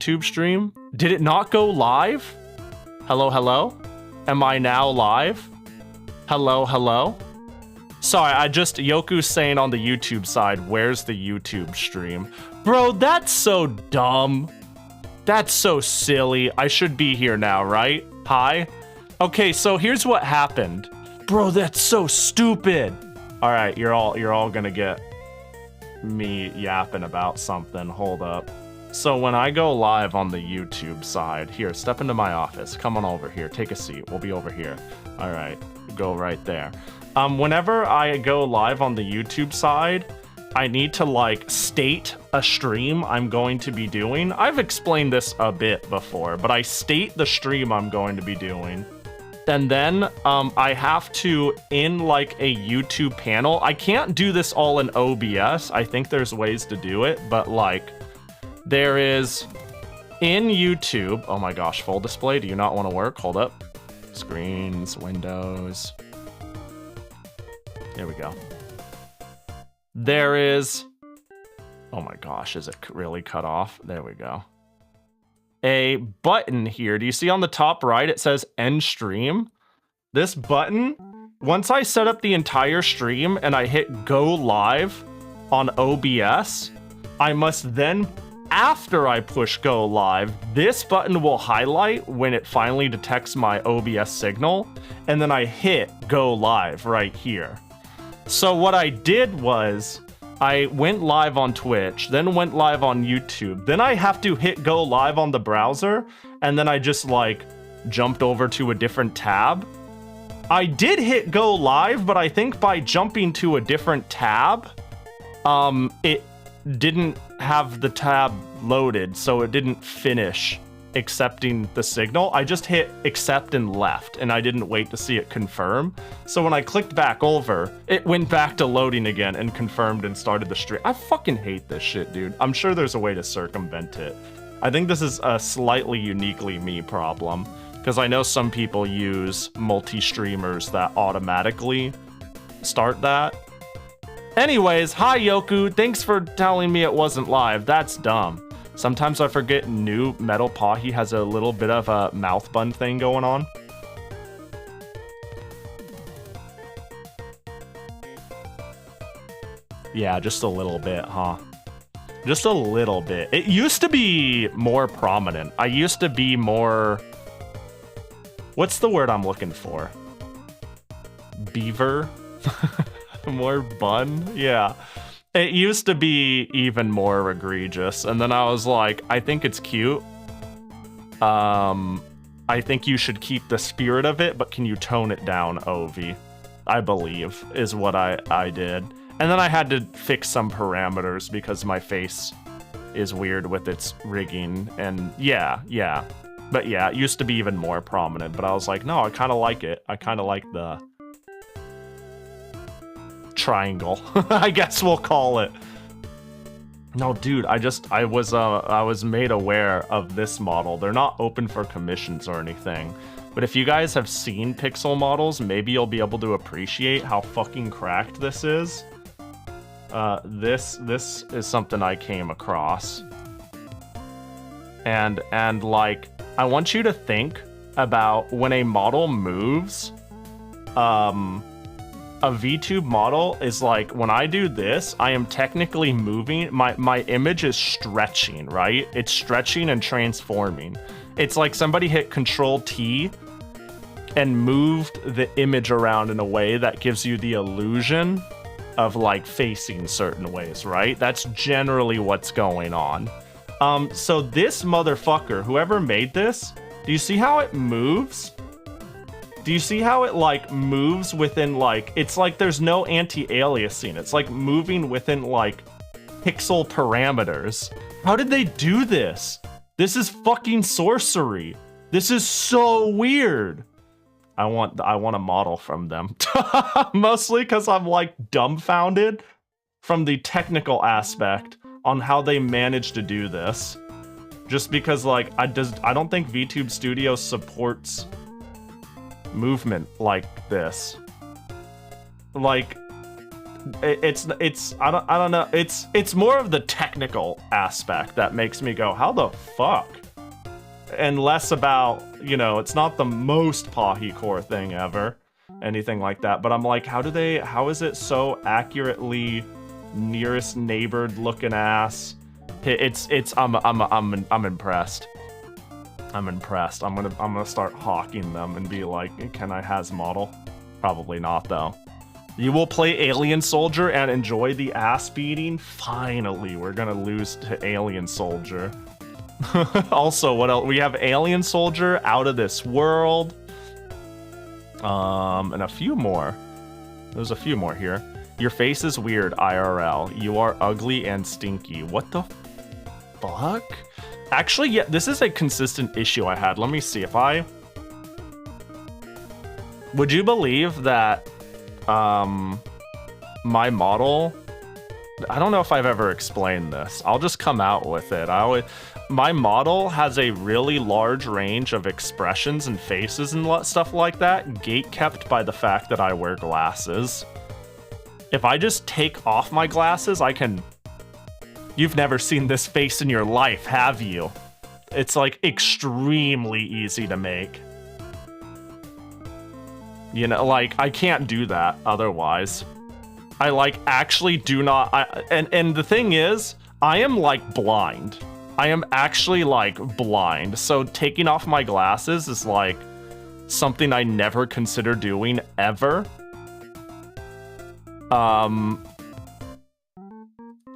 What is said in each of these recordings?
YouTube stream? Did it not go live? Hello, hello? Am I now live? Hello, hello? Sorry, Yoku's saying on the YouTube side, where's the YouTube stream? Bro, that's so dumb. That's so silly. I should be here now, right? Hi? Okay, so here's what happened. Bro, that's so stupid. All right, you're all gonna get me yapping about something. Hold up. So when I go live on the YouTube side, here, step into my office. Come on over here. Take a seat. We'll be over here. All right, go right there. Whenever I go live on the YouTube side, I need to like state a stream I'm going to be doing. I've explained this a bit before, but I state the stream I'm going to be doing. And then I have to, in like a YouTube panel, I can't do this all in OBS. I think there's ways to do it, but like there is in YouTube, oh my gosh, full display, do you not want to work? Hold up. Screens, windows. Here we go. There is, oh my gosh, is it really cut off? There we go. A button here. Do you see on the top right, it says end stream? This button, once I set up the entire stream and I hit go live on OBS, I must then, after I push go live, this button will highlight when it finally detects my OBS signal, and then I hit go live right here. So what I did was, I went live on Twitch, then went live on YouTube, then I have to hit go live on the browser, and then I just like jumped over to a different tab. I did hit go live, but I think by jumping to a different tab, it didn't have the tab loaded, so it didn't finish accepting the signal. I just hit accept and left, and I didn't wait to see it confirm. So when I clicked back over, it went back to loading again and confirmed and started the stream. I fucking hate this shit, dude. I'm sure there's a way to circumvent it. I think this is a slightly uniquely me problem, because I know some people use multi-streamers that automatically start that. Anyways, hi Yoku, thanks for telling me it wasn't live. That's dumb. Sometimes I forget new Metal Pahi has a little bit of a mouth bun thing going on. Yeah, just a little bit, huh? Just a little bit. It used to be more prominent. I used to be more... What's the word I'm looking for? Beaver? More bun? Yeah. It used to be even more egregious, and then I was like, I think it's cute. I think you should keep the spirit of it, but can you tone it down, Ovi? I believe, is what I did. And then I had to fix some parameters because my face is weird with its rigging, and yeah. But yeah, it used to be even more prominent, but I was like, no, I kind of like it. I kind of like the triangle, I guess we'll call it. No, dude, I was made aware of this model. They're not open for commissions or anything, but if you guys have seen pixel models, maybe you'll be able to appreciate how fucking cracked this is. This is something I came across, and like, I want you to think about when a model moves. A VTube model is like, when I do this, I am technically moving, my image is stretching, right? It's stretching and transforming. It's like somebody hit Control T and moved the image around in a way that gives you the illusion of like facing certain ways, right? That's generally what's going on. So this motherfucker, whoever made this, do you see how it moves? Do you see how it like moves within like, it's like there's no anti-aliasing. It's like moving within like pixel parameters. How did they do this? This is fucking sorcery. This is so weird. I want a model from them. Mostly because I'm like dumbfounded from the technical aspect on how they managed to do this. Just because like, I don't think VTube Studio supports movement like this. Like, I don't know. It's more of the technical aspect that makes me go, how the fuck? And less about, you know, it's not the most Pahi core thing ever, anything like that. But I'm like, how is it so accurately nearest neighbored looking ass? I'm impressed. I'm impressed. I'm gonna start hawking them and be like, can I has model? Probably not though. You will play Alien Soldier and enjoy the ass beating? Finally, we're gonna lose to Alien Soldier. Also, what else? We have Alien Soldier, Out of This World. And a few more. There's a few more here. Your face is weird, IRL. You are ugly and stinky. What the fuck? Actually, yeah, this is a consistent issue I had. Let me see if I... Would you believe that my model... I don't know if I've ever explained this. I'll just come out with it. My model has a really large range of expressions and faces and stuff like that, gate-kept by the fact that I wear glasses. If I just take off my glasses, I can... You've never seen this face in your life, have you? It's like extremely easy to make. You know, like, I can't do that otherwise. I like actually do not, and the thing is, I am like blind. I am actually like blind. So taking off my glasses is like something I never consider doing ever.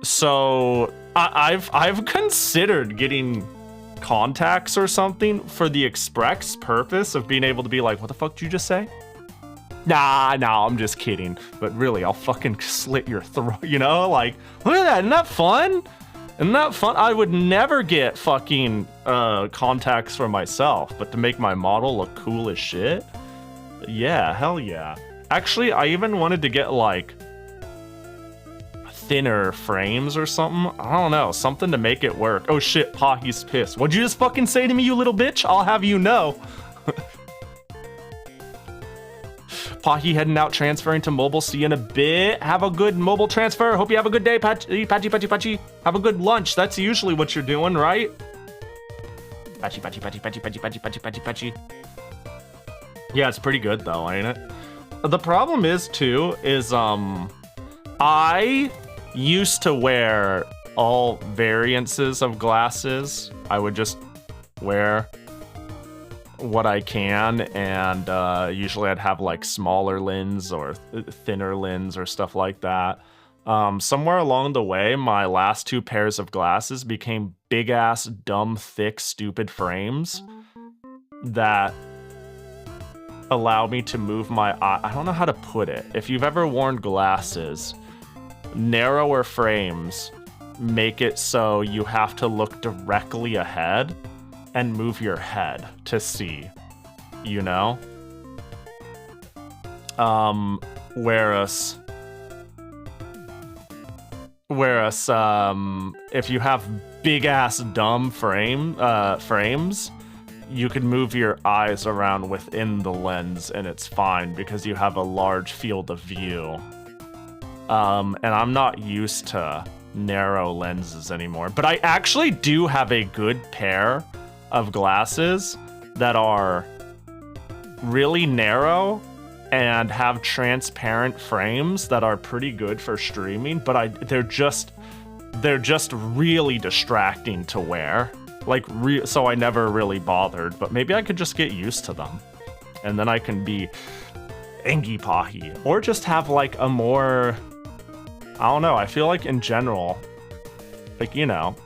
So I've considered getting contacts or something for the express purpose of being able to be like, what the fuck did you just say? Nah, I'm just kidding. But really, I'll fucking slit your throat, you know? Like, look at that, isn't that fun? Isn't that fun? I would never get fucking contacts for myself, but to make my model look cool as shit? Yeah, hell yeah. Actually, I even wanted to get like thinner frames or something. I don't know, something to make it work. Oh shit, Pahi's pissed. What'd you just fucking say to me, you little bitch? I'll have you know. Pahi heading out, transferring to mobile. See you in a bit. Have a good mobile transfer. Hope you have a good day, Pachi. Have a good lunch. That's usually what you're doing, right? Pachi. Yeah, it's pretty good though, ain't it? The problem is too, is I used to wear all variances of glasses. I would just wear what I can, and usually I'd have like smaller lens or thinner lens or stuff like that. Somewhere along the way, my last two pairs of glasses became big ass, dumb, thick, stupid frames that allow me to move my eye. I don't know how to put it. If you've ever worn glasses, narrower frames make it so you have to look directly ahead and move your head to see, you know? Whereas if you have big ass dumb frames, you can move your eyes around within the lens and it's fine because you have a large field of view. And I'm not used to narrow lenses anymore, but I actually do have a good pair of glasses that are really narrow and have transparent frames that are pretty good for streaming, but they're just really distracting to wear. Like, so I never really bothered, but maybe I could just get used to them. And then I can be Engi Pahi. Or just have like a more, I don't know, I feel like in general, like, you know,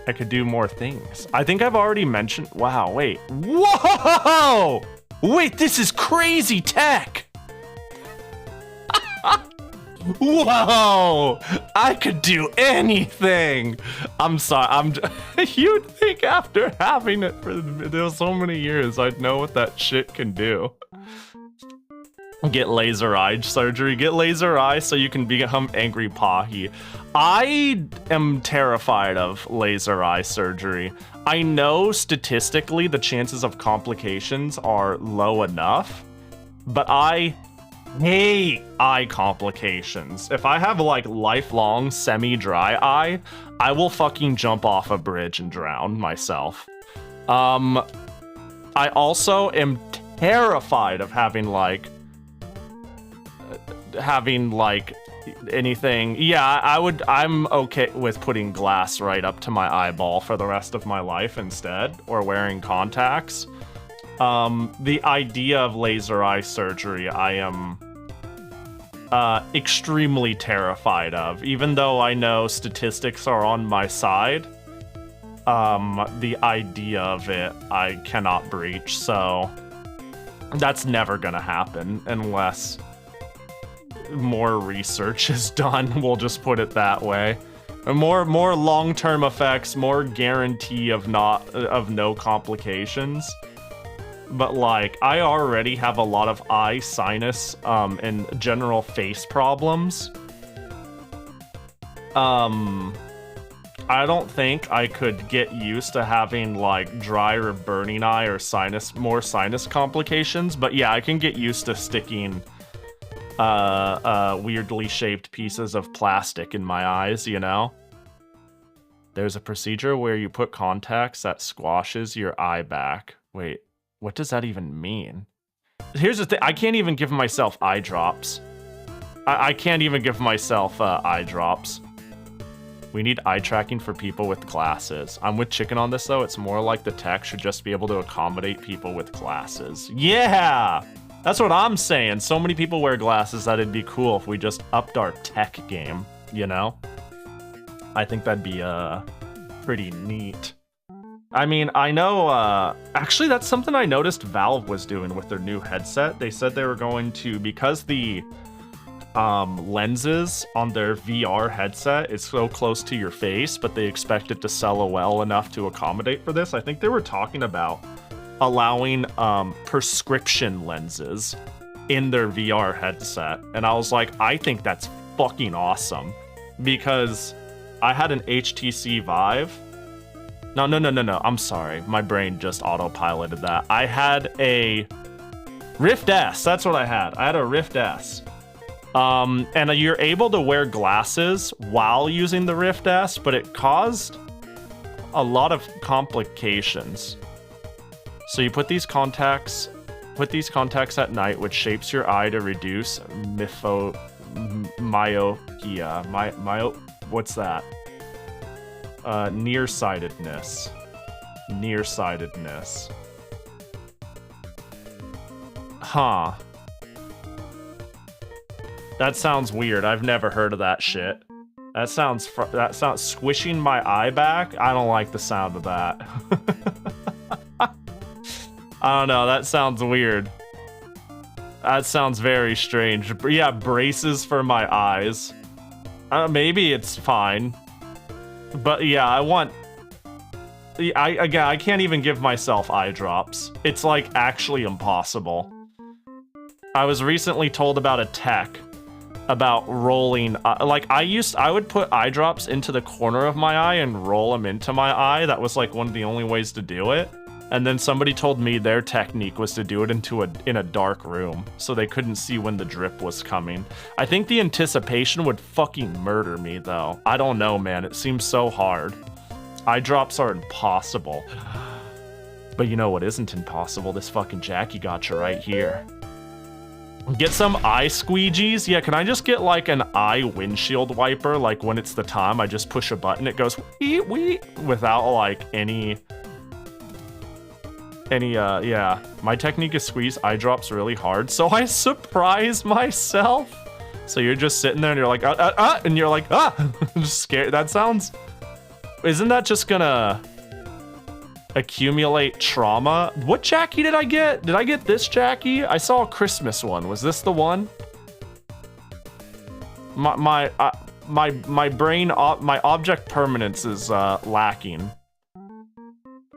I could do more things. I think I've already mentioned, wow, wait. Whoa! Wait, this is crazy tech! Whoa! I could do anything! I'm sorry, you'd think after having it for so many years, I'd know what that shit can do. Get laser eye surgery. Get laser eye so you can become angry Pahi. I am terrified of laser eye surgery. I know statistically the chances of complications are low enough, but I hate eye complications. If I have like lifelong semi-dry eye, I will fucking jump off a bridge and drown myself. I also am terrified of having like anything. Yeah, I'm okay with putting glass right up to my eyeball for the rest of my life instead, or wearing contacts. The idea of laser eye surgery, I am extremely terrified of, even though I know statistics are on my side. The idea of it, I cannot breach, so that's never gonna happen unless more research is done. We'll just put it that way. More long-term effects, more guarantee of no complications. But like, I already have a lot of eye sinus and general face problems. I don't think I could get used to having like dry or burning eye or more sinus complications, but yeah, I can get used to sticking weirdly shaped pieces of plastic in my eyes, you know? There's a procedure where you put contacts that squashes your eye back. Wait, what does that even mean? Here's the thing, I can't even give myself eye drops. I can't even give myself eye drops. We need eye tracking for people with glasses. I'm with Chicken on this though. It's more like the tech should just be able to accommodate people with glasses. Yeah! That's what I'm saying. So many people wear glasses that it'd be cool if we just upped our tech game, you know? I think that'd be pretty neat. I mean, I know, actually that's something I noticed Valve was doing with their new headset. They said they were going to, because the lenses on their VR headset is so close to your face, but they expect it to sell well enough to accommodate for this. I think they were talking about allowing prescription lenses in their VR headset. And I was like, I think that's fucking awesome, because I had an HTC Vive. No, I'm sorry. My brain just autopiloted that. I had a Rift S. That's what I had. I had a Rift S. And you're able to wear glasses while using the Rift S, but it caused a lot of complications. So you put these contacts at night, which shapes your eye to reduce myopia. What's that? Nearsightedness. Nearsightedness. Huh. That sounds weird. I've never heard of that shit. That sounds squishing my eye back. I don't like the sound of that. I don't know. That sounds weird. That sounds very strange. Yeah, braces for my eyes. Maybe it's fine. But yeah, I can't even give myself eye drops. It's like actually impossible. I was recently told about a tech about rolling, like I would put eye drops into the corner of my eye and roll them into my eye. That was like one of the only ways to do it. And then somebody told me their technique was to do it in a dark room, so they couldn't see when the drip was coming. I think the anticipation would fucking murder me though. I don't know, man. It seems so hard. Eye drops are impossible. But you know what isn't impossible? This fucking Jackie gotcha right here. Get some eye squeegees. Yeah, can I just get like an eye windshield wiper? Like when it's the time, I just push a button, it goes wee wee without like any yeah. My technique is squeeze eye drops really hard, so I surprise myself. So you're just sitting there and you're like, and you're like, I'm just scared. That sounds, isn't that just gonna accumulate trauma? What Jackie did I get? Did I get this Jackie? I saw a Christmas one. Was this the one? My brain, my object permanence is lacking.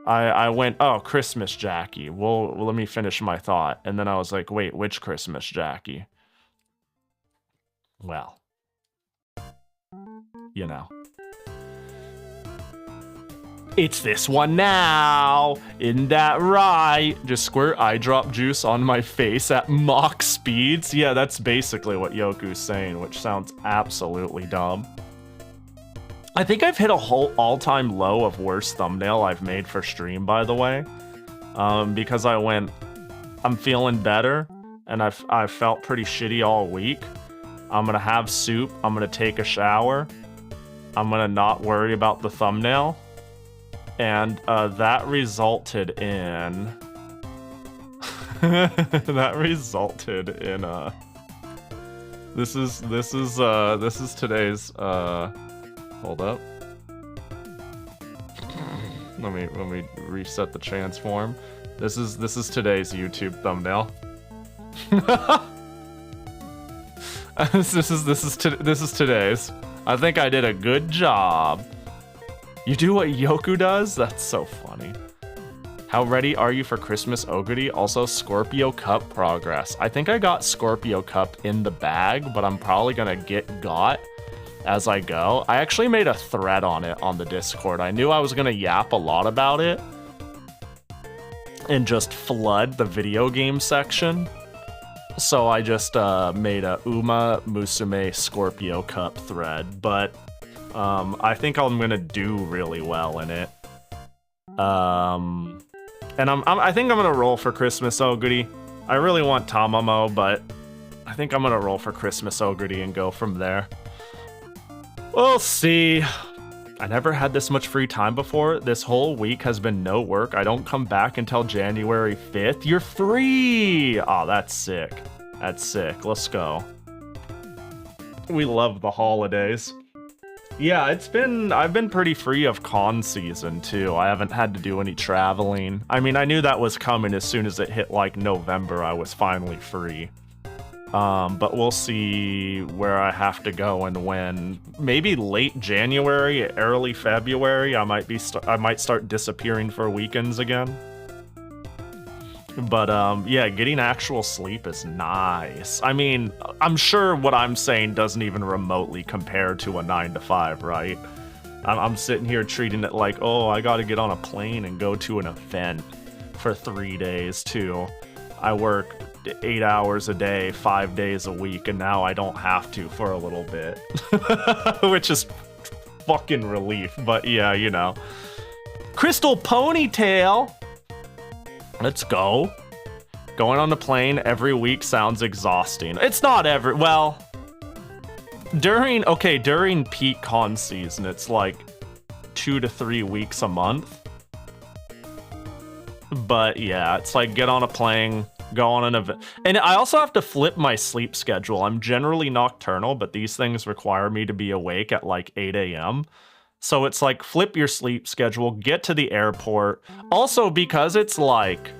I went, oh, Christmas Jackie. Well, let me finish my thought. And then I was like, wait, which Christmas Jackie? Well, you know. It's this one now. Isn't that right? Just squirt eye drop juice on my face at Mach speeds. Yeah, that's basically what Yoku's saying, which sounds absolutely dumb. I think I've hit a whole all-time low of worst thumbnail I've made for stream, by the way. Because I went, I'm feeling better, and I've felt pretty shitty all week. I'm gonna have soup, I'm gonna take a shower, I'm gonna not worry about the thumbnail. And that resulted in that resulted in this is today's hold up. Let me reset the transform. This is today's YouTube thumbnail. This is today's. I think I did a good job. You do what Yoku does? That's so funny. How ready are you for Christmas Oguri? Also, Scorpio Cup progress. I think I got Scorpio Cup in the bag, but I'm probably gonna get got as I go. I actually made a thread on it on the Discord. I knew I was gonna yap a lot about it and just flood the video game section. So I just made a Uma Musume Scorpio Cup thread, but I think I'm gonna do really well in it. And I think I'm gonna roll for Christmas Oguri. I really want Tamamo, but I think I'm gonna roll for Christmas Oguri and go from there. We'll see. I never had this much free time before. This whole week has been no work. I don't come back until January 5th. You're free! Oh, that's sick. That's sick. Let's go. We love the holidays. Yeah, I've been pretty free of con season too. I haven't had to do any traveling. I mean, I knew that was coming as soon as it hit like November. I was finally free. But we'll see where I have to go and when. Maybe late January, early February, I might start disappearing for weekends again. But yeah, getting actual sleep is nice. I mean, I'm sure what I'm saying doesn't even remotely compare to a 9 to 5, right? I'm sitting here treating it like, oh, I gotta get on a plane and go to an event for 3 days too. I work 8 hours a day, 5 days a week, and now I don't have to for a little bit. Which is fucking relief, but yeah, you know. Crystal Ponytail! Let's go. Going on the plane every week sounds exhausting. It's not well, during peak con season, it's like 2 to 3 weeks a month. But yeah, it's like get on a plane, go on an event. And I also have to flip my sleep schedule. I'm generally nocturnal, but these things require me to be awake at like 8 a.m. So it's like flip your sleep schedule, get to the airport. Also, because it's like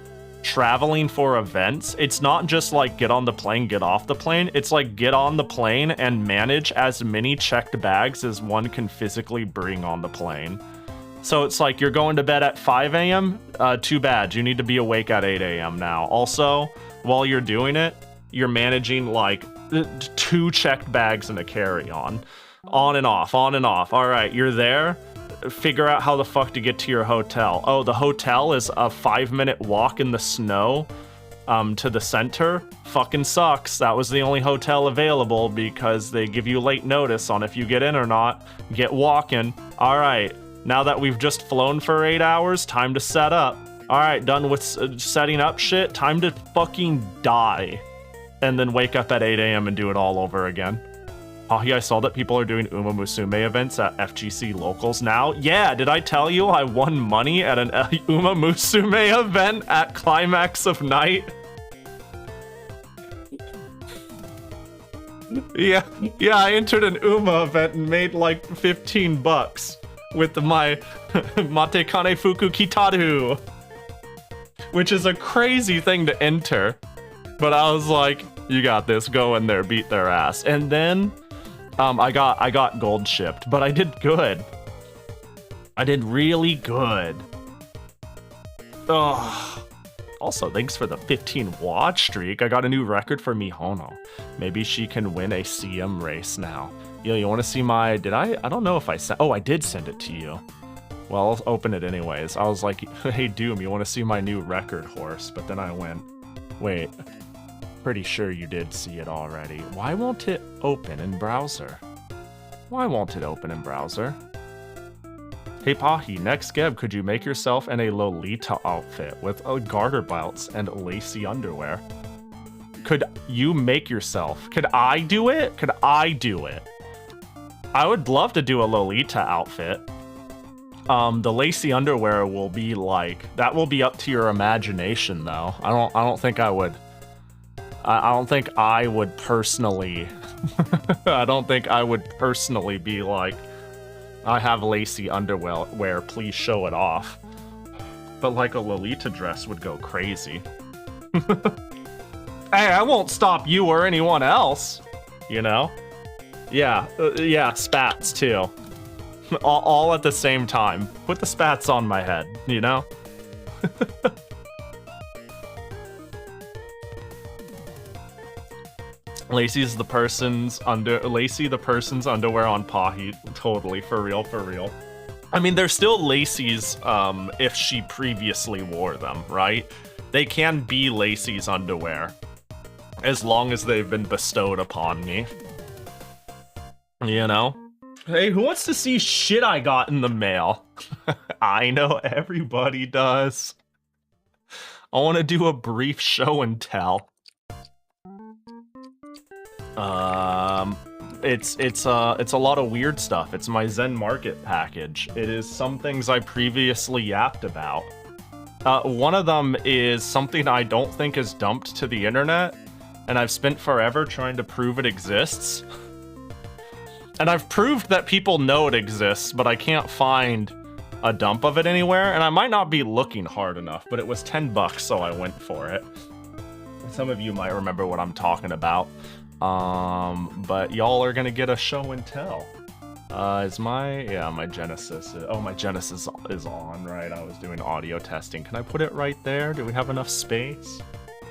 traveling for events, it's not just like get on the plane, get off the plane. It's like get on the plane and manage as many checked bags as one can physically bring on the plane. So it's like you're going to bed at 5 a.m. Too bad, you need to be awake at 8 a.m. now. Also, while you're doing it, you're managing like 2 checked bags and a carry-on. On and off, on and off. All right, you're there. Figure out how the fuck to get to your hotel. Oh, the hotel is a 5-minute walk in the snow to the center. Fucking sucks. That was the only hotel available because they give you late notice on if you get in or not. Get walking. All right, now that we've just flown for 8 hours, time to set up. All right, done with setting up shit. Time to fucking die. And then wake up at 8 a.m. and do it all over again. Pahi, I saw that people are doing Uma Musume events at FGC locals now. Yeah, did I tell you I won money at an Uma Musume event at Climax of Night? Yeah, I entered an Uma event and made like 15 bucks with my Matekane Fuku Kitaru, which is a crazy thing to enter. But I was like, you got this, go in there, beat their ass. And then I got gold shipped, but I did good. I did really good. Ugh. Also, thanks for the 15 watch streak. I got a new record for Mihono. Maybe she can win a CM race now. Yo, you want to see my... I don't know if I sent... Oh, I did send it to you. Well, I'll open it anyways. I was like, hey, Doom, you want to see my new record horse? But then I went, wait, pretty sure you did see it already. Why won't it open in browser? Why won't it open in browser? Hey, Pahi, next Geb, could you make yourself in a Lolita outfit with garter belts and lacy underwear? Could you make yourself? Could I do it? Could I do it? I would love to do a Lolita outfit. The lacy underwear will be like, that will be up to your imagination though. I don't think I would. I don't think I would personally. I don't think I would personally be like, I have lacy underwear, please show it off. But like a Lolita dress would go crazy. Hey, I won't stop you or anyone else, you know? Yeah, yeah, spats too. all at the same time. Put the spats on my head, you know? Lacy the person's underwear on Pahi. Totally, for real, for real. I mean, they're still Lacy's if she previously wore them, right? They can be Lacy's underwear as long as they've been bestowed upon me. You know? Hey, who wants to see shit I got in the mail? I know everybody does. I want to do a brief show and tell. It's a lot of weird stuff. It's my Zen Market package. It is some things I previously yapped about. One of them is something I don't think is dumped to the internet, and I've spent forever trying to prove it exists. And I've proved that people know it exists, but I can't find a dump of it anywhere, and I might not be looking hard enough, but it was 10 bucks, so I went for it. Some of you might remember what I'm talking about. But y'all are gonna get a show and tell. My Genesis, my Genesis is on, right? I was doing audio testing. Can I put it right there? Do we have enough space?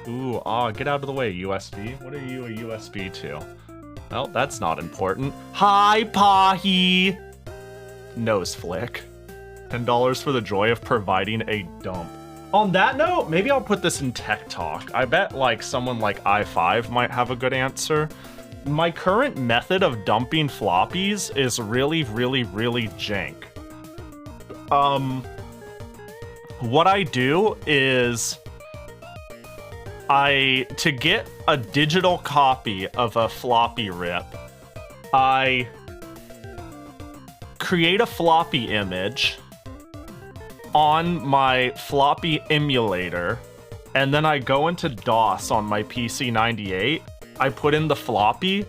Ooh, get out of the way, USB. What are you a USB to? Well, that's not important. Hi, Pahi! Nose flick. $10 for the joy of providing a dump. On that note, maybe I'll put this in Tech Talk. I bet like someone like i5 might have a good answer. My current method of dumping floppies is really, really, really jank. What I do is to get a digital copy of a floppy rip, I create a floppy image on my floppy emulator, and then I go into DOS on my PC98. I put in the floppy,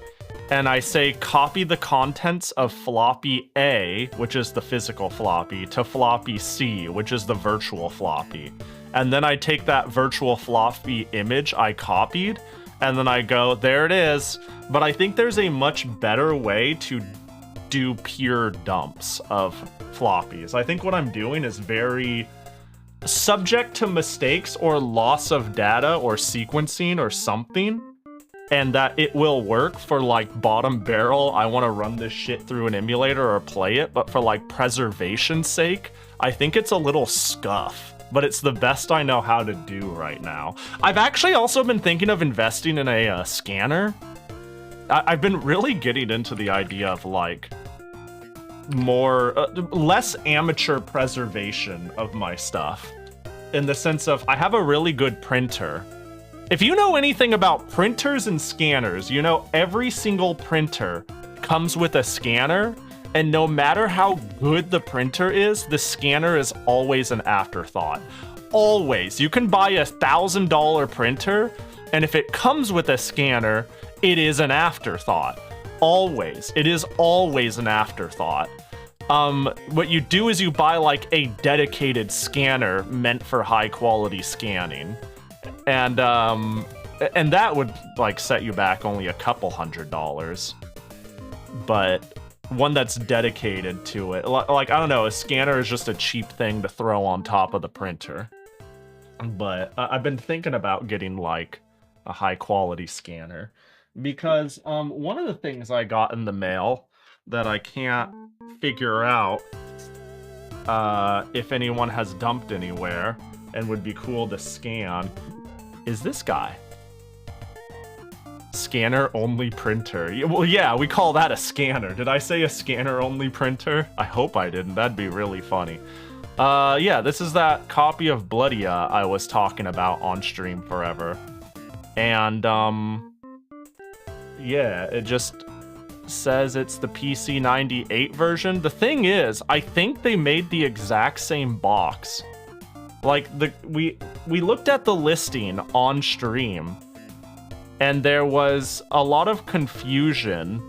and I say copy the contents of floppy A, which is the physical floppy, to floppy C, which is the virtual floppy. And then I take that virtual floppy image I copied, and then I go, there it is. But I think there's a much better way to do pure dumps of floppies. I think what I'm doing is very subject to mistakes or loss of data or sequencing or something, and that it will work for like bottom barrel. I want to run this shit through an emulator or play it, but for like preservation's sake, I think it's a little scuff, but it's the best I know how to do right now. I've actually also been thinking of investing in a scanner. I've been really getting into the idea of like less amateur preservation of my stuff, in the sense of I have a really good printer. If you know anything about printers and scanners, you know every single printer comes with a scanner, and no matter how good the printer is, the scanner is always an afterthought. Always. You can buy a $1,000 printer, and if it comes with a scanner, it is an afterthought. Always. It is always an afterthought. What you do is you buy like a dedicated scanner meant for high quality scanning. And that would like set you back only a couple $100. But one that's dedicated to it, like, I don't know, a scanner is just a cheap thing to throw on top of the printer. But I've been thinking about getting like a high quality scanner, because one of the things I got in the mail that I can't figure out if anyone has dumped anywhere and would be cool to scan, is this guy. Scanner only printer. Well, yeah, we call that a scanner. Did I say a scanner only printer? I hope I didn't. That'd be really funny. Yeah, this is that copy of Bloodia I was talking about on stream forever. And, yeah, it just says it's the PC 98 version. The thing is, I think they made the exact same box. Like, we looked at the listing on stream, and there was a lot of confusion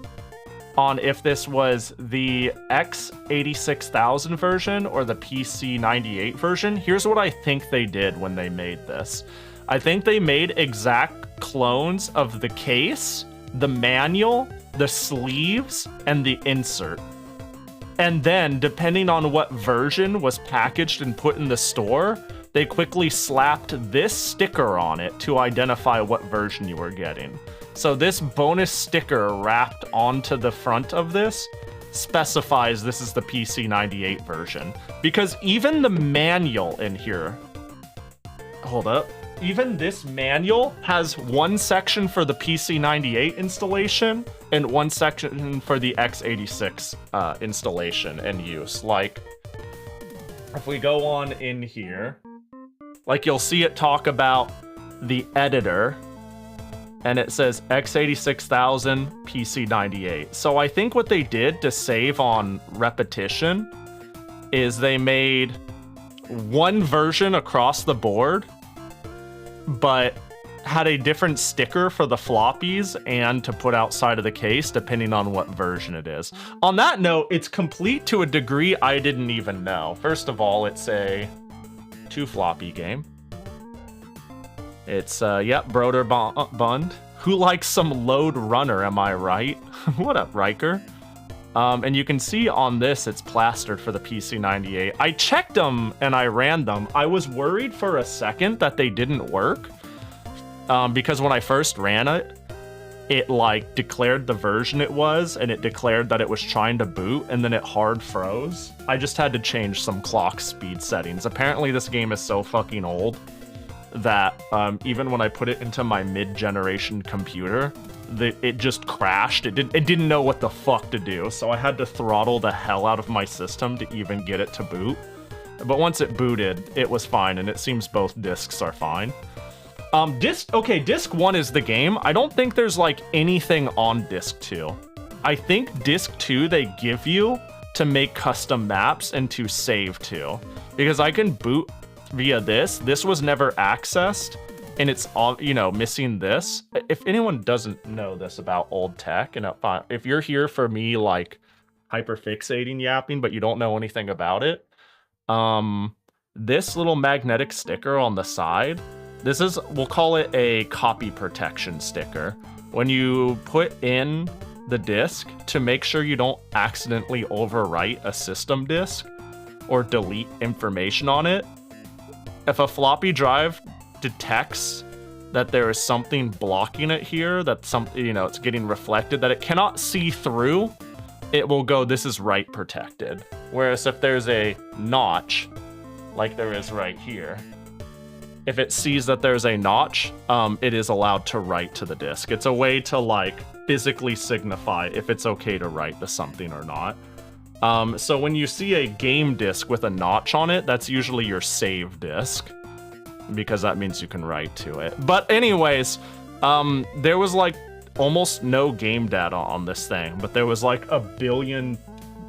on if this was the X86000 version or the PC 98 version. Here's what I think they did when they made this. I think they made exact clones of the case, the manual, the sleeves, and the insert. And then, depending on what version was packaged and put in the store, they quickly slapped this sticker on it to identify what version you were getting. So this bonus sticker wrapped onto the front of this specifies this is the PC 98 version. Because even the manual in here, hold up, even this manual has one section for the PC 98 installation and one section for the x86 installation and use. Like, if we go on in here, like you'll see it talk about the editor, and it says x86000 PC 98. So I think what they did to save on repetition is they made one version across the board, but had a different sticker for the floppies and to put outside of the case, depending on what version it is. On that note, it's complete to a degree I didn't even know. First of all, it's a 2-floppy game. It's, yep, Broder Bund. Who likes some Load Runner, am I right? What up, Riker? And you can see on this, it's plastered for the PC 98. I checked them and I ran them. I was worried for a second that they didn't work. Because when I first ran it, it like declared the version it was, and it declared that it was trying to boot, and then it hard froze. I just had to change some clock speed settings. Apparently this game is so fucking old that even when I put it into my mid-generation computer, it just crashed. It didn't know what the fuck to do, so I had to throttle the hell out of my system to even get it to boot. But once it booted, it was fine, and it seems both discs are fine. Disc 1 is the game. I don't think there's like anything on disc 2. I think disc 2 they give you to make custom maps and to save to. Because I can boot via this. This was never accessed, and it's all, you know, missing this. If anyone doesn't know this about old tech, and if you're here for me like hyperfixating yapping, but you don't know anything about it, this little magnetic sticker on the side, this is, we'll call it a copy protection sticker. When you put in the disk, to make sure you don't accidentally overwrite a system disk or delete information on it, if a floppy drive detects that there is something blocking it here, that it's getting reflected, that it cannot see through, it will go, this is write protected. Whereas if there's a notch, like there is right here, if it sees that there's a notch, it is allowed to write to the disk. It's a way to like physically signify if it's okay to write to something or not. So when you see a game disc with a notch on it, that's usually your save disc, because that means you can write to it. But anyways, there was like almost no game data on this thing, but there was like a billion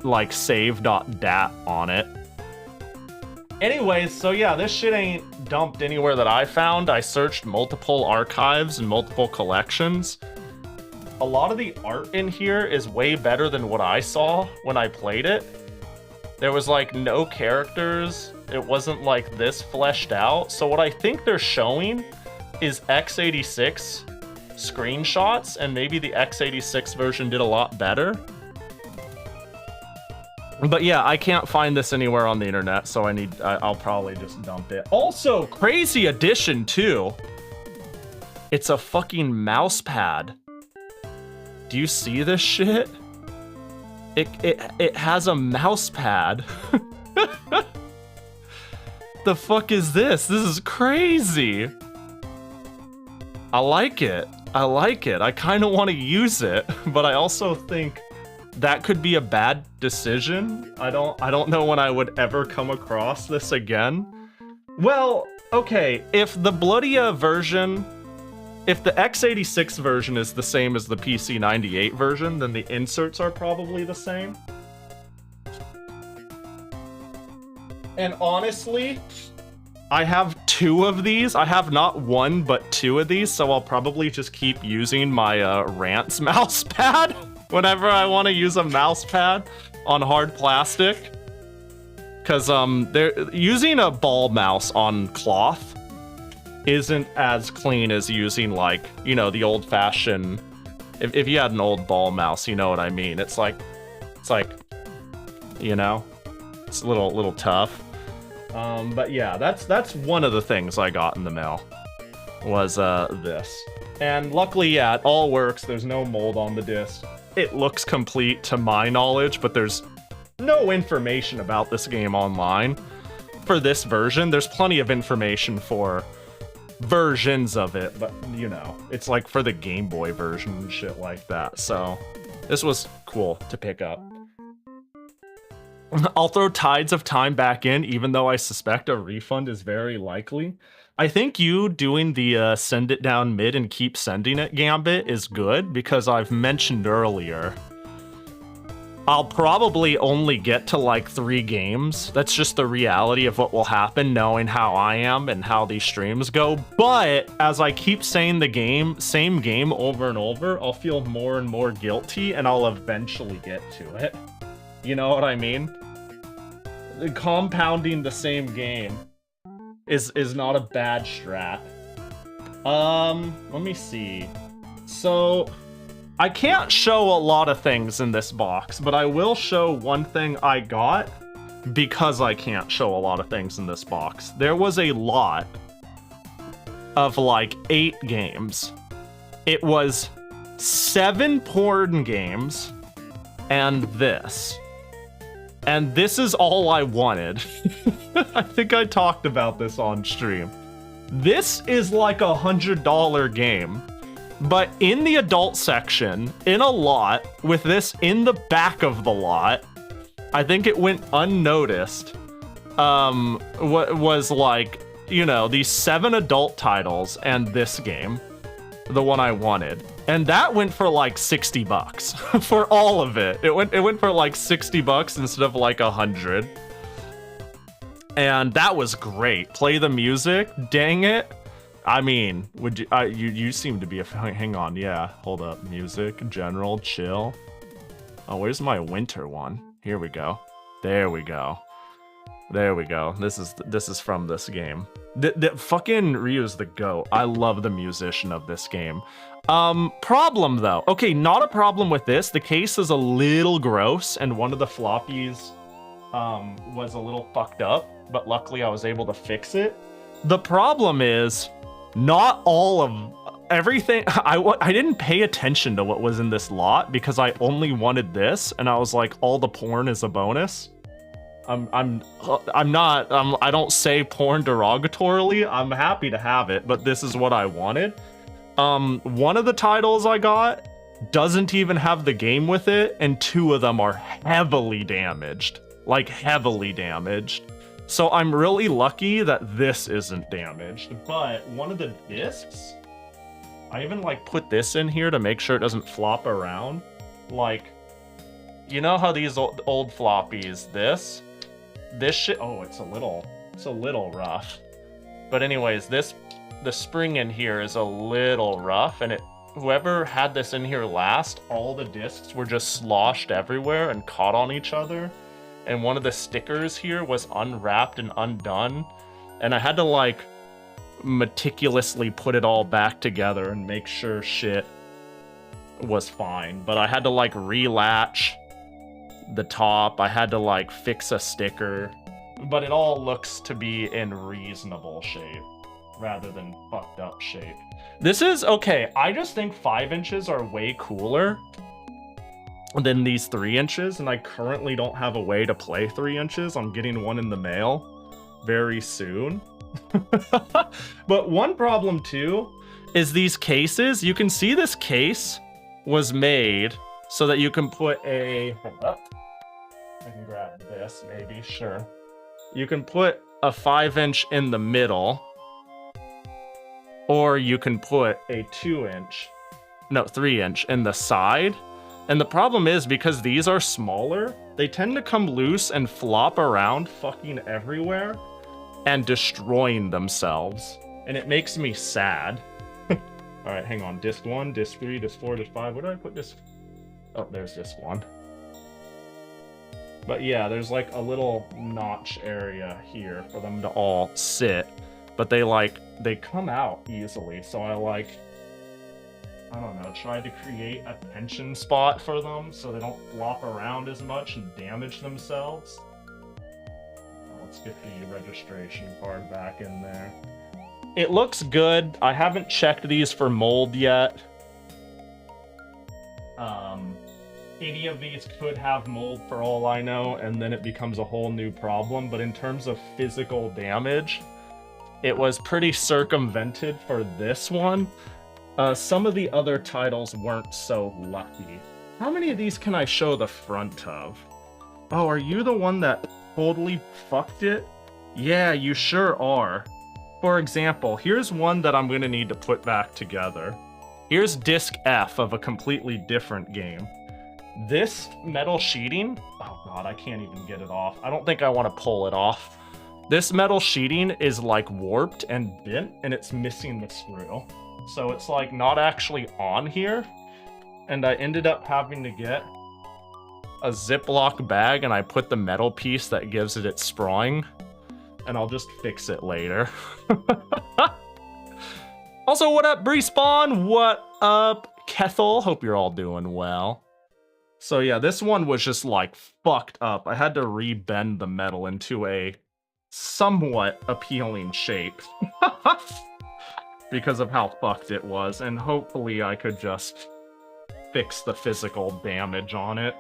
like save.dat on it. Anyways, so yeah, this shit ain't dumped anywhere that I found. I searched multiple archives and multiple collections. A lot of the art in here is way better than what I saw when I played it. There was like no characters. It wasn't like this fleshed out. So what I think they're showing is x86 screenshots, and maybe the x86 version did a lot better. But yeah, I can't find this anywhere on the internet, so I'll probably just dump it. Also, crazy addition too. It's a fucking mouse pad. Do you see this shit? It has a mouse pad. The fuck is this? This is crazy. I like it. I like it. I kind of want to use it, but I also think that could be a bad decision. I don't know when I would ever come across this again. Well, okay, if the Bloodia version, if the x86 version is the same as the PC98 version, then the inserts are probably the same. And honestly, I have 2 of these. I have not 1, but 2 of these, so I'll probably just keep using my Rants mouse pad whenever I want to use a mouse pad on hard plastic. Because they're using a ball mouse on cloth isn't as clean as using, like, you know, the old-fashioned... If you had an old ball mouse, you know what I mean. It's like, you know, it's a little tough. But yeah, that's one of the things I got in the mail, was this. And luckily, yeah, it all works. There's no mold on the disc. It looks complete to my knowledge, but there's no information about this game online for this version. There's plenty of information for versions of it, but you know, it's like for the Game Boy version and shit like that. So this was cool to pick up. I'll throw Tides of Time back in, even though I suspect a refund is very likely. I think you doing the send it down mid and keep sending it gambit is good, because I've mentioned earlier, I'll probably only get to like 3 games. That's just the reality of what will happen, knowing how I am and how these streams go. But as I keep saying the same game over and over, I'll feel more and more guilty, and I'll eventually get to it. You know what I mean? Compounding the same game is not a bad strat. Let me see. So I can't show a lot of things in this box, but I will show one thing I got because I can't show a lot of things in this box. There was a lot of like 8 games. It was 7 porn games and this. And this is all I wanted. I think I talked about this on stream. This is like a $100 game, but in the adult section, in a lot, with this in the back of the lot, I think it went unnoticed. What was like, you know, these 7 adult titles and this game, the one I wanted. And that went for like $60 for all of it. It went for like $60 instead of like 100. And that was great. Play the music, dang it. I mean, would you you seem to be a hang on, yeah. Hold up. Music, general, chill. Oh, where's my winter one? Here we go. There we go. There we go. This is from this game. The fucking Ryu's the GOAT. I love the musician of this game. Problem though. Okay, not a problem with this. The case is a little gross, and one of the floppies was a little fucked up, but luckily I was able to fix it. The problem is not all of everything. I didn't pay attention to what was in this lot because I only wanted this, and I was like, all the porn is a bonus. I don't say porn derogatorily. I'm happy to have it, but this is what I wanted. One of the titles I got doesn't even have the game with it, and 2 of them are heavily damaged. Like, heavily damaged. So I'm really lucky that this isn't damaged, but one of the discs, I even, like, put this in here to make sure it doesn't flop around. Like, you know how these old floppies, this shit, oh, it's a little rough. But anyways, the spring in here is a little rough, and whoever had this in here last, all the discs were just sloshed everywhere and caught on each other. And one of the stickers here was unwrapped and undone. And I had to like meticulously put it all back together and make sure shit was fine. But I had to like relatch the top. I had to like fix a sticker. But it all looks to be in reasonable shape rather than fucked up shape. This is okay. I just think 5 inches are way cooler. than these 3 inches, and I currently don't have a way to play 3 inches. I'm getting one in the mail very soon. But one problem too is these cases. You can see this case was made so that you can put a... Hold up. I can grab this, maybe, sure. You can put a 5-inch in the middle, or you can put a 2-inch, no, 3-inch in the side. And the problem is, because these are smaller, they tend to come loose and flop around fucking everywhere and destroying themselves. And it makes me sad. All right, hang on. Disc 1, disc 3, disc 4, disc 5. Where did I put disc? Oh, there's disc 1. But yeah, there's like a little notch area here for them to all sit. But they come out easily. So I don't know, tried to create a tension spot for them so they don't flop around as much and damage themselves. Let's get the registration card back in there. It looks good. I haven't checked these for mold yet. Any of these could have mold for all I know, and then it becomes a whole new problem. But in terms of physical damage, it was pretty circumvented for this one. Some of the other titles weren't so lucky. How many of these can I show the front of? Oh, are you the one that totally fucked it? Yeah, you sure are. For example, here's one that I'm gonna need to put back together. Here's disc F of a completely different game. This metal sheeting, oh god, I can't even get it off. I don't think I want to pull it off. This metal sheeting is like warped and bent, and it's missing the screw. So it's like not actually on here. And I ended up having to get a Ziploc bag, and I put the metal piece that gives it its sprawling, and I'll just fix it later. Also, what up, Respawn? What up, Kethel? Hope you're all doing well. So yeah, this one was just like fucked up. I had to re-bend the metal into a somewhat appealing shape because of how fucked it was, and hopefully I could just fix the physical damage on it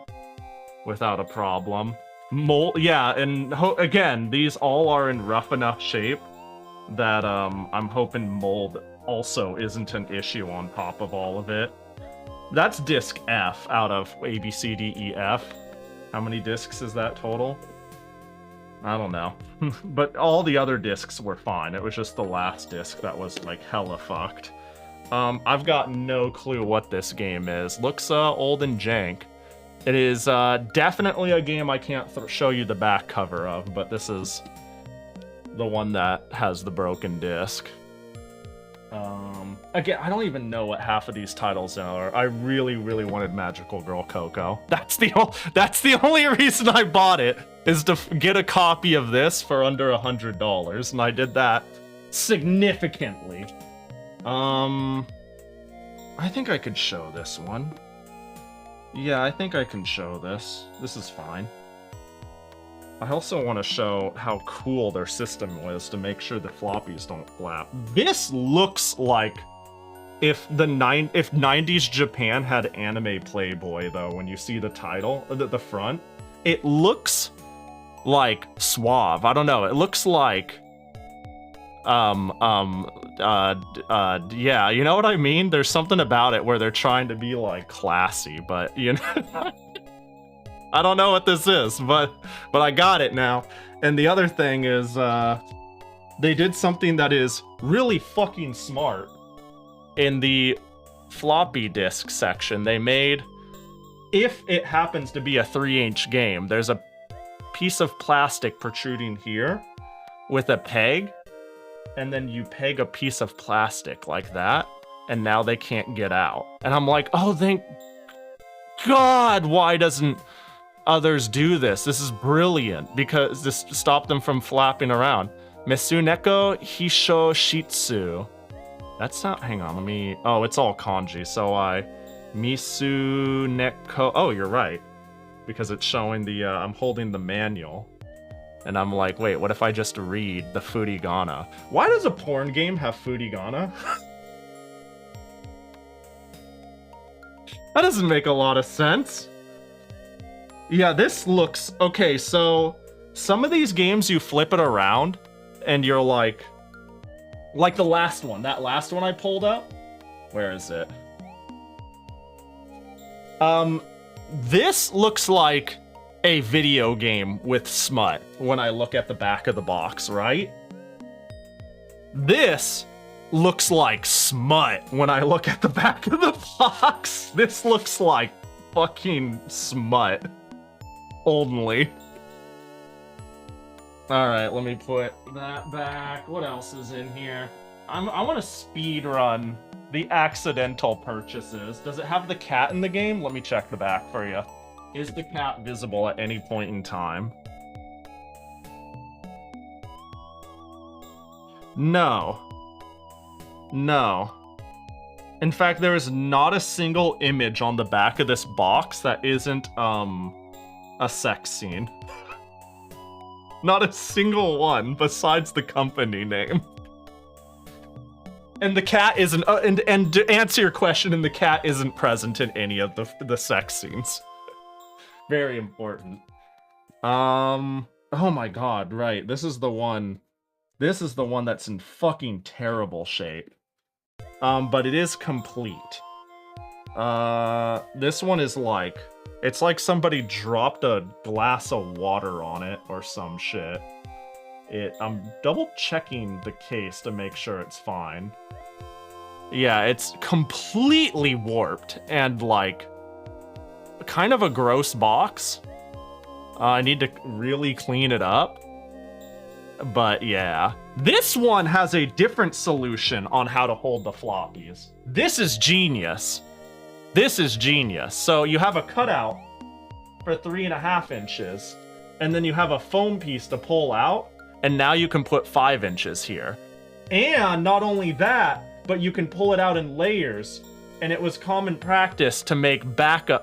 without a problem. Mold, yeah, and again, these all are in rough enough shape that I'm hoping mold also isn't an issue on top of all of it. That's disc F out of A, B, C, D, E, F. How many discs is that total? I don't know. But all the other discs were fine. It was just the last disc that was like hella fucked. I've got no clue what this game is. Looks old and jank. It is definitely a game I can't show you the back cover of, but this is the one that has the broken disc. Again, I don't even know what half of these titles are. I really, really wanted Magical Girl Coco. That's the only reason I bought it, is to get a copy of this for under $100, and I did that significantly. I think I could show this one. Yeah, I think I can show this. This is fine. I also want to show how cool their system was to make sure the floppies don't flap. This looks like if 90s Japan had anime Playboy, though, when you see the title, the front. It looks like suave. I don't know. It looks like yeah, you know what I mean? There's something about it where they're trying to be like classy, but you know, I don't know what this is, but I got it now. And the other thing is, they did something that is really fucking smart. In the floppy disk section, they made, if it happens to be a 3-inch game, there's a piece of plastic protruding here with a peg, and then you peg a piece of plastic like that, and now they can't get out. And I'm like, oh, thank God, why doesn't others do this? This is brilliant, because this stopped them from flapping around. Misuneko Hisho Shitsu. That's not, hang on, let me, oh, it's all kanji, so Misuneko, oh, you're right, because it's showing the, I'm holding the manual. And I'm like, wait, what if I just read the furigana? Why does a porn game have furigana? That doesn't make a lot of sense. Yeah, this looks... Okay, so some of these games you flip it around and you're like the last one. That last one I pulled up. Where is it? This looks like a video game with smut when I look at the back of the box, right? This looks like smut when I look at the back of the box. This looks like fucking smut only. All right, let me put that back. What else is in here? I want to speed run the accidental purchases. Does it have the cat in the game? Let me check the back for you. Is the cat visible at any point in time? No. No. In fact, there is not a single image on the back of this box that isn't, a sex scene. Not a single one besides the company name. And the cat isn't, and to answer your question, and the cat isn't present in any of the sex scenes. Very important. Oh my god, right. This is the one that's in fucking terrible shape. But it is complete. This one is like, it's like somebody dropped a glass of water on it or some shit. I'm double checking the case to make sure it's fine. Yeah, it's completely warped and like kind of a gross box. I need to really clean it up. But yeah, this one has a different solution on how to hold the floppies. This is genius. This is genius. So you have a cutout for 3.5 inches, and then you have a foam piece to pull out, and now you can put 5 inches here. And not only that, but you can pull it out in layers, and it was common practice to make backups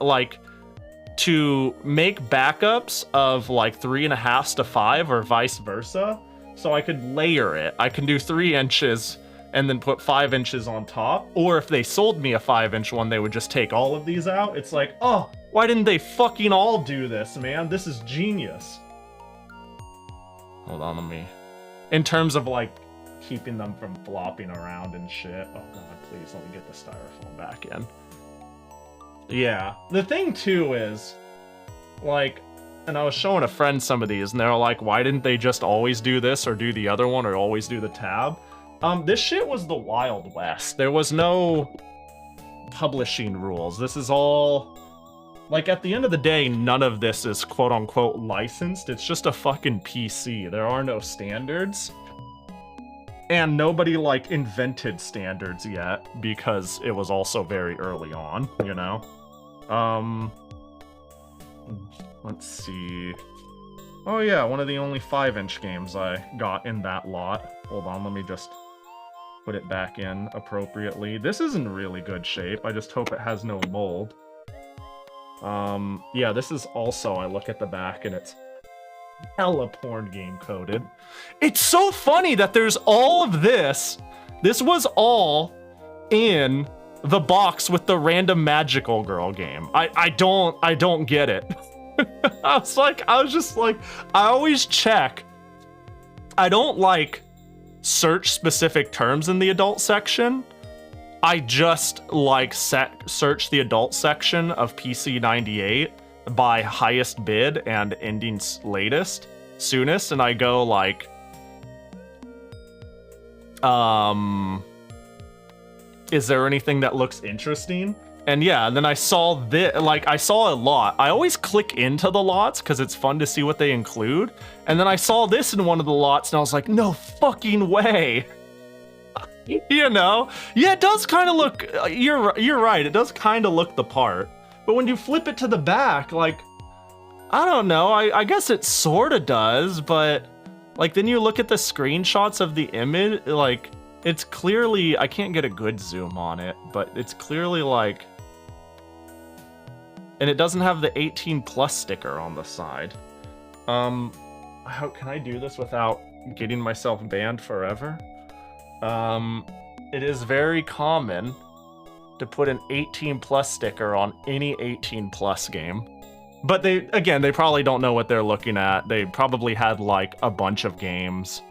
of like 3.5s to 5 or vice versa. So I could layer it. I can do 3 inches and then put 5 inches on top. Or if they sold me a 5-inch one, they would just take all of these out. It's like, oh, why didn't they fucking all do this, man? This is genius. Hold on, let me... In terms of like keeping them from flopping around and shit. Oh god, please let me get the styrofoam back in. Yeah, the thing too is, like, and I was showing a friend some of these, and they're like, why didn't they just always do this or do the other one or always do the tab? This shit was the Wild West. There was no publishing rules. This is all... Like, at the end of the day, none of this is quote-unquote licensed. It's just a fucking PC. There are no standards. And nobody, like, invented standards yet, because it was also very early on, you know? Let's see. Oh yeah, one of the only 5-inch games I got in that lot. Hold on, let me just put it back in appropriately. This is in really good shape. I just hope it has no mold. Yeah, this is also, I look at the back and it's hella porn game coded. It's so funny that there's all of this. This was all in the box with the random magical girl game. I don't get it. I was just like, I always check. I don't like search specific terms in the adult section. I just like search the adult section of PC 98 by highest bid and ending latest, soonest, and I go like, is there anything that looks interesting? And yeah, and then I saw this, like, I saw a lot. I always click into the lots because it's fun to see what they include. And then I saw this in one of the lots and I was like, no fucking way. You know? Yeah, it does kind of look, you're right, it does kind of look the part. But when you flip it to the back, like, I don't know, I guess it sort of does, but like then you look at the screenshots of the image, like, it's clearly, I can't get a good zoom on it, but it's clearly like, and it doesn't have the 18 plus sticker on the side. How can I do this without getting myself banned forever? It is very common to put an 18 plus sticker on any 18 plus game. But they probably don't know what they're looking at. They probably had like a bunch of games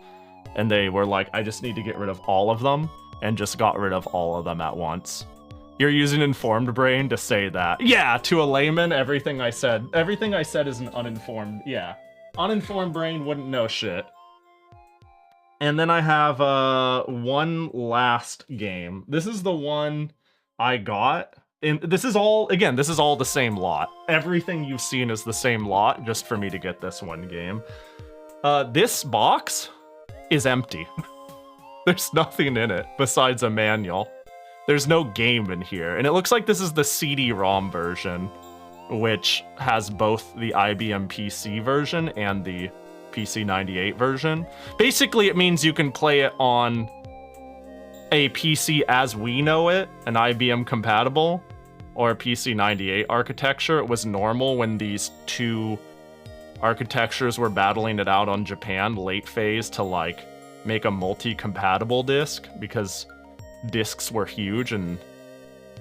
and they were like, I just need to get rid of all of them, and just got rid of all of them at once. You're using informed brain to say that. Yeah, to a layman, everything I said is an uninformed, yeah. Uninformed brain wouldn't know shit. And then I have one last game. This is the one I got. And this is all the same lot. Everything you've seen is the same lot, just for me to get this one game. This box is empty. There's nothing in it besides a manual. There's no game in here. And it looks like this is the CD-ROM version, which has both the IBM PC version and the PC98 version. Basically, it means you can play it on a PC as we know it, an IBM compatible, or a PC98 architecture. It was normal when these two architectures were battling it out on Japan late phase to like make a multi-compatible disc, because discs were huge and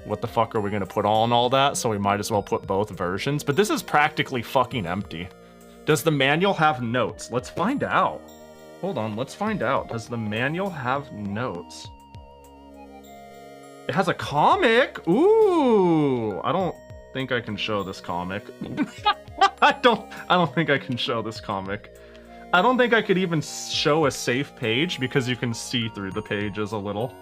what the fuck are we gonna put on all that? So we might as well put both versions. But this is practically fucking empty. Does the manual have notes? Let's find out. Hold on, let's find out. Does the manual have notes? It has a comic. Ooh, I don't think I can show this comic. I don't think I can show this comic. I don't think I could even show a safe page because you can see through the pages a little.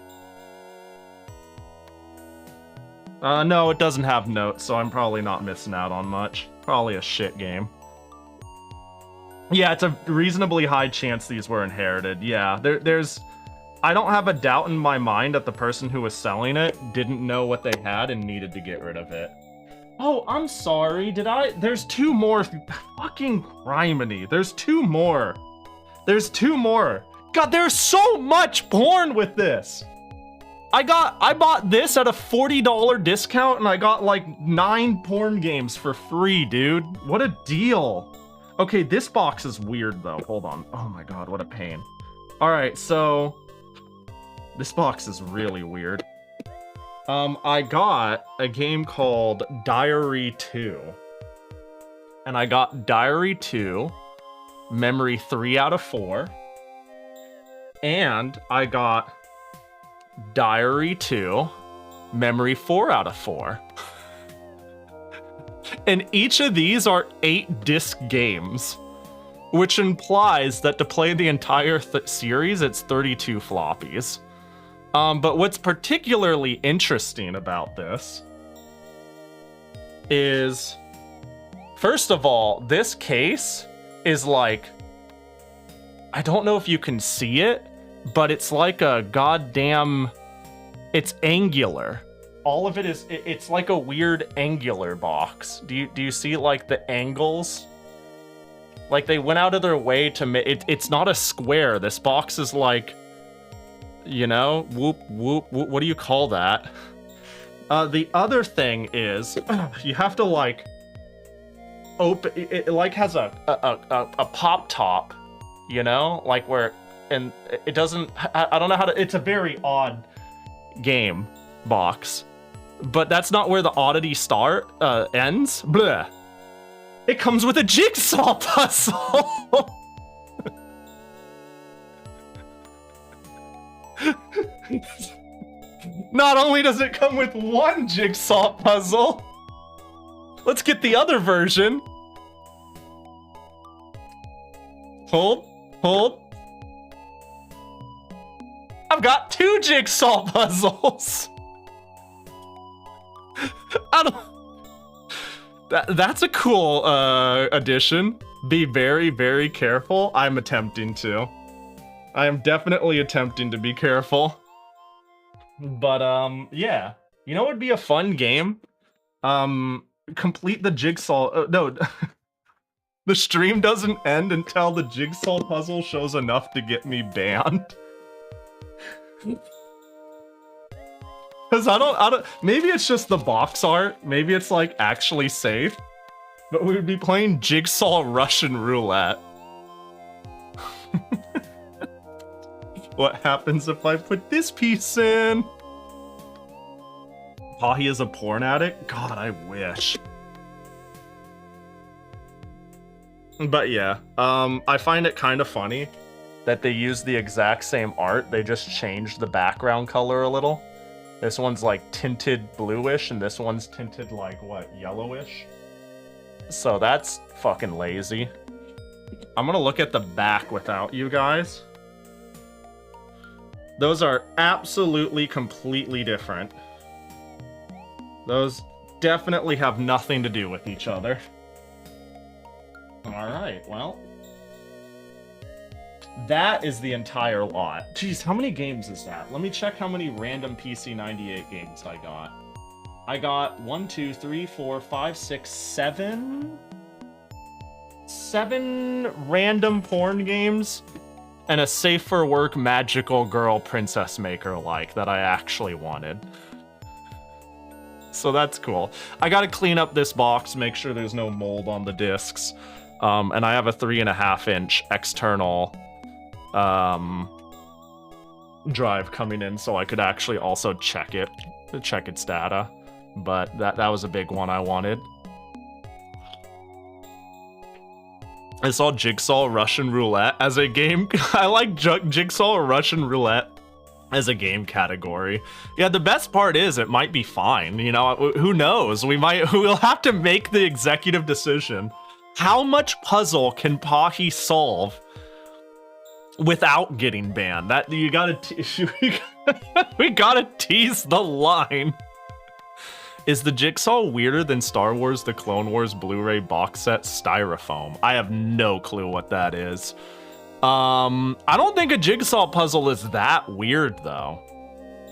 No, it doesn't have notes, so I'm probably not missing out on much. Probably a shit game. Yeah, it's a reasonably high chance these were inherited. Yeah, there's... I don't have a doubt in my mind that the person who was selling it didn't know what they had and needed to get rid of it. Oh, I'm sorry, there's two more. Fucking criminy. There's two more. There's two more. God, there's so much porn with this. I bought this at a $40 discount and I got like 9 porn games for free, dude. What a deal. Okay, this box is weird though. Hold on. Oh my god, what a pain. All right, so this box is really weird. I got a game called Diary 2. And I got Diary 2, Memory 3 out of 4. And I got Diary 2, Memory 4 out of 4. And each of these are 8-disc games, which implies that to play the entire series, it's 32 floppies. But what's particularly interesting about this is, first of all, this case is like, I don't know if you can see it, but it's like a goddamn, it's angular. All of it is, it's like a weird angular box. Do you see like the angles? Like they went out of their way to make it, it's not a square. This box is like, you know, whoop, whoop, whoop, what do you call that? The other thing is, you have to like, open, it like has a pop top, you know? Like where, and it doesn't, I don't know how to, it's a very odd game box. But that's not where the oddity ends. Bleh. It comes with a jigsaw puzzle! Not only does it come with one jigsaw puzzle, let's get the other version. Hold. I've got 2 jigsaw puzzles. That's a cool addition. Be very, very careful. I'm attempting to. I am definitely attempting to be careful. But yeah. You know what would be a fun game? Complete the jigsaw. No. The stream doesn't end until the jigsaw puzzle shows enough to get me banned. Because I don't, maybe it's just the box art. Maybe it's like actually safe. But we would be playing Jigsaw Russian Roulette. What happens if I put this piece in? Pahi is a porn addict? God, I wish. But yeah, I find it kind of funny that they use the exact same art. They just changed the background color a little. This one's like tinted bluish, and this one's tinted like, what, yellowish? So that's fucking lazy. I'm gonna look at the back without you guys. Those are absolutely completely different. Those definitely have nothing to do with each other. Alright, well. That is the entire lot. Jeez, how many games is that? Let me check how many random PC 98 games I got. I got 1, 2, 3, 4, 5, 6, 7... 7 random porn games, and a safe for work magical girl princess maker like that I actually wanted. So that's cool. I gotta clean up this box, make sure there's no mold on the discs. And I have a 3.5-inch external drive coming in, so I could actually also check its data. But that was a big one I wanted. I saw Jigsaw Russian Roulette as a game. I like Jigsaw Russian Roulette as a game category. Yeah, the best part is it might be fine. You know, who knows? We'll have to make the executive decision. How much puzzle can Pahi solve without getting banned? That you gotta we gotta tease the line. Is the Jigsaw weirder than Star Wars The Clone Wars Blu-ray box set styrofoam? I have no clue what that is. I don't think a Jigsaw puzzle is that weird, though.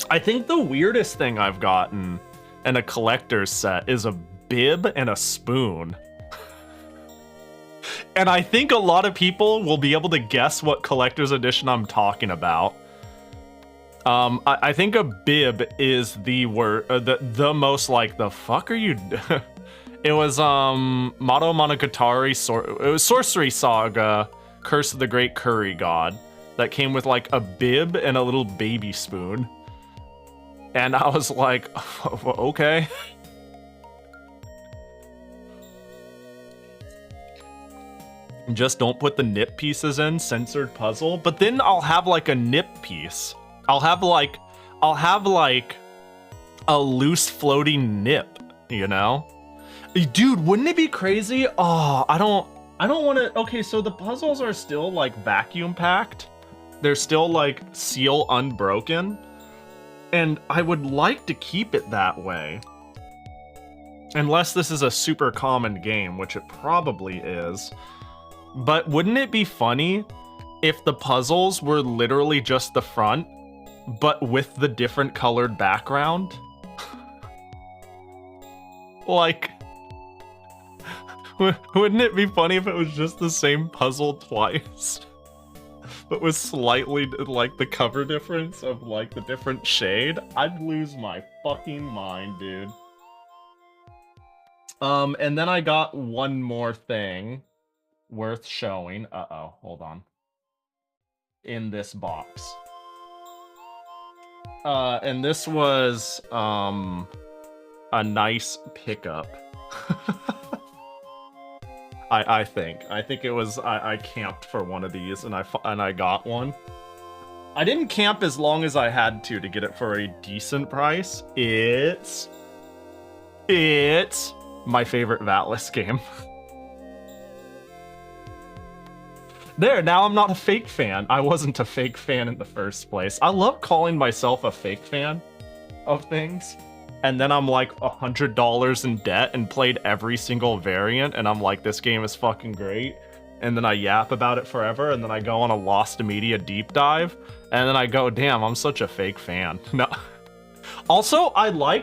I think the weirdest thing I've gotten in a collector's set is a bib and a spoon. And I think a lot of people will be able to guess what collector's edition I'm talking about. I think a bib is the word, the most like, the fuck are you? It was, Mato Monogatari, it was Sorcery Saga, Curse of the Great Curry God, that came with like a bib and a little baby spoon. And I was like, okay. Just don't put the nip pieces in, censored puzzle, but then I'll have like a nip piece. I'll have like a loose floating nip, you know? Dude, wouldn't it be crazy? Oh, I don't want to. Okay, so the puzzles are still like vacuum packed. They're still like seal unbroken. And I would like to keep it that way. Unless this is a super common game, which it probably is. But wouldn't it be funny if the puzzles were literally just the front, but with the different colored background? Like, wouldn't it be funny if it was just the same puzzle twice? But with slightly, like, the cover difference of, like, the different shade? I'd lose my fucking mind, dude. And then I got one more thing worth showing. Uh-oh, hold on. In this box. And this was, a nice pickup. I think it was, I camped for one of these and I got one. I didn't camp as long as I had to get it for a decent price. It's my favorite Vatless game. There, now I'm not a fake fan. I wasn't a fake fan in the first place. I love calling myself a fake fan of things. And then I'm like $100 in debt and played every single variant. And I'm like, this game is fucking great. And then I yap about it forever. And then I go on a Lost Media deep dive. And then I go, damn, I'm such a fake fan. No. Also,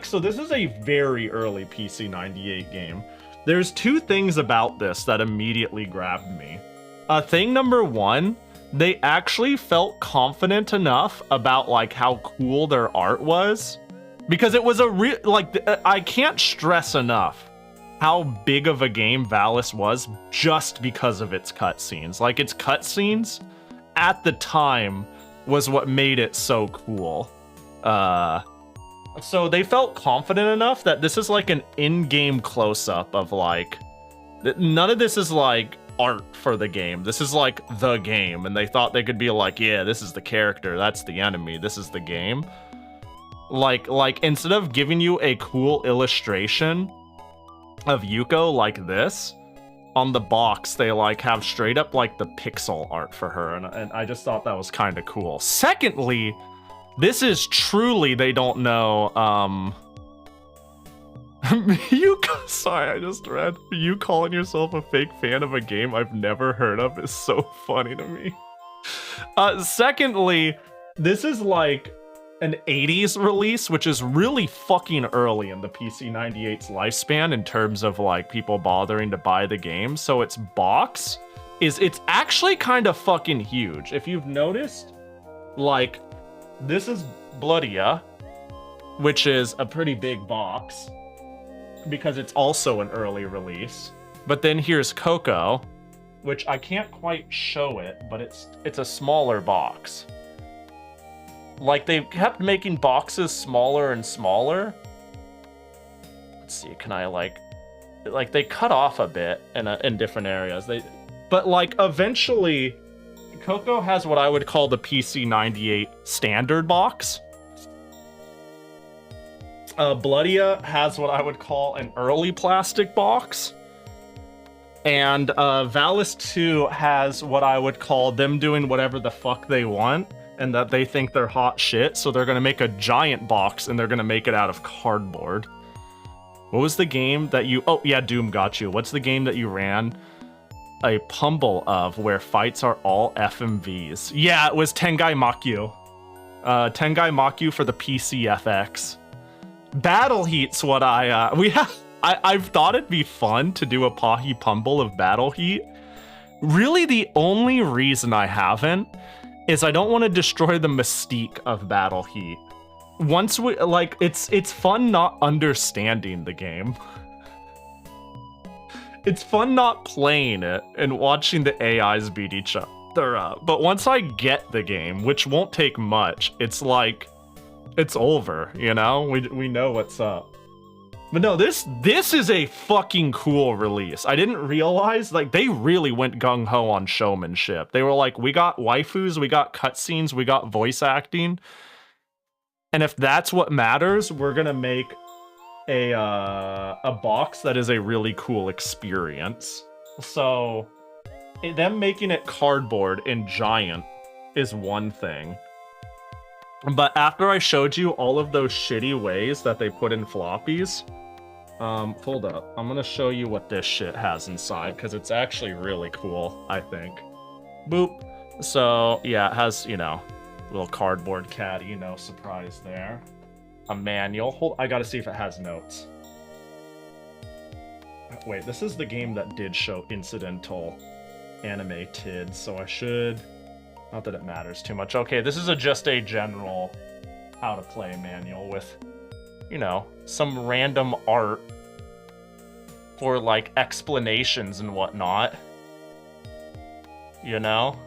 so this is a very early PC 98 game. There's two things about this that immediately grabbed me. Thing number one, they actually felt confident enough about like how cool their art was, because it was a real, like, I can't stress enough how big of a game Valis was just because of its cutscenes. Like, its cutscenes at the time was what made it so cool. So they felt confident enough that this is like an in-game close-up of like, none of this is like art for the game. This is like the game, and they thought they could be like, yeah, this is the character, that's the enemy, this is the game. Like instead of giving you a cool illustration of Yuko like this, on the box they like have straight up like the pixel art for her, and I just thought that was kind of cool. Secondly, this is truly, they don't know, sorry, I just read, you calling yourself a fake fan of a game I've never heard of is so funny to me. Secondly, this is like an 80s release, which is really fucking early in the PC 98's lifespan in terms of like people bothering to buy the game. So its box it's actually kind of fucking huge. If you've noticed, like, this is Bloodia, which is a pretty big box because it's also an early release. But then here's Coco, which I can't quite show it, but it's a smaller box. Like, they kept making boxes smaller and smaller. Let's see, can I like they cut off a bit in different areas. But like eventually Coco has what I would call the PC 98 standard box. Bloodia has what I would call an early plastic box. And Valis 2 has what I would call them doing whatever the fuck they want, and that they think they're hot shit, so they're gonna make a giant box and they're gonna make it out of cardboard. What was the game that you... Oh, yeah, Doom got you. What's the game that you ran a pumble of where fights are all FMVs? Yeah, it was Tengai Makyu. Tengai Makyu for the PC FX. Battle Heat's what I've thought it'd be fun to do a Pahi Pumble of Battle Heat. Really, the only reason I haven't is I don't want to destroy the mystique of Battle Heat. Once we, like, it's fun not understanding the game. It's fun not playing it and watching the AIs beat each other up. But once I get the game, which won't take much, it's like, it's over, you know? We know what's up. But no, this is a fucking cool release. I didn't realize, like, they really went gung-ho on showmanship. They were like, we got waifus, we got cutscenes, we got voice acting. And if that's what matters, we're gonna make a box that is a really cool experience. So, them making it cardboard and giant is one thing. But after I showed you all of those shitty ways that they put in floppies, hold up. I'm gonna show you what this shit has inside, because it's actually really cool, I think. Boop. So, yeah, it has, you know, little cardboard caddy, no surprise there. A manual. Hold, I gotta see if it has notes. Wait, this is the game that did show incidental anime TID, so I should... Not that it matters too much. Okay, this is just a general how to play manual with, you know, some random art for, like, explanations and whatnot. You know?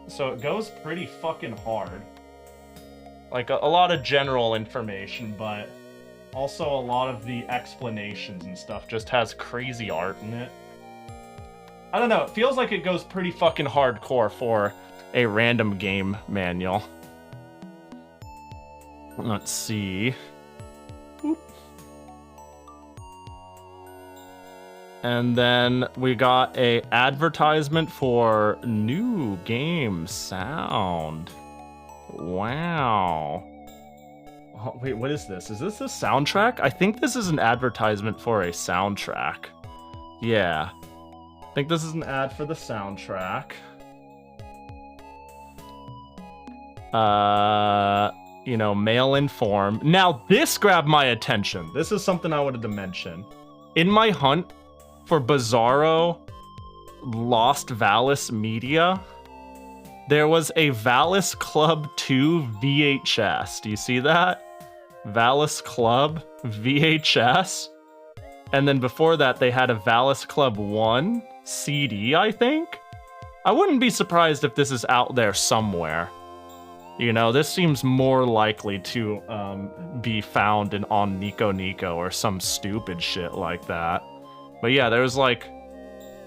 So it goes pretty fucking hard. Like, a lot of general information, but also a lot of the explanations and stuff just has crazy art in it. I don't know, it feels like it goes pretty fucking hardcore for a random game manual. Let's see. Boop. And then we got a advertisement for new game sound. Wow. Oh, wait, what is this? Is this a soundtrack? I think this is an advertisement for a soundtrack. Yeah. I think this is an ad for the soundtrack. You know, mail-in form. Now, this grabbed my attention. This is something I wanted to mention. In my hunt for Bizarro Lost Valis Media, there was a Valis Club 2 VHS. Do you see that? Valis Club VHS. And then before that, they had a Valis Club 1 CD, I think? I wouldn't be surprised if this is out there somewhere. You know, this seems more likely to be found on Nico Nico or some stupid shit like that. But yeah, there's like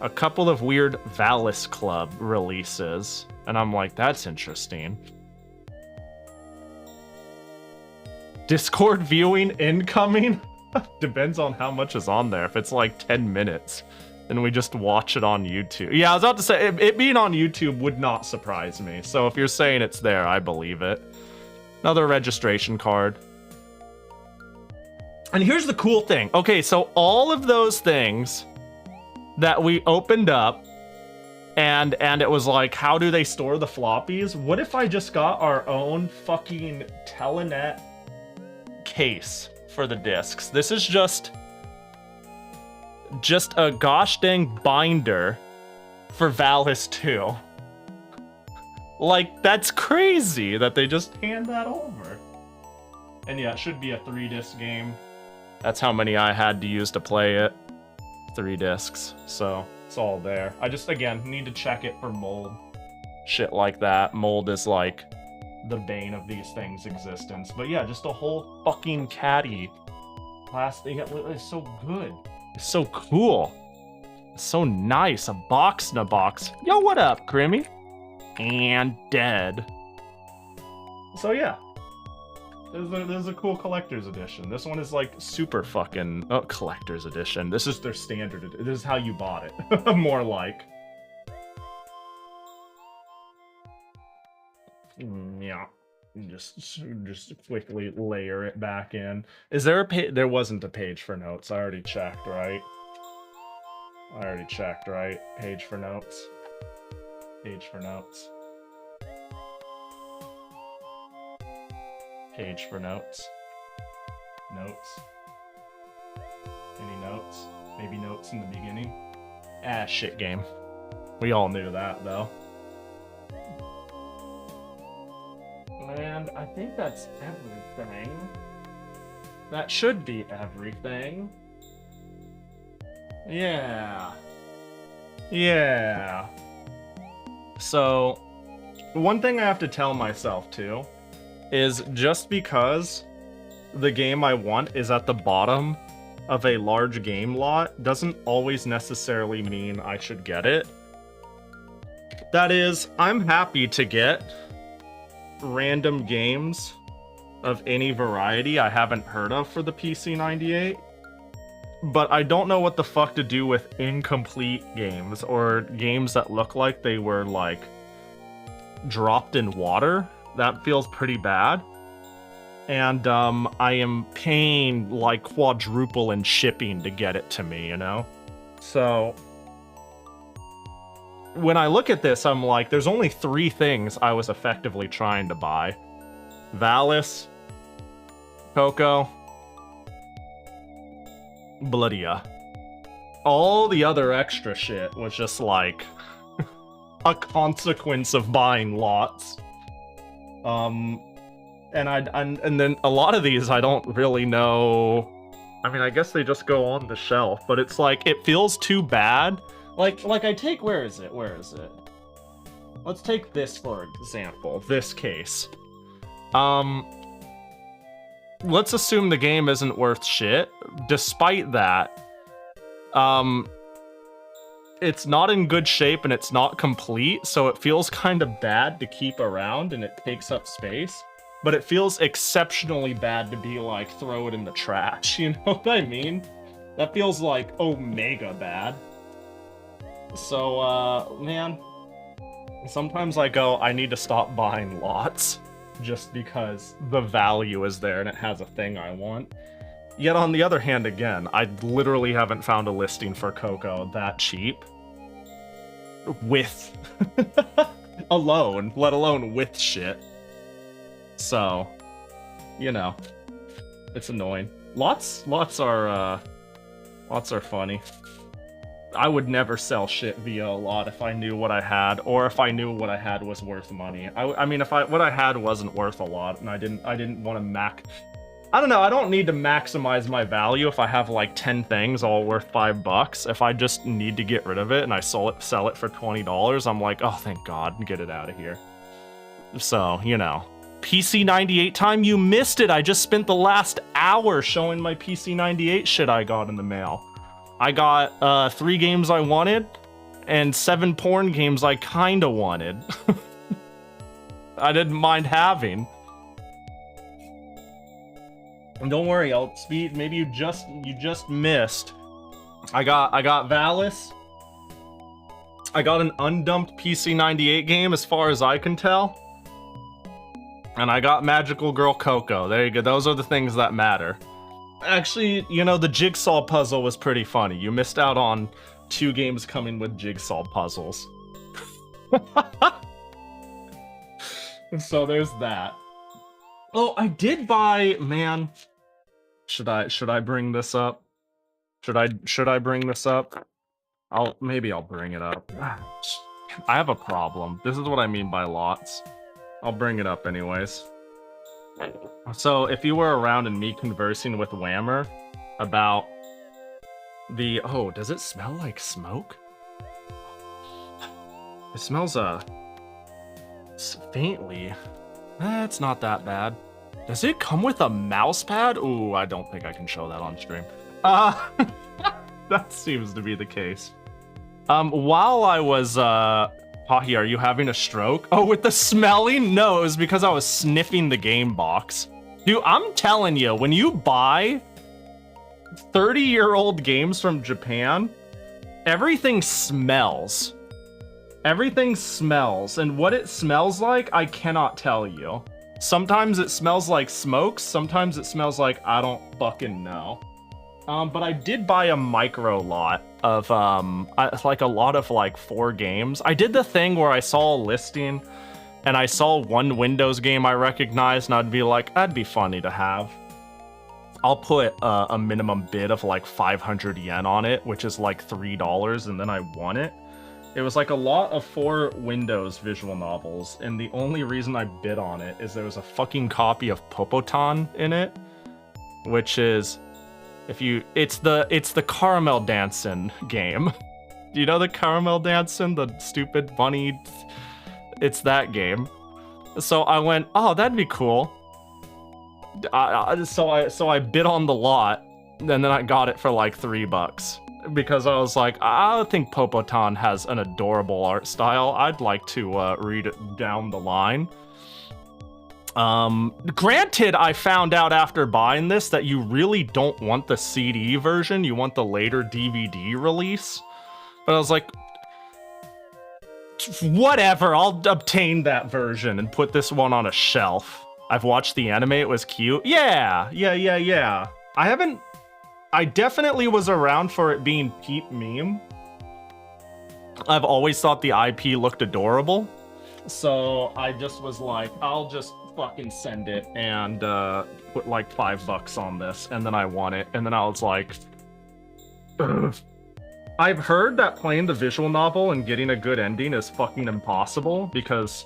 a couple of weird Valis Club releases. And I'm like, that's interesting. Discord viewing incoming? Depends on how much is on there. If it's like 10 minutes, then we just watch it on YouTube. Yeah, I was about to say, it being on YouTube would not surprise me. So if you're saying it's there, I believe it. Another registration card. And here's the cool thing. Okay, so all of those things that we opened up, and it was like, how do they store the floppies? What if I just got our own fucking Telenet case for the discs? This is just a gosh dang binder for Valis 2. Like, that's crazy that they just hand that over. And yeah, it should be a 3-disc game. That's how many I had to use to play it. 3 discs, so it's all there. I just, again, need to check it for mold. Shit like that. Mold is like the bane of these things' existence. But yeah, just a whole fucking caddy plastic. It's so good. It's so cool. It's so nice. A box in a box. Yo, what up, Grimmy? And dead. So yeah. There's a cool collector's edition. This one is like super fucking... Oh, collector's edition. This is their standard. This is how you bought it. More like. Yeah. Just quickly layer it back in. Is there a page? There wasn't a page for notes. I already checked, right? Page for notes. Page for notes. Page for notes. Notes. Any notes? Maybe notes in the beginning? Ah, shit game. We all knew that, though. And I think that's everything. That should be everything. Yeah. Yeah. So, one thing I have to tell myself, too, is just because the game I want is at the bottom of a large game lot doesn't always necessarily mean I should get it. That is, I'm happy to get random games of any variety I haven't heard of for the PC98, but I don't know what the fuck to do with incomplete games or games that look like they were like dropped in water. That feels pretty bad. And I am paying like quadruple in shipping to get it to me, you know? So when I look at this, I'm like, there's only 3 things I was effectively trying to buy. Valis, Coco, Bloodia. All the other extra shit was just like a consequence of buying lots. And then a lot of these I don't really know. I mean, I guess they just go on the shelf, but it's like, it feels too bad. Like I take, where is it? Let's take this for example, this case. Let's assume the game isn't worth shit. Despite that, it's not in good shape and it's not complete, so it feels kind of bad to keep around and it takes up space. But it feels exceptionally bad to be like, throw it in the trash, you know what I mean? That feels like omega bad. So, man, sometimes I go, I need to stop buying lots just because the value is there and it has a thing I want. Yet on the other hand, again, I literally haven't found a listing for Coco that cheap. With alone, let alone with shit. So, you know, it's annoying. Lots are funny. I would never sell shit via a lot if I knew what I had, or if I knew what I had was worth money. I mean, if what I had wasn't worth a lot, and I didn't want to I don't know, I don't need to maximize my value if I have like 10 things all worth $5. If I just need to get rid of it and I sell it for $20, I'm like, oh, thank God, get it out of here. So, you know. PC98 time, you missed it. I just spent the last hour showing my PC98 shit I got in the mail. I got 3 games I wanted, and 7 porn games I kinda wanted. I didn't mind having. And don't worry, I'll speed. Maybe you just missed. I got Valis. I got an undumped PC98 game, as far as I can tell. And I got Magical Girl Coco. There you go. Those are the things that matter. Actually, you know, the jigsaw puzzle was pretty funny. You missed out on 2 games coming with jigsaw puzzles. So there's that. Oh, I did buy, man. Should I bring this up? Should I bring this up? Maybe I'll bring it up. I have a problem. This is what I mean by lots. I'll bring it up anyways. So if you were around and me conversing with Whammer about the does it smell like smoke? It smells faintly. It's not that bad. Does it come with a mouse pad? Ooh, I don't think I can show that on stream. That seems to be the case. While I was Pahi, are you having a stroke? Oh, with the smelling? No, it was because I was sniffing the game box. Dude, I'm telling you, when you buy 30-year-old games from Japan, everything smells. Everything smells, and what it smells like, I cannot tell you. Sometimes it smells like smoke, sometimes it smells like I don't fucking know. But I did buy a micro lot of, like a lot of like 4 games. I did the thing where I saw a listing and I saw one Windows game I recognized and I'd be like, that'd be funny to have. I'll put a minimum bid of like 500 yen on it, which is like $3, and then I won it. It was like a lot of 4 Windows visual novels, and the only reason I bid on it is there was a fucking copy of Popotan in it, which is, it's the Caramel Dancing game. Do you know the Caramel Dancing, the stupid bunny? It's that game. So I went, oh, that'd be cool. So I bid on the lot, and then I got it for like $3. Because I was like, I think Popotan has an adorable art style. I'd like to read it down the line. Granted, I found out after buying this that you really don't want the CD version. You want the later DVD release. But I was like, whatever, I'll obtain that version and put this one on a shelf. I've watched the anime, it was cute. Yeah. I definitely was around for it being peep meme. I've always thought the IP looked adorable. So I just was like, I'll just fucking send it and put like $5 on this. And then I won it. And then I was like, ugh. I've heard that playing the visual novel and getting a good ending is fucking impossible because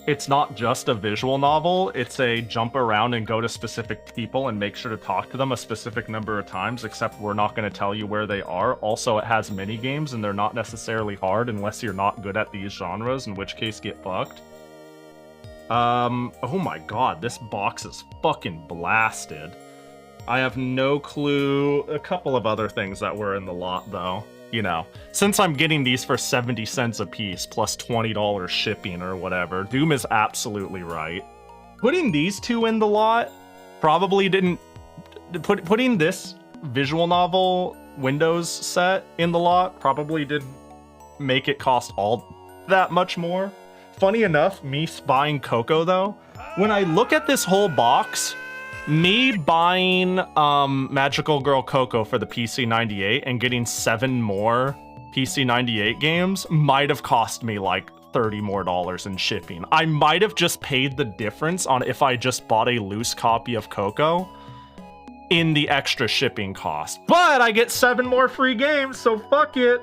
it's not just a visual novel, it's a jump around and go to specific people and make sure to talk to them a specific number of times, except we're not going to tell you where they are. Also, it has mini games and they're not necessarily hard unless you're not good at these genres, in which case get fucked. Oh my god, this box is fucking blasted. I have no clue. A couple of other things that were in the lot, though. You know, since I'm getting these for 70 cents a piece plus $20 shipping or whatever, Doom is absolutely right. Putting these 2 in the lot probably didn't... Putting this visual novel Windows set in the lot probably didn't make it cost all that much more. Funny enough, me buying Coco, though, when I look at this whole box... Me buying Magical Girl Coco for the PC98 and getting 7 more PC98 games might have cost me like $30 more in shipping. I might have just paid the difference on if I just bought a loose copy of Coco in the extra shipping cost. But I get 7 more free games, so fuck it.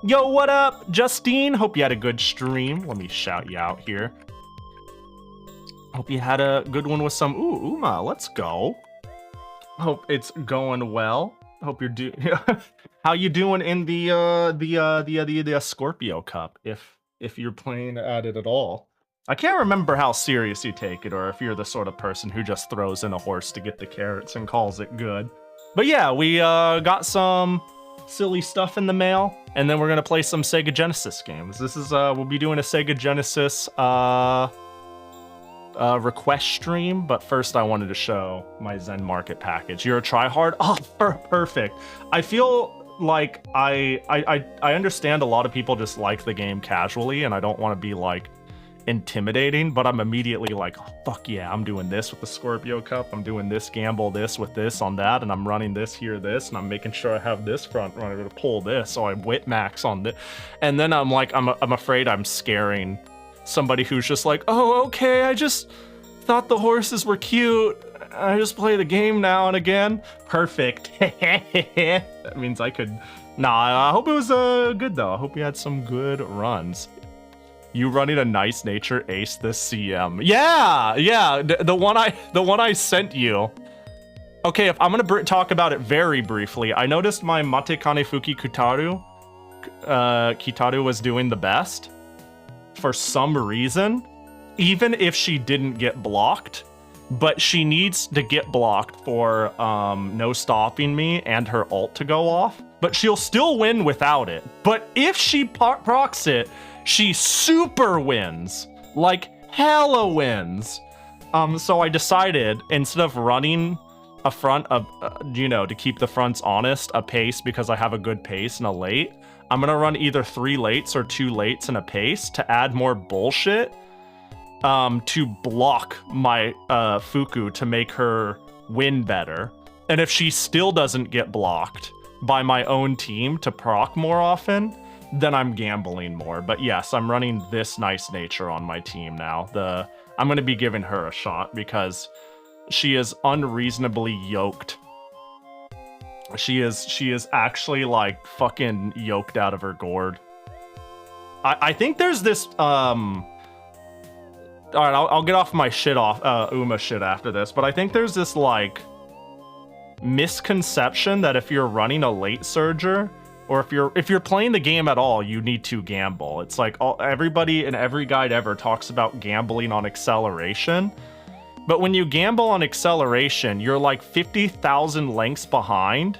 Yo, what up, Justine? Hope you had a good stream. Let me shout you out here. Hope you had a good one with some Uma. Let's go. Hope it's going well. Hope you're doing. How you doing in the Scorpio Cup? If you're playing at it at all, I can't remember how serious you take it, or if you're the sort of person who just throws in a horse to get the carrots and calls it good. But yeah, we got some silly stuff in the mail, and then we're gonna play some Sega Genesis games. This is we'll be doing a Sega Genesis request stream, but first I wanted to show my Zen Market package. You're a tryhard? Oh, perfect. I feel like I understand a lot of people just like the game casually, and I don't want to be like intimidating, but I'm immediately like, oh, fuck yeah, I'm doing this with the Scorpio Cup, I'm doing this gamble this with this on that, and I'm running this here this, and I'm making sure I have this front runner to pull this, so I whip max on this, and then I'm like, I'm afraid I'm scaring somebody who's just like, oh, okay, I just thought the horses were cute, I just play the game now and again. Perfect. That means I could... Nah, I hope it was good though. I hope you had some good runs. You running a nice nature ace this CM. Yeah, the one I sent you. Okay, if I'm gonna talk about it very briefly, I noticed my Mate Kanefuki Kitaru was doing the best for some reason, even if she didn't get blocked. But she needs to get blocked for no stopping me and her ult to go off. But she'll still win without it. But if she procs it, she super wins. Like, hella wins. So I decided, instead of running a front of, to keep the fronts honest, a pace because I have a good pace and a late, I'm gonna run either 3 lates or 2 lates and a pace to add more bullshit. To block my Fuku to make her win better. And if she still doesn't get blocked by my own team to proc more often, then I'm gambling more. But yes, I'm running this nice nature on my team now. I'm going to be giving her a shot because she is unreasonably yoked. She is actually like fucking yoked out of her gourd. I think there's this Alright, I'll get off my Uma shit after this, but I think there's this, like, misconception that if you're running a late surger, or if you're playing the game at all, you need to gamble. It's like, everybody in every guide ever talks about gambling on acceleration, but when you gamble on acceleration, you're like 50,000 lengths behind,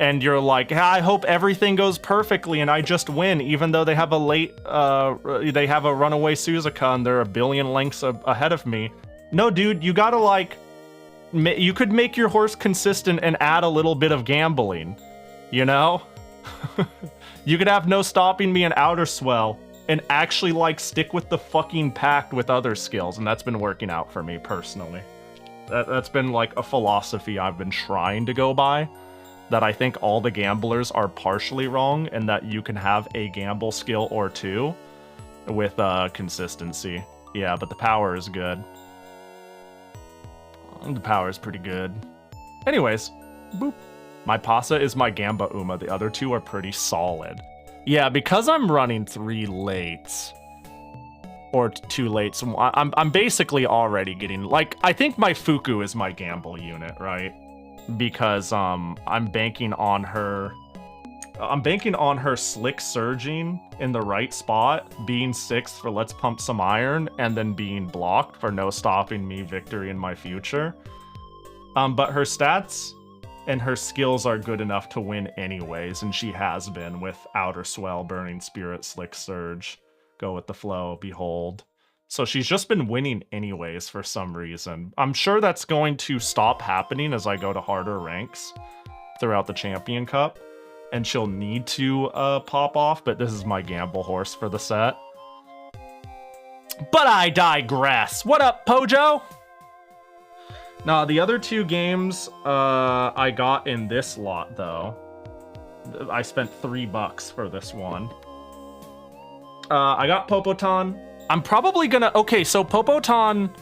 and you're like, I hope everything goes perfectly and I just win, even though they have a late, they have a runaway Suzuka and they're a billion lengths ahead of me. No, dude, you gotta like, you could make your horse consistent and add a little bit of gambling, you know? You could have no stopping me and outer swell and actually like stick with the fucking pact with other skills, and that's been working out for me personally. That's been like a philosophy I've been trying to go by. That I think all the gamblers are partially wrong, and that you can have a gamble skill or two with consistency. Yeah, but the power is good. The power is pretty good. Anyways, boop. My Pasa is my Gamba Uma. The other two are pretty solid. Yeah, because I'm running 3 lates or 2 lates, I'm basically already getting, like, I think my Fuku is my gamble unit, right? Because I'm banking on her slick surging in the right spot, being 6th for let's pump some iron, and then being blocked for no stopping me victory in my future. But her stats and her skills are good enough to win anyways, and she has been with Outer Swell, Burning Spirit, Slick Surge, Go with the Flow, Behold. So she's just been winning anyways for some reason. I'm sure that's going to stop happening as I go to harder ranks throughout the Champion Cup, and she'll need to pop off, but this is my gamble horse for the set. But I digress. What up, Pojo? Now, the other 2 games I got in this lot, though. I spent $3 for this one. I got Popotan. I'm probably gonna... Okay, so Popotan...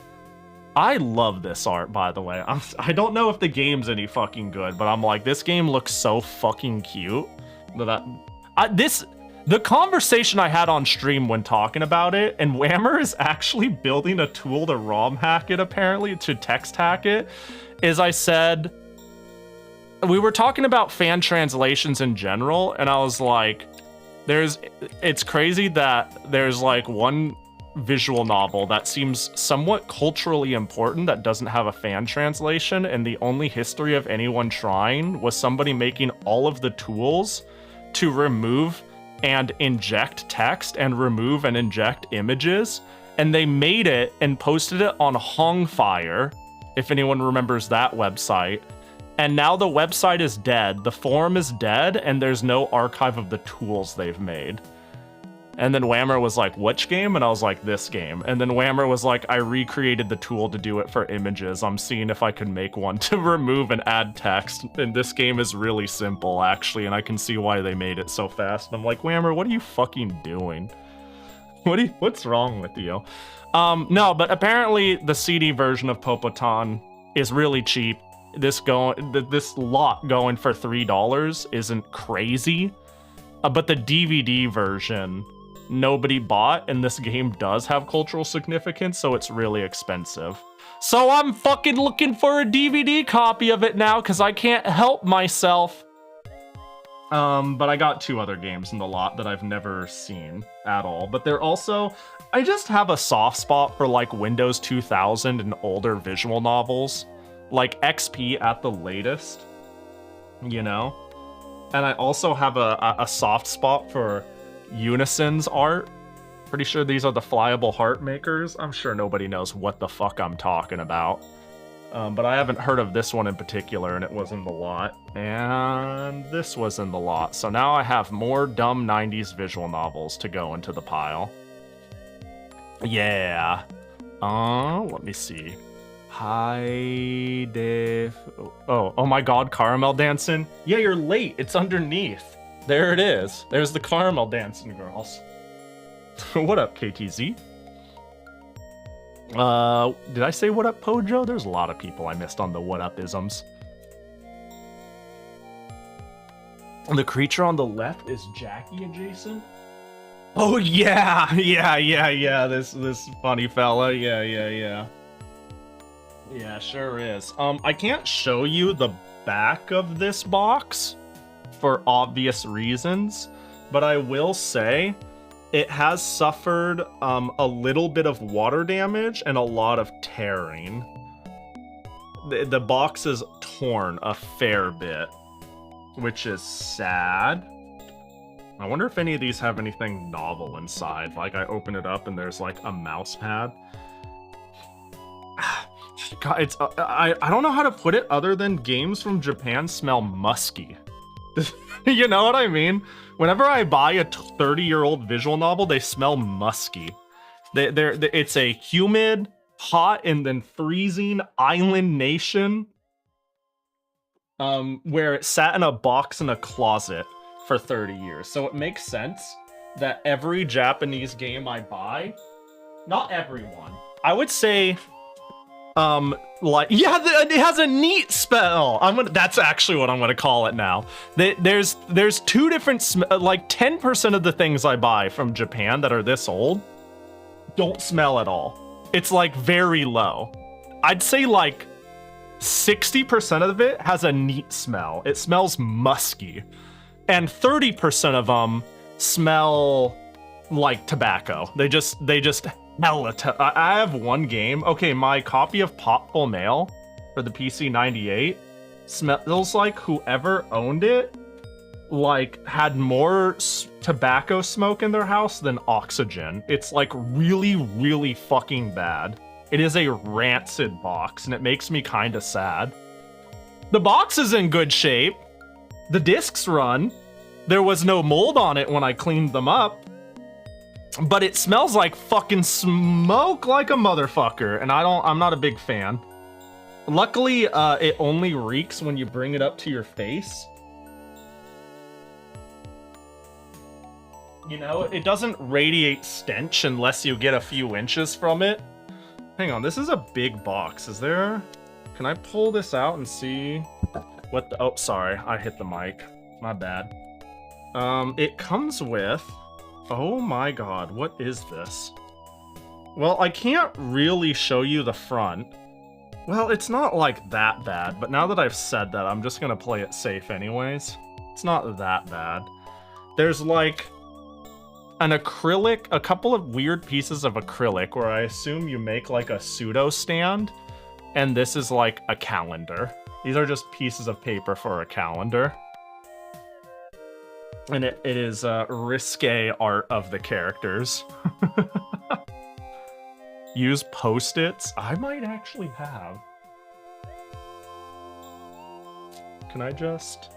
I love this art, by the way. I don't know if the game's any fucking good, but I'm like, this game looks so fucking cute. The conversation I had on stream when talking about it, and Whammer is actually building a tool to ROM hack it, apparently, to text hack it, is I said... We were talking about fan translations in general, and I was like, it's crazy that there's like one visual novel that seems somewhat culturally important that doesn't have a fan translation, and the only history of anyone trying was somebody making all of the tools to remove and inject text and remove and inject images, and they made it and posted it on Hongfire, if anyone remembers that website. And now the website is dead, the forum is dead, and there's no archive of the tools they've made. And then Whammer was like, which game? And I was like, this game. And then Whammer was like, I recreated the tool to do it for images. I'm seeing if I can make one to remove and add text. And this game is really simple, actually, and I can see why they made it so fast. And I'm like, Whammer, what are you fucking doing? What's wrong with you? No, but apparently the CD version of Popotan is really cheap. This lot going for $3 isn't crazy. But the DVD version nobody bought, and this game does have cultural significance, so it's really expensive. So I'm fucking looking for a DVD copy of it now, because I can't help myself. But I got 2 other games in the lot that I've never seen at all. But they're also... I just have a soft spot for, like, Windows 2000 and older visual novels. Like, XP at the latest. You know? And I also have a soft spot for Unison's art. Pretty sure these are the flyable heart makers. I'm sure nobody knows what the fuck I'm talking about. But I haven't heard of this one in particular, and it was in the lot. And this was in the lot. So now I have more dumb 90s visual novels to go into the pile. Yeah. Let me see. High def... Oh my god, Caramel Dancing. Yeah, you're late. It's underneath. There it is. There's the Caramel Dancing girls. What up, KTZ? Did I say what up, Pojo? There's a lot of people I missed on the what up-isms. The creature on the left is Jackie adjacent? Oh yeah! Yeah, this funny fella. Yeah. Yeah, sure is. I can't show you the back of this box for obvious reasons, but I will say it has suffered a little bit of water damage and a lot of tearing. The box is torn a fair bit, which is sad. I wonder if any of these have anything novel inside. Like, I open it up and there's like a mouse pad. God, it's I don't know how to put it other than games from Japan smell musky. You know what I mean? Whenever I buy a 30-year-old visual novel, they smell musky. It's a humid, hot, and then freezing island nation where it sat in a box in a closet for 30 years. So it makes sense that every Japanese game I buy, not everyone, I would say... it has a neat spell. That's actually what I'm gonna call it now. There's 2 different, like 10% of the things I buy from Japan that are this old don't smell at all. It's like very low. I'd say like 60% of it has a neat smell. It smells musky. And 30% of them smell like tobacco. They just I have one game. Okay, my copy of Popful Mail for the PC 98 smells like whoever owned it like had more tobacco smoke in their house than oxygen. It's like really, really fucking bad. It is a rancid box, and it makes me kind of sad. The box is in good shape. The discs run. There was no mold on it when I cleaned them up. But it smells like fucking smoke like a motherfucker, and I'm not a big fan. Luckily, it only reeks when you bring it up to your face. You know, it doesn't radiate stench unless you get a few inches from it. Hang on, this is a big box. Is there... Can I pull this out and see what the... Oh, sorry, I hit the mic. My bad. It comes with... Oh my god, what is this? Well, I can't really show you the front. Well, it's not like that bad, but now that I've said that, I'm just gonna play it safe anyways. It's not that bad. There's like an acrylic, a couple of weird pieces of acrylic where I assume you make like a pseudo stand, and this is like a calendar. These are just pieces of paper for a calendar. And it is risque art of the characters. Use Post-its. I might actually have. Can I just...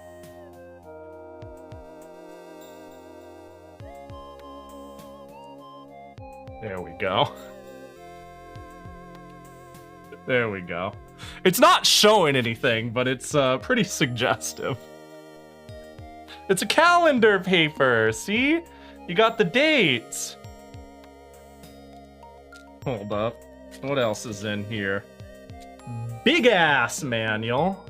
There we go. There we go. It's not showing anything, but it's pretty suggestive. It's a calendar paper, see? You got the dates. Hold up. What else is in here? Big ass manual.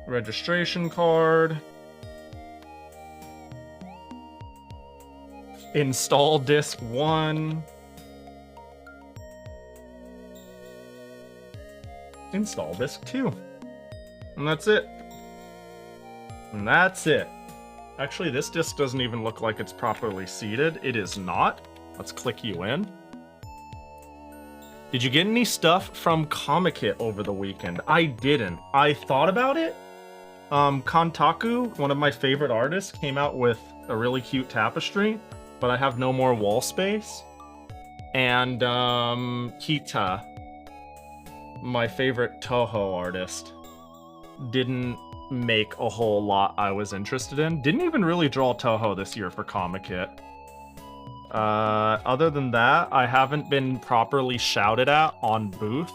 Registration card. Install disc 1. Install disc 2. And that's it. And that's it. Actually, this disc doesn't even look like it's properly seated. It is not. Let's click you in. Did you get any stuff from Comic-Kit over the weekend? I didn't. I thought about it. Kantaku, one of my favorite artists, came out with a really cute tapestry, but I have no more wall space. And Kita, my favorite Toho artist, didn't make a whole lot I was interested in. Didn't even really draw Toho this year for Comic-Kit. Other than that, I haven't been properly shouted at on Booth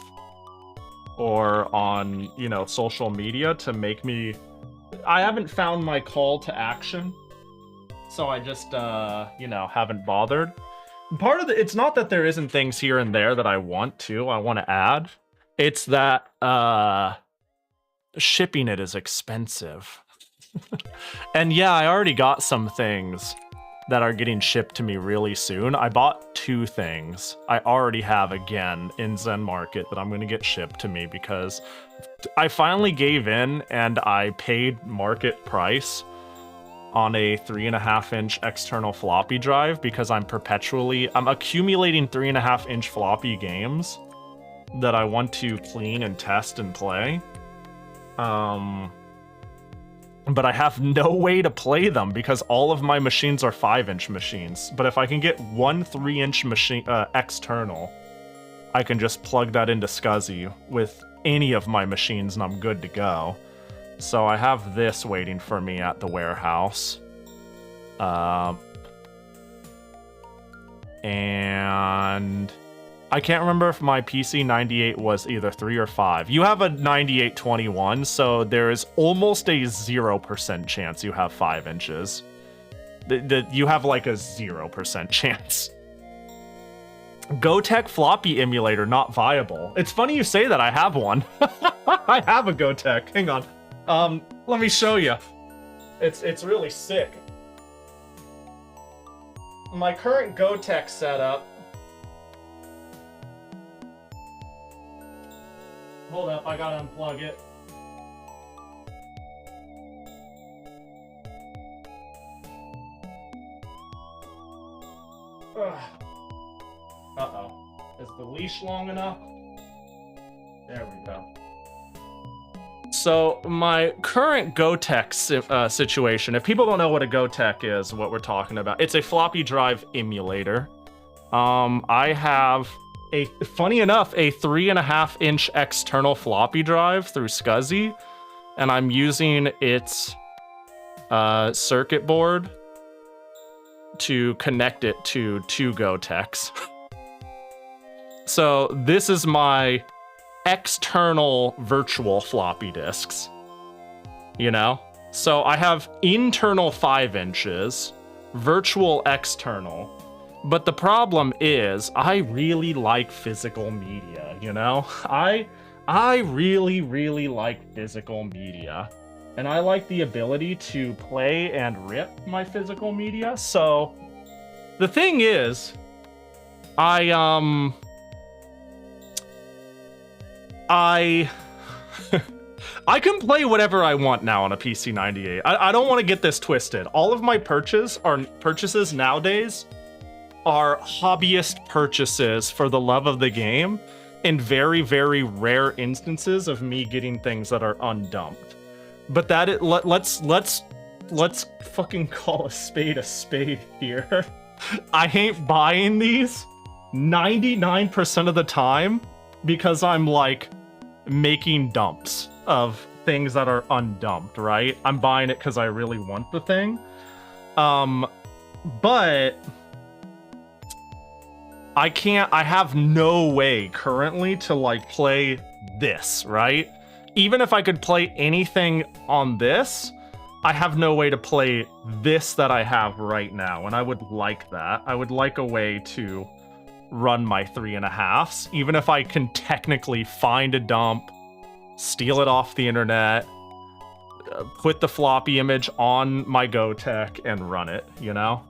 or on, you know, social media to make me... I haven't found my call to action, so I just, you know, haven't bothered. Part of the... It's not that there isn't things here and there that I want to add. It's that, shipping it is expensive. And yeah, I already got some things that are getting shipped to me really soon. I bought 2 things I already have again in Zen Market that I'm going to get shipped to me because I finally gave in and I paid market price on a 3.5-inch external floppy drive because I'm accumulating 3.5-inch floppy games that I want to clean and test and play. But I have no way to play them because all of my machines are 5-inch machines. But if I can get one 3-inch machine external, I can just plug that into SCSI with any of my machines and I'm good to go. So I have this waiting for me at the warehouse. And I can't remember if my PC 98 was either 3 or 5. You have a 9821, so there is almost a 0% chance you have 5 inches. You have like a 0% chance. GoTech floppy emulator not viable. It's funny you say that. I have one. I have a GoTech. Hang on. Let me show you. It's really sick. My current GoTech setup. Hold up, I gotta unplug it. Uh-oh. Is the leash long enough? There we go. So, my current GoTech situation, if people don't know what a GoTech is, what we're talking about, it's a floppy drive emulator. I have... funny enough, a 3.5-inch external floppy drive through SCSI, and I'm using its circuit board to connect it to 2 GoTechs. So this is my external virtual floppy disks, you know? So I have internal 5 inches, virtual external. But the problem is, I really like physical media, you know? I really, really like physical media. And I like the ability to play and rip my physical media, so... The thing is, I can play whatever I want now on a PC 98. I don't want to get this twisted. All of my purchases nowadays are hobbyist purchases for the love of the game, in very, very rare instances of me getting things that are undumped. But that let's fucking call a spade here. I ain't buying these 99% of the time because I'm like making dumps of things that are undumped, right? I'm buying it because I really want the thing. But I have no way currently to like play this, right? Even if I could play anything on this, I have no way to play this that I have right now, and I would like that. I would like a way to run my 3.5s, even if I can technically find a dump, steal it off the internet, put the floppy image on my GoTech and run it, you know?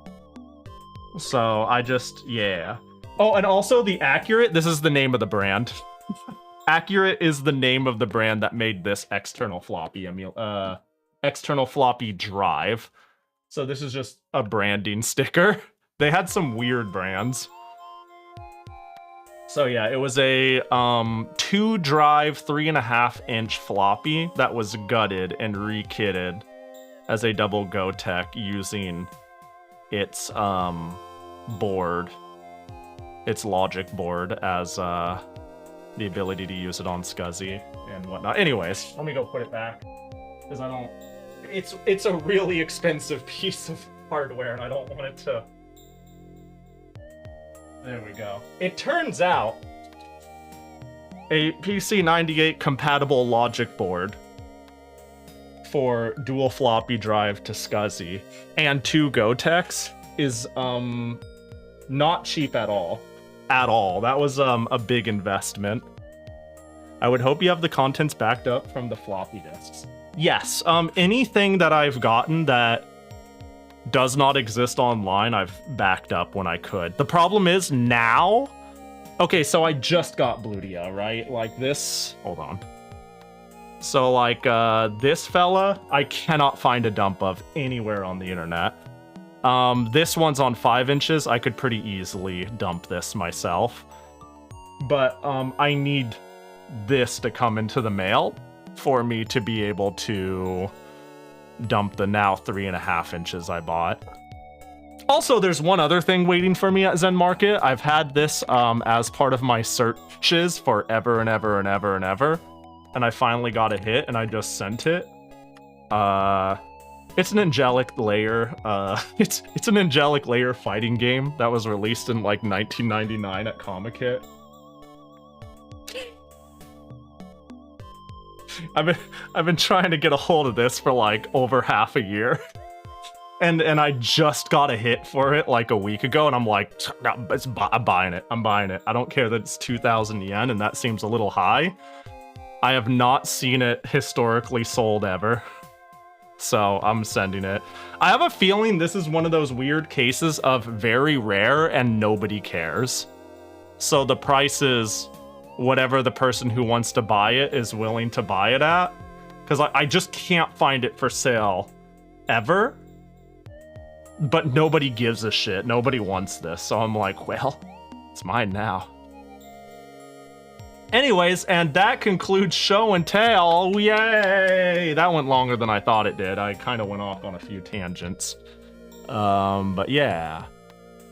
So I just, yeah. Oh, and also the Accurate, this is the name of the brand. Accurate is the name of the brand that made this external floppy drive. So this is just a branding sticker. They had some weird brands. So yeah, it was a 2-drive 3.5-inch floppy that was gutted and rekitted as a double GoTech using its board, its logic board, as the ability to use it on SCSI and whatnot. Anyways, let me go put it back because I don't. It's a really expensive piece of hardware, and I don't want it to. There we go. It turns out a PC 98 compatible logic board for dual floppy drive to SCSI and 2 GoTechs is not cheap at all. That was a big investment. I would hope you have the contents backed up from the floppy disks. Yes, anything that I've gotten that does not exist online, I've backed up when I could. The problem is now... Okay, so I just got Bludia, right? Like this... Hold on. So like this fella, I cannot find a dump of anywhere on the internet. This one's on 5 inches. I could pretty easily dump this myself. But I need this to come into the mail for me to be able to dump the now 3.5 inches I bought. Also, there's one other thing waiting for me at Zen Market. I've had this as part of my searches forever and ever and ever and ever. And I finally got a hit and I just sent it. It's an Angelic Layer. It's an Angelic Layer fighting game that was released in like 1999 at Comic Hit. I've been trying to get a hold of this for like over half a year. And I just got a hit for it like a week ago, and I'm like, I'm buying it. I'm buying it. I don't care that it's 2,000 yen, and that seems a little high. I have not seen it historically sold ever. So I'm sending it. I have a feeling this is one of those weird cases of very rare and nobody cares. So the price is whatever the person who wants to buy it is willing to buy it at. Because I just can't find it for sale ever. But nobody gives a shit. Nobody wants this. So I'm like, well, it's mine now. Anyways, and that concludes Show and Tell. Yay! That went longer than I thought it did. I kind of went off on a few tangents. But yeah.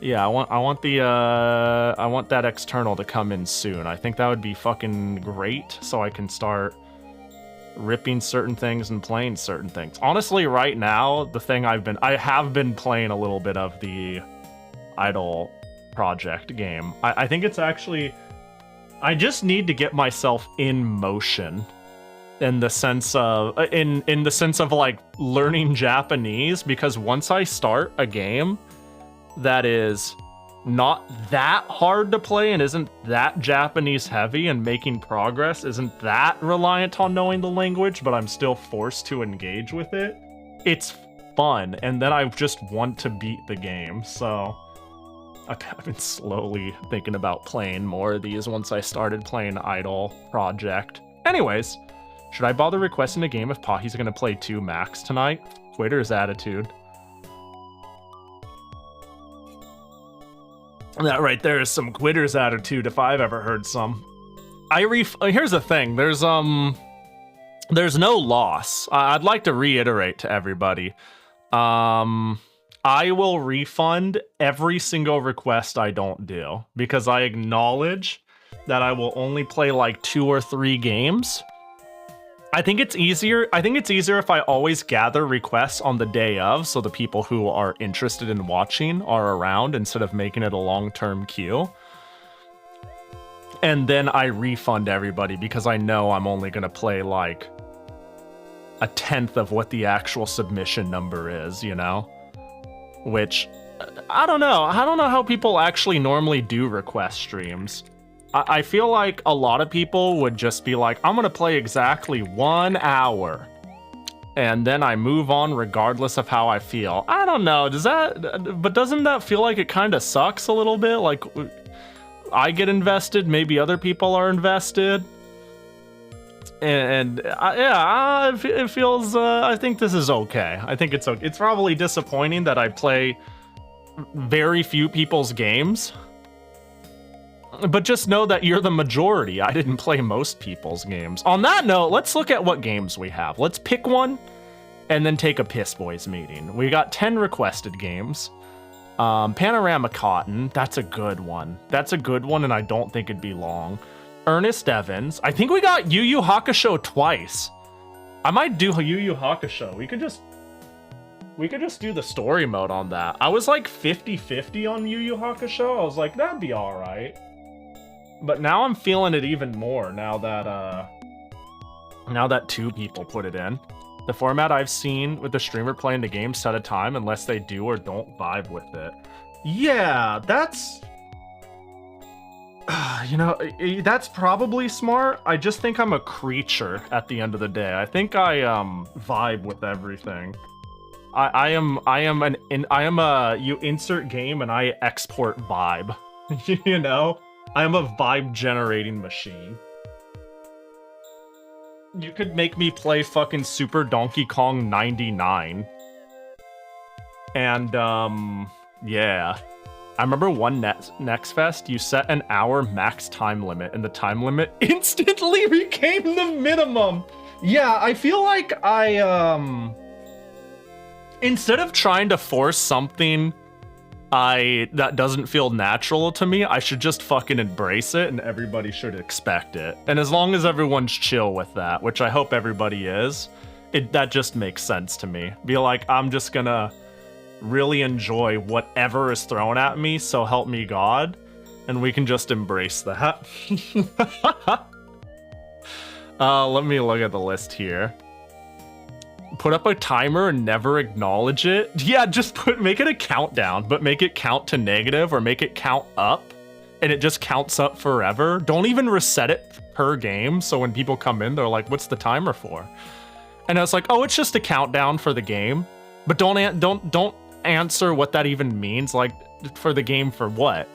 Yeah, I want that external to come in soon. I think that would be fucking great, so I can start ripping certain things and playing certain things. Honestly, right now, the thing I have been playing a little bit of the Idol Project game. I think it's actually... I just need to get myself in motion in the sense of like learning Japanese, because once I start a game that is not that hard to play and isn't that Japanese heavy, and making progress isn't that reliant on knowing the language, but I'm still forced to engage with it, it's fun, and then I just want to beat the game. So I've been slowly thinking about playing more of these once I started playing Idol Project. Anyways, Should I bother requesting a game if Pahi's gonna play 2 max tonight? Quitter's attitude. That right there is some quitter's attitude if I've ever heard some. Here's the thing. There's no loss. I'd like to reiterate to everybody. I will refund every single request I don't do because I acknowledge that I will only play like 2 or 3 games. I think it's easier if I always gather requests on the day of, so the people who are interested in watching are around instead of making it a long-term queue. And then I refund everybody because I know I'm only gonna play like 1/10 of what the actual submission number is, you know? Which, I don't know. I don't know how people actually normally do request streams. I feel like a lot of people would just be like, I'm gonna play exactly 1 hour. And then I move on regardless of how I feel. I don't know, but doesn't that feel like it kind of sucks a little bit? Like, I get invested, maybe other people are invested. It feels, I think this is okay. I think it's okay. It's probably disappointing that I play very few people's games. But just know that you're the majority. I didn't play most people's games. On that note, let's look at what games we have. Let's pick one and then take a Piss Boys meeting. We got 10 requested games. Panorama Cotton, that's a good one. That's a good one, and I don't think it'd be long. Ernest Evans. I think we got Yu Yu Hakusho twice. I might do Yu Yu Hakusho. We could just do the story mode on that. I was like 50-50 on Yu Yu Hakusho. I was like, that'd be alright. But now I'm feeling it even more now that 2 people put it in. The format I've seen with the streamer playing the game set a time unless they do or don't vibe with it. Yeah, that's... You know, that's probably smart. I just think I'm a creature at the end of the day. I think I vibe with everything. You insert game and I export vibe. You know? I am a vibe generating machine. You could make me play fucking Super Donkey Kong 99. And yeah. I remember one Next Fest, you set an hour max time limit, and the time limit instantly became the minimum. Yeah, I feel like instead of trying to force something that doesn't feel natural to me, I should just fucking embrace it, and everybody should expect it. And as long as everyone's chill with that, which I hope everybody is, that just makes sense to me. Be like, I'm just gonna really enjoy whatever is thrown at me, so help me God, and we can just embrace that. Let me look at the list here. Put up a timer and never acknowledge it. Yeah, just make it a countdown, but make it count to negative or make it count up, and it just counts up forever. Don't even reset it per game, so when people come in, they're like, "What's the timer for?" And I was like, "Oh, it's just a countdown for the game." But don't answer what that even means. Like, for the game for what?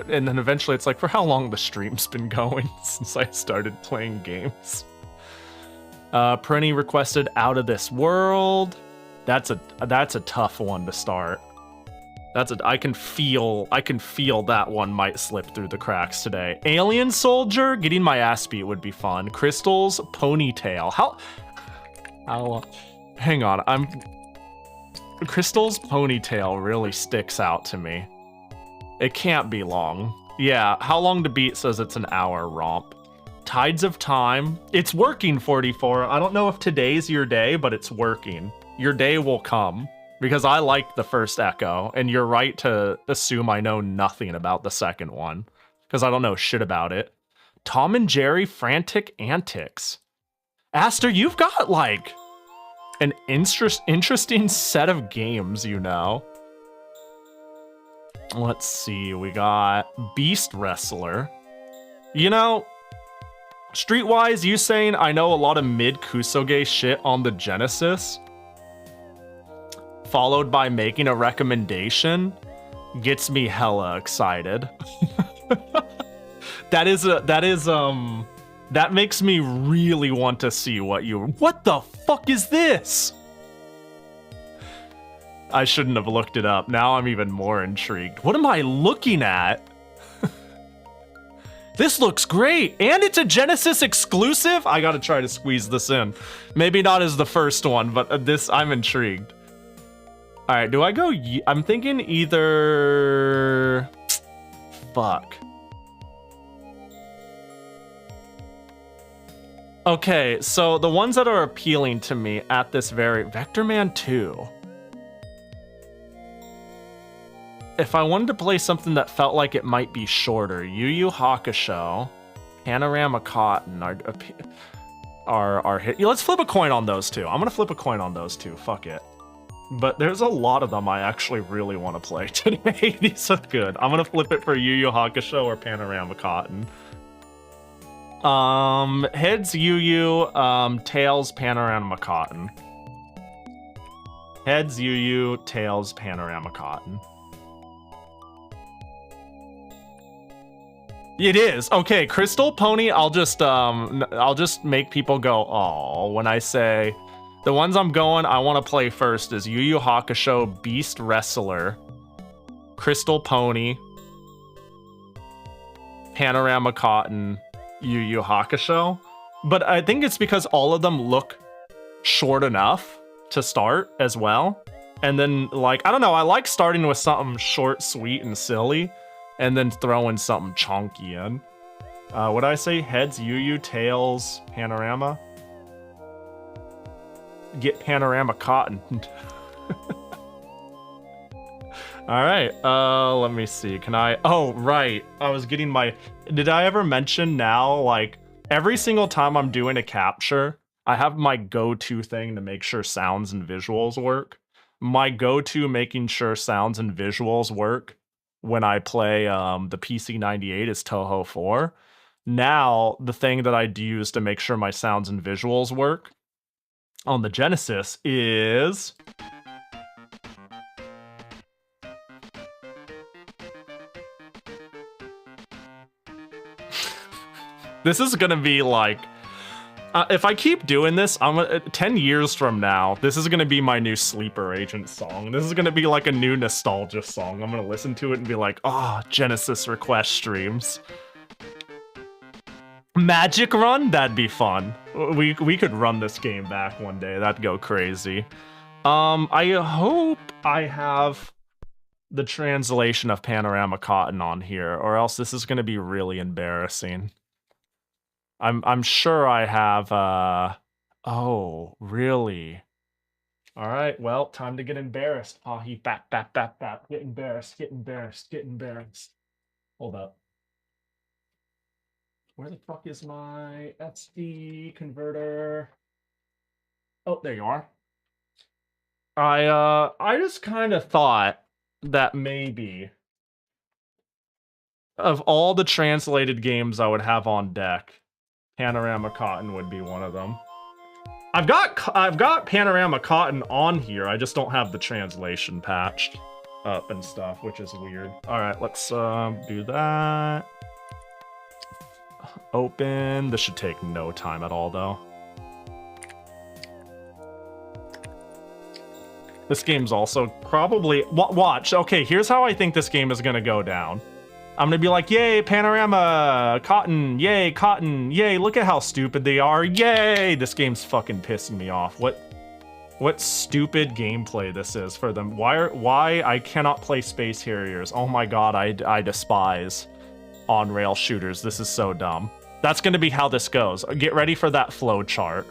And then eventually it's like, for how long the stream's been going since I started playing games. Prenny requested Out of This World. That's a tough one to start. I can feel that one might slip through the cracks today. Alien Soldier, getting my ass beat would be fun. Crystal's Ponytail. How hang on, Crystal's Ponytail really sticks out to me. It can't be long. Yeah, How Long to Beat says it's an hour romp. Tides of Time. It's working, 44. I don't know if today's your day, but it's working. Your day will come. Because I liked the first Echo, and you're right to assume I know nothing about the second one. Because I don't know shit about it. Tom and Jerry Frantic Antics. Aster, you've got, like, an interesting set of games, you know. Let's see, we got Beast Wrestler. You know, Streetwise, you saying I know a lot of mid-Kusoge shit on the Genesis, followed by making a recommendation, gets me hella excited. That is That makes me really want to see what the fuck is this? I shouldn't have looked it up. Now I'm even more intrigued. What am I looking at? This looks great, and it's a Genesis exclusive? I gotta try to squeeze this in. Maybe not as the first one, but this, I'm intrigued. All right, do I go? I'm thinking either... Fuck. Okay, so the ones that are appealing to me at this very... Vector Man 2. If I wanted to play something that felt like it might be shorter, Yu Yu Hakusho, Panorama Cotton are hit. Let's flip a coin on those two. I'm gonna flip a coin on those two. Fuck it. But there's a lot of them I actually really want to play today. These are good. I'm gonna flip it for Yu Yu Hakusho or Panorama Cotton. Heads Yu Yu, tails Panorama Cotton. Heads Yu Yu, tails Panorama Cotton. It is. Okay, Crystal Pony, I'll just make people go, "Aw," when I say the ones I want to play first is Yu Yu Hakusho, Beast Wrestler, Crystal Pony, Panorama Cotton, Yu Yu Hakusho. But I think it's because all of them look short enough to start as well. And then, like, I don't know, I like starting with something short, sweet, and silly, and then throwing something chunky in. What did I say? Heads, Yu Yu, tails, Panorama. Get Panorama Cotton. All right, let me see. Can I? Oh, right. I was getting my... Did I ever mention now, like, every single time I'm doing a capture, I have my go-to thing to make sure sounds and visuals work. My go-to making sure sounds and visuals work when I play the PC98 is Toho 4. Now, the thing that I use to make sure my sounds and visuals work on the Genesis is... This is gonna be like... if I keep doing this, 10 years from now, this is gonna be my new Sleeper Agent song. This is gonna be like a new nostalgia song. I'm gonna listen to it and be like, oh, Genesis request streams. Magic Run? That'd be fun. We could run this game back one day. That'd go crazy. I hope I have the translation of Panorama Cotton on here, or else this is gonna be really embarrassing. I'm sure I have, oh, really? All right, well, time to get embarrassed. Pahi, bap, bap, bap, bap. Get embarrassed, get embarrassed, get embarrassed. Hold up. Where the fuck is my SD converter? Oh, there you are. I just kind of thought that maybe of all the translated games I would have on deck, Panorama Cotton would be one of them. I've got Panorama Cotton on here. I just don't have the translation patched up and stuff, which is weird. All right, let's do that. Open. This should take no time at all, though. This game's also probably... Watch. Okay, here's how I think this game is gonna go down. I'm gonna be like, yay, Panorama, Cotton, yay, look at how stupid they are, yay! This game's fucking pissing me off. What stupid gameplay this is for them. Why I cannot play Space Harriers. Oh my god, I despise on-rail shooters. This is so dumb. That's gonna be how this goes. Get ready for that flow chart.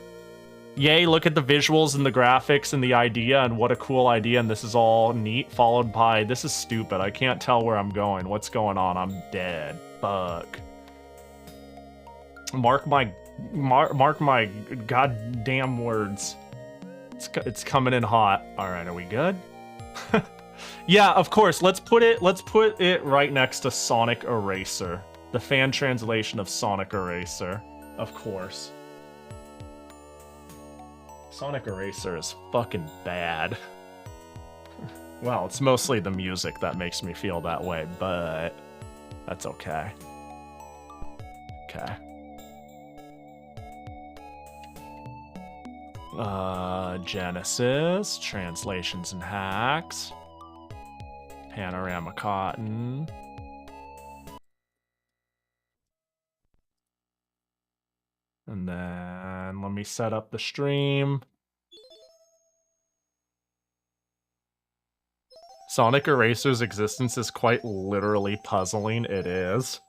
Yay, look at the visuals and the graphics and the idea, and what a cool idea, and this is all neat, followed by, this is stupid, I can't tell where I'm going, what's going on, I'm dead, fuck. Mark my goddamn words. It's coming in hot. Alright, are we good? Yeah, of course, let's put it right next to Sonic Eraser. The fan translation of Sonic Eraser, of course. Sonic Eraser is fucking bad. Well, it's mostly the music that makes me feel that way, but that's okay. Okay. Genesis, translations and hacks, panorama cotton. And then let me set up the stream. Sonic Eraser's existence is quite literally puzzling. It is.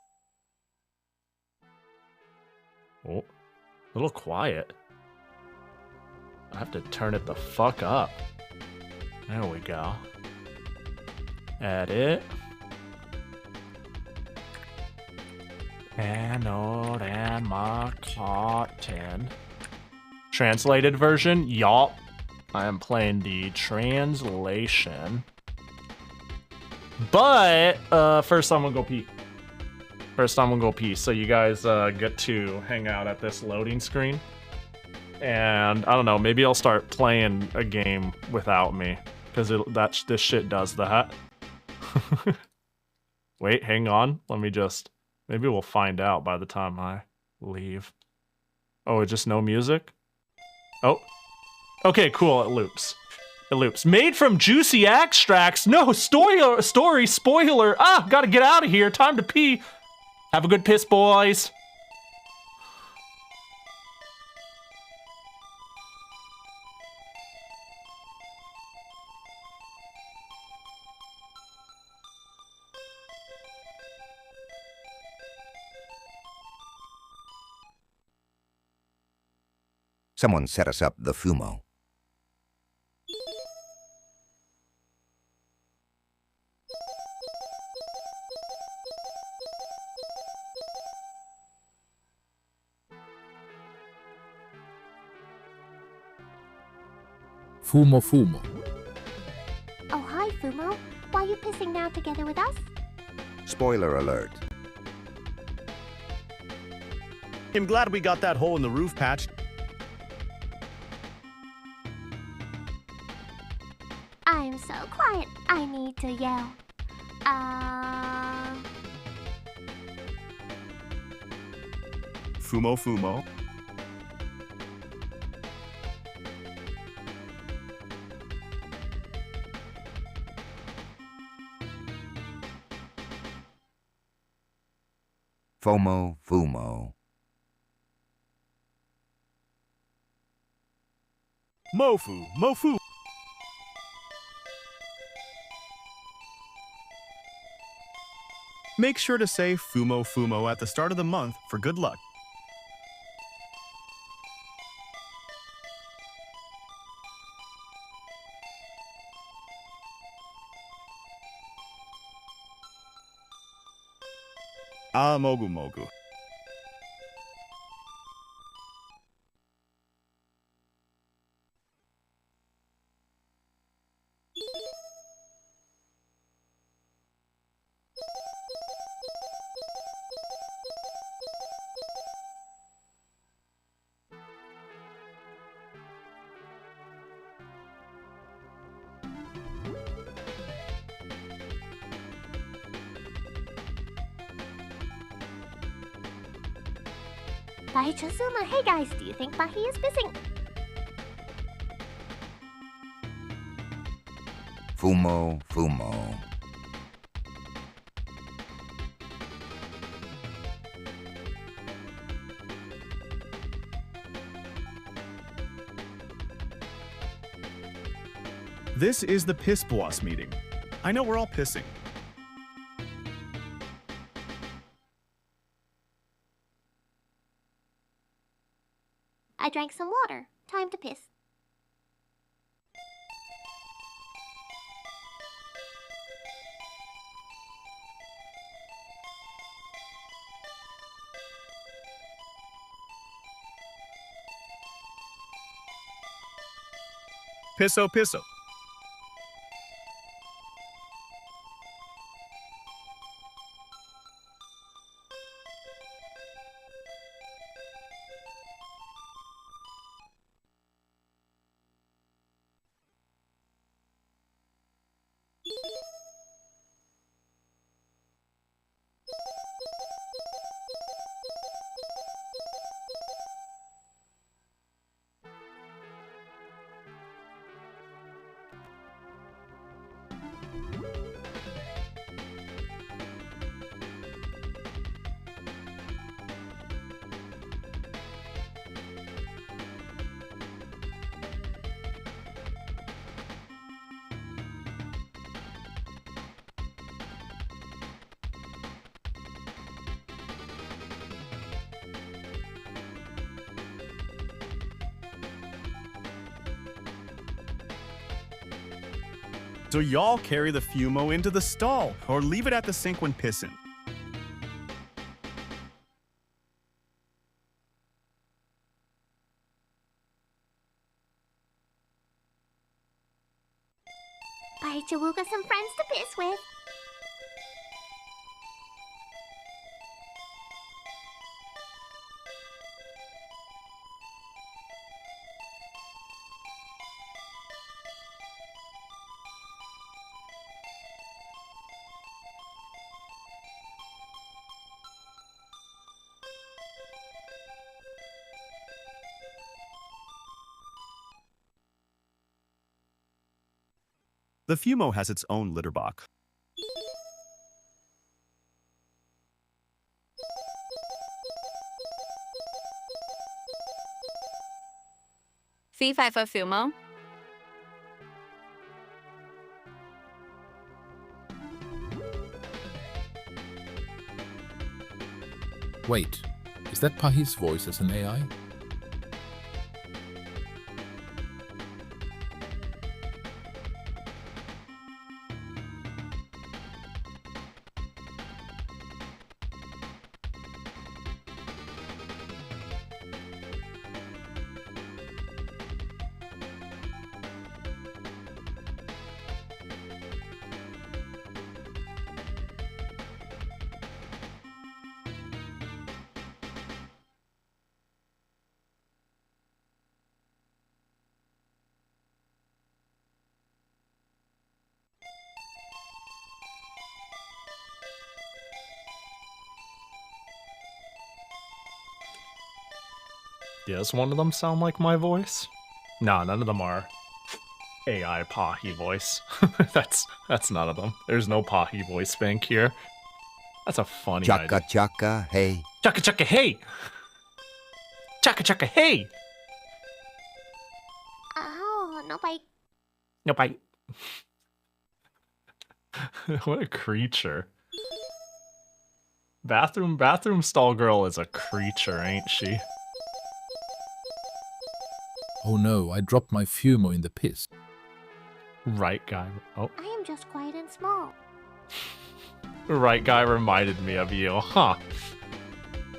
Oh, a little quiet. I have to turn it the fuck up. There we go. Edit. Anode and cotton. Translated version? Yup. I am playing the translation. But, first I'm gonna go pee. So you guys get to hang out at this loading screen. And I don't know, maybe I'll start playing a game without me, because this shit does that. Wait, hang on. Let me just... Maybe we'll find out by the time I leave. Oh, just no music? Oh. Okay, cool, it loops. It loops. Made from juicy extracts. No, story, spoiler. Ah, gotta get out of here. Time to pee. Have a good piss, boys. Someone set us up the Fumo. Fumo Fumo. Oh, hi, Fumo. Why are you pissing now together with us? Spoiler alert. I'm glad we got that hole in the roof patched. I'm so quiet. I need to yell. Fumo Fumo. FOMO Fumo. Mofu Mofu. Make sure to say Fumo Fumo at the start of the month for good luck. Mogu Mogu. Pahi Chasuma, hey guys, do you think Pahi is pissing? Fumo Fumo. This is the Piss Boss meeting. I know we're all pissing. I drank some water. Time to piss. Pisso Pisso. So y'all carry the fumo into the stall or leave it at the sink when pissing. Bye, Jawuga, some friends to piss with. The fumo has its own litter box. Fee fi fo fumo. Wait, is that Pahi's voice as an AI? Does one of them sound like my voice? No, none of them are AI Pahi voice. that's none of them. There's no Pahi voice bank here. That's a funny Chaka idea. chaka, hey. Chaka chaka hey! Chaka chaka hey! Oh, no bite. No bite. What a creature. Bathroom stall girl is a creature, ain't she? Oh no, I dropped my fumo in the piss. Right guy. Oh, I am just quiet and small. right guy reminded me of you, huh?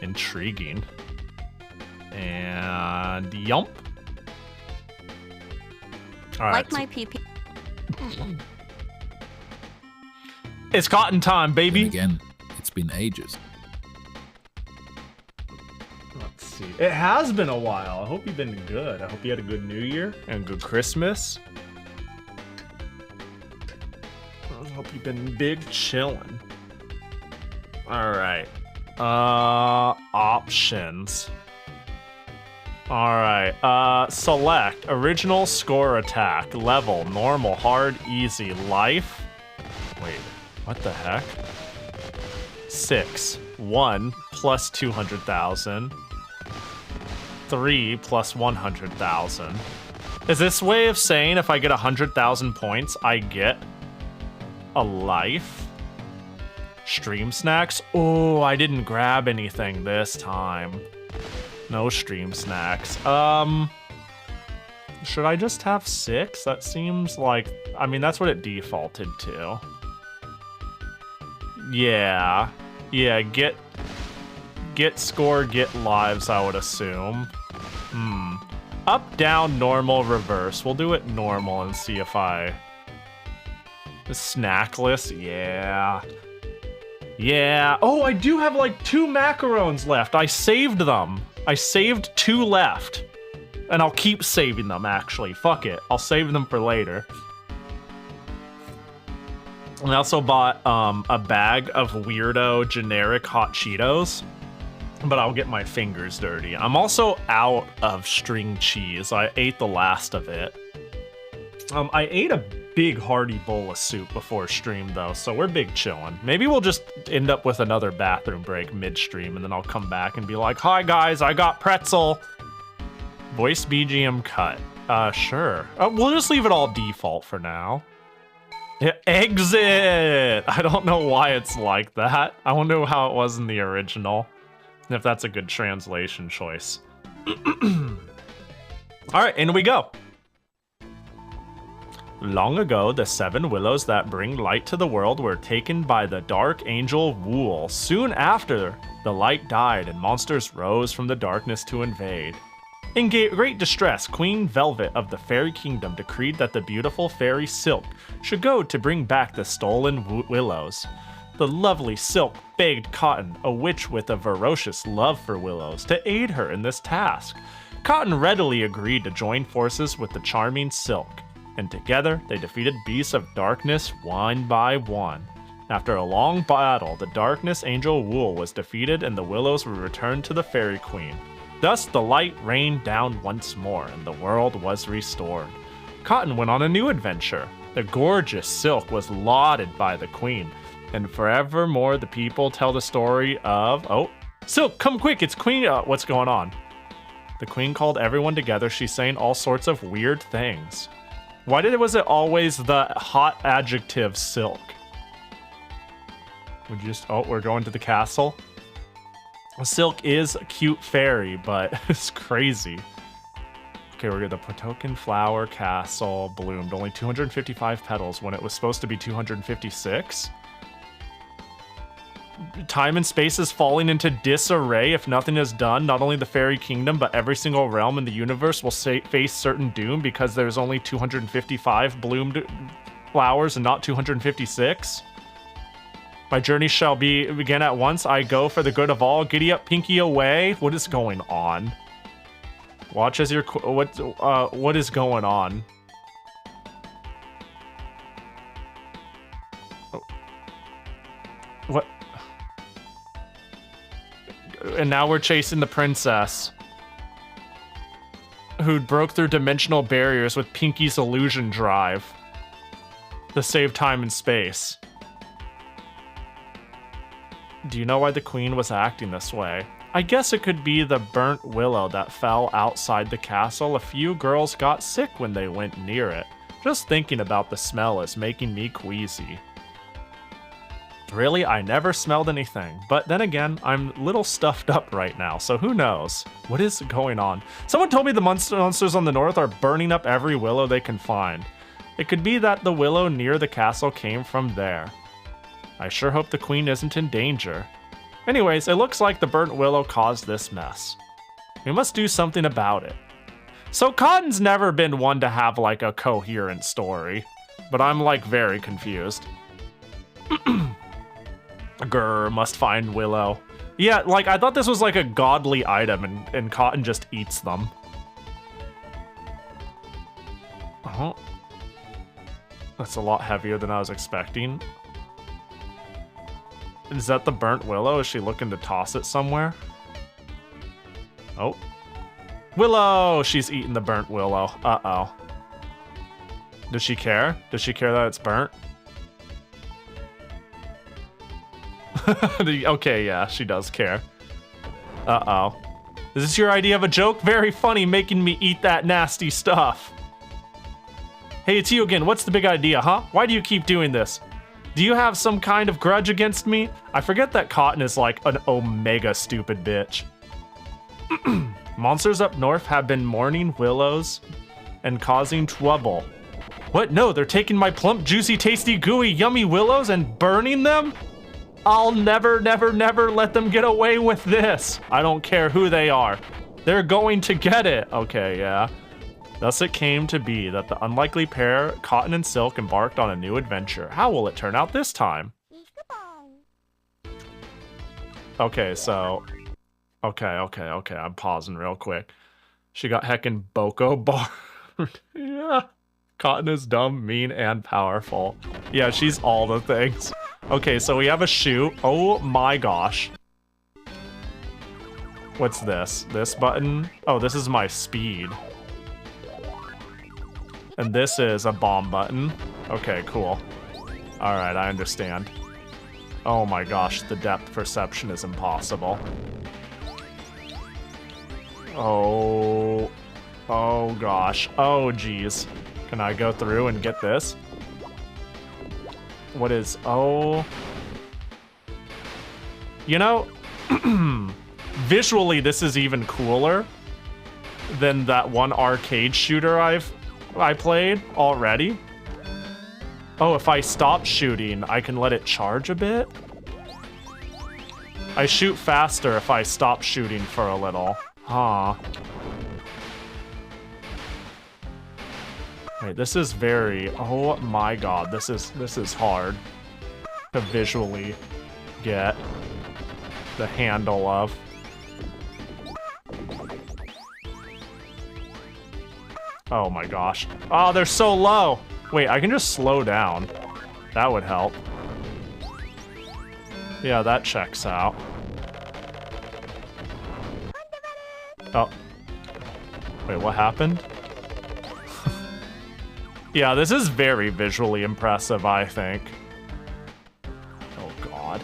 Intriguing. And yump. All right. Like my PP. It's cotton time, baby. And again, it's been ages. Let's see. It has been a while. I hope you've been good. I hope you had a good New Year and a good Christmas. I hope you've been big chillin'. All right. Options. All right. Select original score attack level normal hard easy life. Wait, what the heck? 6 1 plus 200,000. 3 plus 100,000. Is this way of saying if I get 100,000 points, I get a life? Stream snacks? Oh, I didn't grab anything this time. No stream snacks. Should I just have 6? That seems like, I mean, that's what it defaulted to. Yeah. Yeah, get score, get lives, I would assume. Up, down, normal, reverse. We'll do it normal and see if I... Snackless? Yeah. Yeah. Oh, I do have like 2 macarons left. I saved them. I saved 2 left. And I'll keep saving them, actually. Fuck it. I'll save them for later. And I also bought a bag of weirdo generic hot Cheetos. But I'll get my fingers dirty. I'm also out of string cheese. I ate the last of it. I ate a big hearty bowl of soup before stream, though, so we're big chillin'. Maybe we'll just end up with another bathroom break midstream, and then I'll come back and be like, "Hi guys, I got pretzel." Voice BGM cut. Sure. We'll just leave it all default for now. Exit! I don't know why it's like that. I wonder how it was in the original. And if that's a good translation choice. Alright, in we go. Long ago, the 7 willows that bring light to the world were taken by the dark angel Wool. Soon after, the light died and monsters rose from the darkness to invade. In great distress, Queen Velvet of the Fairy Kingdom decreed that the beautiful fairy Silk should go to bring back the stolen willows. The lovely Silk begged Cotton, a witch with a ferocious love for willows, to aid her in this task. Cotton readily agreed to join forces with the charming Silk, and together they defeated beasts of darkness one by one. After a long battle, the darkness angel Wool was defeated and the willows were returned to the Fairy Queen. Thus the light rained down once more and the world was restored. Cotton went on a new adventure. The gorgeous Silk was lauded by the Queen, and forevermore the people tell the story of, oh, Silk, come quick, it's Queen, what's going on? The Queen called everyone together, she's saying all sorts of weird things. Why was it always the hot adjective Silk? We're going to the castle? Silk is a cute fairy, but it's crazy. Okay, we're at the Potokin Flower Castle bloomed. Only 255 petals when it was supposed to be 256. Time and space is falling into disarray if nothing is done. Not only the Fairy Kingdom, but every single realm in the universe will face certain doom because there's only 255 bloomed flowers and not 256. My journey shall begin at once. I go for the good of all. Giddy up, pinky away. What is going on? Watch as your what is going on? Oh. What? And now we're chasing the princess, who broke through dimensional barriers with Pinky's illusion drive to save time and space. Do you know why the Queen was acting this way? I guess it could be the burnt willow that fell outside the castle. A few girls got sick when they went near it. Just thinking about the smell is making me queasy. Really, I never smelled anything. But then again, I'm a little stuffed up right now, so who knows? What is going on? Someone told me the monsters on the north are burning up every willow they can find. It could be that the willow near the castle came from there. I sure hope the Queen isn't in danger. Anyways, it looks like the burnt willow caused this mess. We must do something about it. So Cotton's never been one to have like a coherent story, but I'm like very confused. Grr, must find willow. Yeah, like I thought this was like a godly item and Cotton just eats them. Oh. That's a lot heavier than I was expecting. Is that the burnt willow? Is she looking to toss it somewhere? Oh. Willow! She's eating the burnt willow. Uh-oh. Does she care? Does she care that it's burnt? Okay, yeah, she does care. Uh-oh. Is this your idea of a joke? Very funny, making me eat that nasty stuff. Hey, it's you again. What's the big idea, huh? Why do you keep doing this? Do you have some kind of grudge against me? I forget that Cotton is like an omega stupid bitch. Monsters up north have been mourning willows and causing trouble. What? No, they're taking my plump, juicy, tasty, gooey, yummy willows and burning them? I'll never, never, never let them get away with this. I don't care who they are. They're going to get it. Okay, yeah. Thus it came to be that the unlikely pair, Cotton and Silk, embarked on a new adventure. How will it turn out this time? Okay, so... Okay, I'm pausing real quick. She got heckin' Boko bar. Yeah. Cotton is dumb, mean, and powerful. Yeah, she's all the things. Okay, so we have a shoe. Oh my gosh. What's this? This button? Oh, this is my speed. And this is a bomb button. Okay, cool. Alright, I understand. Oh my gosh, the depth perception is impossible. Oh. Oh gosh. Oh geez. Can I go through and get this? What is... Oh... You know, visually this is even cooler than that one arcade shooter I played already. Oh, if I stop shooting, I can let it charge a bit? I shoot faster if I stop shooting for a little. Huh. Wait, this is very... Oh my god, this is hard to visually get the handle of. Oh my gosh. Oh, they're so low! Wait, I can just slow down. That would help. Yeah, that checks out. Oh. Wait, what happened? Yeah, this is very visually impressive, I think. Oh, God.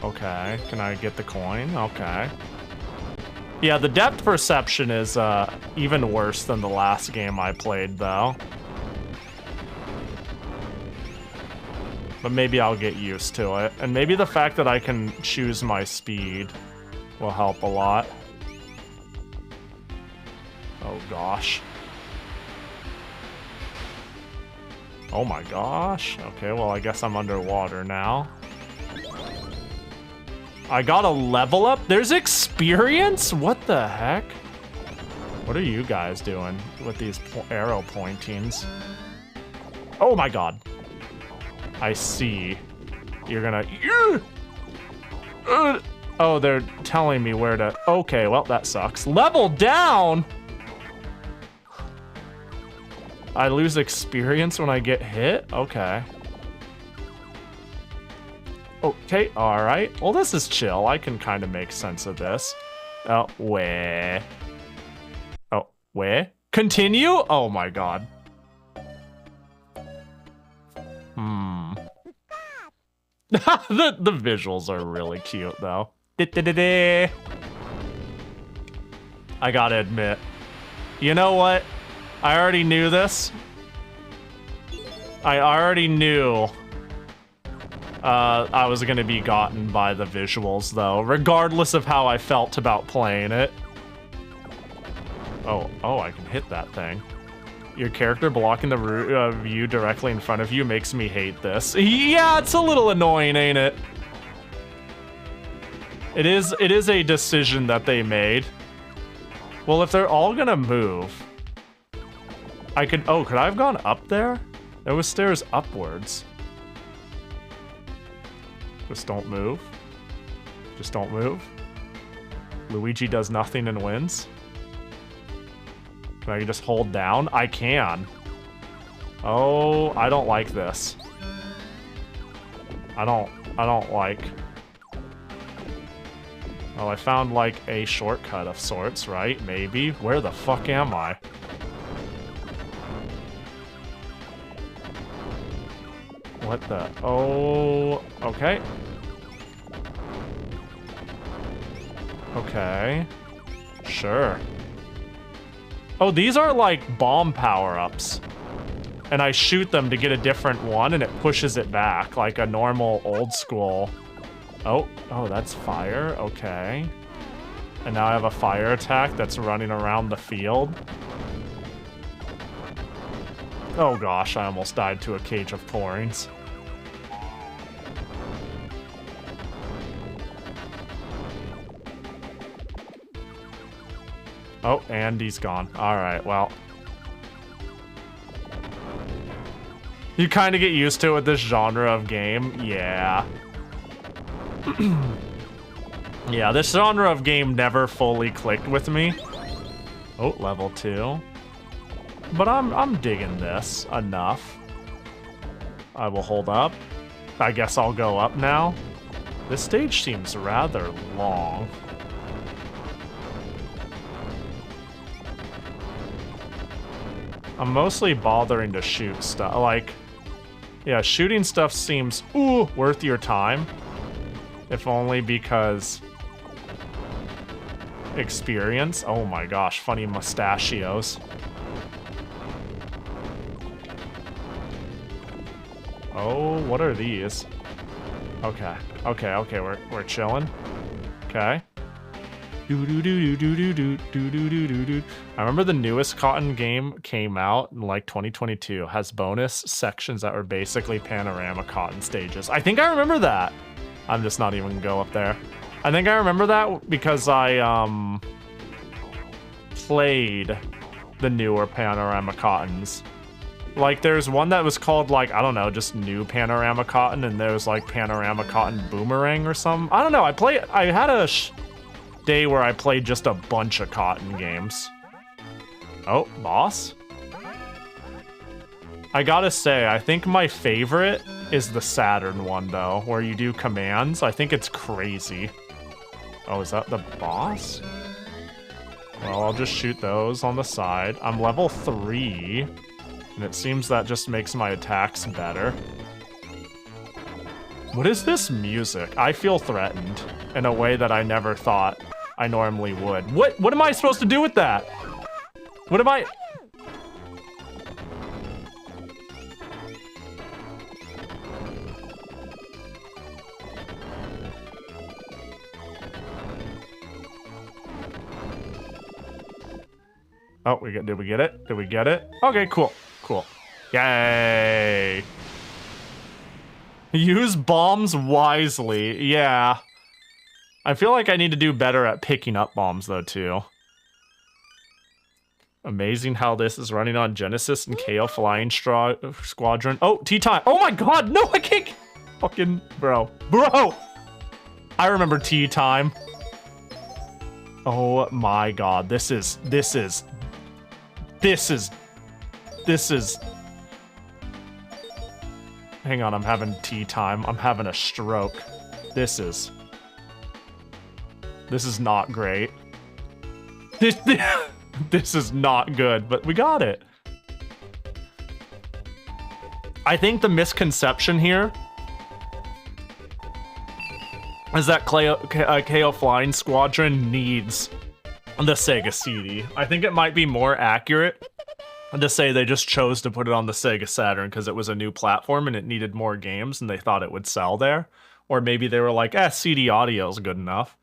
Okay, can I get the coin? Okay. Yeah, the depth perception is even worse than the last game I played, though. But maybe I'll get used to it. And maybe the fact that I can choose my speed will help a lot. Oh, gosh. Oh, my gosh. Okay, well, I guess I'm underwater now. I got a level up? There's experience? What the heck? What are you guys doing with these arrow pointings? Oh my god. I see. You're gonna... Oh, they're telling me where to... Okay, well, that sucks. Level down? I lose experience when I get hit? Okay. Okay, alright. Well, this is chill. I can kind of make sense of this. Oh, where? Oh, where? Continue? Oh my god. The visuals are really cute, though. I gotta admit. You know what? I already knew this. I already knew I was gonna be gotten by the visuals, though, regardless of how I felt about playing it. Oh, I can hit that thing. Your character blocking the view directly in front of you makes me hate this. Yeah, it's a little annoying, ain't it? It is a decision that they made. Well, if they're all gonna move, I could... Oh, could I have gone up there? There was stairs upwards. Just don't move. Just don't move. Luigi does nothing and wins. Can I just hold down? I can. Oh, I don't like this. I don't like... Well, I found like a shortcut of sorts, right? Maybe. Where the fuck am I? What the... Oh... Okay. Okay. Sure. Oh, these are like bomb power-ups. And I shoot them to get a different one, and it pushes it back like a normal old school... Oh, that's fire. Okay. And now I have a fire attack that's running around the field. Oh gosh, I almost died to a cage of pourings. Oh, and he's gone. Alright, well. You kind of get used to it with this genre of game. Yeah. Yeah, this genre of game never fully clicked with me. Oh, level 2. But I'm digging this enough. I will hold up. I guess I'll go up now. This stage seems rather long. I'm mostly bothering to shoot stuff. Like, yeah, shooting stuff seems, worth your time. If only because experience. Oh my gosh, funny mustachios. Oh, what are these? Okay, we're chilling. Okay. I remember the newest Cotton game came out in like 2022. Has bonus sections that were basically panorama Cotton stages. I think I remember that. I'm just not even gonna go up there. I think I remember that because I played the newer panorama Cottons. Like there's one that was called like, I don't know, just new panorama Cotton, and there's like panorama Cotton Boomerang or something. I don't know. I had a day where I played just a bunch of Cotton games. Oh, boss? I gotta say, I think my favorite is the Saturn one though, where you do commands. I think it's crazy. Oh, is that the boss? Well, I'll just shoot those on the side. I'm level 3, and it seems that just makes my attacks better. What is this music? I feel threatened in a way that I never thought I normally would. What am I supposed to do with that? What am I... Oh, did we get it? Did we get it? Okay, cool. Cool. Yay. Use bombs wisely. Yeah. I feel like I need to do better at picking up bombs, though, too. Amazing how this is running on Genesis and KO Flying Squadron. Oh, tea time. Oh my god, no, I can't. Fucking, bro. Bro! I remember tea time. Oh my god, this is... Hang on, I'm having tea time. I'm having a stroke. This is not great. This is not good, but we got it. I think the misconception here is that KO Flying Squadron needs the Sega CD. I think it might be more accurate to say they just chose to put it on the Sega Saturn because it was a new platform and it needed more games and they thought it would sell there. Or maybe they were like, CD audio is good enough.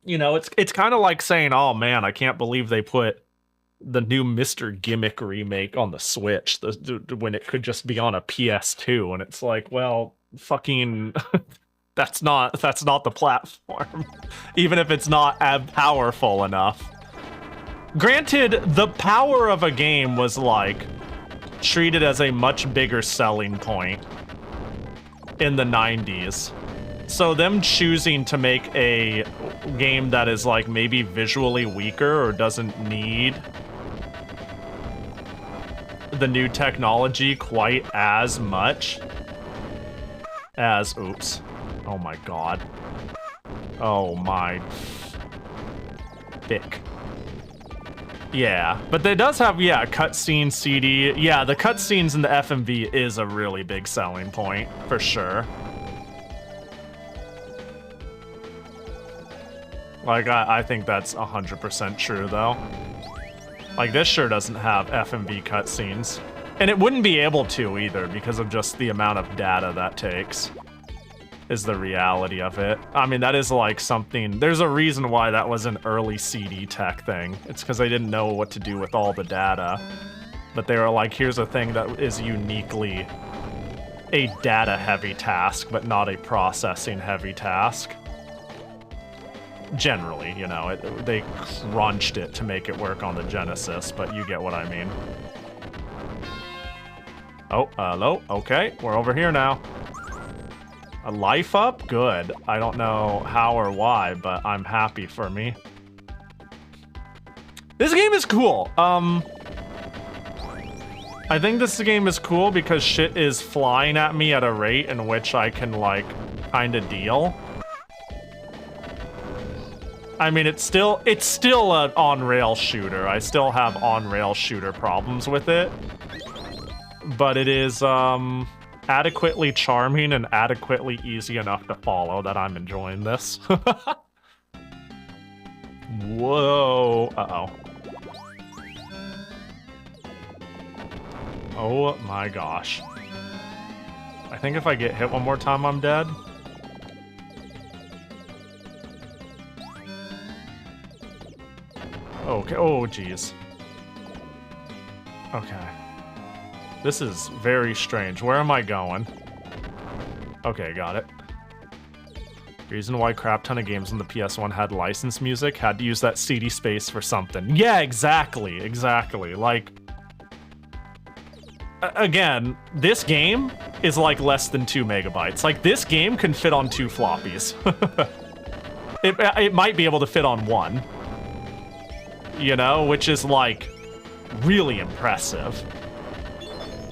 You know, it's kind of like saying, oh man, I can't believe they put the new Mr. Gimmick remake on the Switch when it could just be on a PS2. And it's like, well, fucking... that's not the platform. Even if it's not powerful enough. Granted, the power of a game was like treated as a much bigger selling point in the 90s. So them choosing to make a game that is like maybe visually weaker or doesn't need the new technology quite as much as, oops. Oh my god. Oh my thick. Yeah, but it does have, yeah, cutscene CD. Yeah, the cutscenes in the FMV is a really big selling point, for sure. Like, I think that's 100% true, though. Like, this sure doesn't have FMV cutscenes. And it wouldn't be able to, either, because of just the amount of data that takes. Is the reality of it. I mean, that is like something... There's a reason why that was an early CD tech thing. It's because they didn't know what to do with all the data. But they were like, here's a thing that is uniquely a data-heavy task, but not a processing-heavy task. Generally, you know, they crunched it to make it work on the Genesis, but you get what I mean. Oh, hello? Okay, we're over here now. A life up? Good. I don't know how or why, but I'm happy for me. This game is cool. I think this game is cool because shit is flying at me at a rate in which I can, like, kind of deal. I mean, it's still an on-rail shooter. I still have on-rail shooter problems with it. But it is, adequately charming and adequately easy enough to follow that I'm enjoying this. Whoa. Uh-oh. Oh my gosh. I think if I get hit one more time, I'm dead. Okay. Oh, jeez. Okay. This is very strange. Where am I going? Okay, got it. Reason why crap ton of games on the PS1 had licensed music, had to use that CD space for something. Yeah, exactly. Like, again, this game is like less than 2 megabytes. Like, this game can fit on 2 floppies. It might be able to fit on 1. You know, which is like really impressive.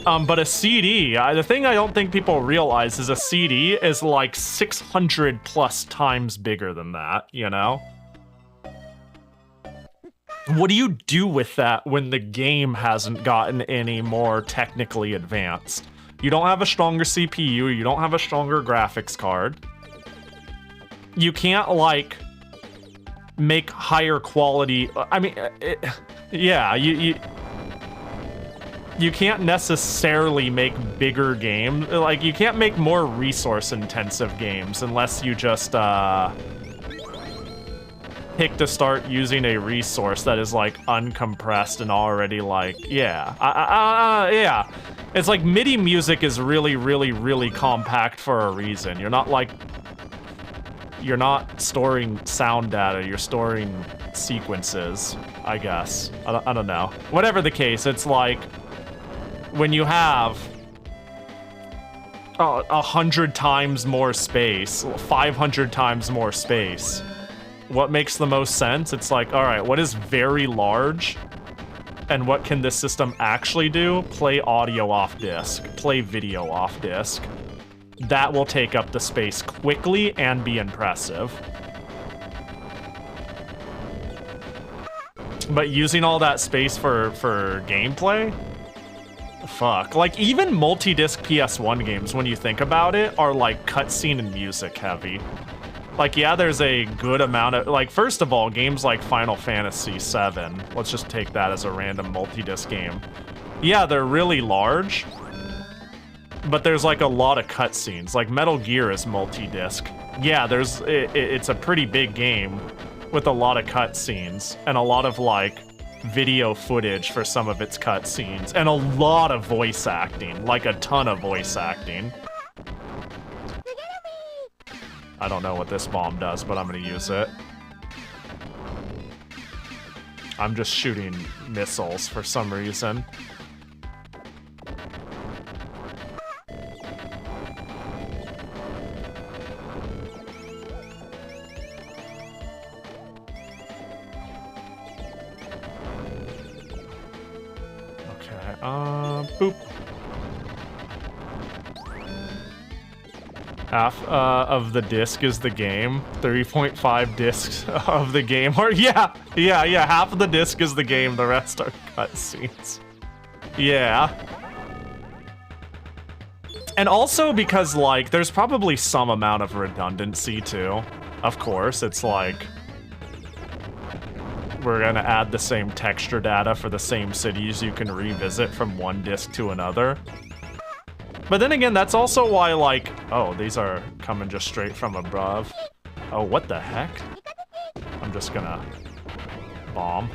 But a CD, the thing I don't think people realize is a CD is like 600 plus times bigger than that, you know? What do you do with that when the game hasn't gotten any more technically advanced? You don't have a stronger CPU, you don't have a stronger graphics card. You can't, like, make higher quality... I mean, yeah, you can't necessarily make bigger games. Like, you can't make more resource-intensive games unless you just, pick to start using a resource that is, like, uncompressed and already, like, yeah. Yeah. It's like MIDI music is really, really, really compact for a reason. You're not, like... You're not storing sound data, you're storing sequences, I guess. I don't know. Whatever the case, it's like... When you have 100 times more space, 500 times more space, what makes the most sense? It's like, all right, what is very large? And what can this system actually do? Play audio off disk, play video off disk. That will take up the space quickly and be impressive. But using all that space for gameplay? Fuck. Like, even multi-disc PS1 games, when you think about it, are like cutscene and music heavy. Like, yeah, there's a good amount of... Like, first of all, games like Final Fantasy VII, let's just take that as a random multi-disc game. Yeah, they're really large, but there's like a lot of cutscenes. Like, Metal Gear is multi-disc. Yeah, there's... It's a pretty big game with a lot of cutscenes and a lot of, like, video footage for some of its cutscenes, and a lot of voice acting, like a ton of voice acting. I don't know what this bomb does, but I'm gonna use it. I'm just shooting missiles for some reason. Boop. Half of the disc is the game. 3.5 discs of the game. Or yeah, half of the disc is the game, the rest are cutscenes. Yeah. And also because, like, there's probably some amount of redundancy too. Of course, it's like... We're gonna add the same texture data for the same cities you can revisit from one disc to another. But then again, that's also why, like... Oh, these are coming just straight from above. Oh, what the heck? I'm just gonna... bomb.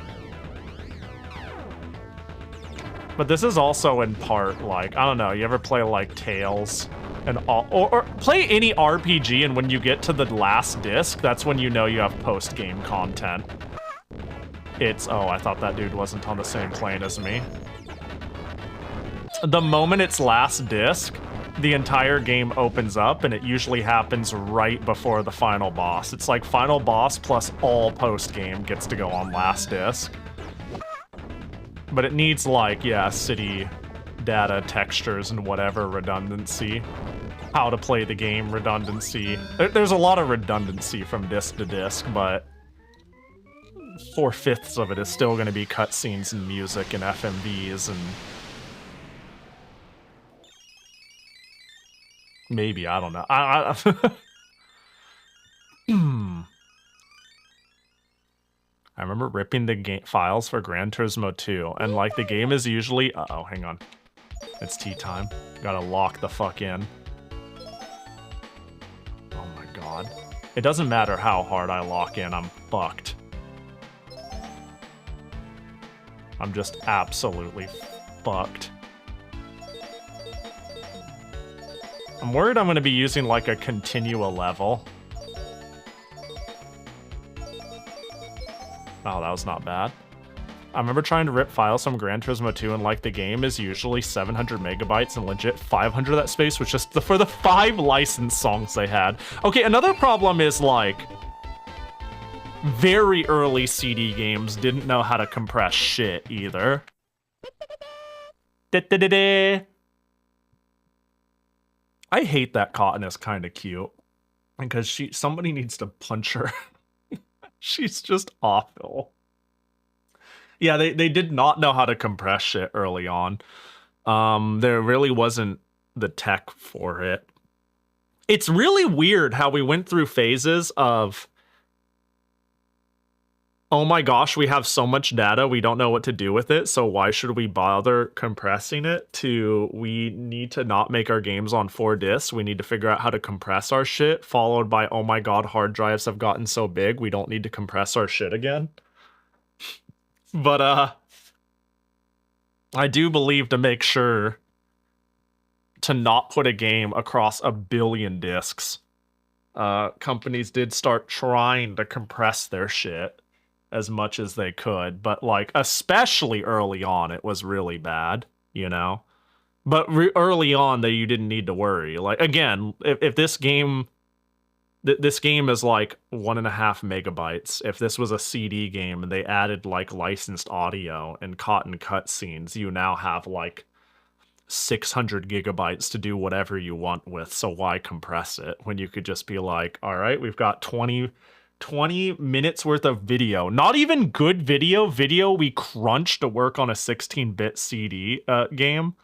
But this is also in part, like... I don't know, you ever play, like, Tales? And all, or play any RPG, and when you get to the last disc, that's when you know you have post-game content. It's... Oh, I thought that dude wasn't on the same plane as me. The moment it's last disc, the entire game opens up, and it usually happens right before the final boss. It's like final boss plus all post-game gets to go on last disc. But it needs, like, yeah, city data, textures, and whatever redundancy. How to play the game redundancy. There's a lot of redundancy from disc to disc, but... 4/5 of it is still going to be cutscenes and music and FMVs and... Maybe, I don't know. I remember ripping the files for Gran Turismo 2, and like the game is usually... Uh-oh, hang on. It's tea time. Gotta lock the fuck in. Oh my god. It doesn't matter how hard I lock in, I'm fucked. I'm just absolutely fucked. I'm worried I'm going to be using like a continua level. Oh, that was not bad. I remember trying to rip files from Gran Turismo 2 and like the game is usually 700 megabytes and legit 500 of that space was just for the 5 licensed songs they had. Okay, another problem is like very early CD games didn't know how to compress shit either. I hate that Cotton is kind of cute because somebody needs to punch her. She's just awful. Yeah, they did not know how to compress shit early on. There really wasn't the tech for it. It's really weird how we went through phases of, oh my gosh, we have so much data, we don't know what to do with it, so why should we bother compressing it, to we need to not make our games on 4 discs, we need to figure out how to compress our shit, followed by, oh my god, hard drives have gotten so big, we don't need to compress our shit again. But, I do believe to make sure to not put a game across 1 billion discs, companies did start trying to compress their shit as much as they could, but like especially early on it was really bad, you know. But early on that you didn't need to worry. Like again, if this game this game is like 1.5 megabytes. If this was a CD game and they added like licensed audio and Cotton cutscenes, you now have like 600 gigabytes to do whatever you want with, so why compress it when you could just be like, all right, we've got 20 minutes worth of video. Not even good video we crunched to work on a 16-bit CD game,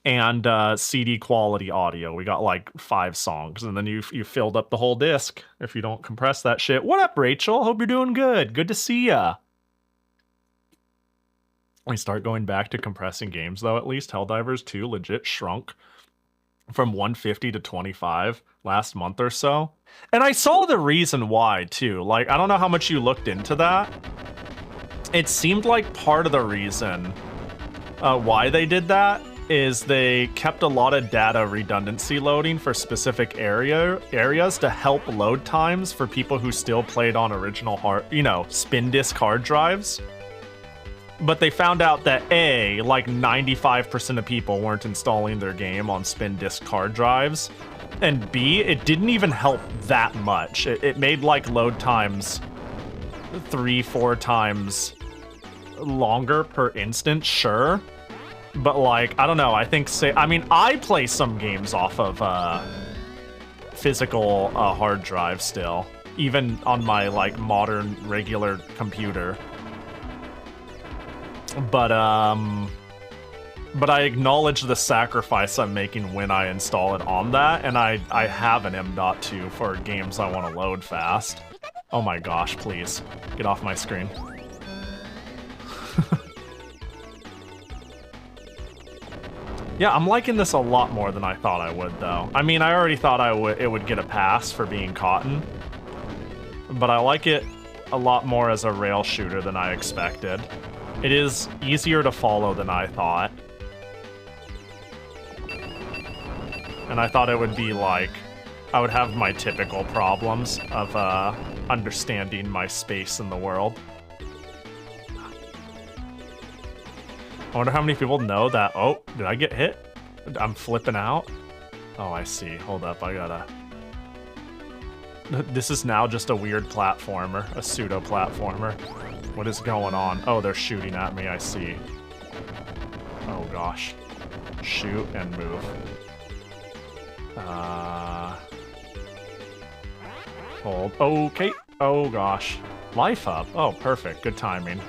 and CD quality audio. We got like 5 songs, and then you filled up the whole disc if you don't compress that shit. What up, Rachel? Hope you're doing good. Good to see ya. We start going back to compressing games, though, at least. Helldivers 2 legit shrunk from 150 to 25 last month or so. And I saw the reason why, too. Like, I don't know how much you looked into that. It seemed like part of the reason why they did that is they kept a lot of data redundancy loading for specific areas to help load times for people who still played on original spin disk hard drives. But they found out that A, like 95% of people weren't installing their game on spin disk hard drives, and B, it didn't even help that much. It made like load times 3-4 times longer per instance, sure. But like, I don't know, I think, I play some games off of physical hard drive still, even on my like modern regular computer. But I acknowledge the sacrifice I'm making when I install it on that, and I have an M.2 for games I want to load fast. Oh my gosh, please, get off my screen. Yeah, I'm liking this a lot more than I thought I would, though. I mean, I already thought it would get a pass for being Cotton, but I like it a lot more as a rail shooter than I expected. It is easier to follow than I thought. And I thought it would be like, I would have my typical problems of understanding my space in the world. I wonder how many people know that. Oh, did I get hit? I'm flipping out. Oh, I see. Hold up, I gotta... This is now just a weird platformer, a pseudo platformer. What is going on? Oh, they're shooting at me, I see. Oh gosh. Shoot and move. Hold. Okay. Oh gosh. Life up. Oh, perfect. Good timing.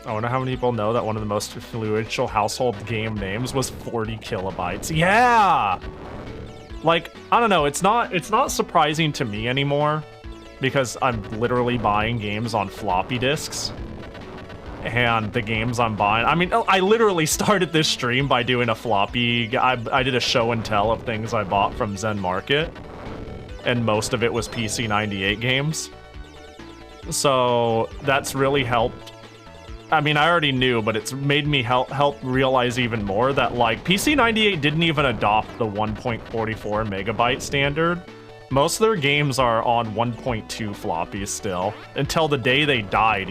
I wonder how many people know that one of the most influential household game names was 40 kilobytes. Yeah! Like, I don't know, it's not surprising to me anymore, because I'm literally buying games on floppy disks. And the games I'm buying, I mean, I literally started this stream by doing a floppy, I did a show and tell of things I bought from Zen Market, and most of it was PC 98 games. So that's really helped I mean, I already knew, but it's made me help realize even more that, like, PC98 didn't even adopt the 1.44 megabyte standard. Most of their games are on 1.2 floppies still, until the day they died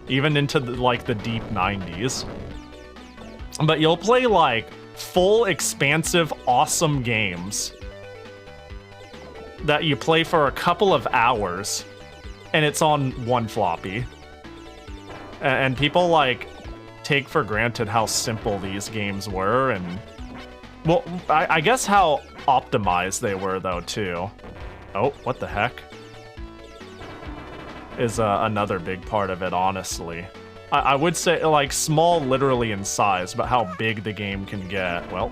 even into like the deep 90s. But you'll play like full, expansive, awesome games that you play for a couple of hours, and it's on one floppy. And people like take for granted how simple these games were, and well, I guess how optimized they were though too. Oh, what the heck? Is another big part of it, honestly. I would say, like, small literally in size, but how big the game can get, well.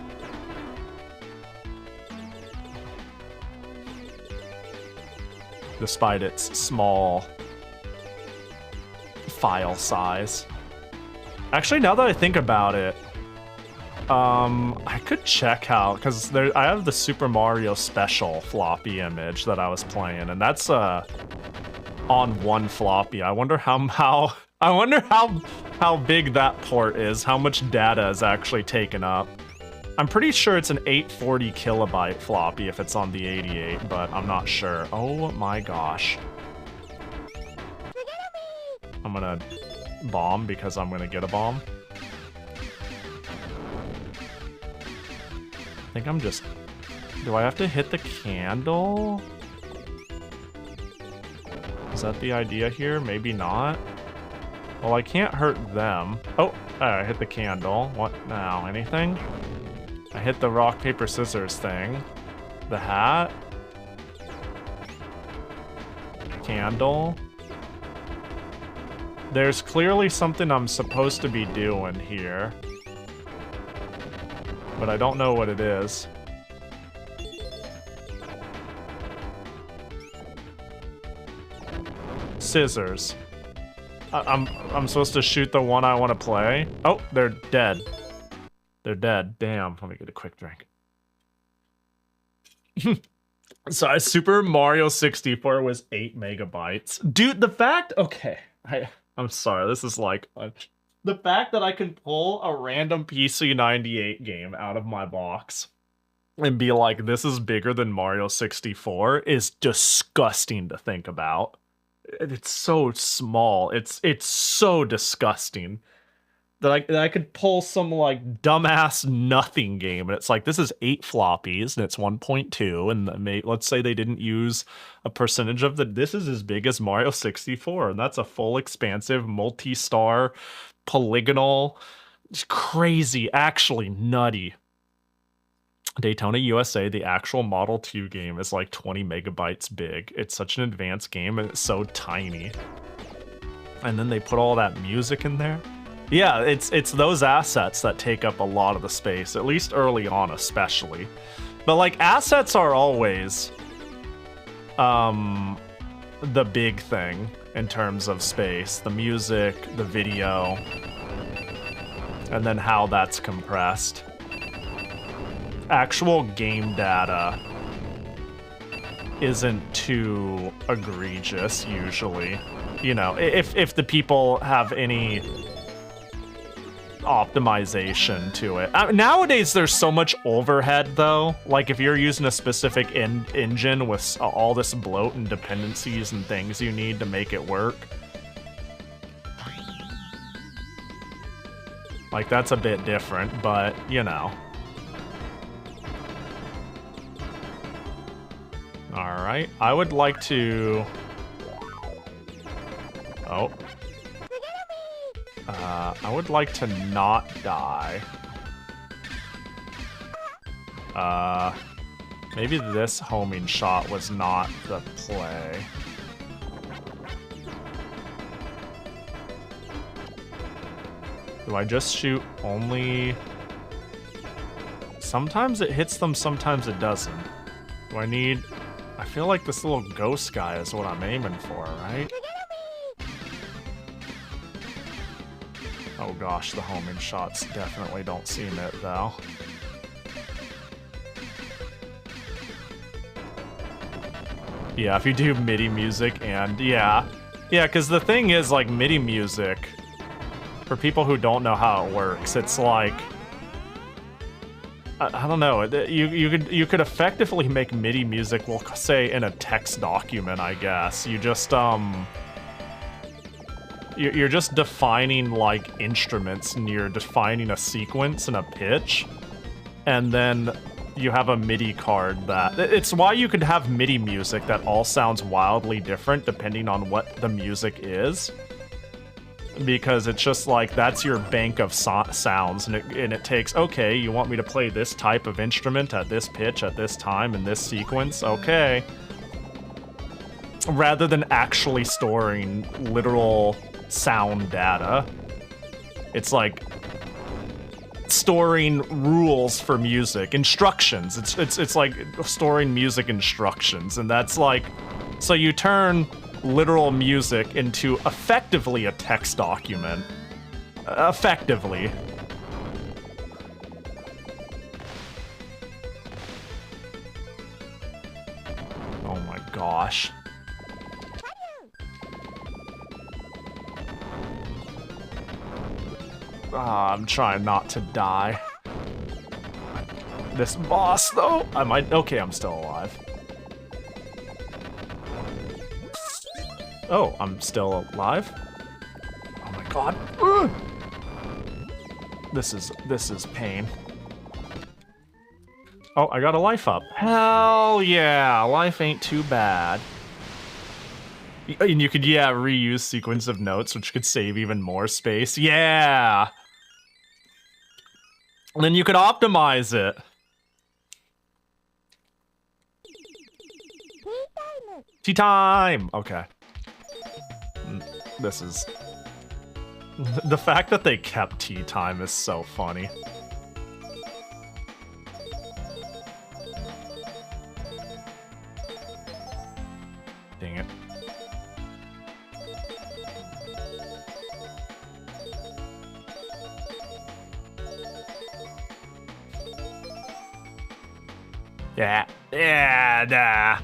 Despite its small file size. Actually, now that I think about it, I could check how, because I have the Super Mario Special floppy image that I was playing, and that's on one floppy. I wonder how big that port is, how much data is actually taken up. I'm pretty sure it's an 840 kilobyte floppy if it's on the 88, but I'm not sure. Oh my gosh. I'm gonna bomb because I'm gonna get a bomb. I think I'm just... Do I have to hit the candle? Is that the idea here? Maybe not. Well, I can't hurt them. Oh, I hit the candle. What now? Anything? I hit the rock, paper, scissors thing. The hat. Candle. There's clearly something I'm supposed to be doing here, but I don't know what it is. Scissors. I'm supposed to shoot the one I want to play. Oh, they're dead. They're dead. Damn. Let me get a quick drink. So Super Mario 64 was 8 megabytes. Dude, the fact... Okay. I'm sorry. This is like... The fact that I can pull a random PC98 game out of my box and be like, this is bigger than Mario 64 is disgusting to think about. It's so small. It's so disgusting that I could pull some like dumbass nothing game, and it's like, this is 8 floppies and it's 1.2, and let's say they didn't use a percentage of this is as big as Mario 64, and that's a full expansive multi-star polygonal, crazy, actually nutty. Daytona USA, the actual Model 2 game, is like 20 megabytes big. It's such an advanced game, and it's so tiny. And then they put all that music in there. Yeah, it's those assets that take up a lot of the space, at least early on especially. But like, assets are always the big thing in terms of space. The music, the video, and then how that's compressed. Actual game data isn't too egregious usually. You know, if the people have any optimization to it. Nowadays there's so much overhead though. Like if you're using a specific engine with all this bloat and dependencies and things you need to make it work. Like that's a bit different, but you know. Alright, I would like to... Oh. I would like to not die. Maybe this homing shot was not the play. Do I just shoot only... Sometimes it hits them, sometimes it doesn't. Do I need... I feel like this little ghost guy is what I'm aiming for, right? Oh gosh, the homing shots definitely don't seem it, though. Yeah, if you do MIDI music and... Yeah, because the thing is, like, MIDI music For people who don't know how it works, it's like I don't know. You could effectively make MIDI music, we'll say, in a text document, I guess. You just you're just defining like instruments, and you're defining a sequence and a pitch, and then you have a MIDI card that... It's why you could have MIDI music that all sounds wildly different depending on what the music is. Because it's just like, that's your bank of sounds, and it takes, okay, you want me to play this type of instrument at this pitch, at this time, in this sequence? Okay. Rather than actually storing literal sound data, it's like storing rules for music, instructions. It's like storing music instructions, and that's like, so you turn literal music into effectively a text document. Effectively. Oh my gosh. I'm trying not to die. This boss, though, I might... Okay, I'm still alive. Oh, I'm still alive? Oh my god. Ugh. This is pain. Oh, I got a life up. Hell yeah, life ain't too bad. And you could, yeah, reuse sequence of notes, which could save even more space. Yeah! And then you could optimize it. Tea time! Okay. This is... The fact that they kept tea time is so funny. Dang it. Yeah. Yeah,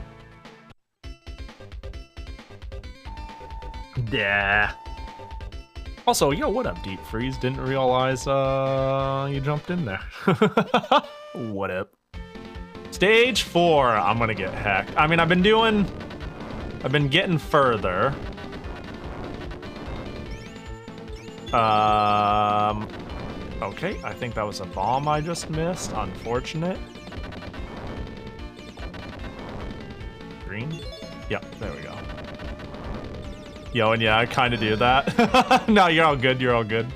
yeah. Also, yo, what up, Deep Freeze? Didn't realize you jumped in there. What up? Stage 4. I'm gonna get hacked. I mean, I've been getting further. Okay, I think that was a bomb I just missed. Unfortunate. Green? Yep, there we go. Yo, and yeah, I kind of do that. No, you're all good, you're all good.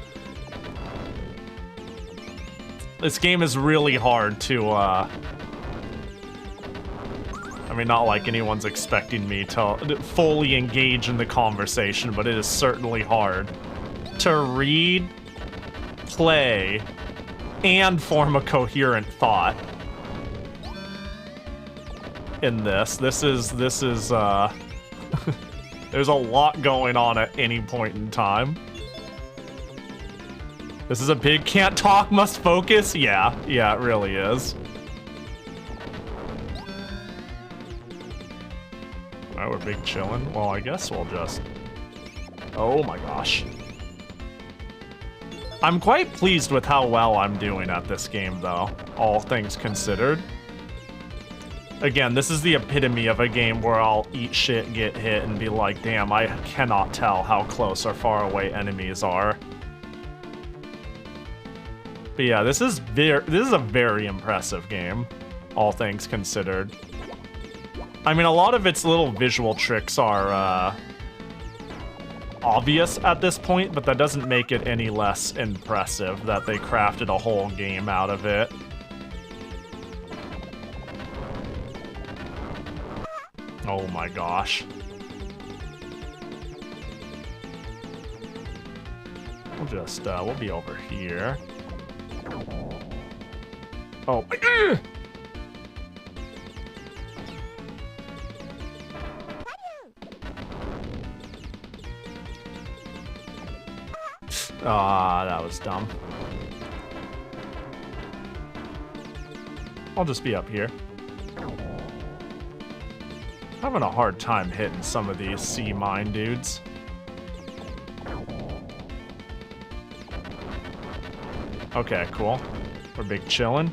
This game is really hard to, I mean, not like anyone's expecting me to fully engage in the conversation, but it is certainly hard to read, play, and form a coherent thought in this. This is, there's a lot going on at any point in time. This is a big can't talk, must focus. Yeah, it really is. Alright, we're big chillin'. Well, I guess we'll just... Oh my gosh. I'm quite pleased with how well I'm doing at this game, though, all things considered. Again, this is the epitome of a game where I'll eat shit, get hit, and be like, damn, I cannot tell how close or far away enemies are. But yeah, this is a very impressive game, all things considered. I mean, a lot of its little visual tricks are obvious at this point, but that doesn't make it any less impressive that they crafted a whole game out of it. Oh my gosh. We'll just, we'll be over here. Oh. Ah, that was dumb. I'll just be up here. Having a hard time hitting some of these sea mine dudes. Okay, cool. We're big chillin'.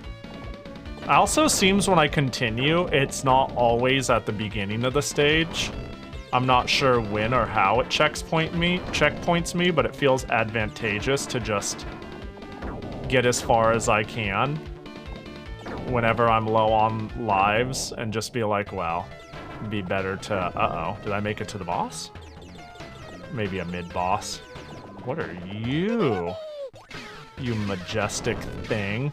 Also seems when I continue, it's not always at the beginning of the stage. I'm not sure when or how it checkpoints me, but it feels advantageous to just get as far as I can whenever I'm low on lives and just be like, well, it'd be better to... Uh-oh, did I make it to the boss? Maybe a mid-boss. What are you? You majestic thing.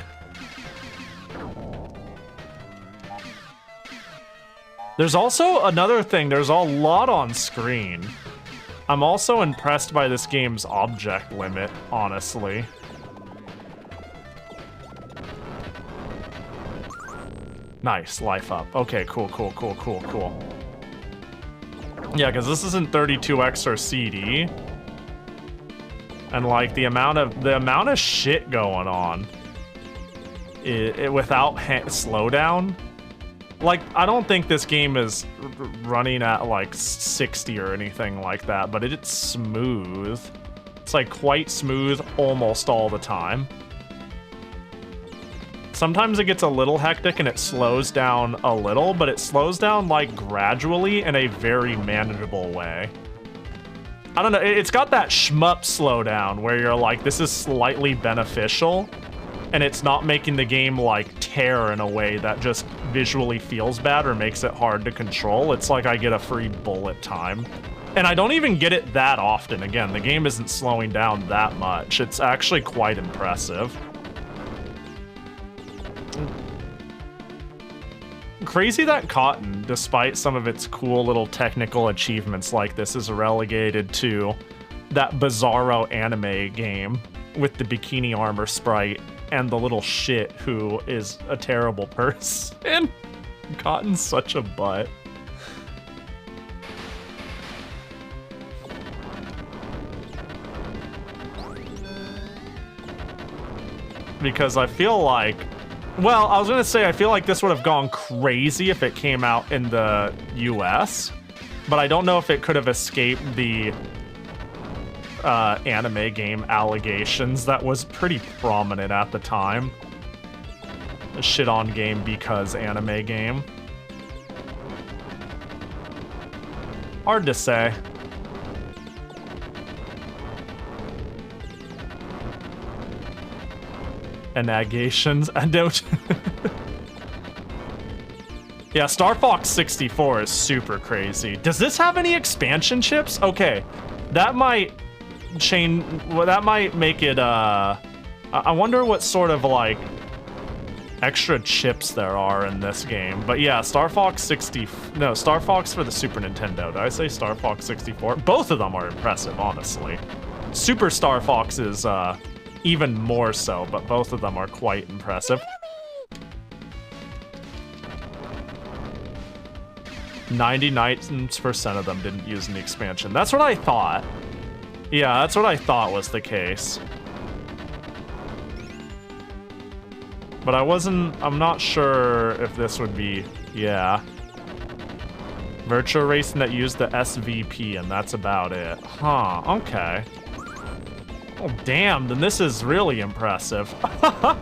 There's also another thing, there's a lot on screen. I'm also impressed by this game's object limit, honestly. Nice, life up. Okay, cool. Yeah, because this isn't 32X or CD. And like the amount of shit going on without slowdown. Like, I don't think this game is running at like 60 or anything like that, but it's smooth. It's like quite smooth almost all the time. Sometimes it gets a little hectic and it slows down a little, but it slows down like gradually in a very manageable way. I don't know, it's got that shmup slowdown where you're like, this is slightly beneficial, and it's not making the game like tear in a way that just visually feels bad or makes it hard to control. It's like I get a free bullet time. And I don't even get it that often. Again, the game isn't slowing down that much. It's actually quite impressive. Crazy that Cotton, despite some of its cool little technical achievements like this, is relegated to that bizarro anime game with the bikini armor sprite and the little shit who is a terrible person. Cotton's such a butt. Because I feel like... Well, I was gonna say, I feel like this would have gone crazy if it came out in the US, but I don't know if it could have escaped the anime game allegations that was pretty prominent at the time. A shit on game because anime game. Hard to say. Negations. I don't. Yeah, Star Fox 64 is super crazy. Does this have any expansion chips? Okay, that might change. Well, that might make it. I wonder what sort of like extra chips there are in this game. But yeah, Star Fox for the Super Nintendo. Did I say Star Fox 64? Both of them are impressive, honestly. Super Star Fox is even more so, but both of them are quite impressive. 99% of them didn't use an expansion. That's what I thought. Yeah, that's what I thought was the case. But I'm not sure if this would be, yeah. Virtua Racing that used the SVP, and that's about it. Huh, okay. Oh damn, then this is really impressive. I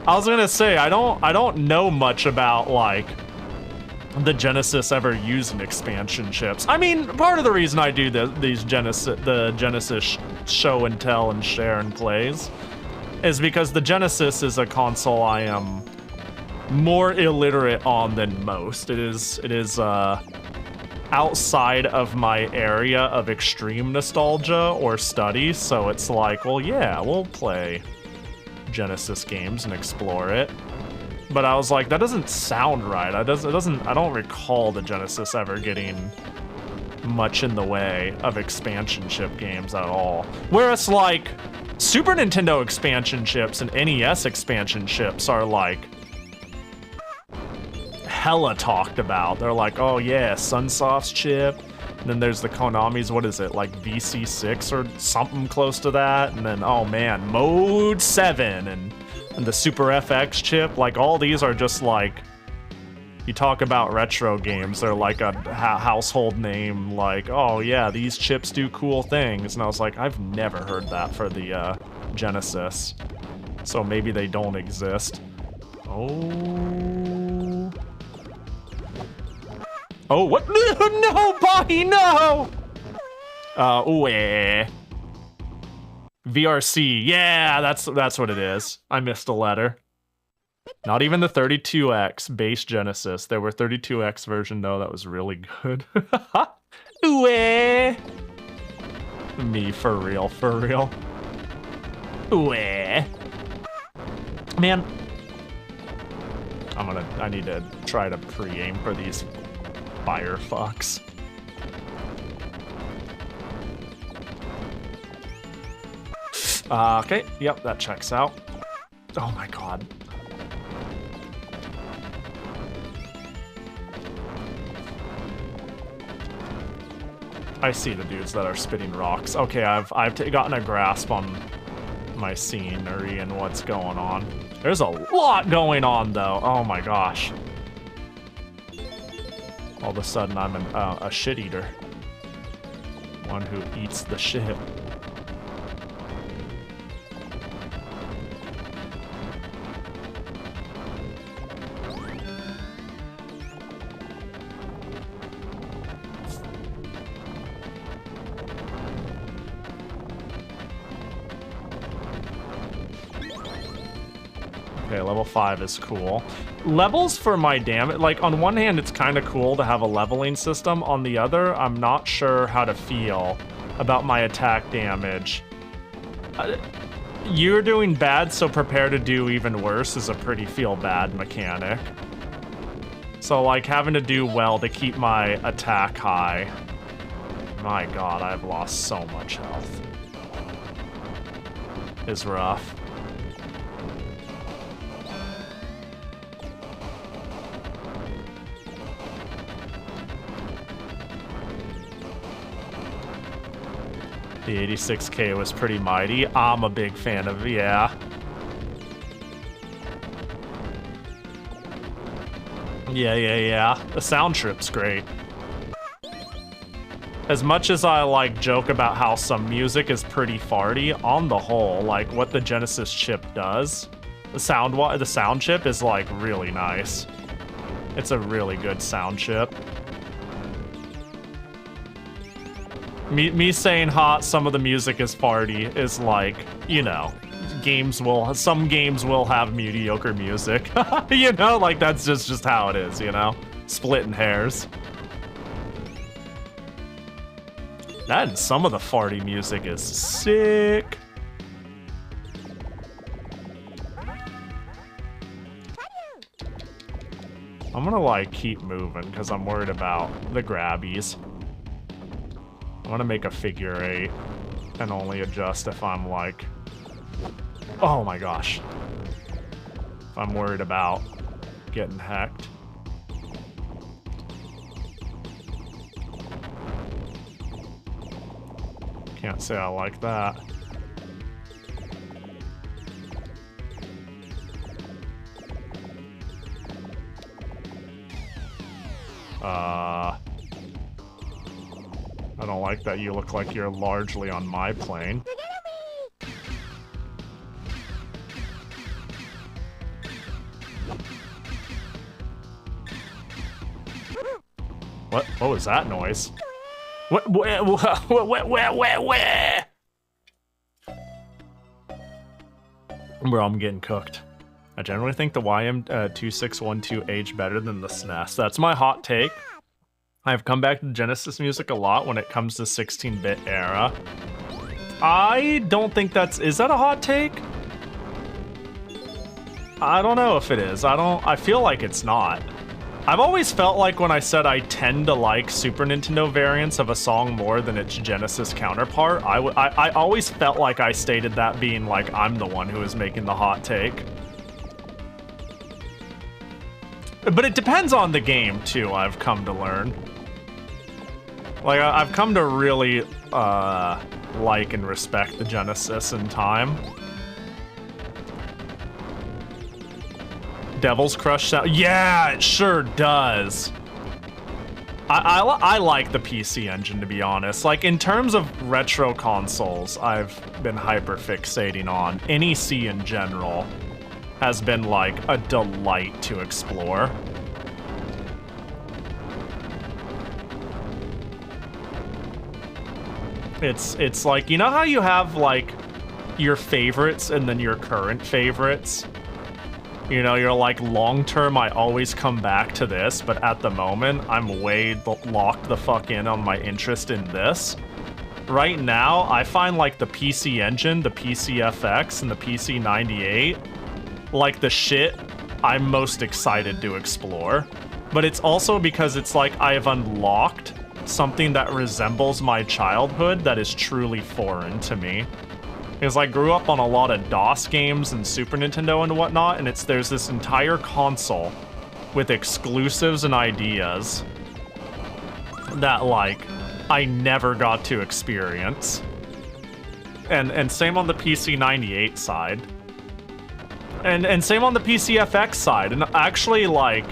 was gonna say, I don't know much about like the Genesis ever using expansion chips. I mean, part of the reason I do the Genesis show and tell and share and plays is because the Genesis is a console I am more illiterate on than most. It is outside of my area of extreme nostalgia or study, so it's like, well, yeah, we'll play Genesis games and explore it. But I was like, that doesn't sound right. I don't recall the Genesis ever getting much in the way of expansion chip games at all. Whereas like Super Nintendo expansion chips and NES expansion chips are like hella talked about. They're like, oh yeah, Sunsoft's chip. And then there's the Konami's, what is it, like VC6 or something close to that. And then, oh man, Mode 7 and the Super FX chip. Like all these are just like, you talk about retro games, they're like a household name, like, oh yeah, these chips do cool things. And I was like, I've never heard that for the Genesis. So maybe they don't exist. Oh. Oh, what? No, Pahi, no! Oiivae. VRC. Yeah, that's what it is. I missed a letter. Not even the 32X base Genesis. There were 32X version though. That was really good. Oiivae. Me, for real, for real. Oiivae. Man. I need to try to pre-aim for these fire fucks. Okay, yep, that checks out. Oh my god. I see the dudes that are spitting rocks. Okay, I've gotten a grasp on my scenery and what's going on. There's a lot going on though. Oh my gosh. All of a sudden I'm a shit eater. One who eats the shit. Okay, level 5 is cool. Levels for my damage, like on one hand it's kind of cool to have a leveling system, on the other I'm not sure how to feel about my attack damage. You're doing bad, so prepare to do even worse is a pretty feel bad mechanic. So like having to do well to keep my attack high. My god, I've lost so much health. Is rough. The 86K was pretty mighty. I'm a big fan of, yeah. Yeah. The sound trip's great. As much as I like joke about how some music is pretty farty, on the whole, like what the Genesis chip does, the sound chip is like really nice. It's a really good sound chip. Me saying some of the music is farty is like, you know, some games will have mediocre music. You know, like that's just how it is, you know? Splitting hairs. That and some of the farty music is sick. I'm gonna like keep moving because I'm worried about the grabbies. I'm gonna make a figure 8 and only adjust if I'm like, oh my gosh. If I'm worried about getting hacked. Can't say I like that. I don't like that you look like you're largely on my plane. What was that noise? Where? Bro, I'm getting cooked. I generally think the YM2612 aged better than the SNES. That's my hot take. I've come back to Genesis music a lot when it comes to 16-bit era. I don't think is that a hot take? I don't know if it is. I feel like it's not. I've always felt like when I said I tend to like Super Nintendo variants of a song more than its Genesis counterpart, I always felt like I stated that being like I'm the one who is making the hot take. But it depends on the game too, I've come to learn. Like I've come to really like and respect the Genesis in time. Devil's Crush sound. Yeah, it sure does. I like the PC Engine, to be honest. Like, in terms of retro consoles, I've been hyper fixating on. NEC in general has been like a delight to explore. It's like, you know how you have like your favorites and then your current favorites? You know, you're like, long term, I always come back to this, but at the moment, I'm way locked the fuck in on my interest in this. Right now, I find like the PC Engine, the PCFX, and the PC98, like the shit I'm most excited to explore. But it's also because it's like I have unlocked something that resembles my childhood that is truly foreign to me. Because I grew up on a lot of DOS games and Super Nintendo and whatnot, and there's this entire console with exclusives and ideas that, like, I never got to experience. And same on the PC98 side. And same on the PCFX side. And actually, like,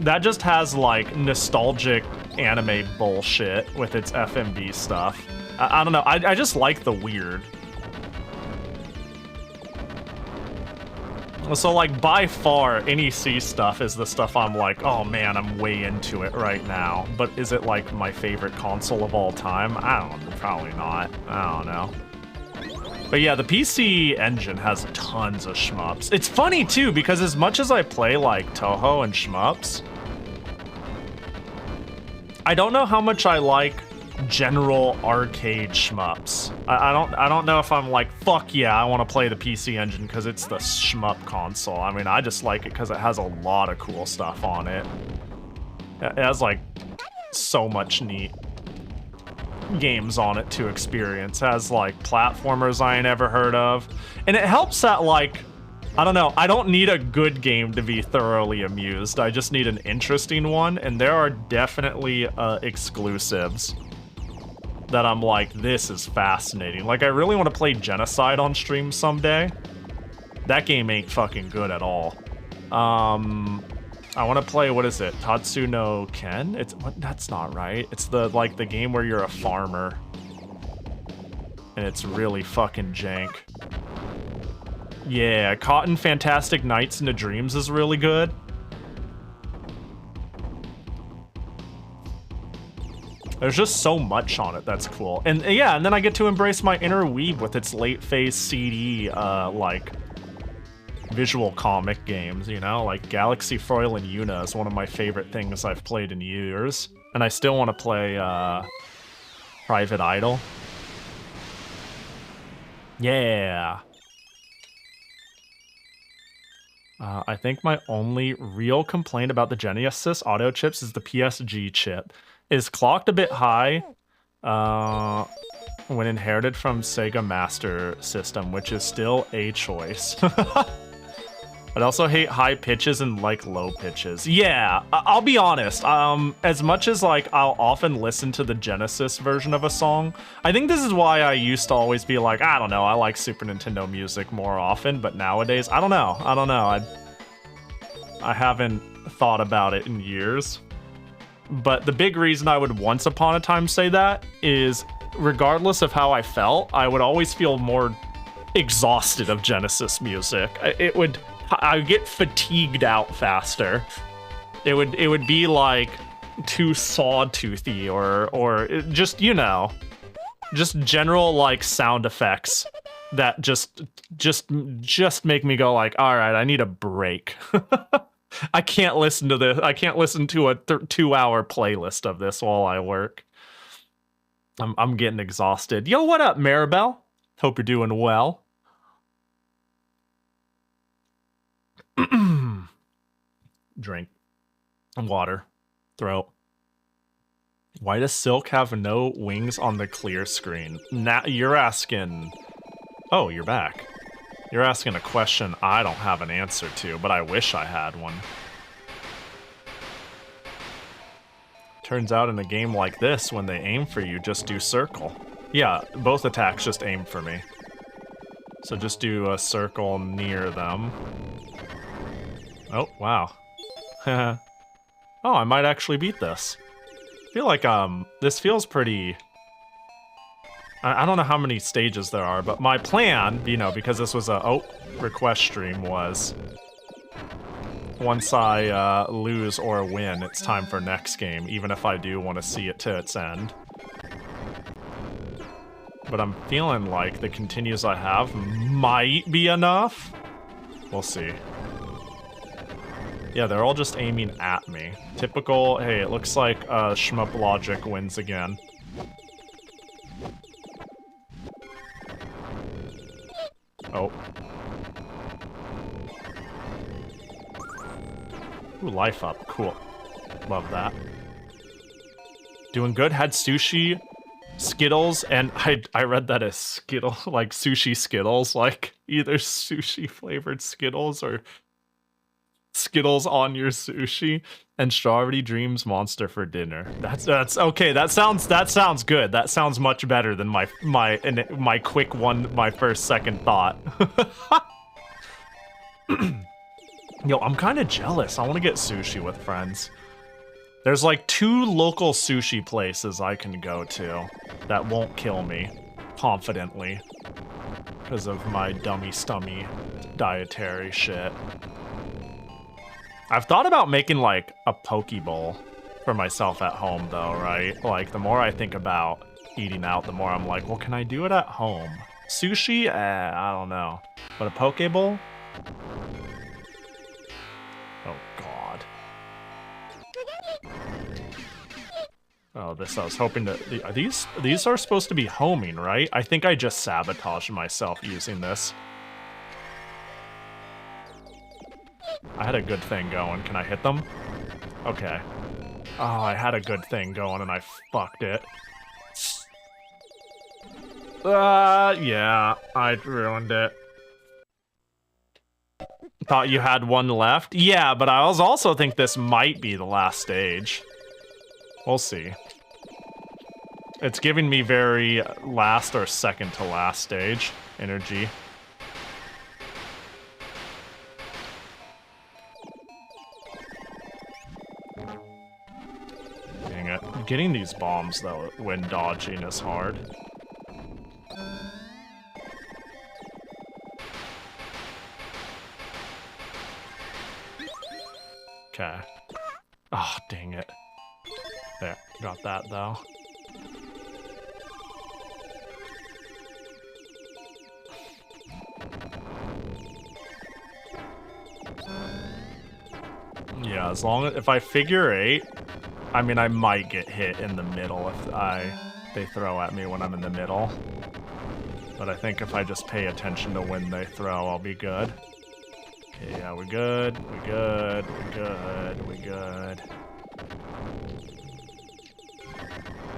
that just has, like, nostalgic anime bullshit with its FMV stuff. I don't know, I just like the weird. So, like, by far, NEC stuff is the stuff I'm like, oh man, I'm way into it right now. But is it, like, my favorite console of all time? I don't know, probably not. I don't know. But yeah, the PC Engine has tons of shmups. It's funny, too, because as much as I play, like, Toho and shmups, I don't know how much I like general arcade shmups. I don't know if I'm like, fuck yeah, I want to play the PC Engine because it's the shmup console. I mean, I just like it because it has a lot of cool stuff on it. It has like so much neat games on it to experience. It has like platformers I ain't ever heard of. And it helps that, like, I don't know, I don't need a good game to be thoroughly amused. I just need an interesting one, and there are definitely exclusives that I'm like, this is fascinating. Like, I really want to play Genocide on stream someday. That game ain't fucking good at all. I want to play, what is it? Tatsu no Ken? It's what? That's not right. It's the, like, the game where you're a farmer. And it's really fucking jank. Yeah, Cotton Fantastic Nights into Dreams is really good. There's just so much on it that's cool. And yeah, and then I get to embrace my inner weeb with its late phase CD, like, visual comic games, you know? Like, Galaxy Foil and Yuna is one of my favorite things I've played in years. And I still want to play, Private Idol. Yeah. I think my only real complaint about the Genesis audio chips is the PSG chip. Is clocked a bit high when inherited from Sega Master System, which is still a choice. I'd also hate high pitches and like low pitches. Yeah, I'll be honest. As much as like I'll often listen to the Genesis version of a song, I think this is why I used to always be like, I don't know, I like Super Nintendo music more often, but nowadays, I don't know. I haven't thought about it in years. But the big reason I would once upon a time say that is, regardless of how I felt, I would always feel more exhausted of Genesis music. I would get fatigued out faster. It would be like too sawtoothy or just, you know, just general like sound effects that just make me go like, all right, I need a break. I can't listen to this. I can't listen to a 2-hour playlist of this while I work. I'm getting exhausted. Yo, what up, Maribel? Hope you're doing well. Drink. Water. Throat. Why does Silk have no wings on the clear screen? Now you're asking... Oh, you're back. You're asking a question I don't have an answer to, but I wish I had one. Turns out in a game like this, when they aim for you, just do circle. Yeah, both attacks just aim for me. So just do a circle near them. Oh, wow. Oh, I might actually beat this. feel like this feels pretty. I don't know how many stages there are, but my plan, you know, because this was a request stream, was once I lose or win, it's time for next game, even if I do want to see it to its end. But I'm feeling like the continues I have might be enough. We'll see. Yeah, they're all just aiming at me. Typical, hey, it looks like Shmup Logic wins again. Oh. Ooh, life up. Cool. Love that. Doing good. Had sushi, Skittles, and I read that as Skittle, like sushi Skittles, like either sushi flavored Skittles or Skittles on your sushi, and Strawberry Dreams Monster for dinner. That's okay. That sounds good. That sounds much better than my quick one, my second thought. Yo, I'm kind of jealous. I want to get sushi with friends. There's like 2 local sushi places I can go to that won't kill me confidently because of my dummy stummy dietary shit. I've thought about making like a poke bowl for myself at home though, right? Like the more I think about eating out, the more I'm like, well, can I do it at home? Sushi? I don't know. But a poke bowl? Oh god. Oh, this I was hoping to. These are supposed to be homing, right? I think I just sabotaged myself using this. I had a good thing going. Can I hit them? Okay. Oh, I had a good thing going and I fucked it. Yeah, I ruined it. Thought you had one left? Yeah, but I also think this might be the last stage. We'll see. It's giving me very last or second to last stage energy. Dang it. Getting these bombs, though, when dodging is hard. Okay. Oh, dang it. There, got that, though. Yeah, as long as if I figure 8, I mean I might get hit in the middle if they throw at me when I'm in the middle. But I think if I just pay attention to when they throw, I'll be good. Okay, yeah, we're good, we're good, we're good, we're good.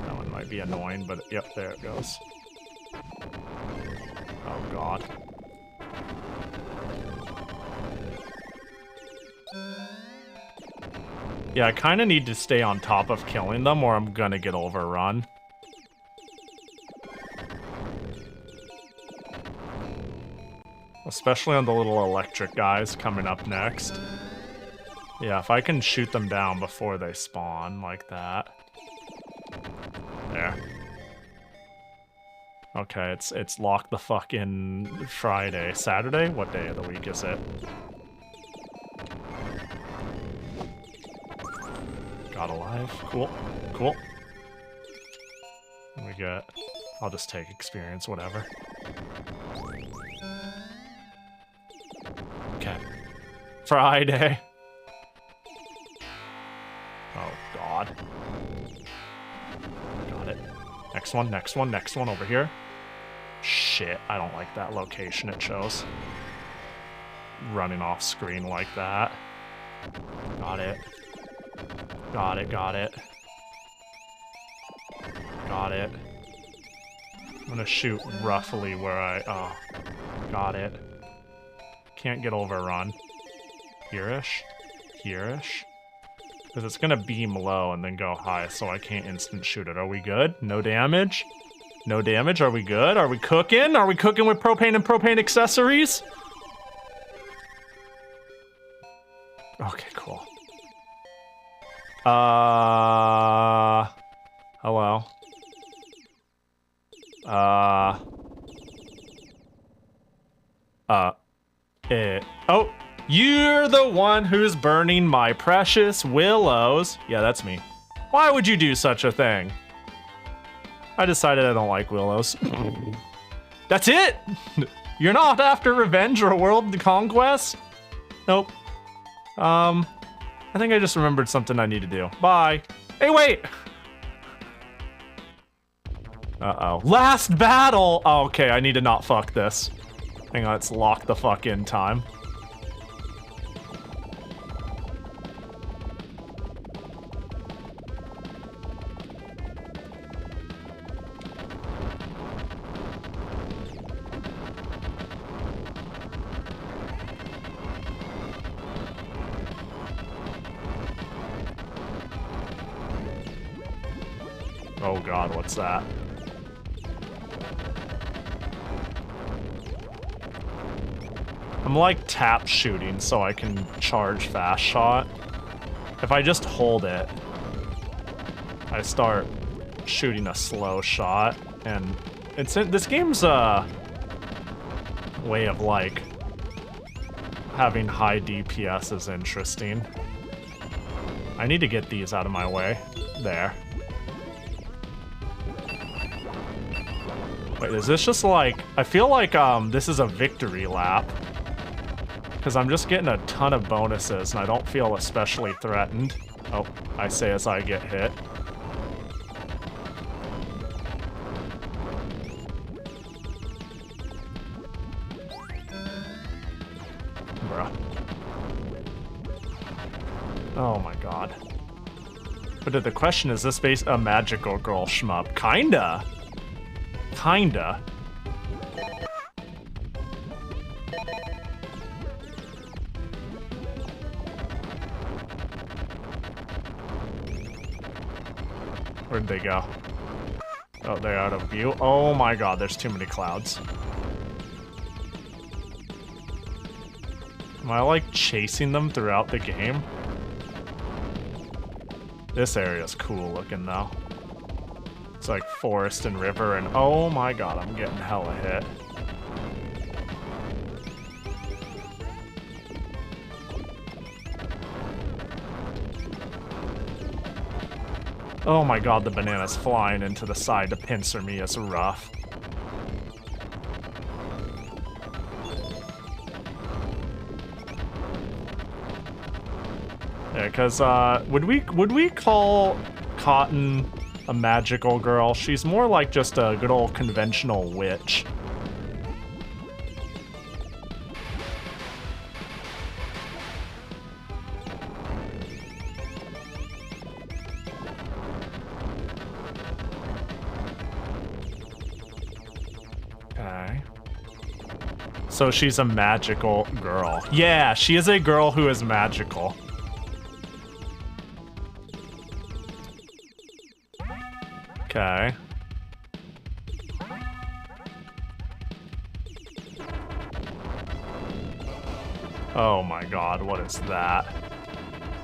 That one might be annoying, but yep, there it goes. Oh god. Yeah, I kind of need to stay on top of killing them or I'm gonna get overrun. Especially on the little electric guys coming up next. Yeah, if I can shoot them down before they spawn like that. There. Okay, it's locked the fucking Friday. Saturday? What day of the week is it? Got alive. Cool. Cool. We got... I'll just take experience, whatever. Okay. Friday. Oh, God. Got it. Next one, next one, next one over here. Shit, I don't like that location it chose. Running off screen like that. Got it. Got it, got it. Got it. I'm gonna shoot roughly where I... Oh. Got it. Can't get overrun. Here-ish? Here-ish? Because it's gonna beam low and then go high, so I can't instant shoot it. Are we good? No damage? No damage? Are we good? Are we cooking? Are we cooking with propane and propane accessories? Okay, cool. Hello. Oh, you're the one who's burning my precious willows. Yeah, that's me. Why would you do such a thing? I decided I don't like willows. That's it? You're not after revenge or world conquest? Nope. I think I just remembered something I need to do. Bye. Hey, wait! Uh-oh. Last battle! Oh, okay, I need to not fuck this. Hang on, let's lock the fuck in time. Oh god, what's that? I'm like tap shooting so I can charge fast shot. If I just hold it, I start shooting a slow shot, and this game's way of like having high DPS is interesting. I need to get these out of my way. There. Wait, is this just like... I feel like this is a victory lap. Because I'm just getting a ton of bonuses and I don't feel especially threatened. Oh, I say as I get hit. Bruh. Oh my god. But the question is this base a magical girl shmup? Kinda. Kinda. Where'd they go? Oh, they're out of view. Oh my god, there's too many clouds. Am I like chasing them throughout the game? This area's cool looking though. It's like forest and river, and oh my god, I'm getting hella hit. Oh my god, the banana's flying into the side to pincer me is rough. Yeah, because would we call Cotton a magical girl? She's more like just a good old conventional witch. Okay. So she's a magical girl. Yeah, she is a girl who is magical. Okay. Oh my god, what is that?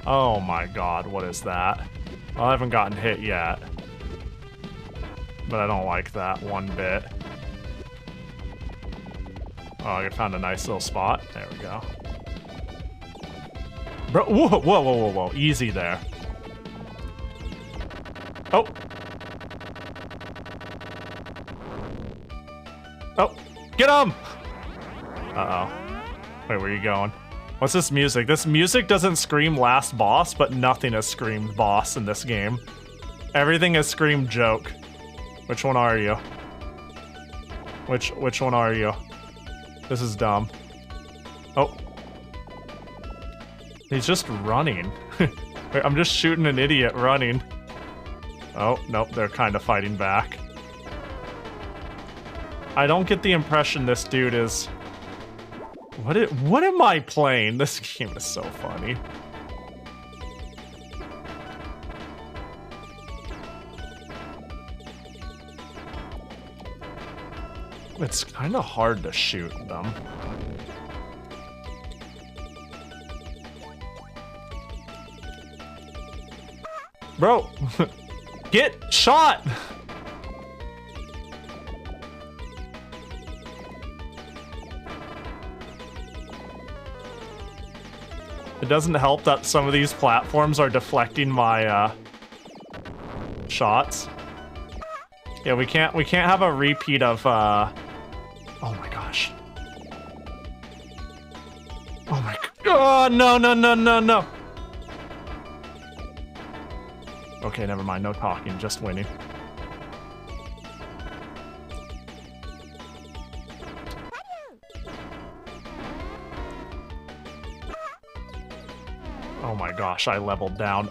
Oh my god, what is that? Well, I haven't gotten hit yet. But I don't like that one bit. Oh, I found a nice little spot. There we go. Bro, whoa, whoa, whoa, whoa, whoa. Easy there. Oh. Oh, get him! Uh-oh. Wait, where are you going? What's this music? This music doesn't scream last boss, but nothing has screamed boss in this game. Everything has screamed joke. Which one are you? Which one are you? This is dumb. Oh. He's just running. Wait, I'm just shooting an idiot running. Oh, nope, they're kind of fighting back. I don't get the impression this dude is... What am I playing? This game is so funny. It's kind of hard to shoot them. Bro! Get shot! It doesn't help that some of these platforms are deflecting my shots. Yeah, we can't have a repeat of oh my gosh. Oh my god. Oh no no no no no. Okay, never mind. No talking, just winning. Oh my gosh, I leveled down.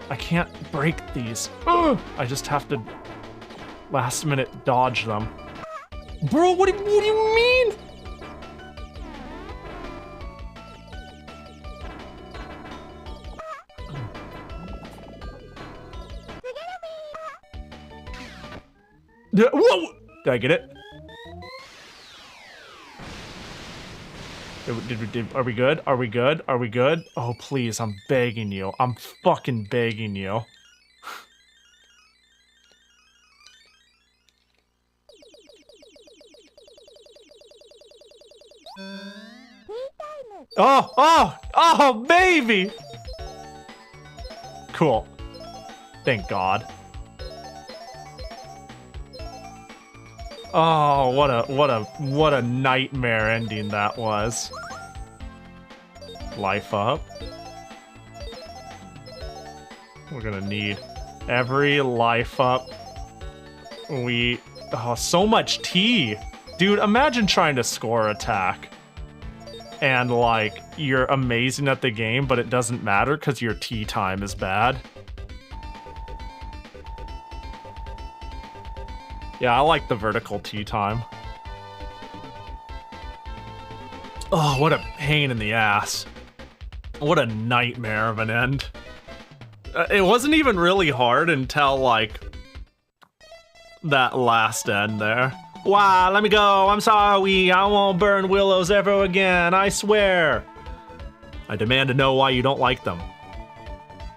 I can't break these. Ugh! I just have to last minute dodge them. Bro, what do you mean? Whoa! Did I get it? Are we good? Are we good? Are we good? Oh, please, I'm begging you. I'm fucking begging you. Oh, baby! Cool. Thank God. Oh, what a nightmare ending that was. Life up. We're gonna need every life up. Oh, so much tea. Dude, imagine trying to score attack. And like, you're amazing at the game, but it doesn't matter because your tea time is bad. Yeah, I like the vertical tea time. Oh, what a pain in the ass. What a nightmare of an end. It wasn't even really hard until, like, that last end there. Wow, let me go. I'm sorry. I won't burn willows ever again. I swear. I demand to know why you don't like them.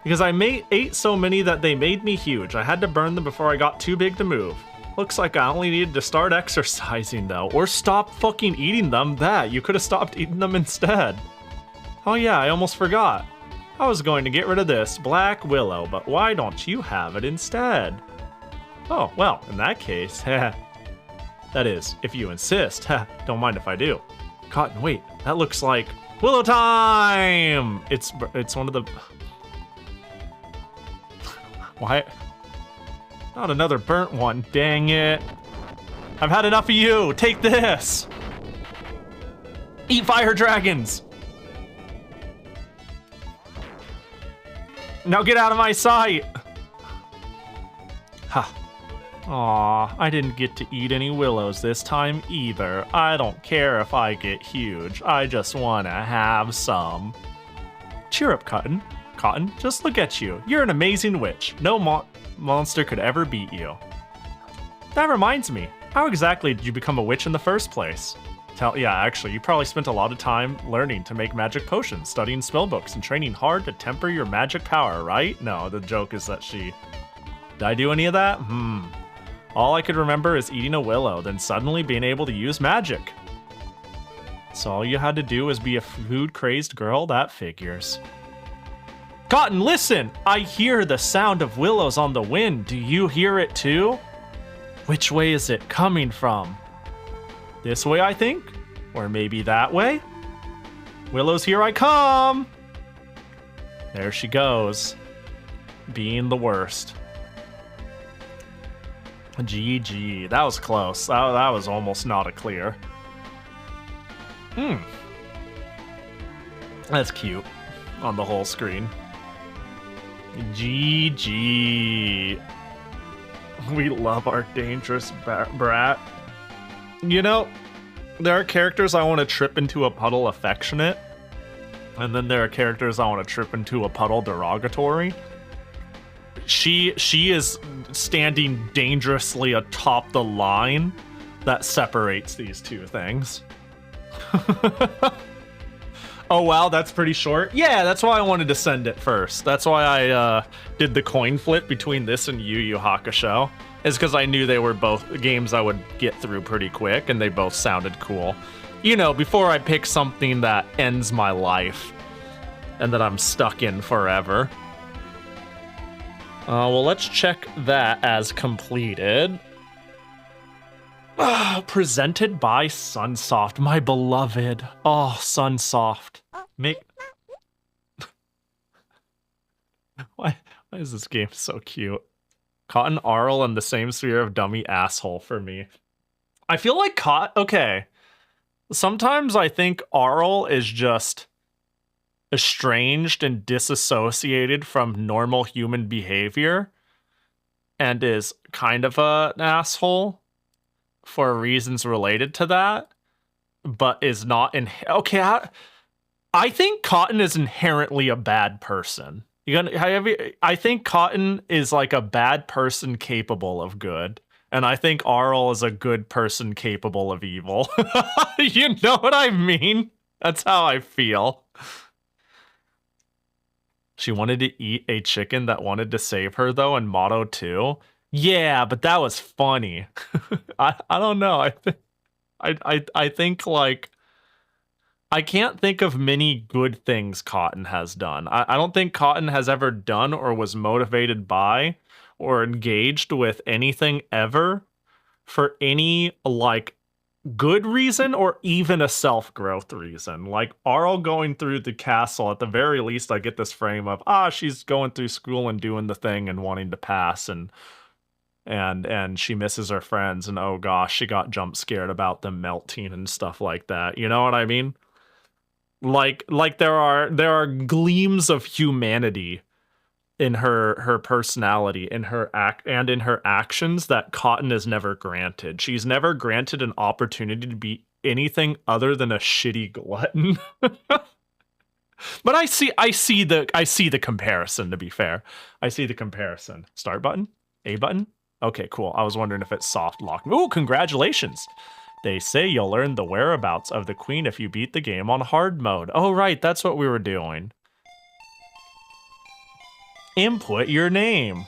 Because I ate so many that they made me huge. I had to burn them before I got too big to move. Looks like I only needed to start exercising, though. Or stop fucking eating them. You could have stopped eating them instead. Oh yeah, I almost forgot. I was going to get rid of this black willow, but why don't you have it instead? Oh, well, in that case, that is, if you insist. Don't mind if I do. Cotton, wait, that looks like willow time! It's one of the... Why? Not another burnt one, dang it. I've had enough of you, take this! Eat fire dragons! Now get out of my sight! Ha. Aw, I didn't get to eat any willows this time either. I don't care if I get huge. I just wanna have some. Cheer up, Cotton. Cotton, just look at you. You're an amazing witch. No monster could ever beat you. That reminds me, how exactly did you become a witch in the first place? Yeah, actually, you probably spent a lot of time learning to make magic potions, studying spellbooks, and training hard to temper your magic power, right? No, the joke is that did I do any of that? All I could remember is eating a willow, then suddenly being able to use magic. So all you had to do was be a food-crazed girl? That figures. Cotton, listen! I hear the sound of willows on the wind. Do you hear it too? Which way is it coming from? This way, I think? Or maybe that way? Willows, here I come! There she goes. Being the worst. GG. That was close. That was almost not a clear. That's cute. On the whole screen. GG. We love our dangerous brat. You know, there are characters I want to trip into a puddle affectionate, and then there are characters I want to trip into a puddle derogatory. She is standing dangerously atop the line that separates these two things. Oh, wow, that's pretty short. Yeah, that's why I wanted to send it first. That's why I did the coin flip between this and Yu Yu Hakusho. Is because I knew they were both games I would get through pretty quick, and they both sounded cool. You know, before I pick something that ends my life and that I'm stuck in forever. Well, let's check that as completed. Presented by Sunsoft, my beloved. Oh, Sunsoft. Why is this game so cute? Cotton Arl in the same sphere of dummy asshole for me. I feel like okay. Sometimes I think Arl is just estranged and disassociated from normal human behavior and is kind of an asshole for reasons related to that, but is not okay. I think Cotton is inherently a bad person. I think Cotton is like a bad person capable of good, and I think Arl is a good person capable of evil. You know what I mean? That's how I feel. She wanted to eat a chicken that wanted to save her, though, in Motto 2. Yeah, but that was funny. I don't know. I think like I can't think of many good things Cotton has done. I don't think Cotton has ever done or was motivated by or engaged with anything ever for any like good reason or even a self-growth reason. Like Arl going through the castle, at the very least I get this frame of she's going through school and doing the thing and wanting to pass and she misses her friends and oh gosh, she got jump scared about them melting and stuff like that. You know what I mean? Like there are gleams of humanity in her personality, in her and in her actions that Cotton is never granted. She's never granted an opportunity to be anything other than a shitty glutton. But I see the comparison, to be fair. I see the comparison. Start button? A button? Okay, cool. I was wondering if it's soft lock. Ooh, congratulations. They say you'll learn the whereabouts of the queen if you beat the game on hard mode. Oh, right, that's what we were doing. Input your name.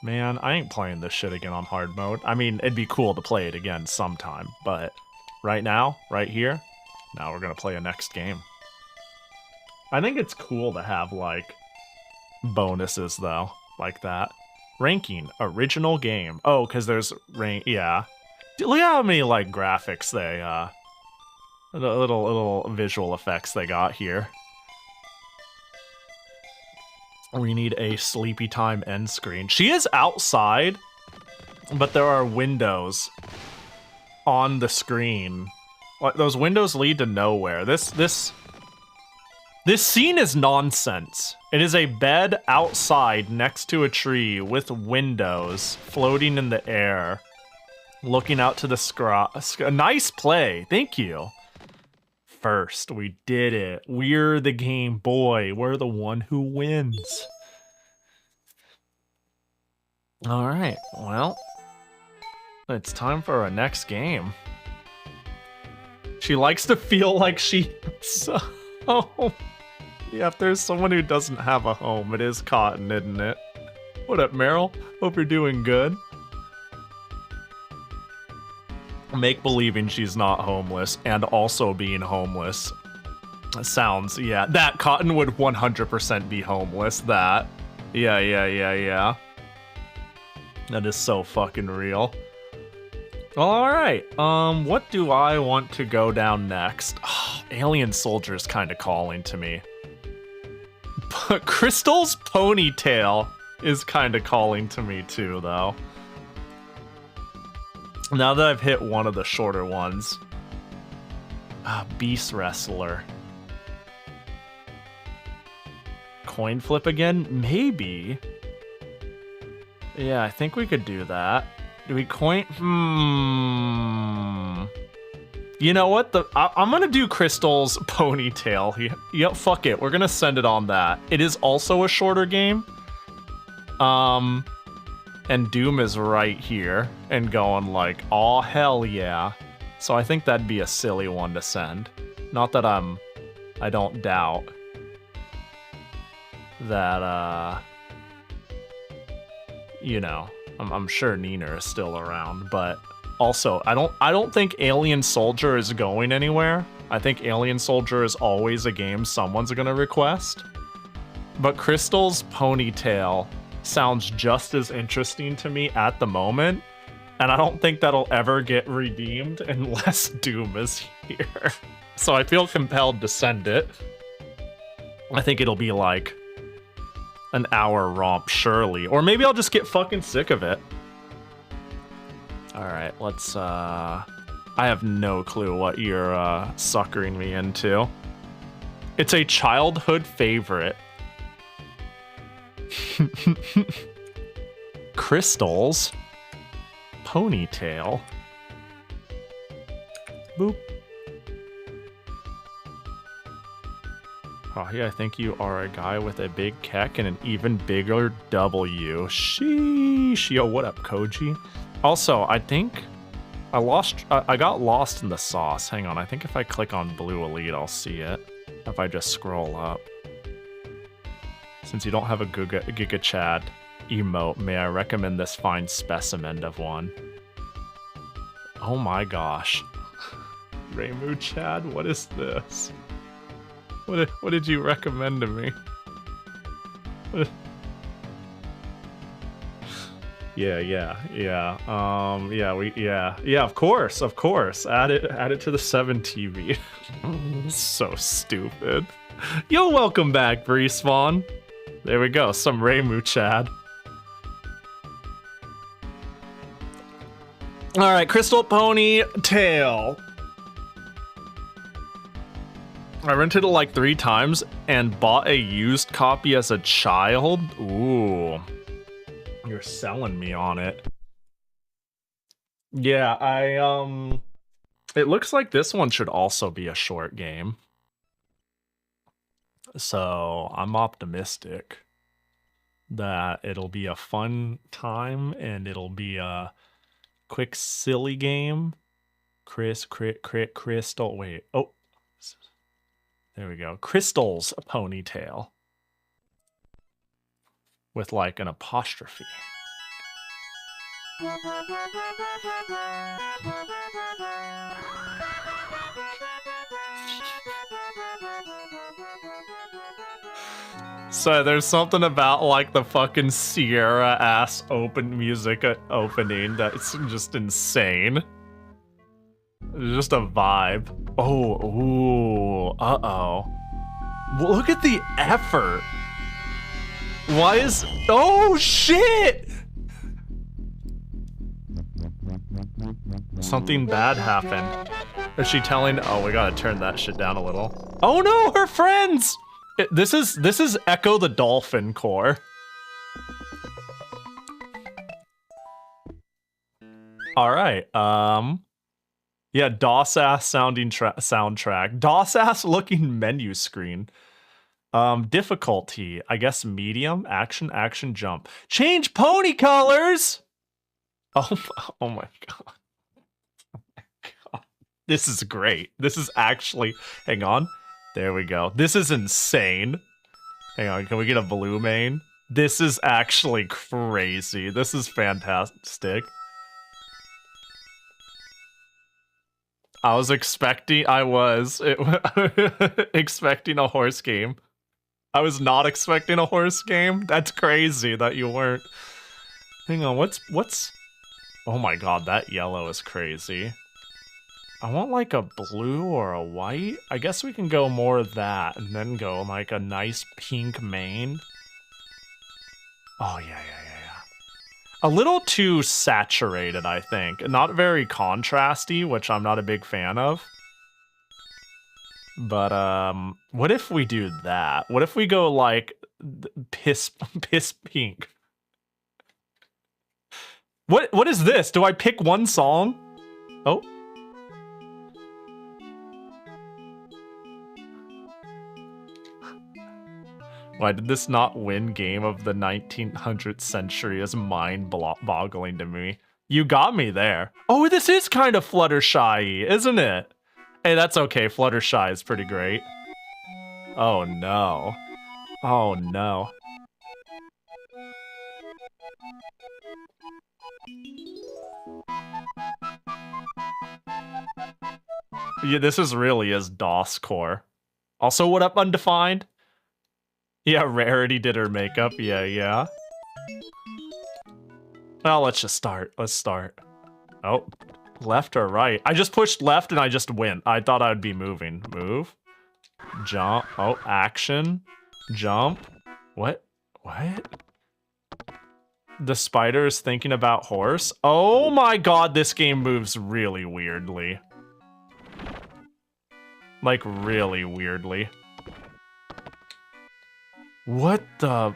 Man, I ain't playing this shit again on hard mode. I mean, it'd be cool to play it again sometime, but right now, right here, now we're gonna play a next game. I think it's cool to have, like, bonuses, though, like that. Ranking, original game. Oh, because there's rank, yeah. Look at how many, like, graphics they, little visual effects they got here. We need a sleepy time end screen. She is outside, but there are windows on the screen. Like, those windows lead to nowhere. This scene is nonsense. It is a bed outside next to a tree with windows floating in the air, looking out to the sky. Nice play. Thank you. First, we did it. We're the Game Boy. We're the one who wins. All right, well, it's time for our next game. She likes to feel like she has a home. Yeah, if there's someone who doesn't have a home, it is Cotton, isn't it? What up, Meryl? Hope you're doing good. Make believing she's not homeless and also being homeless. Sounds, yeah. That Cotton would 100% be homeless. That. Yeah. That is so fucking real. Well, alright. What do I want to go down next? Oh, Alien Soldier's kind of calling to me. But Crystal's ponytail is kind of calling to me too, though. Now that I've hit one of the shorter ones. Beast Wrestler. Coin flip again? Maybe. Yeah, I think we could do that. Do we coin? You know what? I'm gonna do Crystal's ponytail here. Yep, fuck it. We're gonna send it on that. It is also a shorter game. And Doom is right here and going like, oh hell yeah. So I think that'd be a silly one to send. Not that I'm I don't doubt that, you know, I'm sure Nina is still around, but also I don't think Alien Soldier is going anywhere. I think Alien Soldier is always a game someone's gonna request. But Crystal's Ponytail sounds just as interesting to me at the moment, and I don't think that'll ever get redeemed unless Doom is here. So I feel compelled to send it. I think it'll be like an hour romp, surely. Or maybe I'll just get fucking sick of it. Alright, let's, I have no clue what you're, suckering me into. It's a childhood favorite. Crystal's Ponytail. Boop. Pahi, I think you are a guy with a big kek and an even bigger W. Sheesh. Yo, what up, Koji? Also, I think I got lost in the sauce. Hang on, I think if I click on Blue Elite, I'll see it. If I just scroll up. Since you don't have a Giga Chad emote, may I recommend this fine specimen of one? Oh my gosh. Raymu Chad, what is this? What did you recommend to me? Yeah, of course. Add it to the 7 TV. So stupid. Yo, welcome back, Respawn. There we go, some Raymu Chad. Alright, Crystal Ponytail. I rented it like 3 times and bought a used copy as a child. Ooh. You're selling me on it. Yeah, it looks like this one should also be a short game. So I'm optimistic that it'll be a fun time and it'll be a quick, silly game. Crystal, wait, oh, there we go. Crystal's Ponytail. With like an apostrophe. So there's something about like the fucking Sierra ass music opening that's just insane. It's just a vibe. Oh, ooh, uh-oh. Look at the effort. Why is... Oh, shit! Something bad happened. Is she telling... Oh, we gotta turn that shit down a little. Oh no, her friends! This is Echo the Dolphin core. Alright, yeah, DOS-ass sounding soundtrack. DOS-ass looking menu screen. Difficulty, I guess medium. Action, jump. Change pony colors! Oh my god. Oh my god. This is great. This is actually... Hang on. There we go. This is insane. Hang on, can we get a blue main? This is actually crazy. This is fantastic. I was expecting a horse game. I was not expecting a horse game. That's crazy that you weren't. Hang on, what's... Oh my god, that yellow is crazy. I want like a blue or a white. I guess we can go more of that and then go like a nice pink mane. Oh yeah. A little too saturated, I think. Not very contrasty, which I'm not a big fan of. But what if we do that? What if we go like piss pink? What is this? Do I pick one song? Oh. Why did this not win game of the 1900th century is mind-boggling to me. You got me there. Oh, this is kind of Fluttershy, isn't it? Hey, that's okay. Fluttershy is pretty great. Oh no. Oh no. Yeah, this is really is DOS core. Also, what up, Undefined? Yeah, Rarity did her makeup. Yeah. Well, let's just start. Let's start. Oh, left or right? I just pushed left and I just went. I thought I would be moving. Move. Jump. Oh, action. Jump. What? The spider is thinking about horse? Oh my god, this game moves really weirdly. Like, really weirdly. What the...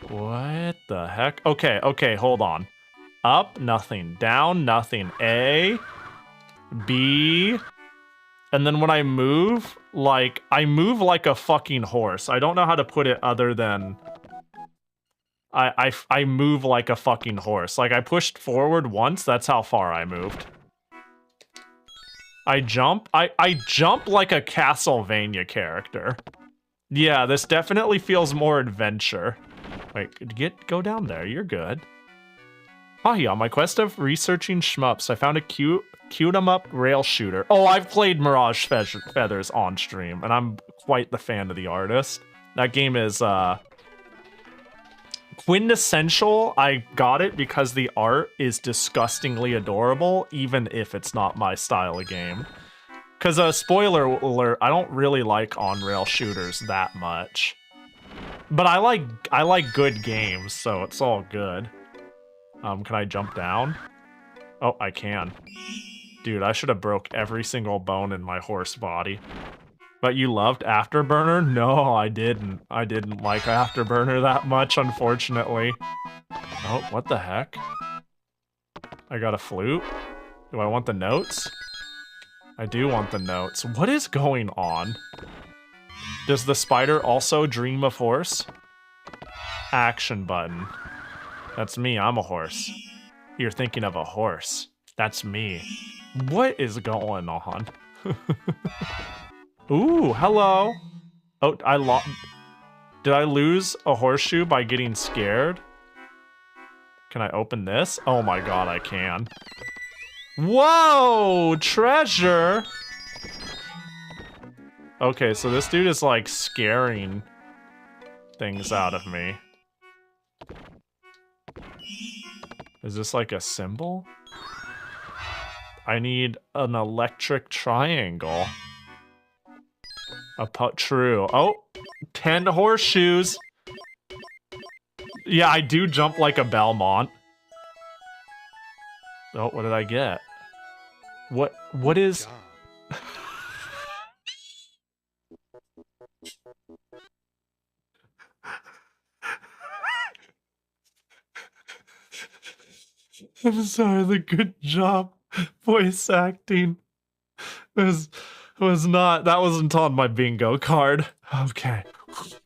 What the heck? Okay, hold on. Up, nothing. Down, nothing. A, B, and then when I move, like, I move like a fucking horse. I don't know how to put it other than... I move like a fucking horse. Like, I pushed forward once, that's how far I moved. I jump? I jump like a Castlevania character. Yeah, this definitely feels more adventure. Wait, go down there, you're good. Pahi, on my quest of researching shmups, I found a cute 'em-up rail shooter. Oh, I've played Mirage Feathers on stream, and I'm quite the fan of the artist. That game is, quintessential. I got it because the art is disgustingly adorable, even if it's not my style of game. Because, spoiler alert, I don't really like on-rail shooters that much. But I like good games, so it's all good. Can I jump down? Oh, I can. Dude, I should have broke every single bone in my horse body. But you loved Afterburner? No, I didn't. I didn't like Afterburner that much, unfortunately. Oh, what the heck? I got a flute? Do I want the notes? I do want the notes. What is going on? Does the spider also dream of horse? Action button. That's me, I'm a horse. You're thinking of a horse. That's me. What is going on? Ooh, hello. Oh, did I lose a horseshoe by getting scared? Can I open this? Oh my god, I can. Whoa, treasure. Okay, so this dude is like scaring things out of me. Is this like a symbol? I need an electric triangle. True. Oh, 10 horseshoes. Yeah, I do jump like a Belmont. Oh, what did I get? What is... I'm sorry, the good job voice acting was not, that wasn't on my bingo card. Okay.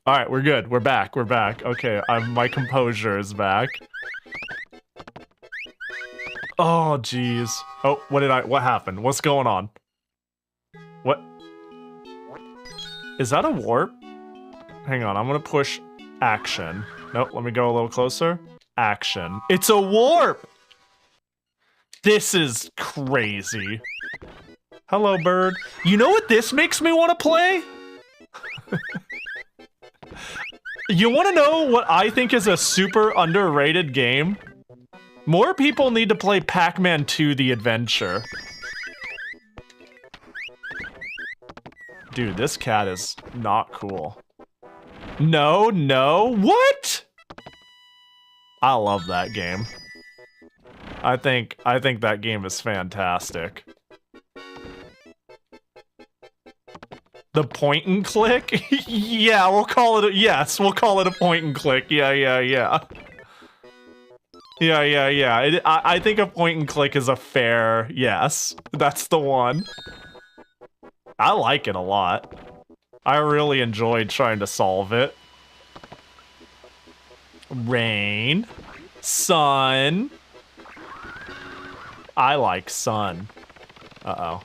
All right, we're good. We're back. Okay, my composure is back. Oh, jeez. Oh, what happened? What's going on? What? Is that a warp? Hang on, I'm gonna push action. Nope, let me go a little closer. Action. It's a warp! This is crazy. Hello, bird. You know what this makes me want to play? You want to know what I think is a super underrated game? More people need to play Pac-Man 2: The Adventure. Dude, this cat is not cool. No, what? I love that game. I think that game is fantastic. The point and click? Yeah, we'll call it we'll call it a point and click. Yeah. I think a point and click is a fair yes. That's the one. I like it a lot. I really enjoyed trying to solve it. Rain. Sun. I like sun. Uh-oh.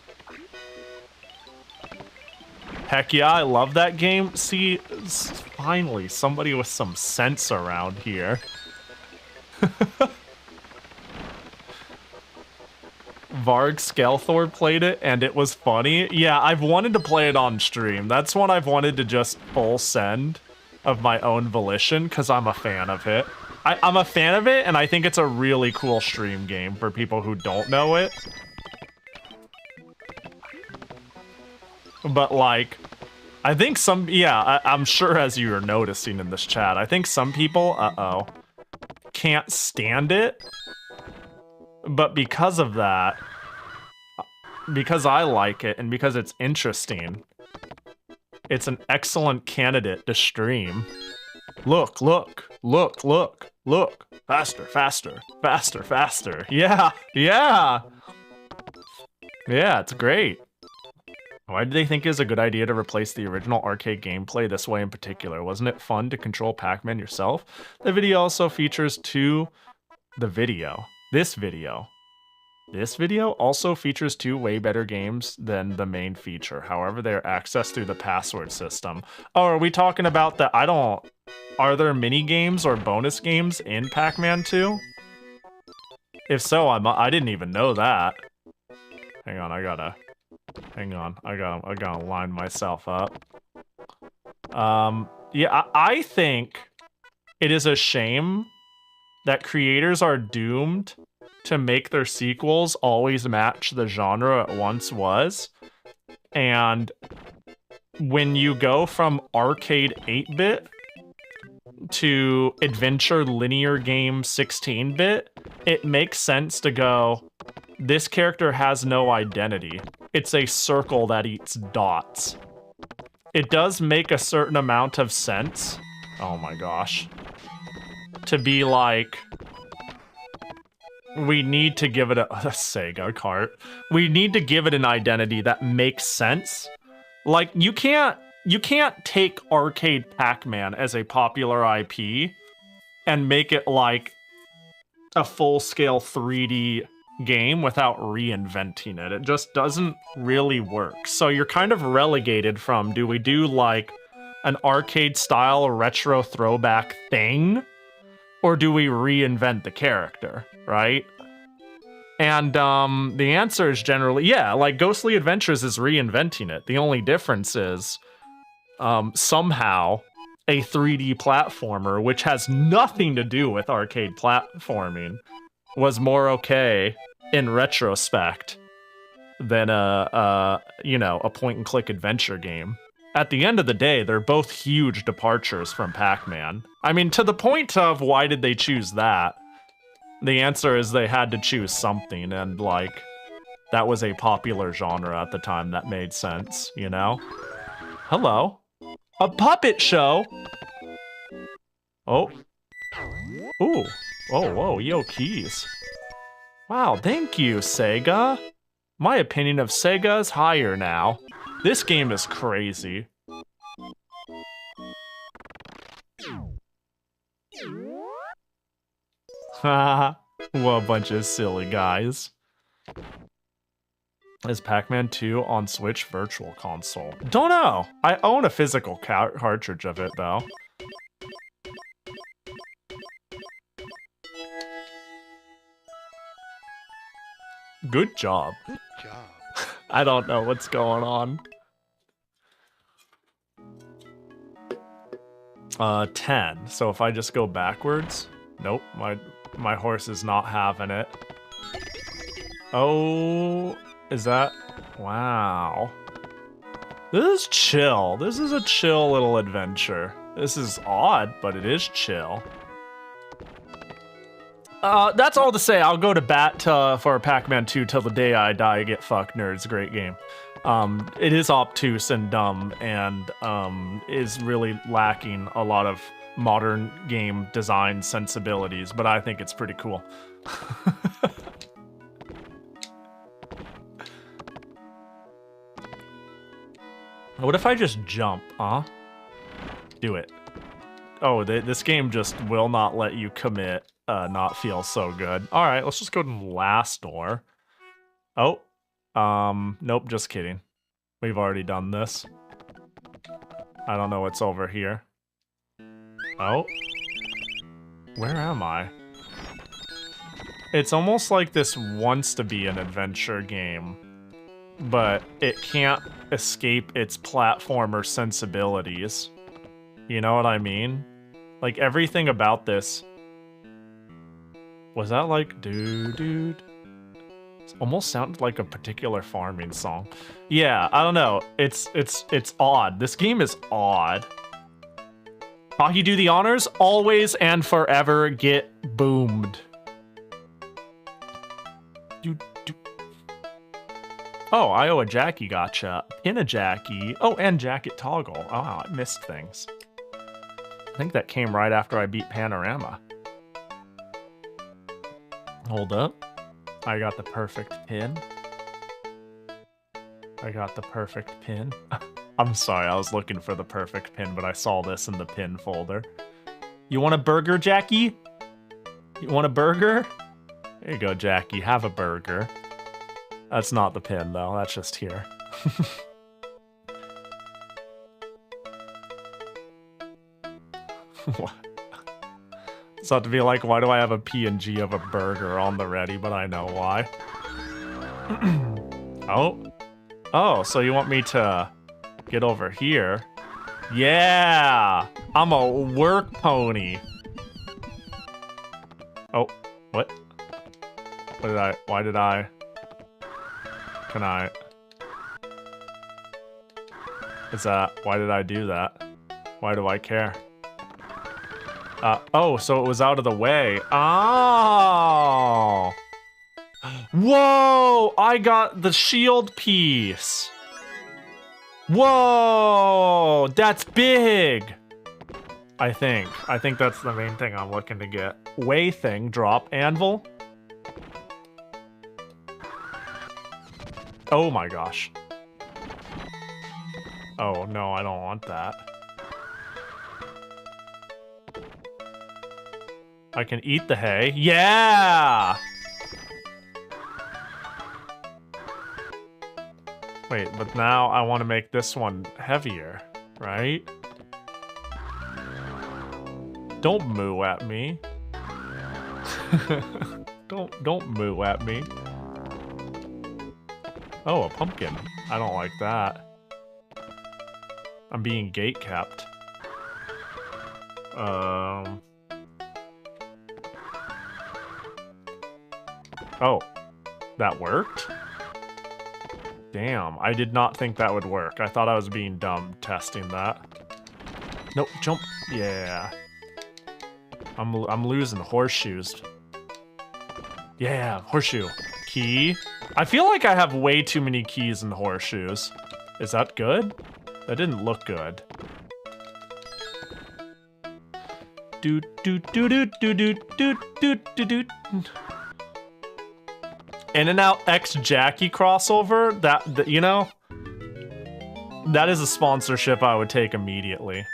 Heck yeah, I love that game. See, finally, somebody with some sense around here. Varg Skelthor played it, and it was funny. Yeah, I've wanted to play it on stream. That's one I've wanted to just full send of my own volition, because I'm a fan of it. I'm a fan of it, and I think it's a really cool stream game for people who don't know it. But, like, I think some... Yeah, I'm sure as you're noticing in this chat, I think some people, can't stand it. But because of that, because I like it, and because it's interesting, it's an excellent candidate to stream. Look, look, look, look, look. Faster, faster, faster, faster. Yeah, yeah. Yeah, it's great. Why did they think it was a good idea to replace the original arcade gameplay this way in particular? Wasn't it fun to control Pac-Man yourself? The video also features This video also features 2 way better games than the main feature. However, they are accessed through the password system. Oh, are we talking about the... Are there mini games or bonus games in Pac-Man 2? If so, I didn't even know that. Hang on, I gotta line myself up. Yeah, I think it is a shame that creators are doomed to make their sequels always match the genre it once was. And when you go from arcade 8-bit to adventure linear game 16-bit, it makes sense to go, this character has no identity. It's a circle that eats dots. It does make a certain amount of sense. Oh my gosh. To be like... We need to give it a Sega cart. We need to give it an identity that makes sense. Like, you can't take arcade Pac-Man as a popular IP and make it like a full-scale 3D game without reinventing it. It just doesn't really work. So you're kind of relegated from, do we do like an arcade-style retro throwback thing? Or do we reinvent the character, right? And the answer is generally, yeah, like Ghostly Adventures is reinventing it. The only difference is somehow a 3D platformer, which has nothing to do with arcade platforming, was more okay in retrospect than a point-and-click adventure game. At the end of the day, they're both huge departures from Pac-Man. I mean, to the point of why did they choose that? The answer is they had to choose something, and, like, that was a popular genre at the time that made sense, you know? Hello. A puppet show? Oh. Ooh. Oh, whoa, yo, keys. Wow, thank you, Sega. My opinion of Sega is higher now. This game is crazy. Haha, what a bunch of silly guys. Is Pac-Man 2 on Switch Virtual Console? Don't know. I own a physical cartridge of it, though. Good job. Good job. I don't know what's going on. 10. So if I just go backwards, nope, my horse is not having it. Oh, is that? Wow. This is chill. This is a chill little adventure. This is odd, but it is chill. That's all to say. I'll go to bat for Pac-Man 2 till the day I die. Get fucked, nerds. Great game. It is obtuse and dumb, and is really lacking a lot of modern game design sensibilities, but I think it's pretty cool. What if I just jump, huh? Do it. Oh, this game just will not let you commit, not feel so good. All right, let's just go to the last door. Oh, Nope, just kidding. We've already done this. I don't know what's over here. Oh. Where am I? It's almost like this wants to be an adventure game, but it can't escape its platformer sensibilities. You know what I mean? Like, everything about this... Was that like, dude? It almost sounded like a particular farming song. Yeah, I don't know. It's odd. This game is odd. Pahi, do the honors. Always and forever get boomed. Oh, I owe a Jackie gotcha. Pin a Jackie. Oh, and jacket toggle. Oh, I missed things. I think that came right after I beat Panorama. Hold up. I got the perfect pin. I got the perfect pin. I'm sorry, I was looking for the perfect pin, but I saw this in the pin folder. You want a burger, Jackie? You want a burger? There you go, Jackie. Have a burger. That's not the pin, though. That's just here. What? It's not to be like, why do I have a PNG of a burger on the ready, but I know why. Oh, so you want me to get over here? Yeah! I'm a work pony. Oh, what? Why did I? Can I? Why did I do that? Why do I care? Oh, so it was out of the way. Oh! Whoa! I got the shield piece. Whoa! That's big! I think that's the main thing I'm looking to get. Way thing, drop, anvil. Oh my gosh. Oh, no, I don't want that. I can eat the hay. Yeah! Wait, but now I want to make this one heavier, right? Don't moo at me. Don't moo at me. Oh, a pumpkin. I don't like that. I'm being gate kept. Oh, that worked? Damn, I did not think that would work. I thought I was being dumb testing that. Nope, jump. Yeah. I'm losing horseshoes. Yeah, horseshoe. Key. I feel like I have way too many keys in horseshoes. Is that good? That didn't look good. Doot doot doot doot doot doot doot doot doot. In and Out X Jackie crossover, that you know, that is a sponsorship I would take immediately.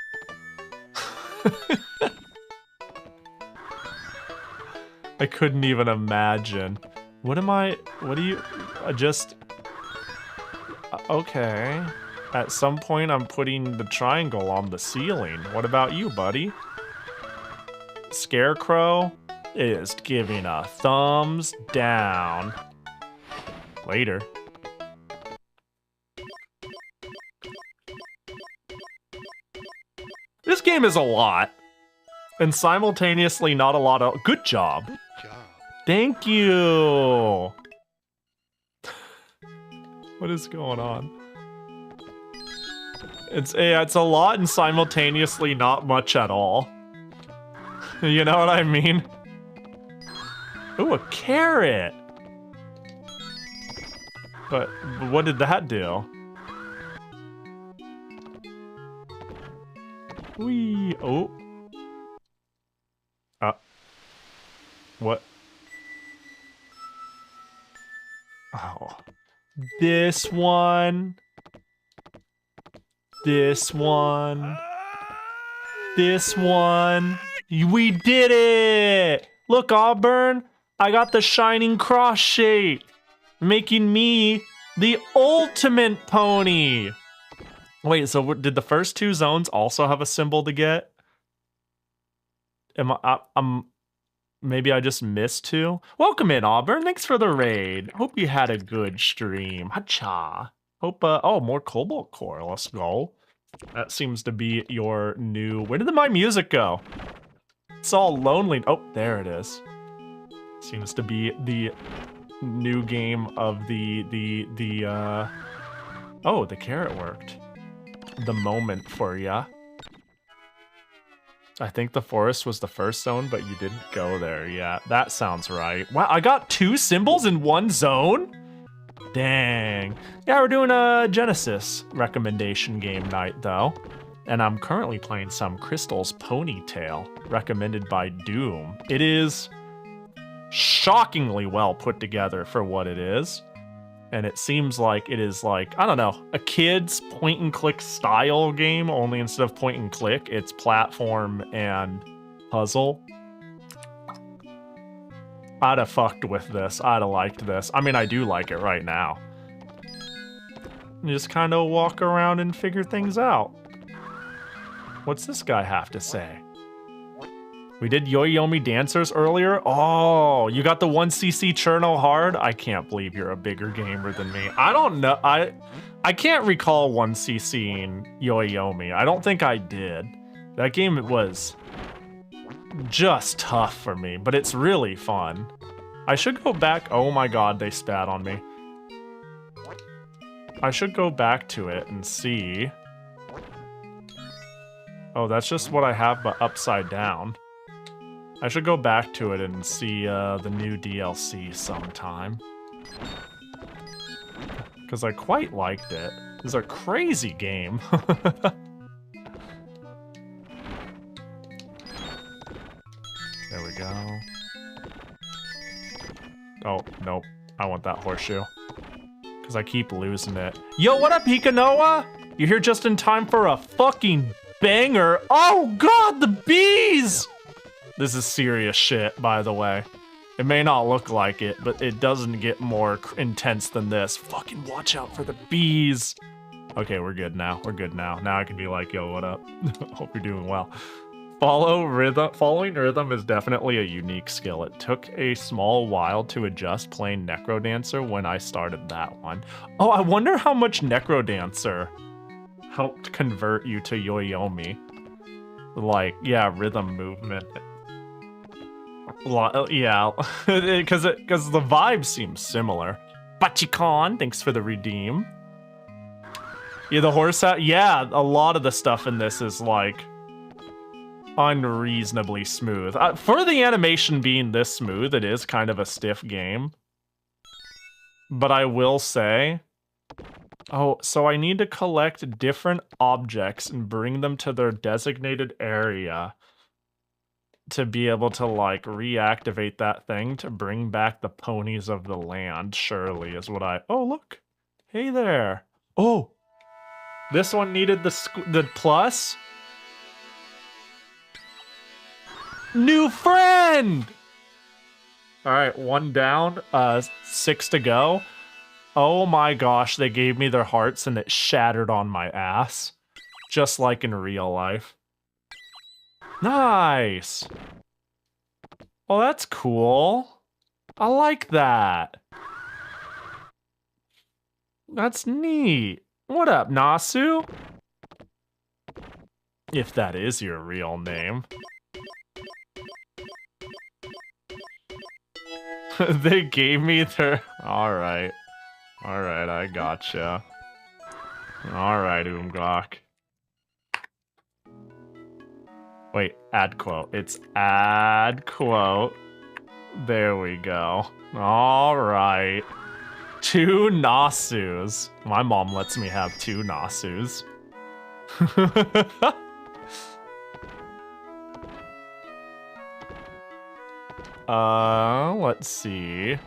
I couldn't even imagine. What do you, okay. At some point I'm putting the triangle on the ceiling. What about you, buddy? Scarecrow is giving a thumbs down. Later. This game is a lot. And simultaneously not a lot of... Good job. Good job. Thank you. What is going on? It's a lot and simultaneously not much at all. You know what I mean? Ooh, a carrot. But what did that do? Whee! Oh. What? Oh. This one. This one. This one. We did it! Look, Auburn. I got the shining cross shape. Making me The ultimate pony! Wait, so did the first 2 zones also have a symbol to get? Maybe I just missed 2? Welcome in, Auburn. Thanks for the raid. Hope you had a good stream. Hacha. Hope, oh, more Cobalt Core. Let's go. That seems to be your new... Where did my music go? It's all lonely. Oh, there it is. Seems to be the new game of Oh, the carrot worked. The moment for ya. I think the forest was the first zone, but you didn't go there. Yeah, that sounds right. Wow, I got 2 symbols in 1 zone? Dang. Yeah, we're doing a Genesis recommendation game night, though. And I'm currently playing some Crystal's Ponytail, recommended by Doom. It is shockingly well put together for what it is. And it seems like it is like, I don't know, a kid's point-and-click style game, only instead of point-and-click, it's platform and puzzle. I'd have fucked with this. I'd have liked this. I mean, I do like it right now. You just kind of walk around and figure things out. What's this guy have to say? We did Yoyomi Dancers earlier. Oh, you got the 1cc Cherno hard? I can't believe you're a bigger gamer than me. I don't know. I can't recall 1cc in Yoyomi. I don't think I did. That game was just tough for me, but it's really fun. I should go back. Oh my god, they spat on me. I should go back to it and see. Oh, that's just what I have, but upside down. I should go back to it and see the new DLC sometime. Because I quite liked it. It's a crazy game. There we go. Oh, nope. I want that horseshoe. Because I keep losing it. Yo, what up, Hikanoa? You're here just in time for a fucking banger. Oh god, the bees! This is serious shit, by the way. It may not look like it, but it doesn't get more intense than this. Fucking watch out for the bees. Okay, we're good now. We're good now. Now I can be like, yo, what up? Hope you're doing well. Following rhythm is definitely a unique skill. It took a small while to adjust playing Necrodancer when I started that one. Oh, I wonder how much Necrodancer helped convert you to Yoyomi. Like, yeah, rhythm movement. Yeah, because the vibe seems similar. Bachikon, thanks for the redeem. Yeah, the horse hat. Yeah, a lot of the stuff in this is like unreasonably smooth. For the animation being this smooth, it is kind of a stiff game. But I will say, oh, so I need to collect different objects and bring them to their designated area to be able to, like, reactivate that thing to bring back the ponies of the land, surely, is what I... Oh, look! Hey there! Oh! This one needed the plus? New friend! Alright, 1 down, 6 to go. Oh my gosh, they gave me their hearts and it shattered on my ass. Just like in real life. Nice! Oh, that's cool. I like that. That's neat. What up, Nasu? If that is your real name. They gave me their... Alright. Alright, I gotcha. Alright, Umgok. Wait, add quote. It's add quote. There we go. Alright. 2 Nasus. My mom lets me have 2 Nasus. Let's see.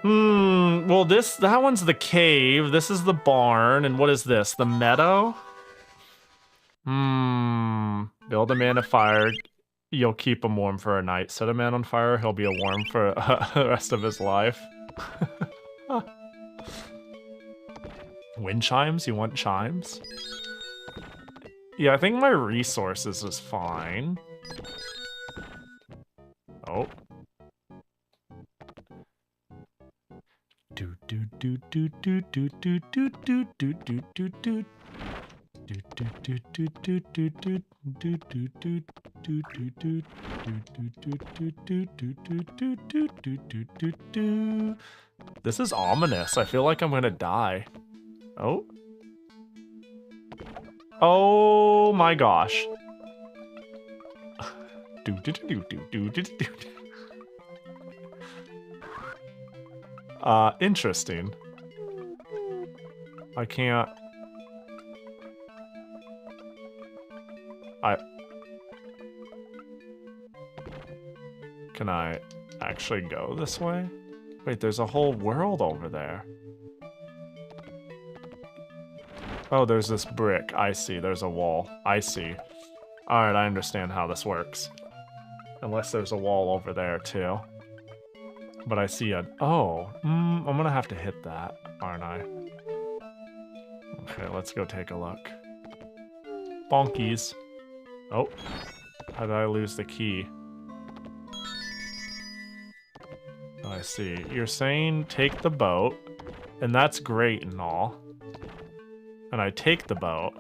Well, that one's the cave. This is the barn. And what is this? The meadow? Build a man a fire. You'll keep him warm for a night. Set a man on fire. He'll be a warm for the rest of his life. Wind chimes? You want chimes? Yeah, I think my resources is fine. Oh. Do do do do do do do do do do do do do. This is ominous. I feel like I'm gonna die. Oh. Oh my gosh. Interesting. I can't. Can I actually go this way? Wait, there's a whole world over there. Oh, there's this brick. I see. There's a wall. I see. Alright, I understand how this works. Unless there's a wall over there, too. But I see a... Oh, I'm gonna have to hit that, aren't I? Okay, let's go take a look. Bonkies. Oh. How did I lose the key? I see. You're saying take the boat, and that's great and all. And I take the boat,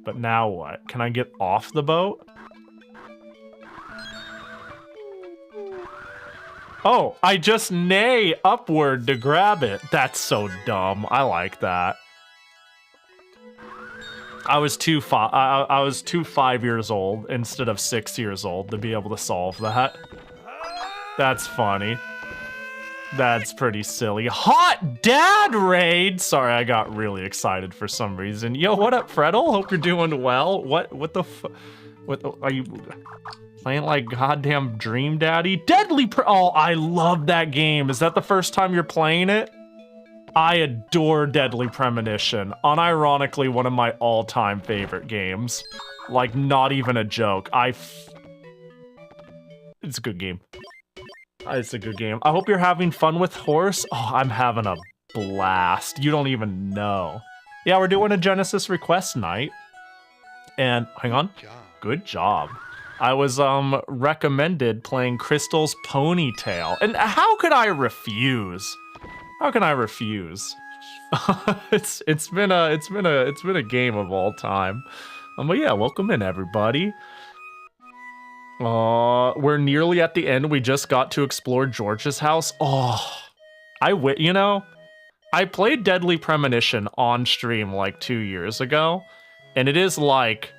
but now what? Can I get off the boat? Oh, I just neigh upward to grab it. That's so dumb. I like that. I was too 5 years old instead of 6 years old to be able to solve that. That's funny. That's pretty silly. Hot dad raid! Sorry, I got really excited for some reason. Yo, what up, Freddle? Hope you're doing well. What the what are you playing like goddamn Dream Daddy? Oh, I love that game. Is that the first time you're playing it? I adore Deadly Premonition. Unironically, one of my all-time favorite games. Like, not even a joke. It's a good game. It's a good game. I hope you're having fun with Horse. Oh, I'm having a blast. You don't even know. Yeah, we're doing a Genesis request night. And, hang on. Good job. I was, recommended playing Crystal's Ponytail. And how could I refuse? How can I refuse? It's been a game of all time. But yeah, welcome in, everybody. We're nearly at the end. We just got to explore George's house. Oh, you know, I played Deadly Premonition on stream like 2 years ago, and it is like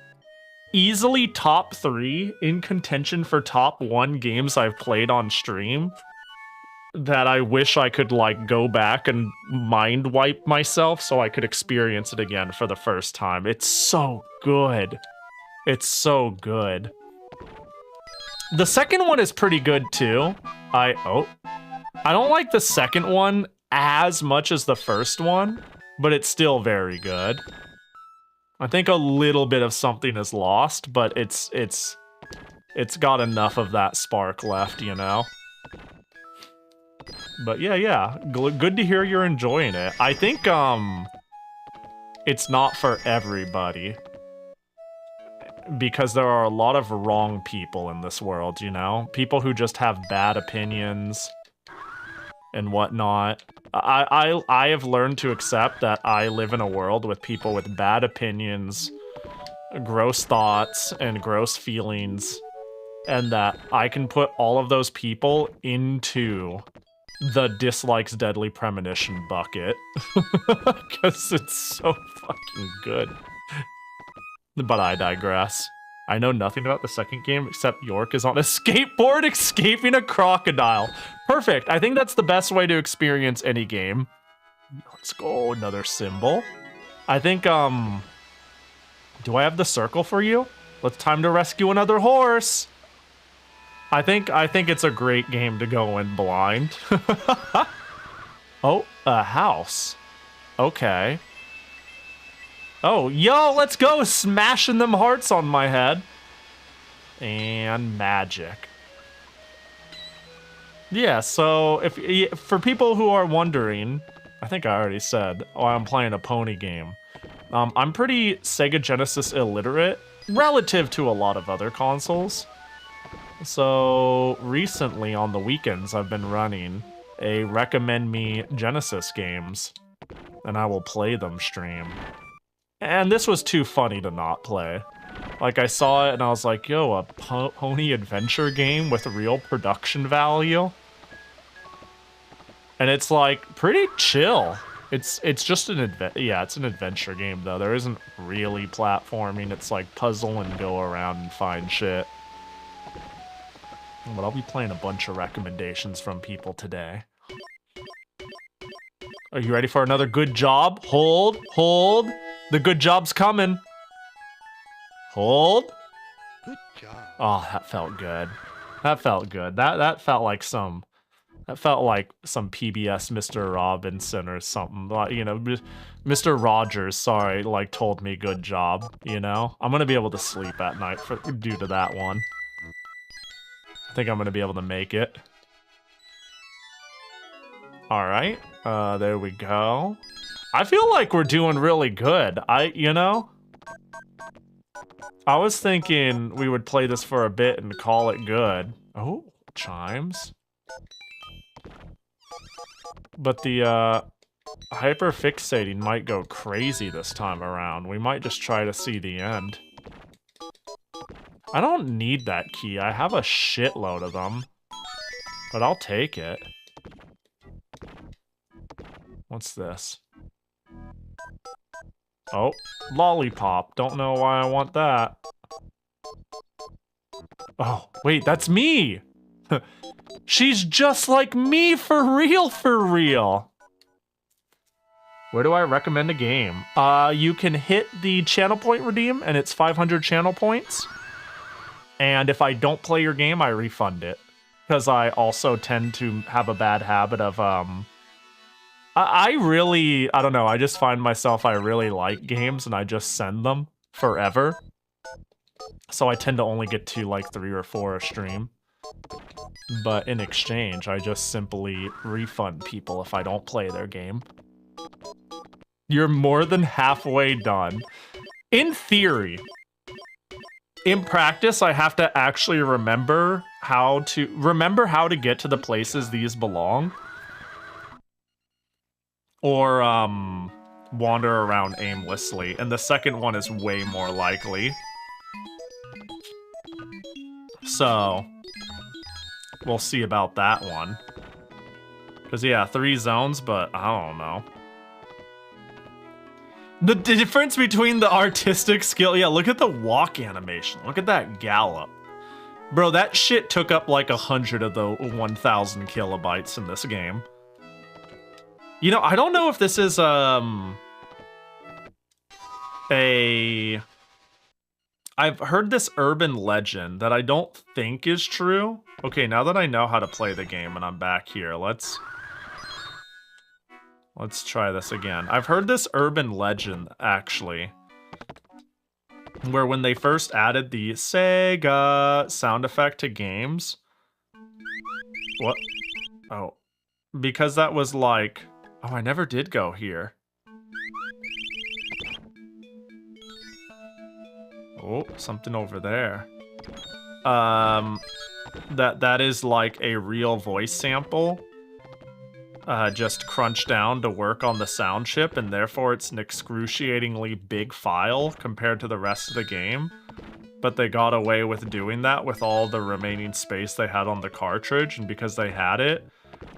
easily top 3 in contention for top 1 games I've played on stream that I wish I could like go back and mind wipe myself so I could experience it again for the first time. It's so good. It's so good. The second one is pretty good too. I don't like the second one as much as the first one, but it's still very good. I think a little bit of something is lost, but it's got enough of that spark left, you know? But yeah, good to hear you're enjoying it. I think it's not for everybody. Because there are a lot of wrong people in this world, you know? People who just have bad opinions and whatnot. I have learned to accept that I live in a world with people with bad opinions, gross thoughts, and gross feelings, and that I can put all of those people into the dislikes Deadly Premonition bucket. Because it's so fucking good. But I digress. I know nothing about the second game except York is on a skateboard escaping a crocodile. Perfect. I think that's the best way to experience any game. Let's go. Another symbol. I think, do I have the circle for you? It's time to rescue another horse. I think it's a great game to go in blind. Oh, a house. Okay. Oh, yo, let's go! Smashing them hearts on my head. And magic. Yeah, so if for people who are wondering, I think I already said, oh, I'm playing a pony game. I'm pretty Sega Genesis illiterate relative to a lot of other consoles. So recently on the weekends, I've been running a recommend me Genesis games, and I will play them stream. And this was too funny to not play. Like, I saw it and I was like, yo, a pony adventure game with real production value? And it's like pretty chill. It's just an it's an adventure game though. There isn't really platforming. It's like puzzle and go around and find shit. But I'll be playing a bunch of recommendations from people today. Are you ready for another good job? Hold. The good job's coming. Hold. Good job. Oh, that felt good. That felt good. That felt like some PBS Mr. Robinson or something. Like, you know, Mr. Rogers, sorry, like told me good job, you know? I'm gonna be able to sleep at night due to that one. I think I'm gonna be able to make it. Alright, there we go. I feel like we're doing really good. You know? I was thinking we would play this for a bit and call it good. Oh, chimes. But the hyperfixating might go crazy this time around. We might just try to see the end. I don't need that key. I have a shitload of them. But I'll take it. What's this? Oh, lollipop. Don't know why I want that. Oh, wait, that's me! She's just like me for real, for real. Where do I recommend a game? You can hit the channel point redeem, and it's 500 channel points. And if I don't play your game, I refund it. Because I also tend to have a bad habit of, I don't know, I just find myself, I really like games, and I just send them forever. So I tend to only get to, like, 3 or 4 a stream. But in exchange, I just simply refund people if I don't play their game. You're more than halfway done. In theory. In practice, I have to actually remember how to get to the places these belong. Or, wander around aimlessly. And the second one is way more likely. So we'll see about that one. Because, yeah, 3 zones, but I don't know. The difference between the artistic skill... Yeah, look at the walk animation. Look at that gallop. Bro, that shit took up like 100 of the 1,000 kilobytes in this game. You know, I don't know if this is, I've heard this urban legend that I don't think is true. Okay, now that I know how to play the game and I'm back here, let's try this again. I've heard this urban legend, actually, where when they first added the Sega sound effect to games... What? Oh. Because that was like... Oh, I never did go here. Oh, something over there. That is like a real voice sample. Just crunched down to work on the sound chip, and therefore it's an excruciatingly big file compared to the rest of the game. But they got away with doing that with all the remaining space they had on the cartridge, and because they had it,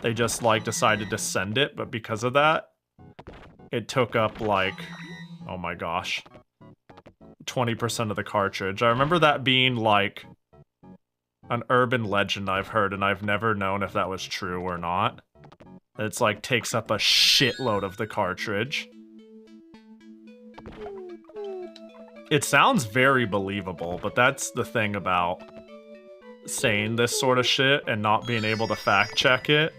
they just, like, decided to send it, but because of that, it took up, like, oh my gosh, 20% of the cartridge. I remember that being, like, an urban legend I've heard, and I've never known if that was true or not. It's, like, takes up a shitload of the cartridge. It sounds very believable, but that's the thing about saying this sort of shit and not being able to fact check it.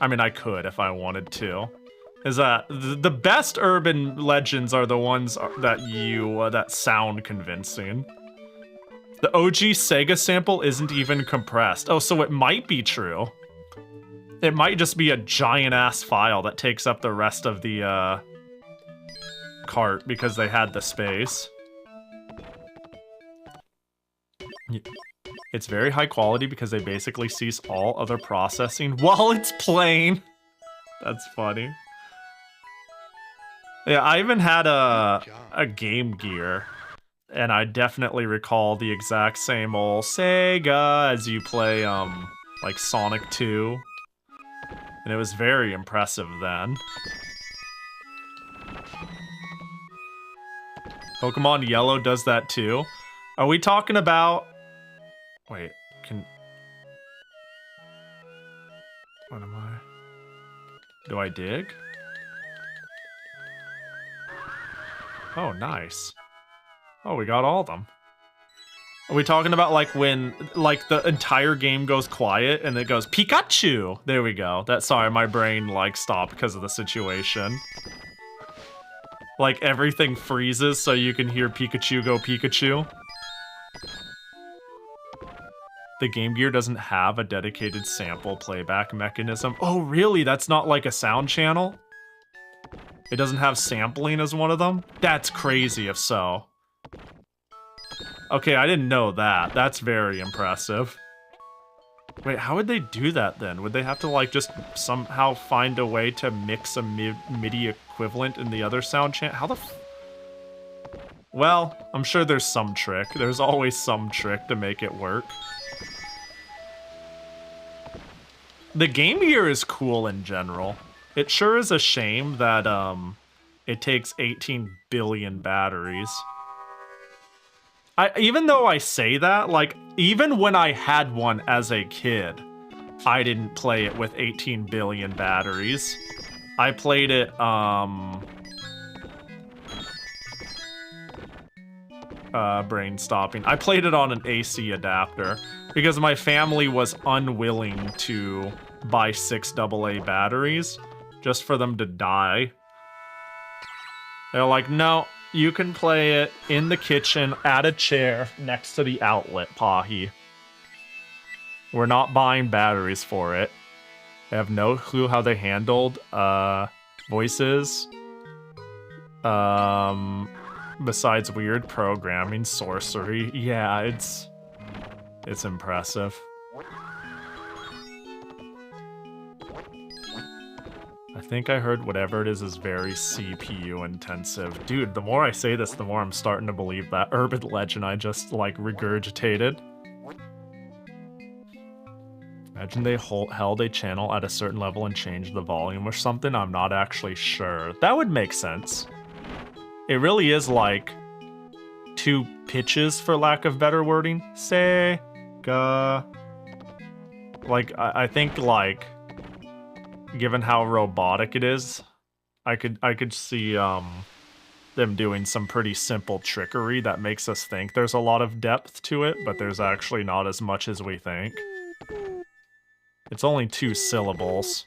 I mean, I could if I wanted to. Is that the best urban legends are the ones that sound convincing. The OG Sega sample isn't even compressed. Oh, so it might be true. It might just be a giant-ass file that takes up the rest of the, cart because they had the space. It's very high quality because they basically cease all other processing while it's playing. That's funny. Yeah, I even had a Game Gear, and I definitely recall the exact same old Sega as you play, like Sonic 2. And it was very impressive then. Pokemon Yellow does that too. Are we talking about... Wait, what am I? Do I dig? Oh, nice. Oh, we got all of them. Are we talking about like when like the entire game goes quiet and it goes Pikachu? There we go. Sorry, my brain like stopped because of the situation. Like everything freezes so you can hear Pikachu go Pikachu. The Game Gear doesn't have a dedicated sample playback mechanism. Oh, really? That's not like a sound channel? It doesn't have sampling as one of them? That's crazy if so. Okay, I didn't know that. That's very impressive. Wait, how would they do that then? Would they have to like just somehow find a way to mix a MIDI equivalent in the other sound channel? How the Well, I'm sure there's some trick. There's always some trick to make it work. The Game Gear is cool in general. It sure is a shame that it takes 18 billion batteries. Even though I say that, like, even when I had one as a kid, I didn't play it with 18 billion batteries. I played it, brain stopping. I played it on an AC adapter because my family was unwilling to buy 6 AA batteries just for them to die. They're like, no, you can play it in the kitchen at a chair next to the outlet, Pahi. We're not buying batteries for it. I have no clue how they handled voices. Besides weird programming, sorcery. Yeah, it's impressive. I think I heard whatever it is very CPU intensive. Dude, the more I say this, the more I'm starting to believe that urban legend I just, like, regurgitated. Imagine they held a channel at a certain level and changed the volume or something. I'm not actually sure. That would make sense. It really is like 2 pitches, for lack of better wording. Sega. Like, I think, like, given how robotic it is, I could see them doing some pretty simple trickery that makes us think there's a lot of depth to it, but there's actually not as much as we think. It's only 2 syllables.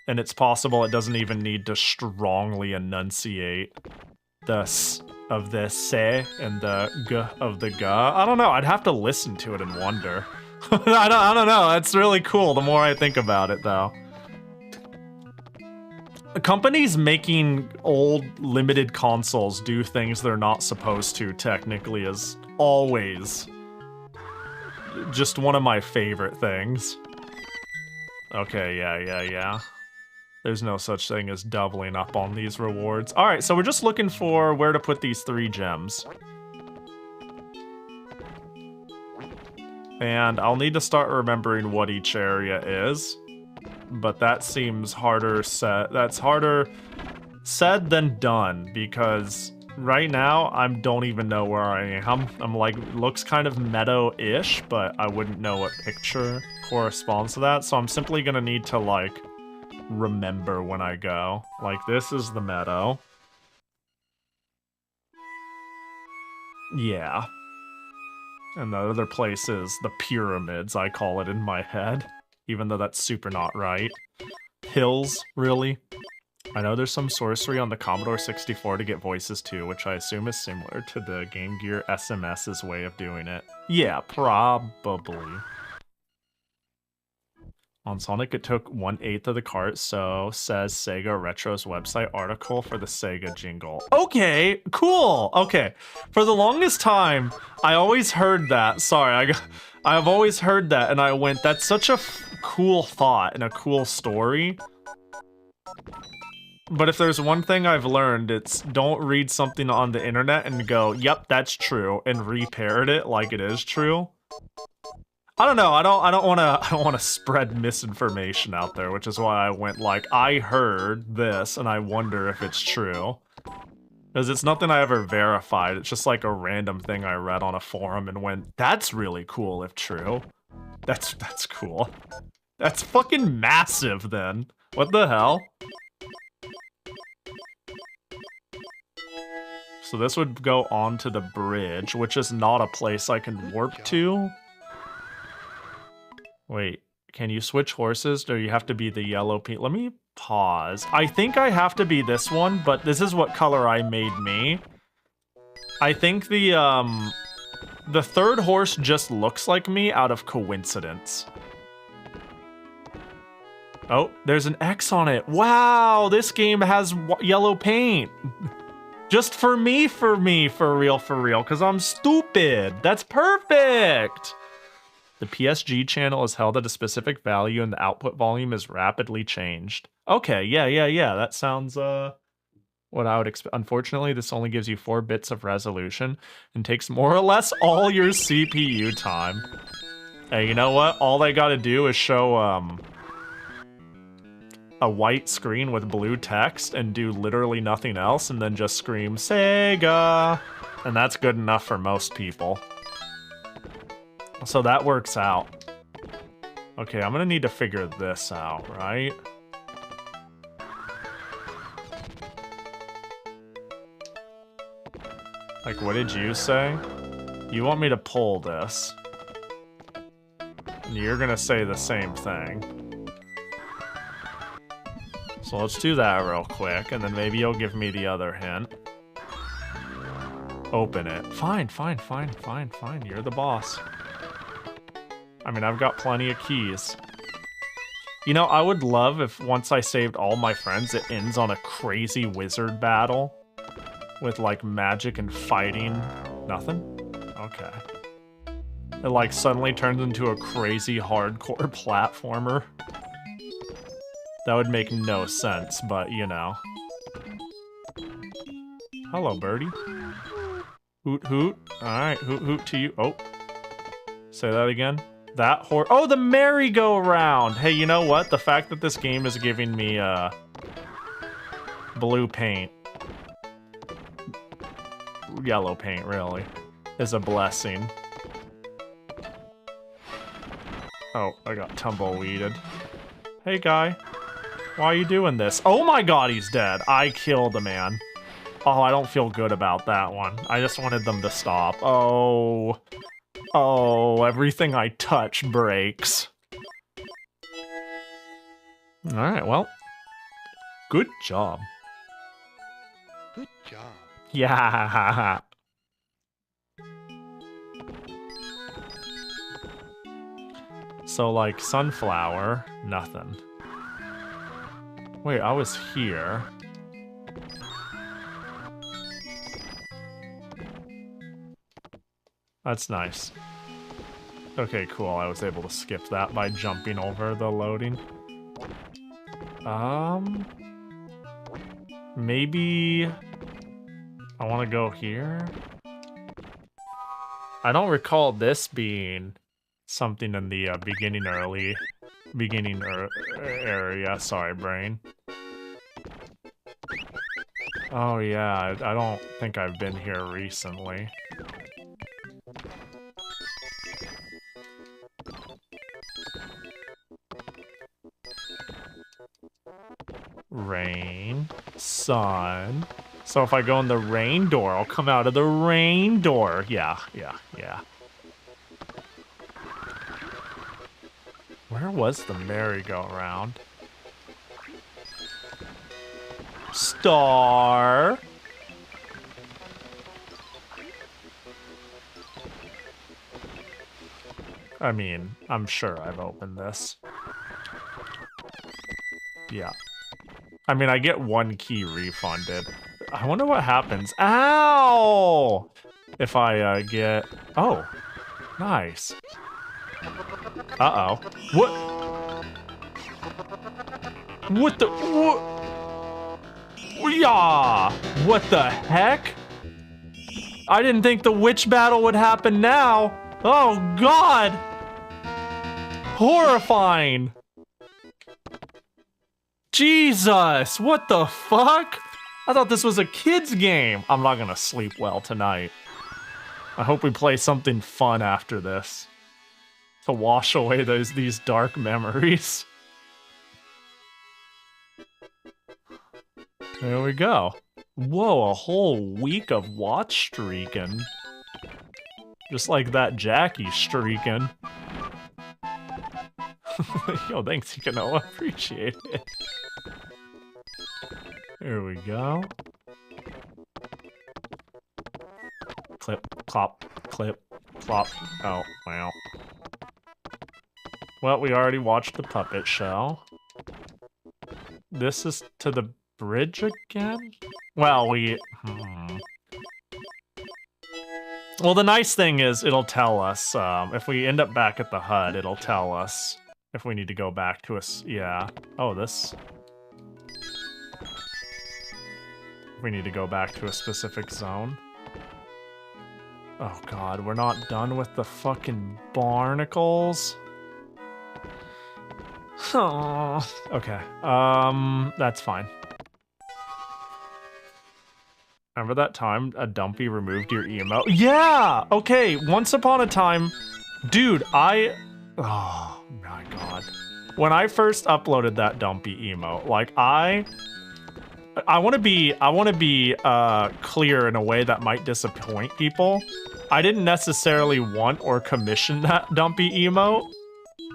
And it's possible it doesn't even need to strongly enunciate the s of the se and the g of the ga. I don't know, I'd have to listen to it and wonder. I don't know, it's really cool the more I think about it, though. Companies making old limited consoles do things they're not supposed to, technically, is always just one of my favorite things. Okay, yeah. There's no such thing as doubling up on these rewards. Alright, so we're just looking for where to put these 3 gems. And I'll need to start remembering what each area is. But that seems harder said. That's harder said than done, because right now I don't even know where I am. I'm like, looks kind of meadow-ish, but I wouldn't know what picture corresponds to that. So I'm simply gonna need to, like, remember when I go. Like, this is the meadow. Yeah. And the other place is the pyramids, I call it in my head. Even though that's super not right. Hills, really? I know there's some sorcery on the Commodore 64 to get voices too, which I assume is similar to the Game Gear SMS's way of doing it. Yeah, probably. On Sonic, it took 1/8 of the cart, so says Sega Retro's website article for the Sega jingle. Okay, cool. Okay, for the longest time, I always heard that. Sorry, I've always heard that, and I went, that's such a cool thought and a cool story. But if there's one thing I've learned, it's don't read something on the internet and go, yep, that's true, and re-parrot it like it is true. I don't know. I don't want to spread misinformation out there, which is why I went like, I heard this and I wonder if it's true. Because it's nothing I ever verified. It's just like a random thing I read on a forum and went, that's really cool if true. That's cool. That's fucking massive then. What the hell? So this would go onto the bridge, which is not a place I can warp to. Wait, can you switch horses? Or you have to be the yellow pink? Let me pause. I think I have to be this one, but this is what color I made me. I think the third horse just looks like me out of coincidence. Oh, there's an X on it. Wow, this game has yellow paint. Just for me, for real, because I'm stupid. That's perfect. The PSG channel is held at a specific value and the output volume is rapidly changed. Okay, yeah. That sounds what I would expect. Unfortunately, this only gives you 4 bits of resolution and takes more or less all your CPU time. Hey, you know what? All they gotta do is show a white screen with blue text and do literally nothing else and then just scream Sega. And that's good enough for most people. So that works out. Okay, I'm gonna need to figure this out, right? Like, what did you say? You want me to pull this. And you're gonna say the same thing. So let's do that real quick, and then maybe you'll give me the other hint. Open it. Fine. You're the boss. I mean, I've got plenty of keys. You know, I would love if once I saved all my friends, it ends on a crazy wizard battle with like magic and fighting. Nothing? Okay. It like suddenly turns into a crazy hardcore platformer. That would make no sense, but you know. Hello, birdie. Hoot hoot. Alright, hoot hoot to you. Oh. Say that again. That horse. Oh, the merry-go-round! Hey, you know what? The fact that this game is giving me, blue paint. Yellow paint, really. Is a blessing. Oh, I got tumbleweeded. Hey, guy. Why are you doing this? Oh my god, he's dead. I killed a man. Oh, I don't feel good about that one. I just wanted them to stop. Oh, everything I touch breaks. Alright, well. Good job. Good job. Yeah. So, like, sunflower, nothing. Wait, I was here. That's nice. Okay, cool. I was able to skip that by jumping over the loading. Maybe I want to go here. I don't recall this being something in the beginning area. Sorry, brain. Oh yeah, I don't think I've been here recently. Rain, sun. So if I go in the rain door, I'll come out of the rain door. Yeah. Where was the merry-go-round? Star. I mean, I'm sure I've opened this. Yeah. I mean, I get 1 key refunded. I wonder what happens. Ow! If I get... Oh. Nice. Uh-oh. What? What the... What? Yeah! What the heck? I didn't think the witch battle would happen now. Oh, God! Horrifying! Jesus! What the fuck? I thought this was a kid's game. I'm not gonna sleep well tonight. I hope we play something fun after this to wash away these dark memories. There we go. Whoa, a whole week of watch streaking. Just like that Jackie streaking. Yo, thanks, Ikanoa. Appreciate it. There we go. Clip, clop, clip, clop. Oh, wow. Well, we already watched the puppet show. This is to the bridge again? Well, Well, the nice thing is it'll tell us, if we end up back at the HUD, it'll tell us if we need to go back to us. Yeah. Oh, this... We need to go back to a specific zone. Oh God, we're not done with the fucking barnacles. Oh, okay. That's fine. Remember that time a Dumpy removed your emo? Yeah! Okay, once upon a time, dude, oh my God. When I first uploaded that Dumpy emo, like I want to be clear in a way that might disappoint people. I didn't necessarily want or commission that Dumpy emote.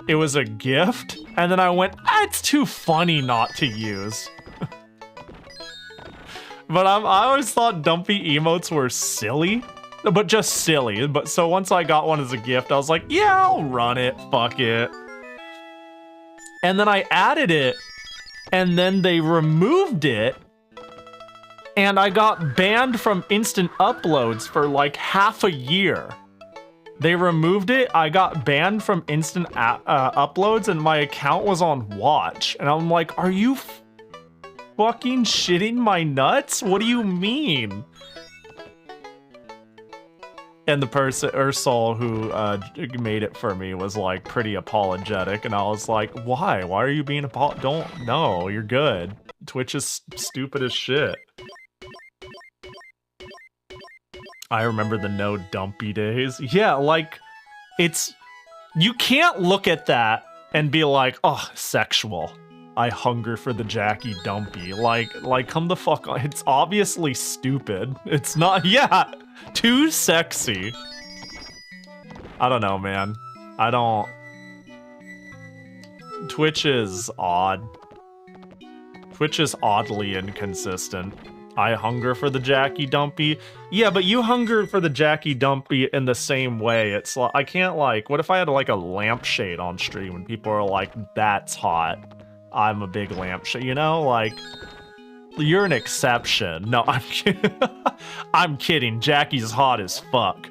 It was a gift, and then I went, it's too funny not to use. But I always thought Dumpy emotes were silly, but just silly. But so once I got one as a gift, I was like, yeah, I'll run it, fuck it. And then I added it, and then they removed it, and I got banned from instant uploads for like half a year. They removed it, I got banned from instant uploads, and my account was on watch. And I'm like, are you fucking shitting my nuts? What do you mean? And the person, Ursol, who made it for me was like pretty apologetic. And I was like, why? Why are you being no, you're good. Twitch is stupid as shit. I remember the no Dumpy days. Yeah, like, you can't look at that and be like, oh, sexual. I hunger for the Jackie Dumpy. Like, come the fuck on. It's obviously stupid. It's not, yeah, too sexy. I don't know, man. Twitch is odd. Twitch is oddly inconsistent. I hunger for the Jackie Dumpy. Yeah, but you hunger for the Jackie Dumpy in the same way. It's like, I can't like, what if I had like a lampshade on stream and people are like, that's hot. I'm a big lampshade, you know? Like, you're an exception. No, I'm kidding. I'm kidding. Jackie's hot as fuck.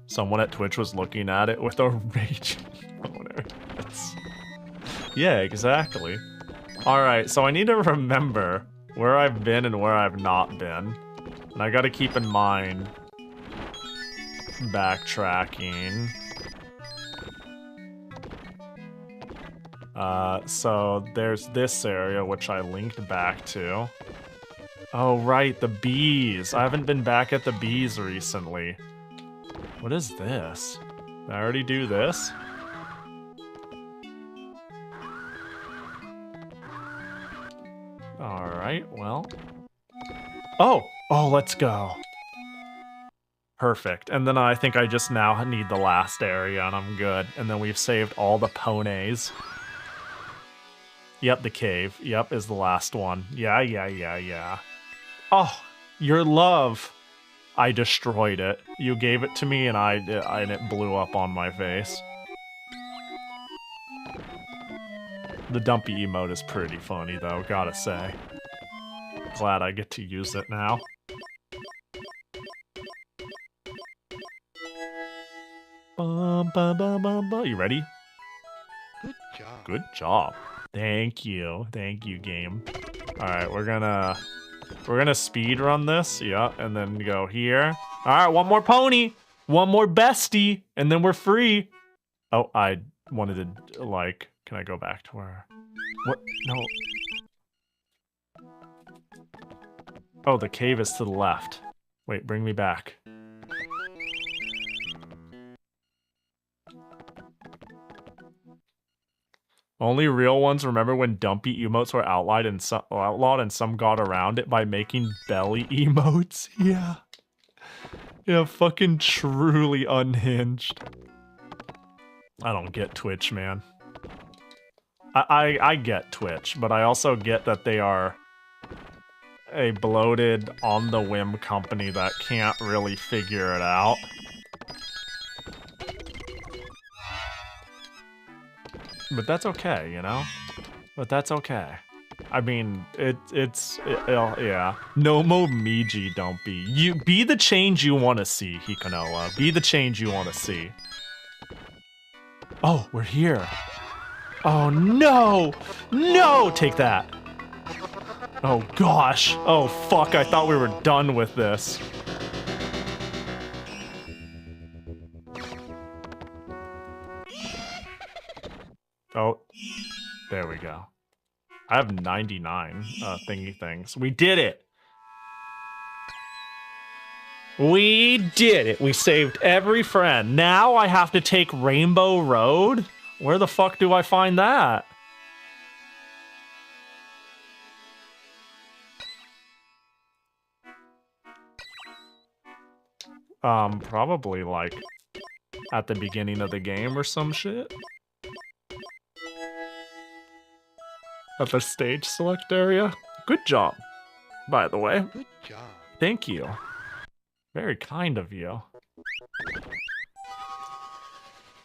Someone at Twitch was looking at it with a raging boner. Yeah, exactly. Alright, so I need to remember where I've been and where I've not been. And I gotta keep in mind backtracking. So there's this area which I linked back to. Oh right, the bees. I haven't been back at the bees recently. What is this? Did I already do this? Alright, well. Oh, let's go. Perfect. And then I think I just now need the last area and I'm good. And then we've saved all the ponies. Yep, the cave. Yep, is the last one. Yeah. Oh, your love. I destroyed it. You gave it to me and it blew up on my face. The dumpy emote is pretty funny though, gotta say. Glad I get to use it now. Bum, bum, bum, bum, bum. You ready? Good job. Good job. Thank you. Thank you, game. Alright, we're gonna speed run this, yeah, and then go here. Alright, one more pony! One more bestie, and then we're free. Oh, I wanted to, like, can I go back to where? What? No. Oh, the cave is to the left. Wait, bring me back. Only real ones remember when dumpy emotes were outlawed and some got around it by making belly emotes. Yeah. Yeah, fucking truly unhinged. I don't get Twitch, man. I get Twitch, but I also get that they are a bloated, on-the-whim company that can't really figure it out. But that's okay, you know? But that's okay. I mean, yeah. No mo Miji, don't be. You be the change you want to see, Hikanoa. Be the change you want to see. Oh, we're here. Oh, no! No! Take that. Oh, gosh. Oh, fuck. I thought we were done with this. Oh, there we go. I have 99 thingy things. We did it! We did it! We saved every friend. Now I have to take Rainbow Road? Where the fuck do I find that? Probably like at the beginning of the game or some shit. At the stage select area. Good job, by the way. Good job. Thank you. Very kind of you.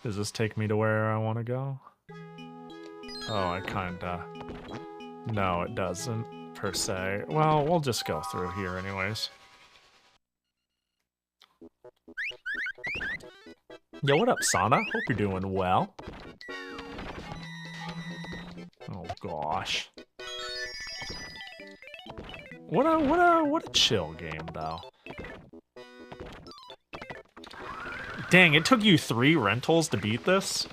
Does this take me to where I want to go? Oh, I kinda... No, it doesn't, per se. Well, we'll just go through here anyways. Yo, what up, Sana? Hope you're doing well. Oh gosh. What a chill game though. Dang, it took you 3 rentals to beat this?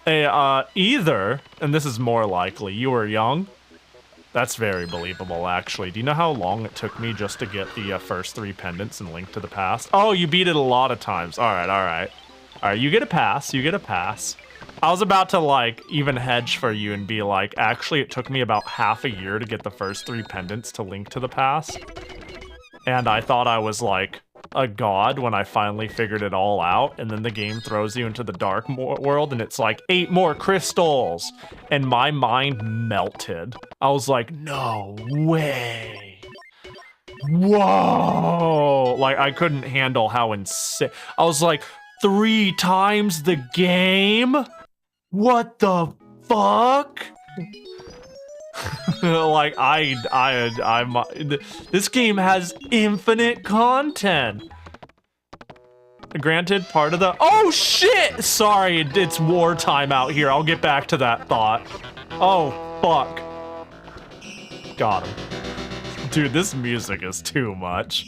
Hey, either, and this is more likely, you were young. That's very believable, actually. Do you know how long it took me just to get the first 3 pendants in Link to the Past? Oh, you beat it a lot of times. Alright, alright. Alright, you get a pass, you get a pass. I was about to, like, even hedge for you and be like, actually, it took me about half a year to get the first 3 pendants to Link to the Past. And I thought I was, like, a god when I finally figured it all out, and then the game throws you into the dark world, and it's like, 8 more crystals! And my mind melted. I was like, no way! Whoa! Like, I couldn't handle how insane... I was like, 3 times the game? What the fuck? Like, this game has infinite content. Granted, part of the... Oh, shit! Sorry, it's wartime out here. I'll get back to that thought. Oh, fuck. Got him. Dude, this music is too much.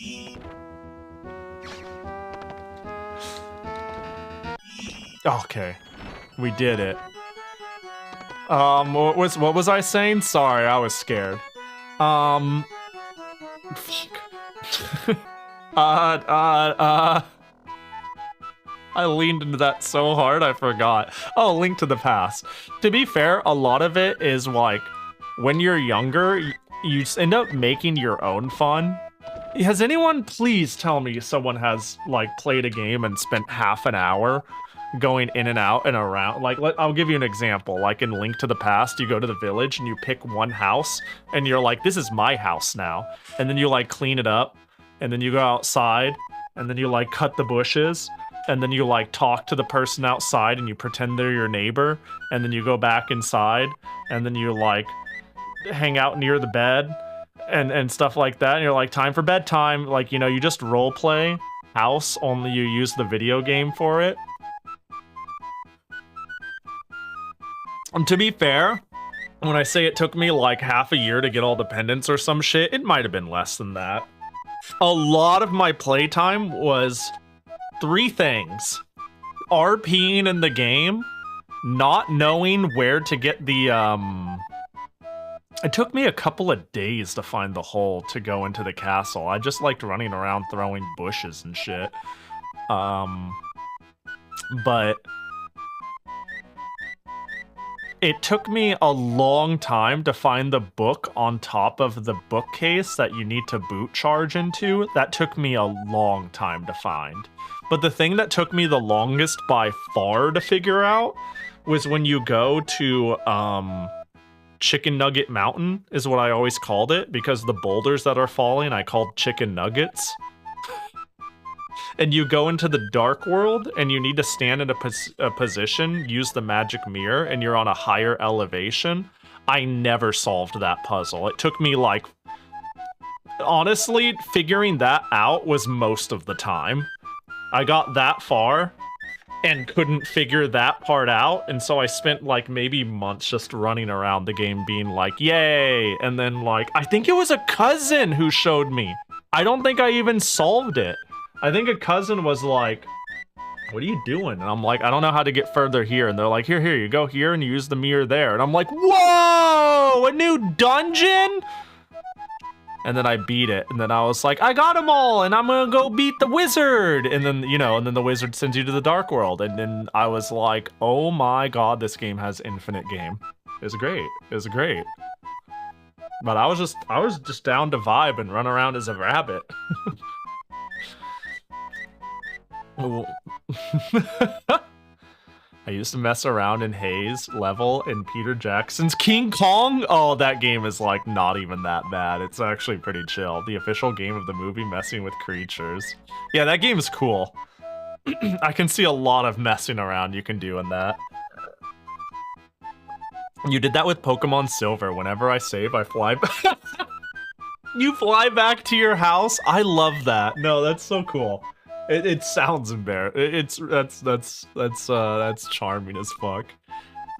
Okay. We did it. What was I saying? Sorry, I was scared. Fuck. I leaned into that so hard, I forgot. Oh, Link to the Past. To be fair, a lot of it is like, when you're younger, you end up making your own fun. Has anyone, please tell me someone has, like, played a game and spent half an hour going in and out and around? Like, I'll give you an example. Like in Link to the Past, you go to the village and you pick one house and you're like, this is my house now. And then you like clean it up and then you go outside and then you like cut the bushes and then you like talk to the person outside and you pretend they're your neighbor, and then you go back inside, and then you like hang out near the bed and stuff like that, and you're like, time for bedtime. Like, you know, you just role play house, only you use the video game for it. And to be fair, when I say it took me like half a year to get all the pendants or some shit, it might have been less than that. A lot of my playtime was 3 things: RPing in the game, not knowing where to get the, It took me a couple of days to find the hole to go into the castle. I just liked running around throwing bushes and shit. But it took me a long time to find the book on top of the bookcase that you need to boot charge into. That took me a long time to find. But the thing that took me the longest by far to figure out was when you go to, Chicken Nugget Mountain is what I always called it, because the boulders that are falling I called chicken nuggets. And you go into the dark world and you need to stand in a position, use the magic mirror, and you're on a higher elevation. I never solved that puzzle. It took me like, honestly, figuring that out was most of the time. I got that far and couldn't figure that part out, and so I spent like maybe months just running around the game being like, yay, and then like, I think it was a cousin who showed me. I don't think I even solved it. I think a cousin was like, what are you doing? And I'm like, I don't know how to get further here. And they're like, here, you go here and you use the mirror there. And I'm like, whoa, a new dungeon? And then I beat it, and then I was like, I got them all, and I'm gonna go beat the wizard. And then, you know, and then the wizard sends you to the dark world. And then I was like, oh my god, this game has infinite game. It was great. It was great. But I was just down to vibe and run around as a rabbit. I used to mess around in Hayes level in Peter Jackson's King Kong. Oh, that game is like not even that bad. It's actually pretty chill. The official game of the movie, messing with creatures. Yeah, that game is cool. I can see a lot of messing around you can do in that. You did that with Pokemon Silver. Whenever I save, I fly back. You fly back to your house? I love that. No, that's so cool. It sounds embarrassing. That's charming as fuck.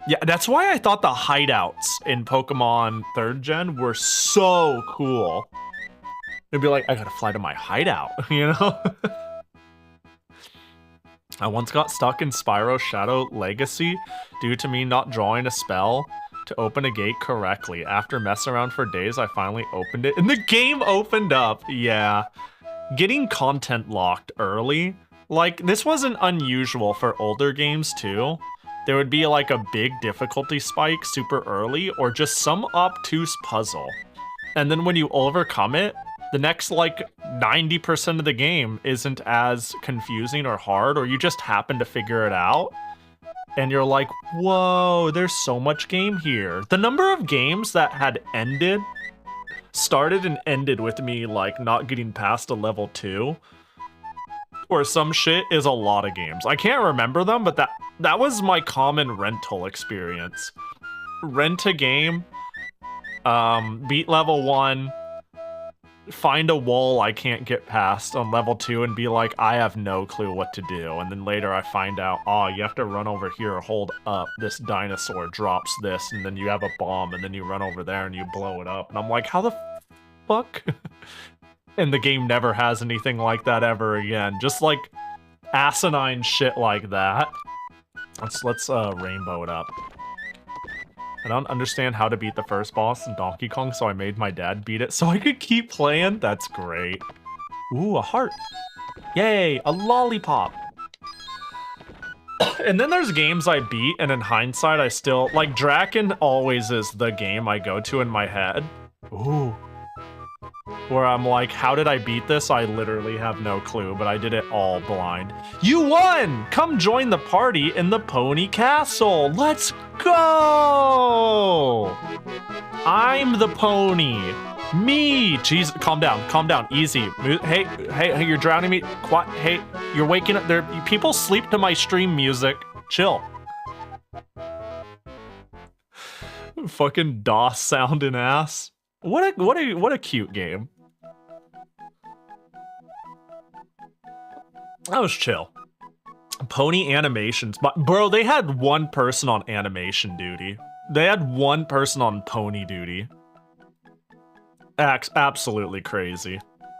Yeah, that's why I thought the hideouts in Pokemon 3rd Gen were so cool. It'd be like, I gotta fly to my hideout, you know? I once got stuck in Spyro Shadow Legacy due to me not drawing a spell to open a gate correctly. After messing around for days, I finally opened it, and the game opened up. Yeah. Getting content locked early, like, this wasn't unusual for older games too. There would be like a big difficulty spike super early, or just some obtuse puzzle. And then when you overcome it, the next like 90% of the game isn't as confusing or hard, or you just happen to figure it out. And you're like, whoa, there's so much game here. The number of games that had started and ended with me like not getting past a level 2 or some shit is a lot of games. I can't remember them, but that was my common rental experience. Rent a game, beat level 1, find a wall I can't get past on level 2 and be like, I have no clue what to do. And then later I find out, oh, you have to run over here, hold up, this dinosaur drops this, and then you have a bomb, and then you run over there and you blow it up. And I'm like, how the fuck? And the game never has anything like that ever again. Just like asinine shit like that. Let's rainbow it up. I don't understand how to beat the first boss in Donkey Kong, so I made my dad beat it so I could keep playing. That's great. Ooh, a heart. Yay, a lollipop. And then there's games I beat, and in hindsight, I still... Like, Draken always is the game I go to in my head. Ooh. Where I'm like, how did I beat this? I literally have no clue, but I did it all blind. You won! Come join the party in the Pony Castle! Let's go! I'm the pony. Me! Jeez, calm down, easy. Hey, you're drowning me. Hey, you're waking up. There, people sleep to my stream music. Chill. Fucking DOS sounding ass. What a cute game. That was chill. Pony animations. Bro, they had one person on animation duty. They had one person on pony duty. Absolutely crazy.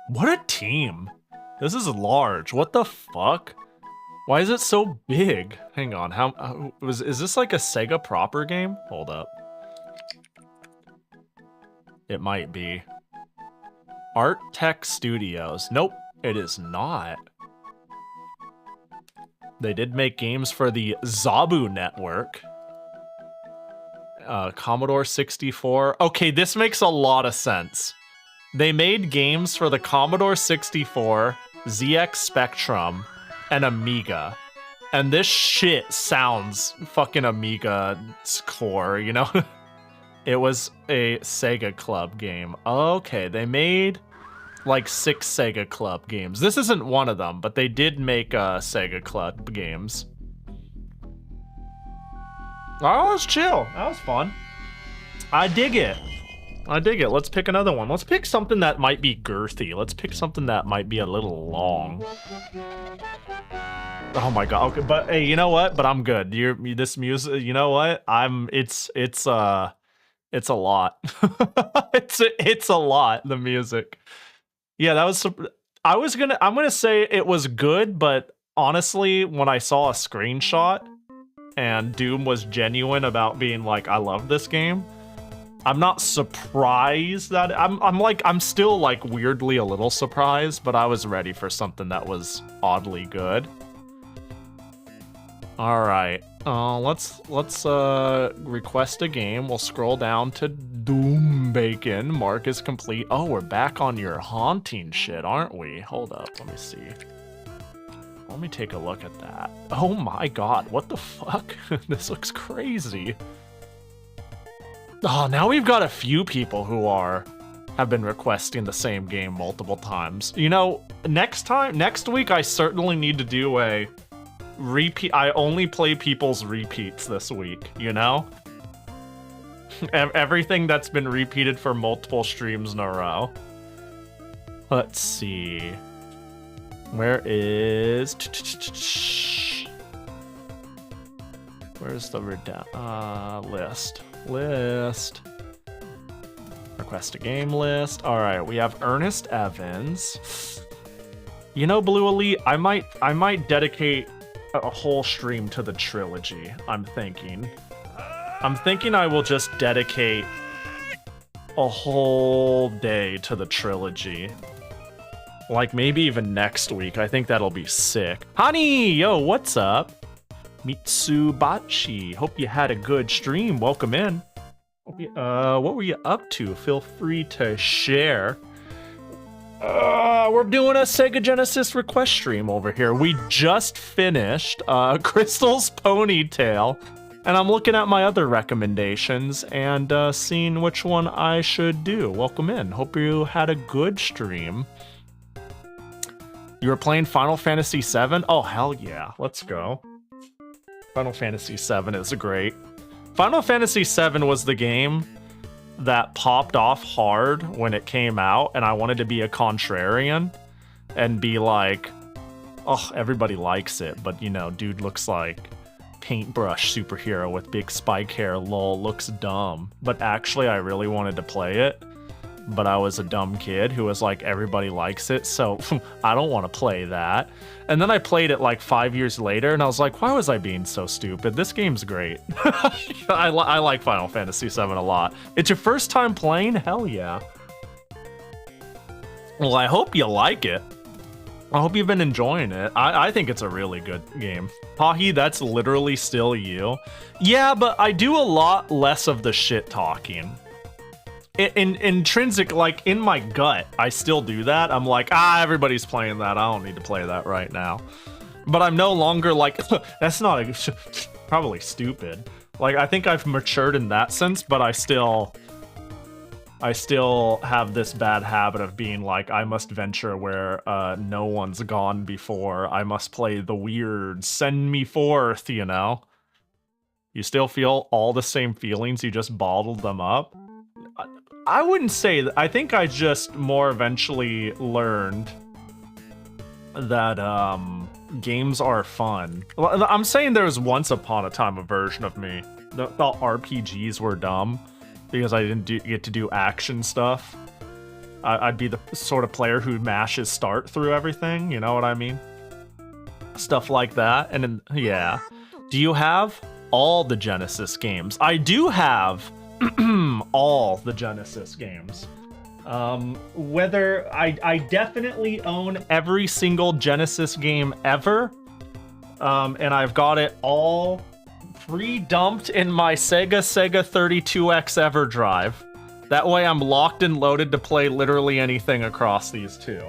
What a team. This is large. What the fuck? Why is it so big? Hang on. Is this like a Sega proper game? Hold up. It might be. Art Tech Studios. Nope, it is not. They did make games for the Zabu network. Commodore 64. Okay, this makes a lot of sense. They made games for the Commodore 64, ZX Spectrum, and Amiga. And this shit sounds fucking Amiga's core, you know? It was a Sega Club game. Okay, they made like 6 Sega Club games. This isn't one of them, but they did make Sega Club games. Oh, that was chill. That was fun. I dig it. Let's pick another one. Let's pick something that might be girthy. Let's pick something that might be a little long. Oh my god. Okay, but hey, you know what? But I'm good. This music, you know what? It's a lot. it's a lot, the music. Yeah, that was I'm gonna say it was good, but honestly, when I saw a screenshot and Doom was genuine about being like, I love this game, I'm not surprised that I'm still like weirdly a little surprised, but I was ready for something that was oddly good. All right, let's request a game. We'll scroll down to Doom Bacon. Mark is complete. Oh, we're back on your haunting shit, aren't we? Hold up, let me see. Let me take a look at that. Oh my god, what the fuck? This looks crazy. Oh, now we've got a few people who have been requesting the same game multiple times. You know, next week I certainly need to do a repeat. I only play people's repeats this week, you know? Everything that's been repeated for multiple streams in a row. Let's see. Where's the list? Request a game list. All right, we have Ernest Evans. You know, Blue Elite, I might dedicate a whole stream to the trilogy. I'm thinking I will just dedicate a whole day to the trilogy. Like maybe even next week. I think that'll be sick. Honey, yo, what's up? Mitsubachi. Hope you had a good stream. Welcome in. What were you up to? Feel free to share. We're doing a Sega Genesis request stream over here. We just finished Crystal's Ponytail, and I'm looking at my other recommendations and seeing which one I should do. Welcome in. Hope you had a good stream. You were playing Final Fantasy VII? Oh, hell yeah. Let's go. Final Fantasy VII is great. Final Fantasy VII was the game that popped off hard when it came out, and I wanted to be a contrarian and be like, oh, everybody likes it, but you know, dude looks like paintbrush superhero with big spike hair, lol, looks dumb. But actually, I really wanted to play it, but I was a dumb kid who was like, everybody likes it, so I don't want to play that. And then I played it like 5 years later, and I was like, why was I being so stupid? This game's great. I like Final Fantasy VII a lot. It's your first time playing? Hell yeah. Well, I hope you like it. I hope you've been enjoying it. I think it's a really good game. Pahi, that's literally still you. Yeah, but I do a lot less of the shit talking. Intrinsic, like in my gut, I still do that. I'm like, everybody's playing that. I don't need to play that right now. But I'm no longer like, that's not probably stupid. Like, I think I've matured in that sense, but I still I still have this bad habit of being like, I must venture where no one's gone before. I must play the weird. Send me forth, you know? You still feel all the same feelings, you just bottled them up? I wouldn't say that. I think I just more eventually learned that games are fun. I'm saying there was once upon a time a version of me that thought RPGs were dumb because I didn't get to do action stuff. I'd be the sort of player who mashes start through everything, you know what I mean? Stuff like that. And then, yeah. Do you have all the Genesis games? I do have all the Genesis games. Whether I definitely own every single Genesis game ever, and I've got it all pre-dumped in my Sega 32X EverDrive. That way I'm locked and loaded to play literally anything across these two.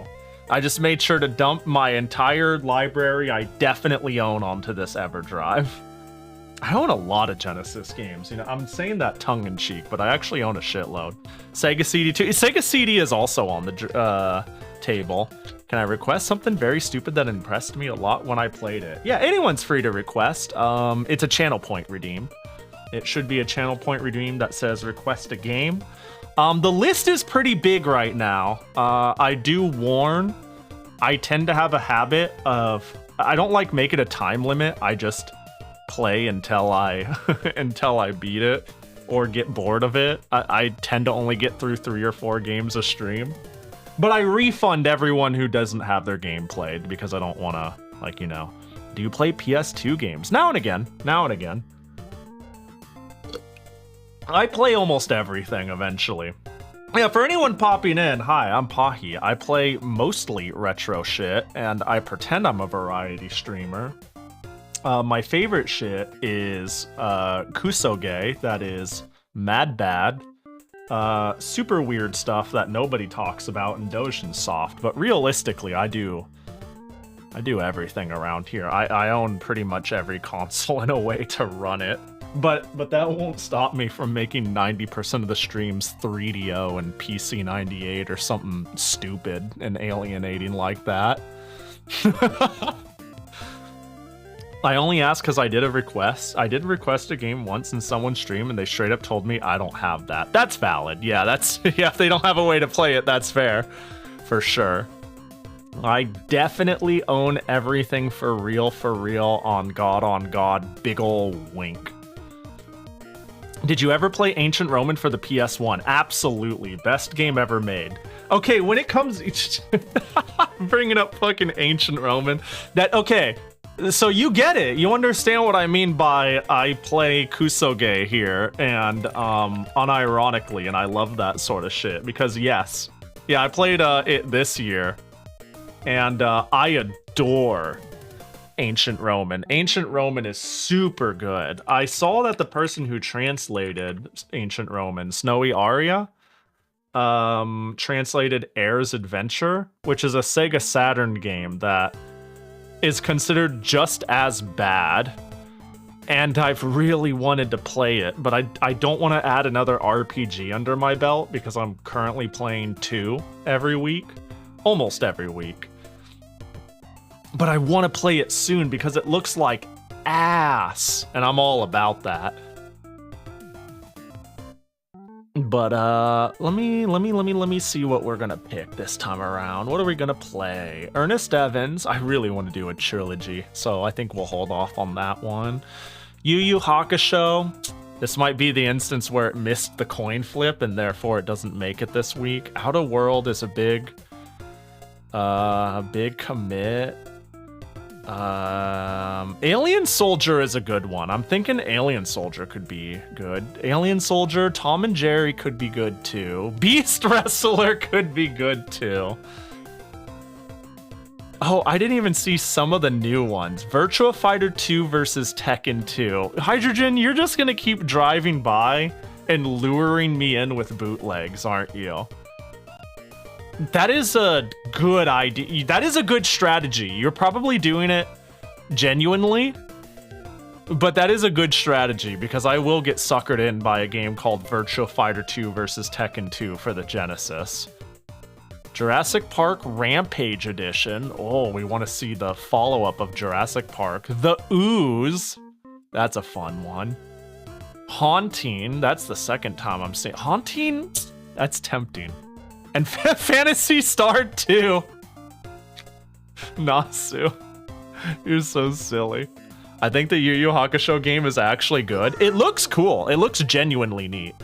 I just made sure to dump my entire library I definitely own onto this EverDrive. I own a lot of Genesis games. You know, I'm saying that tongue-in-cheek, but I actually own a shitload. Sega CD too. Sega CD is also on the table. Can I request something very stupid that impressed me a lot when I played it? Yeah, anyone's free to request. It's a channel point redeem. It should be a channel point redeem that says request a game. The list is pretty big right now. I do warn, I tend to have a habit of, I don't like make it a time limit. I just play until I until I beat it or get bored of it. I tend to only get through 3 or 4 games a stream. But I refund everyone who doesn't have their game played because I don't want to, like, you know, do you play PS2 games? Now and again. Now and again. I play almost everything eventually. Yeah, for anyone popping in, hi, I'm Pahi. I play mostly retro shit, and I pretend I'm a variety streamer. My favorite shit is Kusoge, that is Mad Bad, super weird stuff that nobody talks about in Dojin Soft, but realistically, I do everything around here. I own pretty much every console in a way to run it. But that won't stop me from making 90% of the streams 3DO and PC98 or something stupid and alienating like that. I only asked because I did a request. I did request a game once in someone's stream and they straight up told me I don't have that. That's valid. Yeah, that's yeah, if they don't have a way to play it, that's fair. For sure. I definitely own everything for real on God, big ol' wink. Did you ever play Ancient Roman for the PS1? Absolutely. Best game ever made. Okay, when it comes... bringing up fucking Ancient Roman. Okay, so you get it. You understand what I mean by I play Kusoge here, and unironically, and I love that sort of shit, because yes. Yeah, I played it this year, and I adore Ancient Roman. Ancient Roman is super good. I saw that the person who translated Ancient Roman, Snowy Aria, translated Air's Adventure, which is a Sega Saturn game that is considered just as bad. And I've really wanted to play it, but I don't want to add another RPG under my belt because I'm currently playing 2 every week. Almost every week. But I want to play it soon because it looks like ass, and I'm all about that. But let me see what we're gonna pick this time around. What are we gonna play? Ernest Evans. I really want to do a trilogy, so I think we'll hold off on that one. Yu Yu Hakusho. This might be the instance where it missed the coin flip and therefore it doesn't make it this week. Outer World is a big commit. Alien Soldier is a good one. I'm thinking Alien Soldier could be good. Alien Soldier, Tom and Jerry could be good too. Beast Wrestler could be good too. Oh, I didn't even see some of the new ones. Virtua Fighter 2 versus Tekken 2. Hydrogen, you're just gonna keep driving by and luring me in with bootlegs, aren't you? That is a good idea. That is a good strategy. You're probably doing it genuinely. But that is a good strategy because I will get suckered in by a game called Virtua Fighter 2 versus Tekken 2 for the Genesis. Jurassic Park Rampage Edition. Oh, we want to see the follow-up of Jurassic Park. The Ooze. That's a fun one. Haunting. That's the second time I'm saying Haunting. That's tempting. And Phantasy Star 2. Nasu. You're so silly. I think the Yu Yu Hakusho game is actually good. It looks cool. It looks genuinely neat.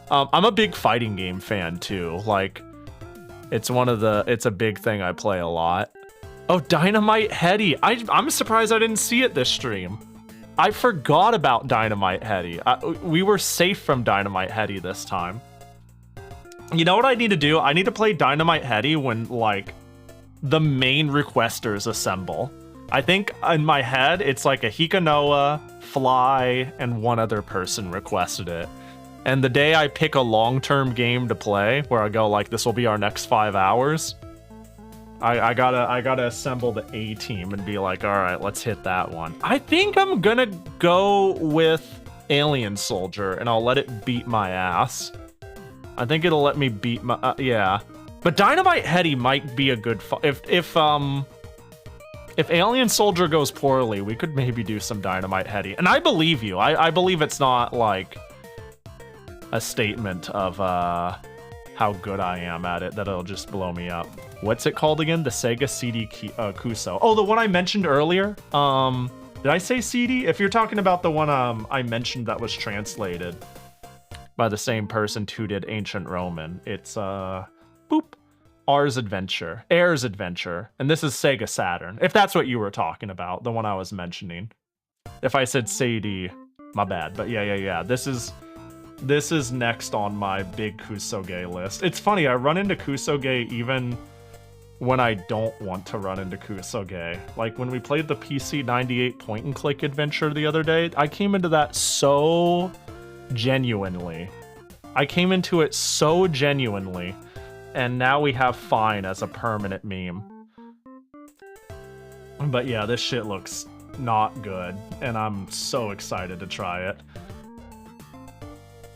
I'm a big fighting game fan too. Like, it's a big thing I play a lot. Oh, Dynamite Heady. I'm surprised I didn't see it this stream. I forgot about Dynamite Heady. We were safe from Dynamite Heady this time. You know what I need to do? I need to play Dynamite Heady when, like, the main requesters assemble. I think in my head, it's like a Hikanoa, Fly, and one other person requested it. And the day I pick a long-term game to play, where I go like, this will be our next 5 hours, I gotta assemble the A team and be like, all right, let's hit that one. I think I'm gonna go with Alien Soldier, and I'll let it beat my ass. I think it'll let me beat my yeah. But Dynamite Heady might be a good if Alien Soldier goes poorly, we could maybe do some Dynamite Heady. And I believe you. I believe it's not like a statement of how good I am at it that it'll just blow me up. What's it called again? The Sega CD Kuso. Oh, the one I mentioned earlier. Did I say CD? If you're talking about the one I mentioned that was translated by the same person who did Ancient Roman, it's boop. Air's Adventure, and this is Sega Saturn, if that's what you were talking about, the one I was mentioning. If I said CD, my bad, but yeah, this is next on my big Kusoge list. It's funny, I run into Kusoge even when I don't want to run into Kusoge. Like when we played the PC 98 point-and-click adventure the other day, I came into that so genuinely. And now we have Fine as a permanent meme. But yeah, this shit looks not good, and I'm so excited to try it.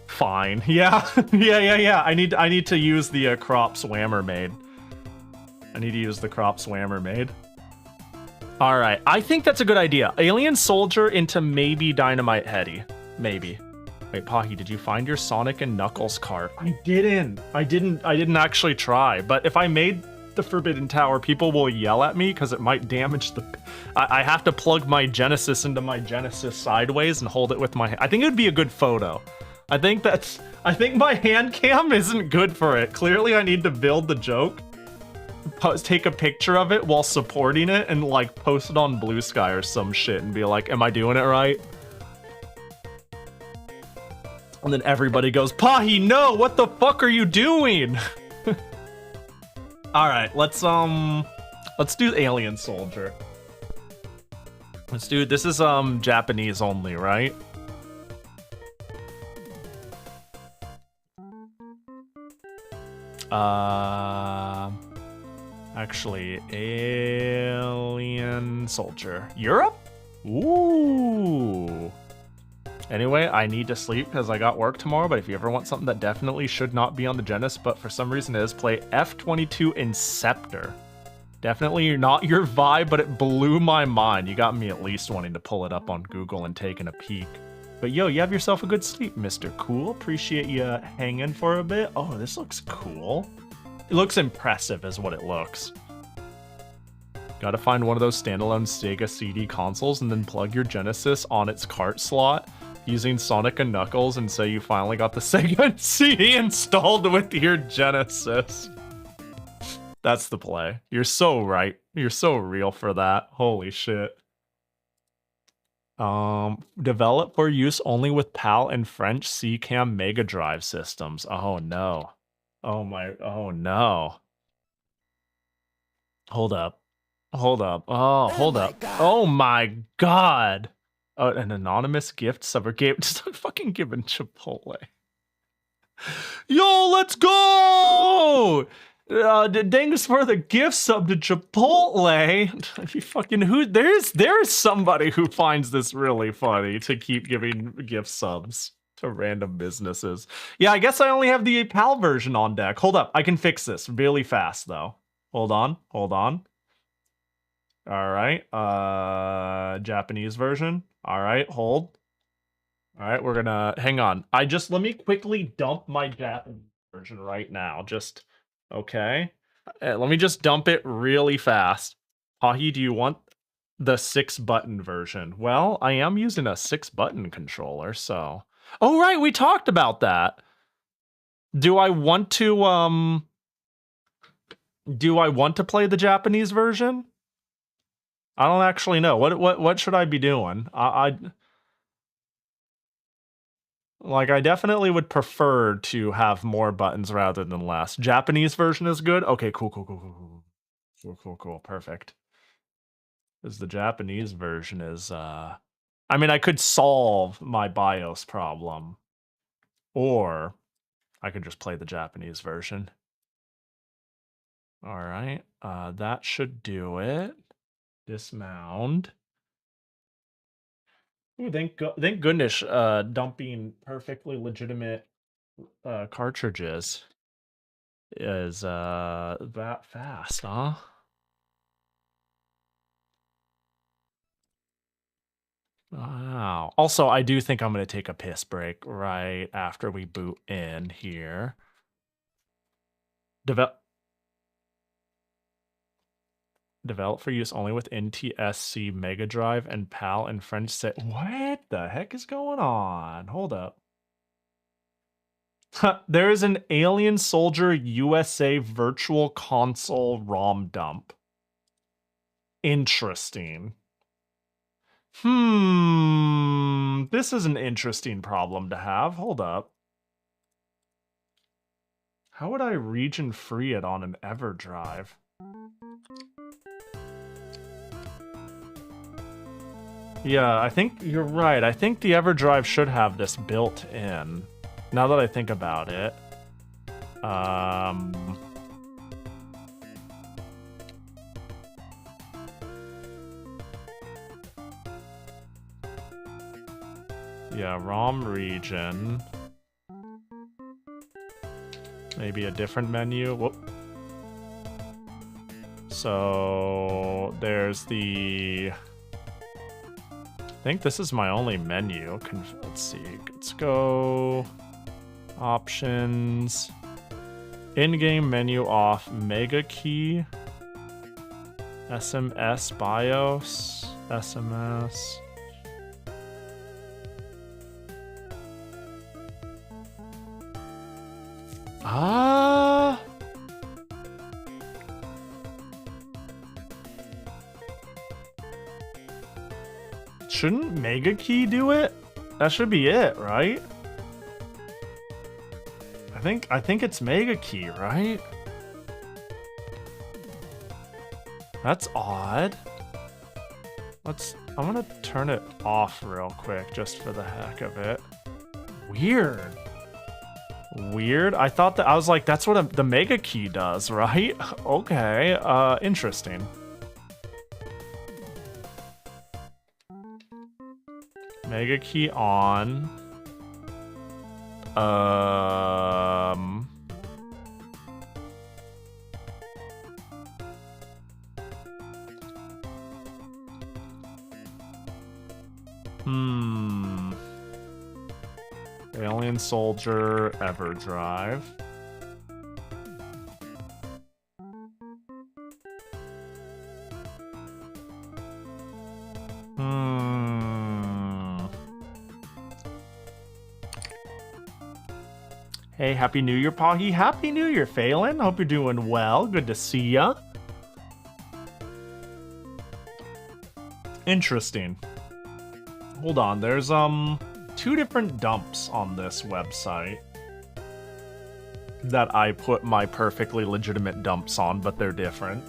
Fine. Yeah. yeah. I need to use the Crop Swammer Maid. Alright, I think that's a good idea. Alien Soldier into maybe Dynamite Heady. Maybe. Wait, Pahi, did you find your Sonic and Knuckles cart? I didn't actually try, but if I made the Forbidden Tower, people will yell at me because it might damage the... I have to plug my Genesis into my Genesis sideways and hold it with my hand. I think it would be a good photo. I think my hand cam isn't good for it. Clearly I need to build the joke, take a picture of it while supporting it, and like post it on Blue Sky or some shit and be like, am I doing it right? And then everybody goes, Pahi, no, what the fuck are you doing? All right, let's do Alien Soldier. Let's do, this is Japanese only, right? Actually, Alien Soldier. Europe? Ooh. Anyway, I need to sleep because I got work tomorrow, but if you ever want something that definitely should not be on the Genesis, but for some reason is, play F-22 Inceptor. Definitely not your vibe, but it blew my mind. You got me at least wanting to pull it up on Google and taking a peek. But yo, you have yourself a good sleep, Mr. Cool. Appreciate you hanging for a bit. Oh, this looks cool. It looks impressive is what it looks. Gotta find one of those standalone Sega CD consoles and then plug your Genesis on its cart slot using Sonic and Knuckles and say you finally got the Sega CD installed with your Genesis. That's the play. You're so right. You're so real for that. Holy shit. Developed for use only with PAL and French CCAM Mega Drive systems. Oh no. Oh no. Hold up. Oh, hold up. Oh my god. Oh, an anonymous gift sub gave just fucking given Chipotle. Yo, let's go! Thanks for the gift sub to Chipotle. You fucking who? There's somebody who finds this really funny to keep giving gift subs to random businesses. Yeah, I guess I only have the PAL version on deck. Hold up, I can fix this really fast though. Hold on. All right, Japanese version. All right, hold. All right, we're gonna hang on. Let me quickly dump my Japanese version right now. Just okay. Let me just dump it really fast. Pahi, do you want the 6-button version? Well, I am using a 6-button controller, so. Oh right, we talked about that. Do I want to play the Japanese version? I don't actually know. What should I be doing? I definitely would prefer to have more buttons rather than less. Japanese version is good? Okay, cool. Perfect. Because the Japanese version is, I mean, I could solve my BIOS problem. Or I could just play the Japanese version. All right, that should do it. Dismount. Ooh, thank goodness, dumping perfectly legitimate cartridges is that fast, huh? Wow. Also, I do think I'm going to take a piss break right after we boot in here. Developed for use only with NTSC Mega Drive and PAL and French set. What the heck is going on? Hold up. There is an Alien Soldier USA Virtual Console ROM dump. Interesting. This is an interesting problem to have. Hold up. How would I region free it on an EverDrive? Yeah, I think you're right. I think the EverDrive should have this built in. Now that I think about it. Yeah, ROM region. Maybe a different menu. Whoop. So there's the... I think this is my only menu. Let's see. Let's go... Options. In-game menu off. Mega key. SMS BIOS. SMS. Shouldn't Mega Key do it? That should be it, right? I think it's Mega Key, right? That's odd. I'm gonna turn it off real quick just for the heck of it. Weird. I thought that I was like, that's what the Mega Key does, right? Okay, interesting. Mega Key on. Alien Soldier EverDrive. Hey, Happy New Year, Pahi. Happy New Year, Phelan. Hope you're doing well. Good to see ya. Interesting. Hold on, there's 2 different dumps on this website that I put my perfectly legitimate dumps on, but they're different.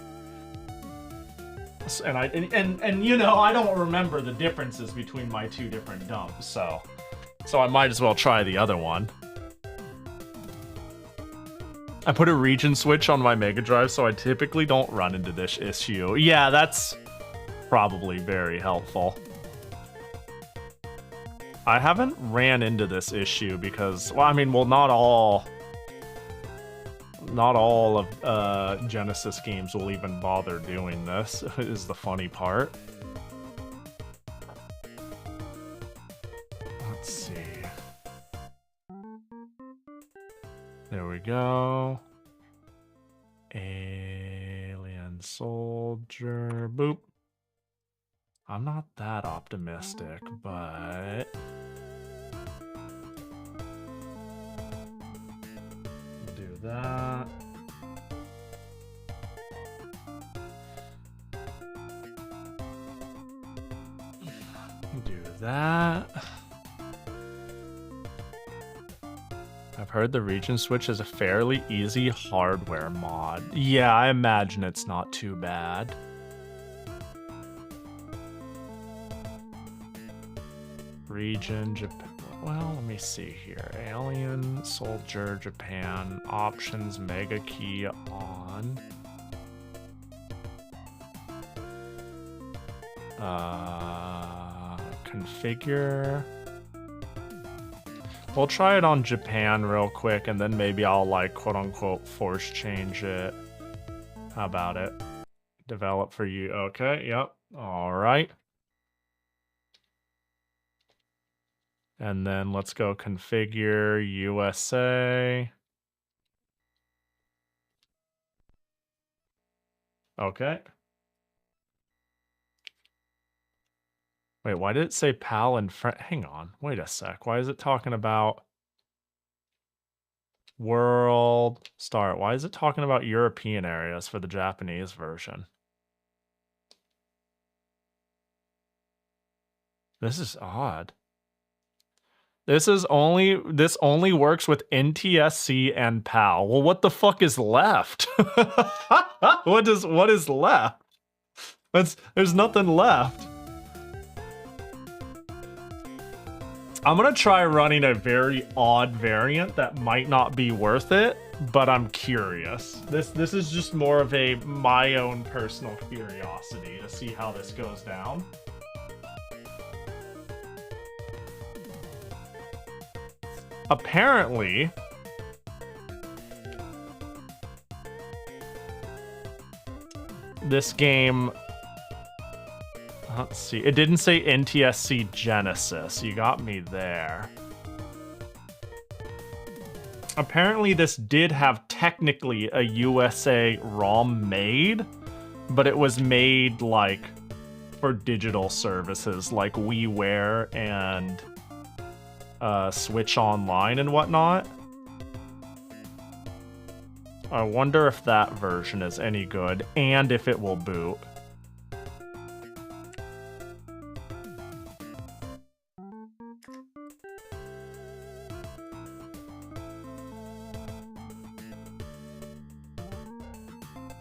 And you know, I don't remember the differences between my 2 different dumps, so I might as well try the other one. I put a region switch on my Mega Drive, so I typically don't run into this issue. Yeah, that's probably very helpful. I haven't ran into this issue because, well, I mean, well, not all of Genesis games will even bother doing this, is the funny part. Let's see. There we go. Alien soldier. Boop. I'm not that optimistic, but... do that. Do that. I've heard the region switch is a fairly easy hardware mod. Yeah, I imagine it's not too bad. Region, Japan. Well, let me see here. Alien, Soldier, Japan, options, Mega Key on. Configure. We'll try it on Japan real quick, and then maybe I'll, like, quote-unquote force change it. How about it? Develop for you. Okay, yep. All right. And then let's go configure USA. Okay. Wait, why did it say PAL and friend? Hang on, wait a sec. Why is it talking about world start? Why is it talking about European areas for the Japanese version? This is odd. This only works with NTSC and PAL. Well, what the fuck is left? What is left? There's nothing left. I'm gonna try running a very odd variant that might not be worth it, but I'm curious. This is just more of my own personal curiosity to see how this goes down. Apparently, this game, let's see, it didn't say NTSC Genesis. You got me there. Apparently, this did have technically a USA ROM made, but it was made like for digital services like WiiWare and Switch Online and whatnot. I wonder if that version is any good and if it will boot.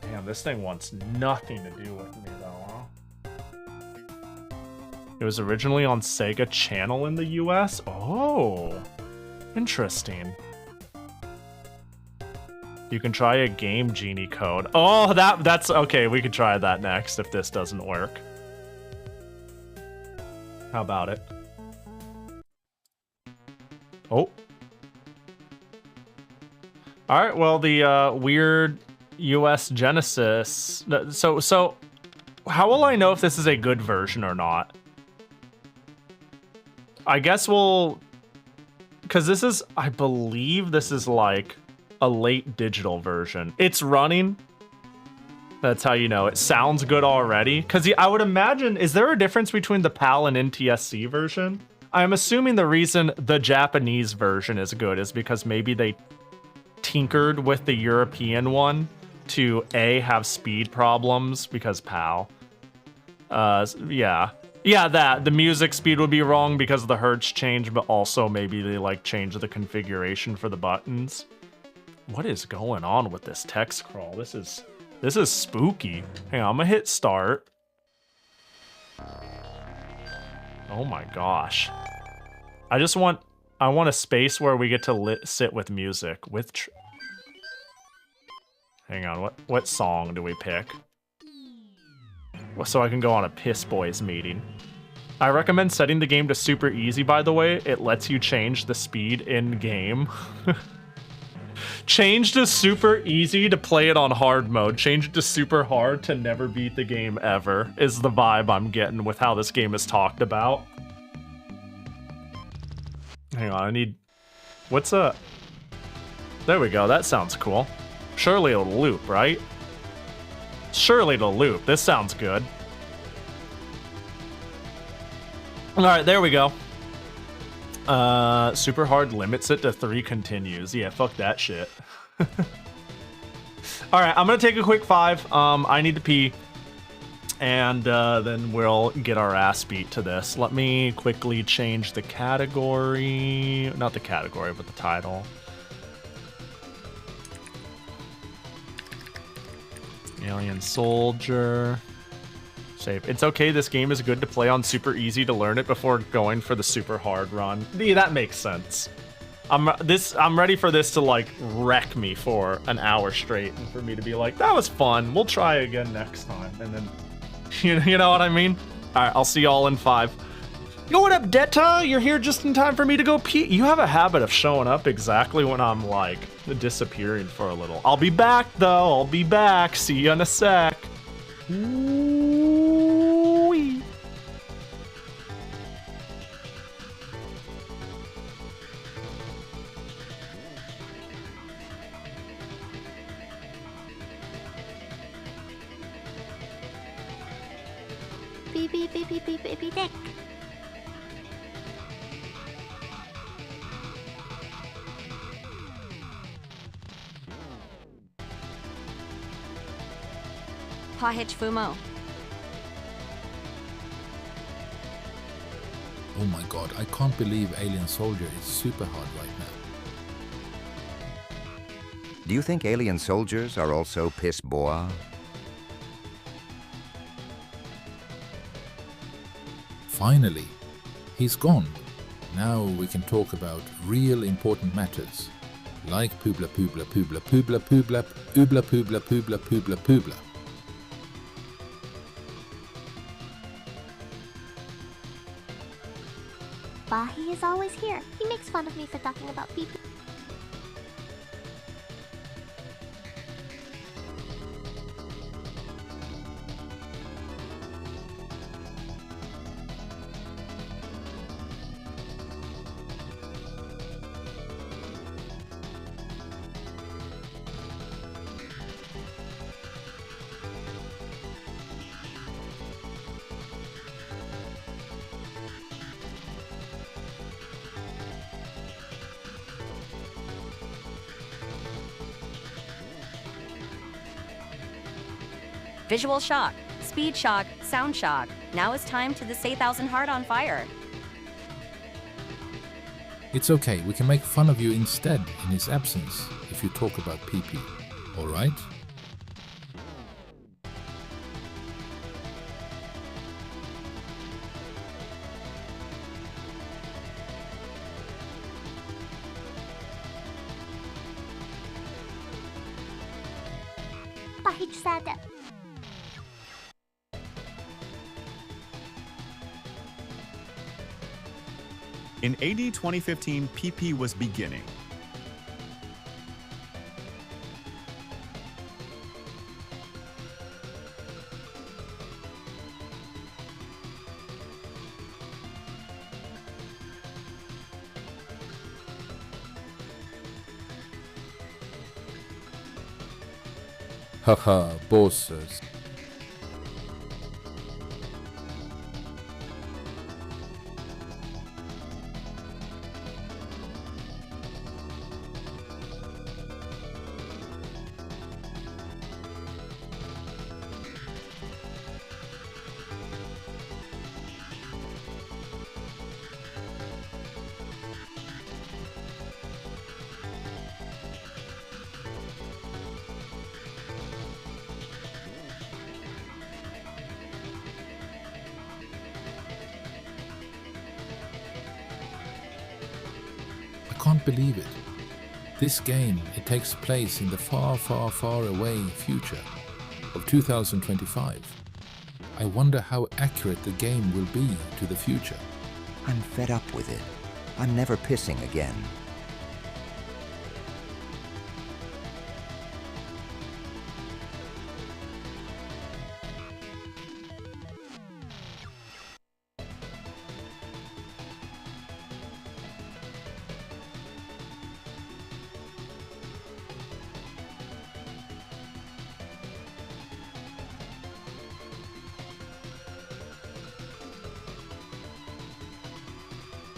Damn, this thing wants nothing to do with me though, huh? It was originally on Sega Channel in the US? Oh, interesting. You can try a Game Genie code. Oh, that's okay. We can try that next if this doesn't work. How about it? Oh. All right. Well, the weird US Genesis. So how will I know if this is a good version or not? I guess we'll, because this is, I believe this is like a late digital version. It's running. That's how you know. It sounds good already. Because I would imagine, is there a difference between the PAL and NTSC version? I'm assuming the reason the Japanese version is good is because maybe they tinkered with the European one to have speed problems because PAL. Yeah. Yeah, the music speed would be wrong because of the hertz change, but also maybe they like change the configuration for the buttons. What is going on with this text crawl? This is spooky. Hang on, I'm gonna hit start. Oh my gosh. I want a space where we get to sit with music. Hang on, what song do we pick? So I can go on a Piss Boys meeting. I recommend setting the game to super easy, by the way. It lets you change the speed in game. Change to super easy to play it on hard mode. Change it to super hard to never beat the game ever, is the vibe I'm getting with how this game is talked about. Hang on, I need... What's a... There we go, that sounds cool. Surely it'll loop, right? Surely it'll loop. This sounds good. Alright, there we go. Super hard limits it to 3 continues. Yeah, fuck that shit. Alright, I'm gonna take a quick 5. I need to pee. And then we'll get our ass beat to this. Let me quickly change the category. Not the category, but the title. Alien Soldier. Save. It's okay, this game is good to play on super easy to learn it before going for the super hard run. Yeah, that makes sense. I'm ready for this to like wreck me for an hour straight and for me to be like, that was fun. We'll try again next time. And then you know what I mean? Alright, I'll see y'all in 5. Yo, what up, ಠ? You're here just in time for me to go pee. You have a habit of showing up exactly when I'm like disappearing for a little. I'll be back though. I'll be back. See you in a sec. Ooh-wee. Beep beep beep beep beep beep beep dick. Pahi Fumo. Oh my god, I can't believe Alien Soldier is super hard right now. Do you think alien soldiers are also piss boa? Finally, he's gone. Now we can talk about real important matters. Like poobla poobla poobla poobla poobla oobla poobla poobla poobla poobla. Pahi is always here. He makes fun of me for talking about pee pee. Visual shock, speed shock, sound shock. Now it's time to the Say Thousand Heart on Fire. It's okay, we can make fun of you instead in his absence if you talk about PP. Alright? Pahi said that. In AD 2015, PP was beginning. Haha, bosses. I can't believe it. This game, it takes place in the far, far, far away future of 2025. I wonder how accurate the game will be to the future. I'm fed up with it. I'm never pissing again.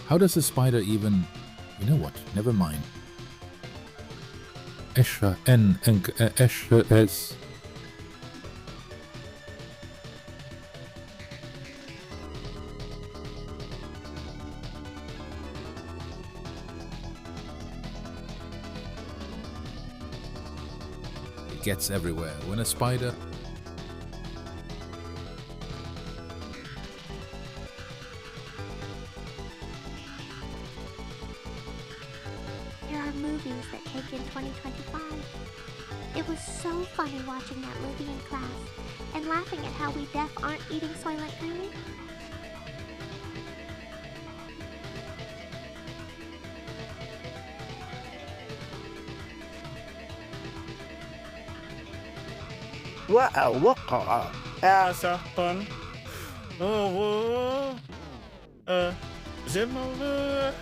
How does a spider even... You know what? Never mind. Esha N and Esha S. It gets everywhere. When a spider... Movies that take in 2025. It was so funny watching that movie in class and laughing at how we deaf aren't eating Soylent Green. Asapon. Oh, Zimmer.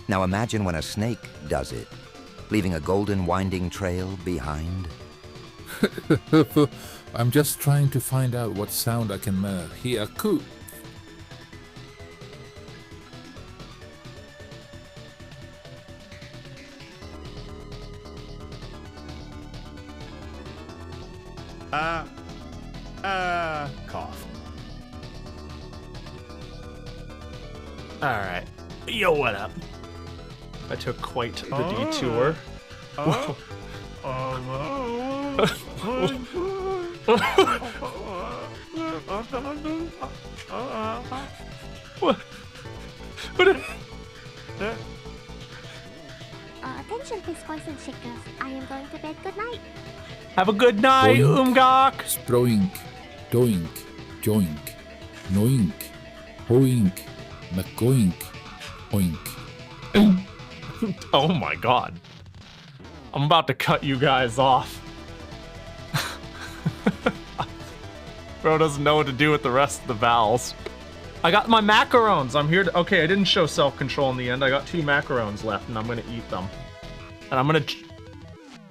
Now imagine when a snake does it, leaving a golden winding trail behind. I'm just trying to find out what sound I can hear. Coo. Cough. Alright. Yo, what up? I took quite the detour. What? Attention, please, boys and chicks. I am going to bed. Good night. Have a good night, Umgok! Sproink, doink, joink, noink, hoink, makoink, oink. Oh my god. I'm about to cut you guys off. Bro doesn't know what to do with the rest of the vowels. I got my macarons. I'm here to... Okay, I didn't show self-control in the end. I got 2 macarons left, and I'm gonna eat them. And I'm gonna...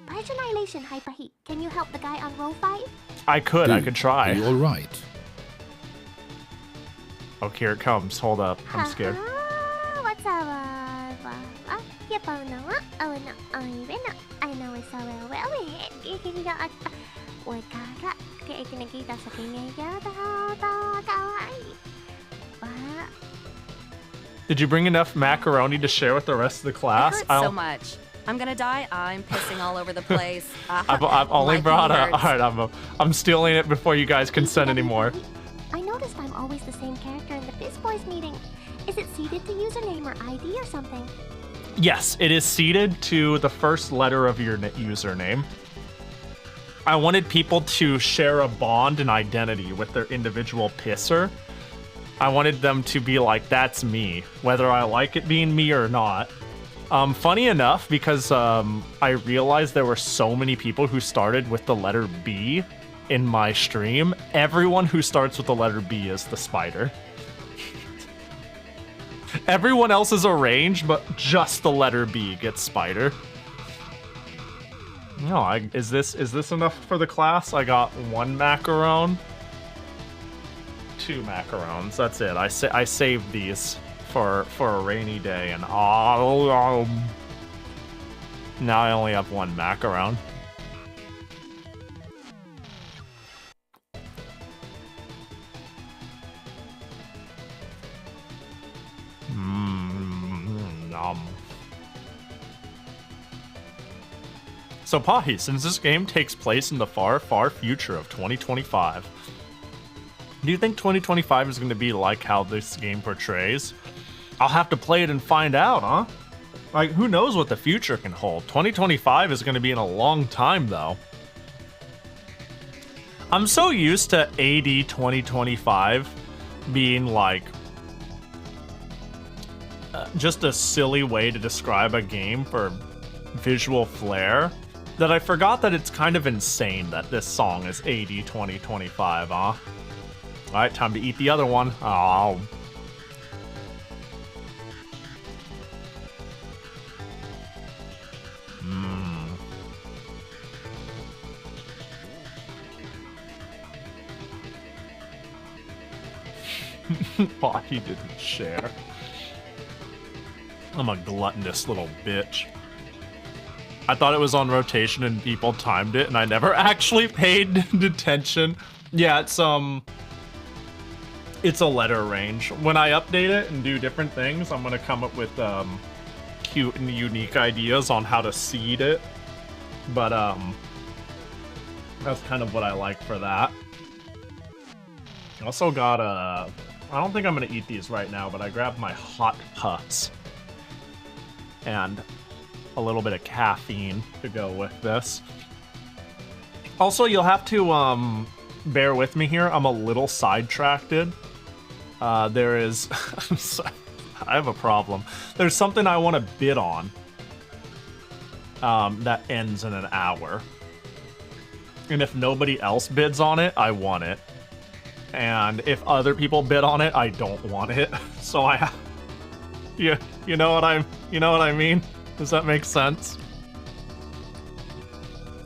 Pledge annihilation, Hyperheat. Can you help the guy on roll 5? I could Dude, try. Are you alright? Oh, here it comes. Hold up. I'm scared. What's up? Oiivae no. I know it so well. Did you bring enough macaroni to share with the rest of the class? It hurts so much. I'm gonna die. I'm pissing all over the place. I've only My brought a... fingers. Alright, I'm stealing it before you guys consent anymore. I noticed I'm always the same character in the Biz Boys meeting. Is it seated to username or ID or something? Yes, it is seated to the first letter of your username. I wanted people to share a bond and identity with their individual pisser. I wanted them to be like, that's me, whether I like it being me or not. Funny enough, because I realized there were so many people who started with the letter B in my stream. Everyone who starts with the letter B is the spider. Everyone else is arranged, but just the letter B gets spider. No, is this enough for the class? I got 1 macaron, 2 macarons. That's it. I saved these for a rainy day, and now I only have 1 macaron. So Pahi, since this game takes place in the far, far future of 2025, do you think 2025 is going to be like how this game portrays? I'll have to play it and find out, huh? Like, who knows what the future can hold? 2025 is going to be in a long time, though. I'm so used to AD 2025 being like just a silly way to describe a game for visual flair that I forgot that it's kind of insane that this song is AD 2025, huh? Alright, time to eat the other one. Oh. Why he didn't share. I'm a gluttonous little bitch. I thought it was on rotation and people timed it and I never actually paid attention. Yeah, it's a letter range. When I update it and do different things, I'm gonna come up with cute and unique ideas on how to seed it. But that's kind of what I like for that. Also got I don't think I'm gonna eat these right now, but I grabbed my hot puffs and a little bit of caffeine to go with this. Also, you'll have to bear with me here. I'm a little sidetracked. There is I have a problem. There's something I want to bid on that ends in an hour. And if nobody else bids on it, I want it. And if other people bid on it, I don't want it. So I have... You know what I mean? Does that make sense?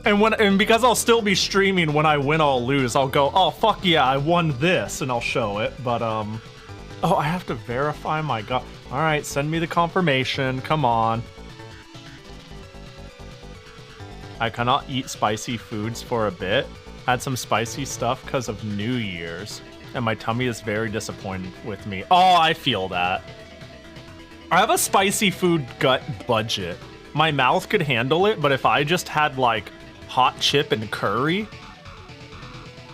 And because I'll still be streaming when I win or lose, I'll go, oh fuck yeah, I won this, and I'll show it. But oh, I have to verify my god. All right, send me the confirmation. Come on. I cannot eat spicy foods for a bit. Had some spicy stuff because of New Year's, and my tummy is very disappointed with me. Oh, I feel that. I have a spicy food gut budget. My mouth could handle it, but if I just had like hot chip and curry,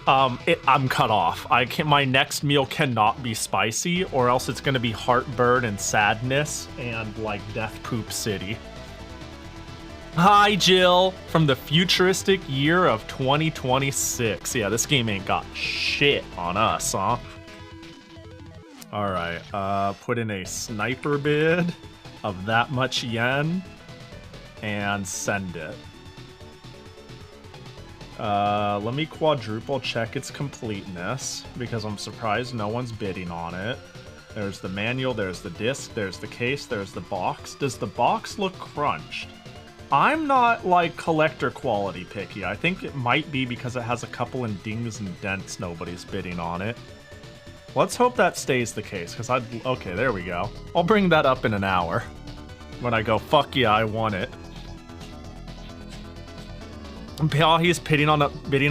I'm cut off. My next meal cannot be spicy, or else it's gonna be heartburn and sadness and like death poop city. Hi, Jill, from the futuristic year of 2026. Yeah, this game ain't got shit on us, huh? Alright, put in a sniper bid of that much yen and send it. Let me quadruple check its completeness because I'm surprised no one's bidding on it. There's the manual, there's the disc, there's the case, there's the box. Does the box look crunched? I'm not, like, collector quality picky. I think it might be because it has a couple of dings and dents nobody's bidding on it. Let's hope that stays the case, because okay, there we go. I'll bring that up in an hour. When I go, fuck yeah, I want it. Pahi's bidding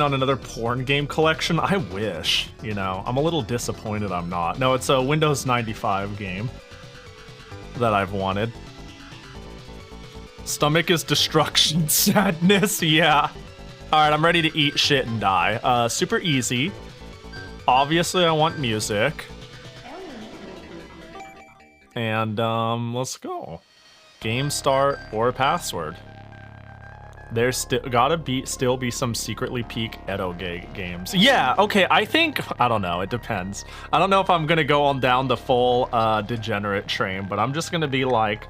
on another porn game collection? I wish, you know. I'm a little disappointed I'm not. No, it's a Windows 95 game that I've wanted. Stomach is destruction, sadness, yeah. Alright, I'm ready to eat shit and die. Super easy. Obviously, I want music. And, let's go. Game start or password. There's still be some secretly peak Edo games. Yeah, okay, I don't know, it depends. I don't know if I'm gonna go on down the full, degenerate train, but I'm just gonna be like...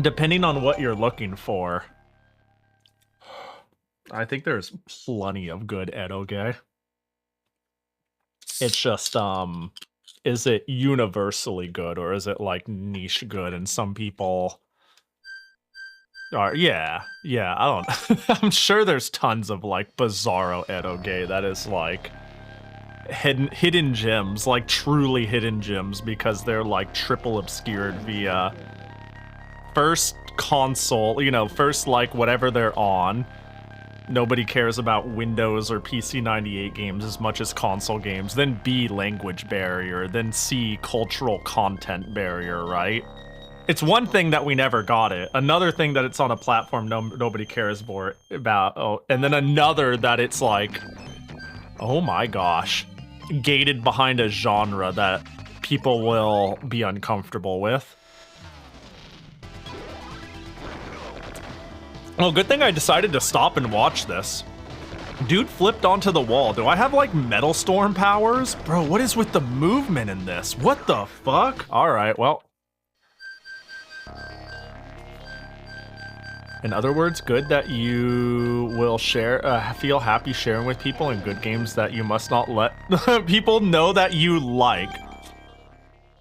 Depending on what you're looking for, I think there's plenty of good edoge. It's just, is it universally good, or is it, like, niche good, and some people are, yeah, I don't I'm sure there's tons of, like, bizarro edoge that is, like, hidden gems, like, truly hidden gems, because they're, like, triple obscured via... First console, you know, first like whatever they're on. Nobody cares about Windows or PC 98 games as much as console games. Then B, language barrier. Then C, cultural content barrier, right? It's one thing that we never got it. Another thing that it's on a platform nobody cares about. Oh, and then another that it's like, oh my gosh, gated behind a genre that people will be uncomfortable with. Oh, good thing I decided to stop and watch this. Dude flipped onto the wall. Do I have like Metal Storm powers? Bro, what is with the movement in this? What the fuck? All right, well. In other words, good that you will share, feel happy sharing with people in good games that you must not let people know that you like.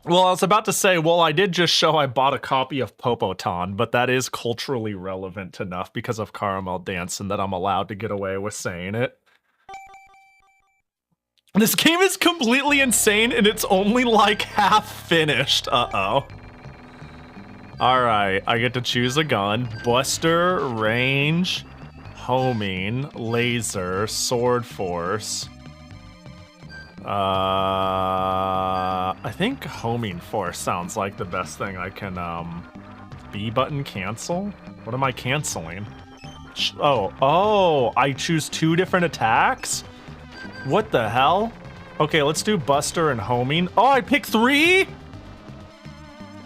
Well, I was about to say, well, I did just show I bought a copy of Popotan, but that is culturally relevant enough because of Caramel Dance and that I'm allowed to get away with saying it. This game is completely insane and it's only like half finished. Uh-oh. Alright, I get to choose a gun. Buster, range, homing, laser, sword force. I think homing force sounds like the best thing I can, B button cancel? What am I canceling? Oh, I choose 2 different attacks? What the hell? Okay, let's do Buster and homing. Oh, I picked 3?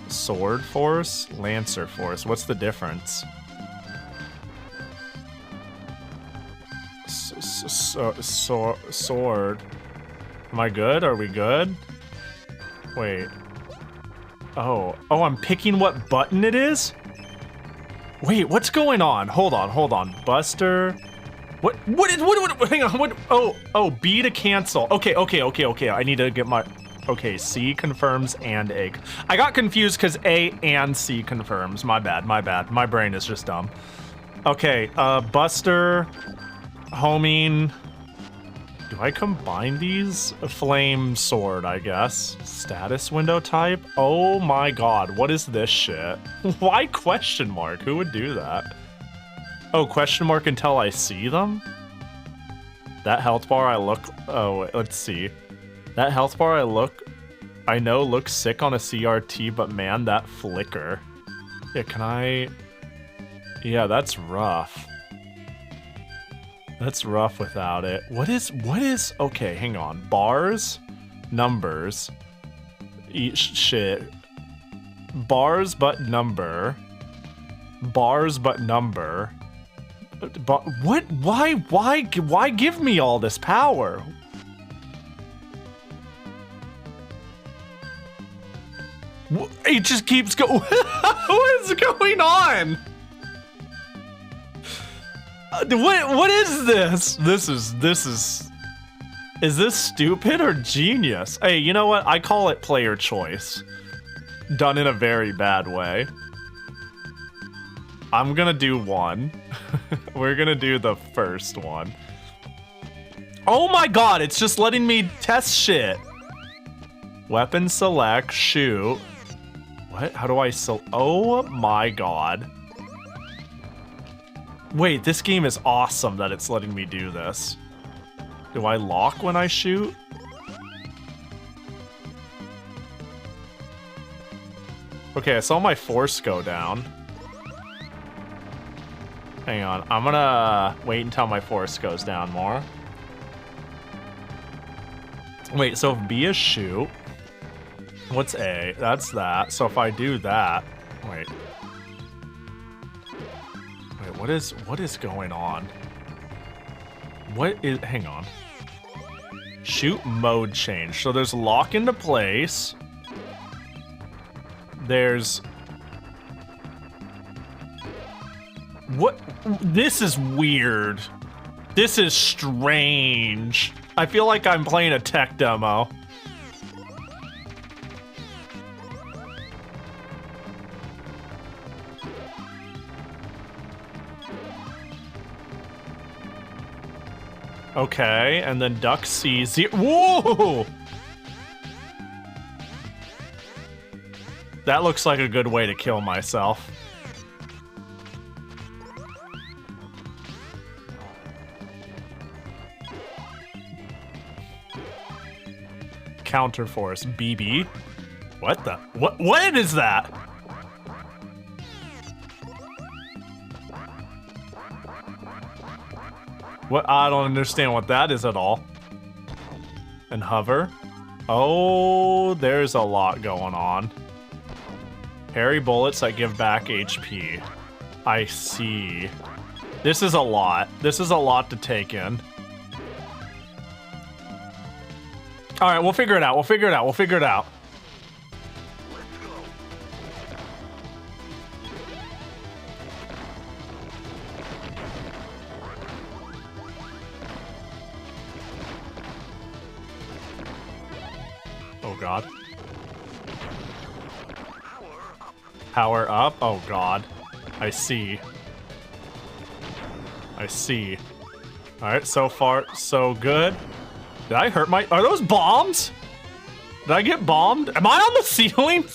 Sword force, lancer force. What's the difference? Sword. Am I good? Are we good? Wait. Oh, I'm picking what button it is? Wait, what's going on? Hold on. Buster. What, hang on, what, oh, B to cancel. Okay, I need to get my, okay, C confirms and A. I got confused because A and C confirms. My bad. My brain is just dumb. Okay, Buster, homing. Do I combine these? A flame sword, I guess. Status window type? Oh my god, what is this shit? Why question mark? Who would do that? Oh, question mark until I see them? That health bar I look... Oh, wait, let's see. That health bar I know looks sick on a CRT, but man, that flicker. Yeah, can I... Yeah, that's rough. That's rough without it. What is, okay, hang on. Bars, numbers, shit. Bars but number. Bars but number. But what, why give me all this power? It just keeps going. What is going on? What is this? Is this stupid or genius? Hey, you know what? I call it player choice. Done in a very bad way. I'm gonna do one. We're gonna do the first one. Oh my god, it's just letting me test shit. Weapon select, shoot. What? How do I oh my god. Wait, this game is awesome that it's letting me do this. Do I lock when I shoot? Okay, I saw my force go down. Hang on, I'm gonna wait until my force goes down more. Wait, so if B is shoot, what's A? That's that. So if I do that, wait. What is going on? Hang on. Shoot mode change. So there's lock into place. There's... What? This is weird. This is strange. I feel like I'm playing a tech demo. Okay, and then duck C. Whoa! That looks like a good way to kill myself. Counterforce BB. What the? What is that? What? I don't understand what that is at all. And hover. Oh, there's a lot going on. Parry bullets that give back HP. I see. This is a lot. This is a lot to take in. Alright, we'll figure it out. We'll figure it out. We'll figure it out. Oh god. Power up? Oh god. I see. I see. Alright, so far, so good. Did I hurt my... Are those bombs? Did I get bombed? Am I on the ceiling?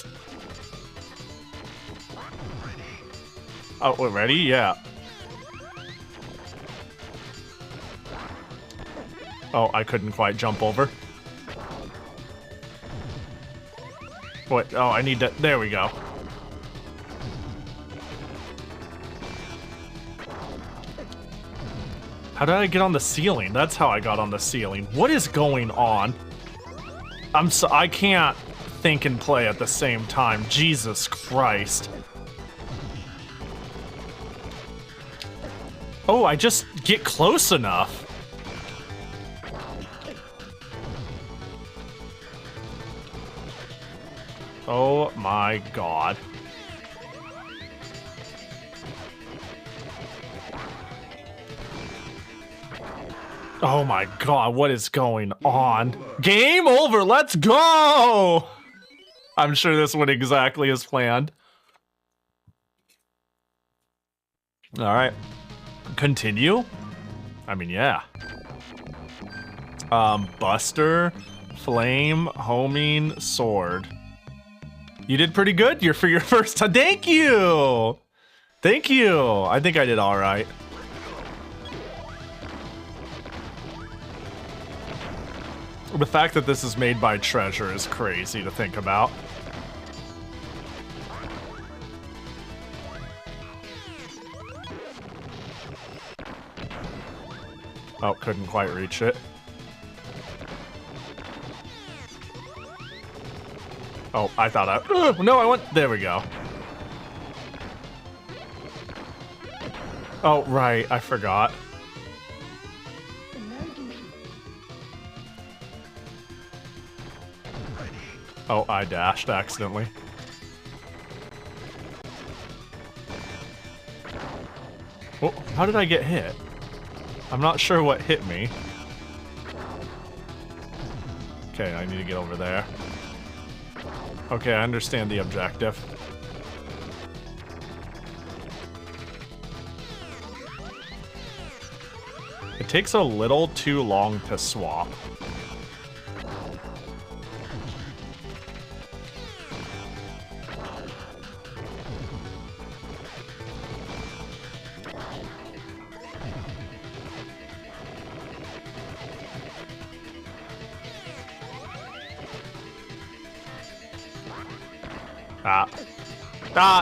Oh, we're ready? Yeah. Oh, I couldn't quite jump over. Wait, oh, I need to... There we go. How did I get on the ceiling? That's how I got on the ceiling. What is going on? I can't think and play at the same time. Jesus Christ. Oh, I just get close enough. Oh my god. Oh my god, what is going on? Game over, let's go! I'm sure this went exactly as planned. Alright. Continue? I mean, yeah. Buster, Flame, Homing, Sword. You did pretty good. You're for your first time. Thank you! Thank you! I think I did alright. The fact that this is made by Treasure is crazy to think about. Oh, couldn't quite reach it. Oh, I thought I... no, I went... There we go. Oh, right. I forgot. Oh, I dashed accidentally. Oh, how did I get hit? I'm not sure what hit me. Okay, I need to get over there. Okay, I understand the objective. It takes a little too long to swap.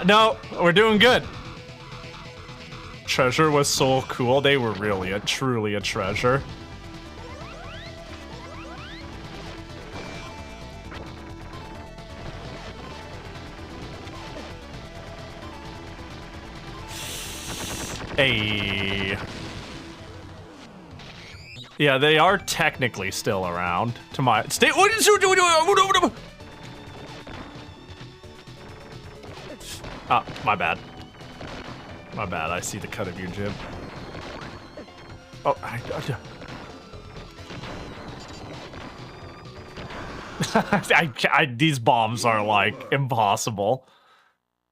No, we're doing good. Treasure was so cool. They were really truly a treasure. Hey. Yeah, they are technically still around. To my state. What is you doing? Ah, my bad. My bad, I see the cut of your jib. Oh, these bombs are, like, impossible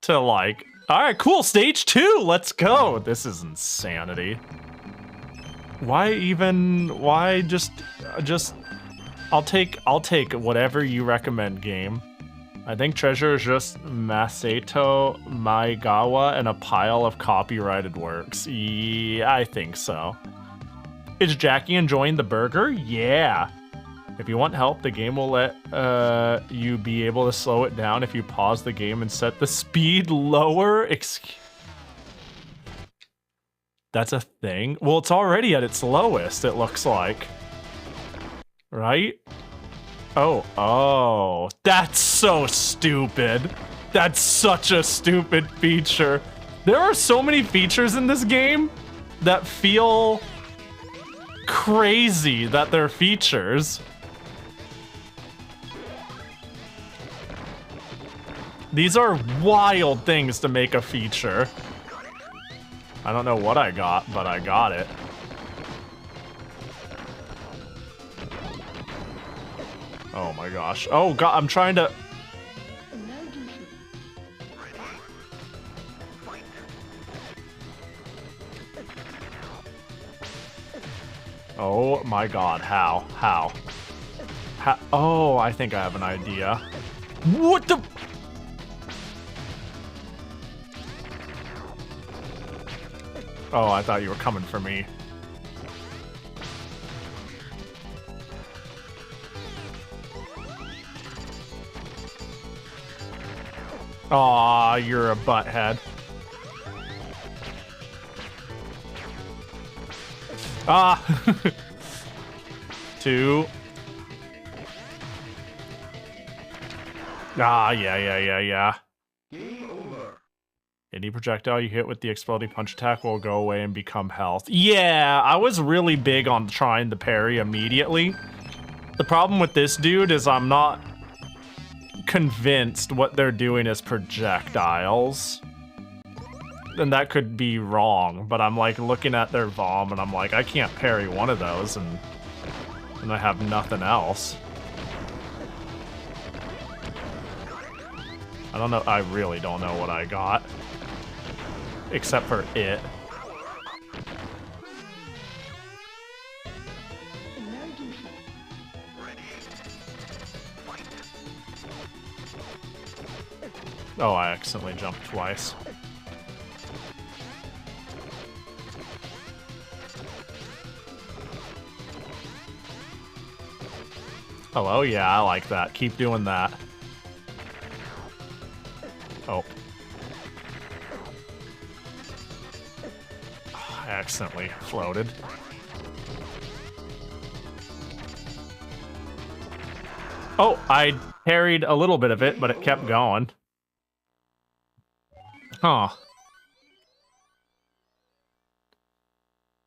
to, like... Alright, cool, stage 2, let's go! This is insanity. Why even... Why just... I'll take whatever you recommend, game. I think Treasure is just Masato Maegawa and a pile of copyrighted works. Yeah, I think so. Is Jackie enjoying the burger? Yeah. If you want help, the game will let you be able to slow it down if you pause the game and set the speed lower. That's a thing? Well, it's already at its lowest, it looks like. Right? Oh, that's so stupid. That's such a stupid feature. There are so many features in this game that feel crazy that they're features. These are wild things to make a feature. I don't know what I got, but I got it. Oh my gosh. Oh god, I'm trying to... Oh my god, how? How? Oh, I think I have an idea. What the... Oh, I thought you were coming for me. Aw, you're a butthead. Ah! 2. Ah, yeah. Any projectile you hit with the exploding punch attack will go away and become health. Yeah, I was really big on trying to parry immediately. The problem with this dude is I'm not convinced what they're doing is projectiles. And that could be wrong, but I'm like looking at their vom and I'm like, I can't parry one of those and I have nothing else. I don't know, I really don't know what I got. Except for it. Oh, I accidentally jumped twice. Hello, yeah, I like that. Keep doing that. Oh. I accidentally floated. Oh, I parried a little bit of it, but it kept going. Huh.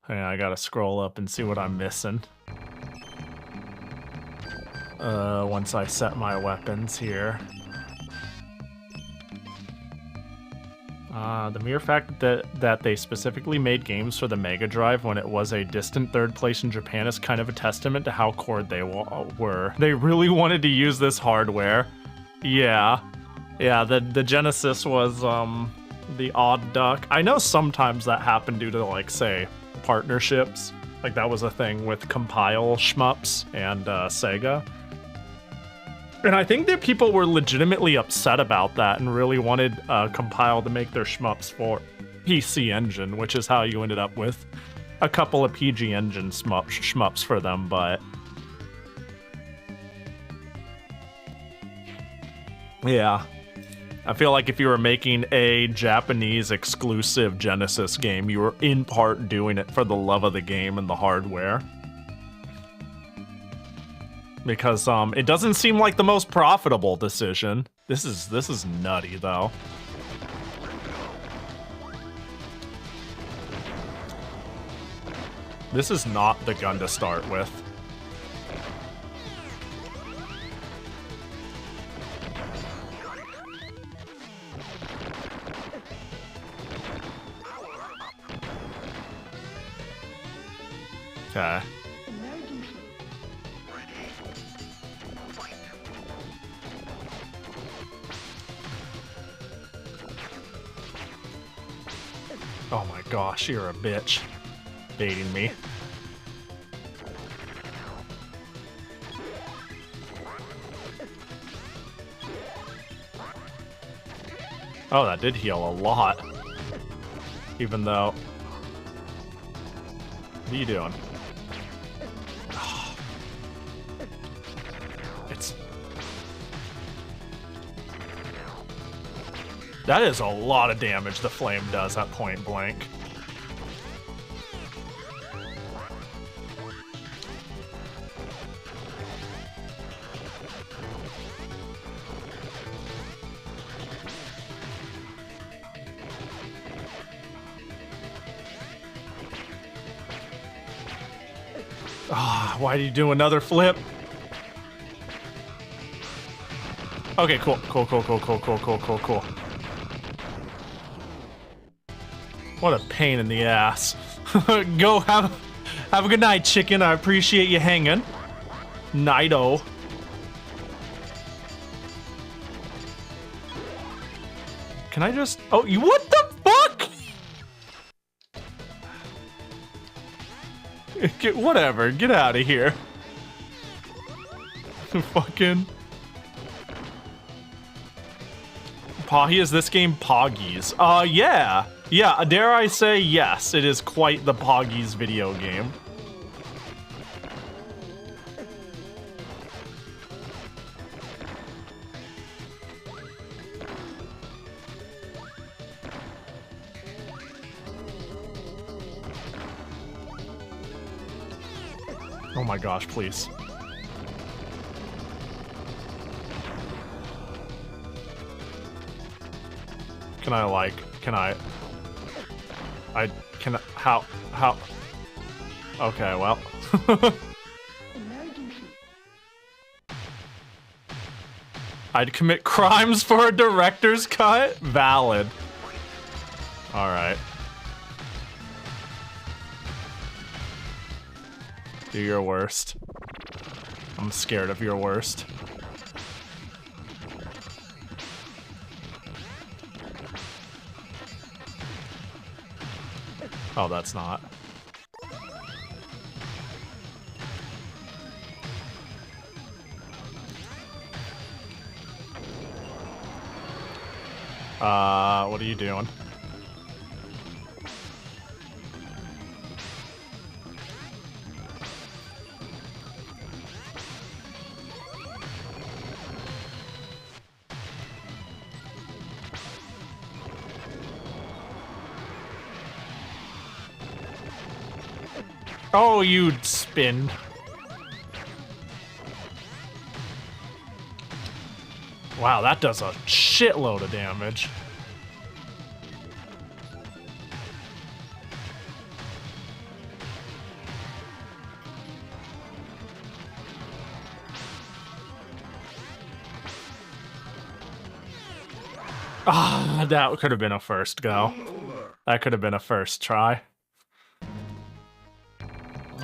Yeah, I gotta scroll up and see what I'm missing. Once I set my weapons here. The mere fact that they specifically made games for the Mega Drive when it was a distant third place in Japan is kind of a testament to how core they were. They really wanted to use this hardware. Yeah. Yeah, the Genesis was the odd duck. I know sometimes that happened due to, like, say, partnerships. Like, that was a thing with Compile Shmups and Sega. And I think that people were legitimately upset about that and really wanted Compile to make their shmups for PC Engine, which is how you ended up with a couple of PG Engine shmups for them, but... Yeah. I feel like if you were making a Japanese exclusive Genesis game, you were in part doing it for the love of the game and the hardware. Because it doesn't seem like the most profitable decision. This is nutty though. This is not the gun to start with. Okay. Oh my gosh, you're a bitch. Baiting me. Oh, that did heal a lot. Even though... What are you doing? It's... That is a lot of damage the flame does at point blank. Ah, why do you do another flip? Okay, cool. Cool. What a pain in the ass. Go have a good night, chicken. I appreciate you hanging. Nighto. Can I just... Oh, you... What the fuck? Whatever. Get out of here. Fucking... Pahi, is this game Poggies? Yeah. Yeah, dare I say yes, it is quite the Poggies video game. Oh my gosh, please. Can I how? Okay, well. I'd commit crimes for a director's cut? Valid. Alright. Do your worst. I'm scared of your worst. Oh, that's not. What are you doing? Oh, you'd spin. Wow, that does a shitload of damage. Ah, that could have been a first go. That could have been a first try.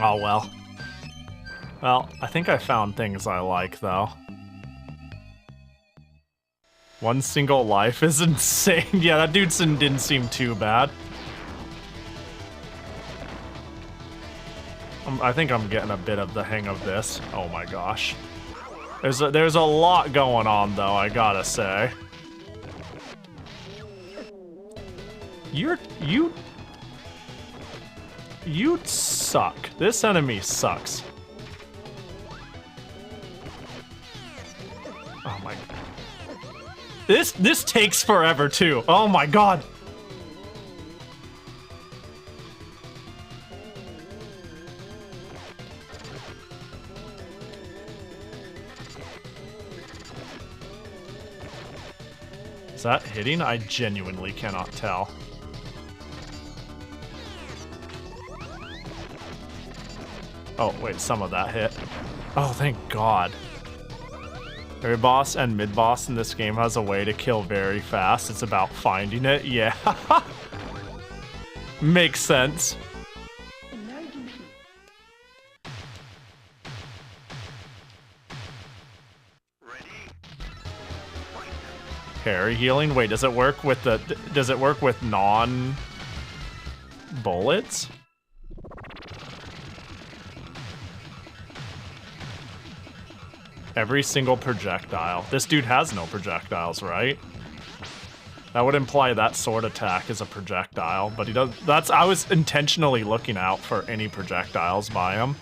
Oh well. Well, I think I found things I like, though. One single life is insane. Yeah, that dude didn't seem too bad. I think I'm getting a bit of the hang of this. Oh my gosh. There's a lot going on, though, I gotta say. You suck. This enemy sucks. Oh my... This takes forever, too. Oh my god. Is that hitting? I genuinely cannot tell. Oh, wait, some of that hit. Oh, thank God. Every boss and mid-boss in this game has a way to kill very fast. It's about finding it. Yeah. Makes sense. Parry healing? Wait, does it work with non-bullets? Every single projectile. This dude has no projectiles, right? That would imply that sword attack is a projectile, but he does. I was intentionally looking out for any projectiles by him.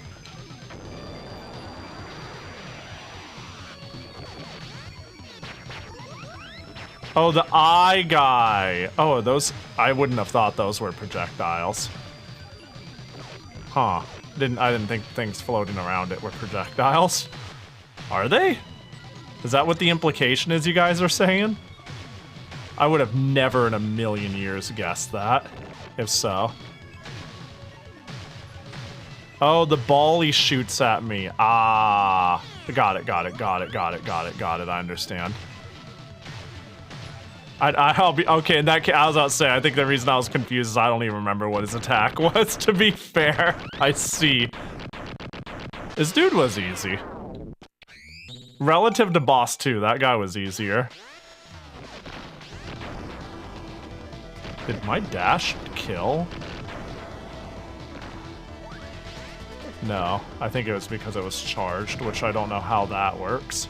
Oh, the eye guy. Oh, those. I wouldn't have thought those were projectiles. Huh. I didn't think things floating around it were projectiles. Are they? Is that what the implication is you guys are saying? I would have never in a million years guessed that, if so. Oh, the ball he shoots at me. Ah. Got it. I understand. I'll be okay in that case. I was about to say, I think the reason I was confused is I don't even remember what his attack was, to be fair. I see. This dude was easy. Relative to boss 2, that guy was easier. Did my dash kill? No, I think it was because it was charged, which I don't know how that works.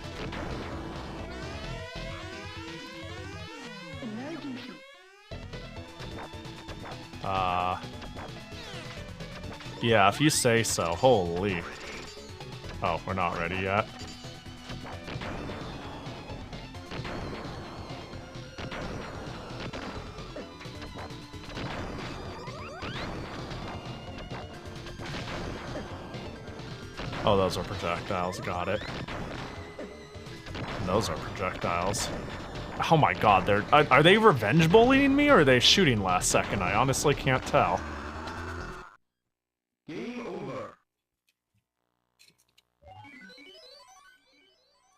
Yeah, if you say so. Holy. Oh, we're not ready yet. Oh, those are projectiles. Got it. And those are projectiles. Oh my god, are they revenge bullying me or are they shooting last second? I honestly can't tell. Game over.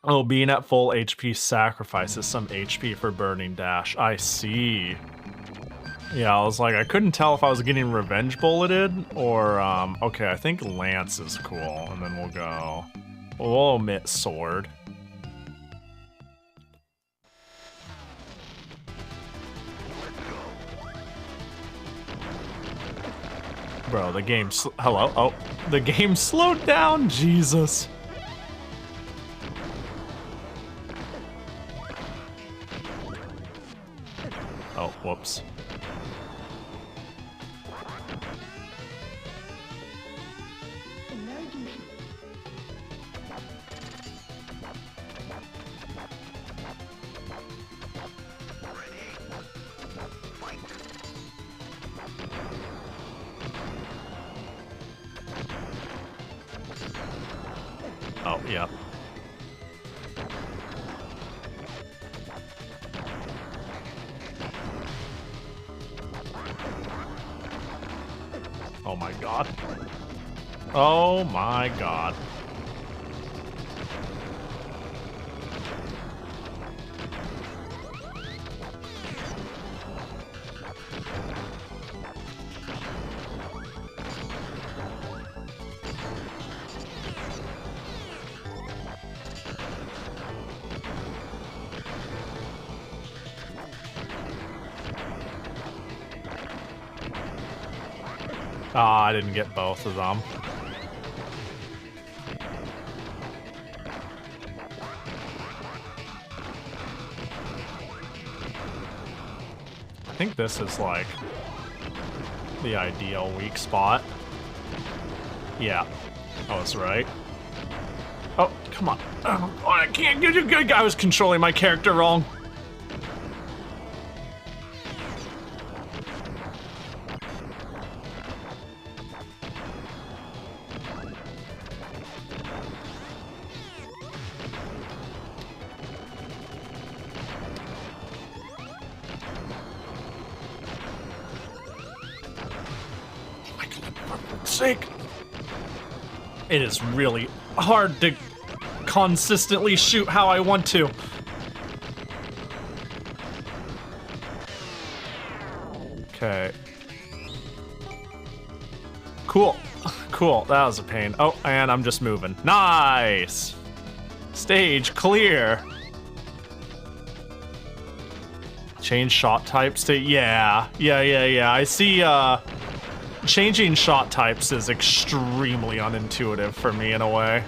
Oh, being at full HP sacrifices some HP for burning dash. I see. Yeah, I was like, I couldn't tell if I was getting revenge bulleted or, okay, I think Lance is cool, and then we'll omit sword. Bro, the game, hello? Oh, the game slowed down, Jesus. Oh, whoops. Oh, yeah. Oh my god. Oh my god. Ah, I didn't get both of them. I think this is like the ideal weak spot. Yeah, I was right. Oh, come on. Oh, I can't get you good. I was controlling my character wrong. Sake. It is really hard to consistently shoot how I want to. Okay. Cool. Cool. That was a pain. Oh, and I'm just moving. Nice. Stage clear. Change shot types to... Yeah. I see, changing shot types is extremely unintuitive for me in a way.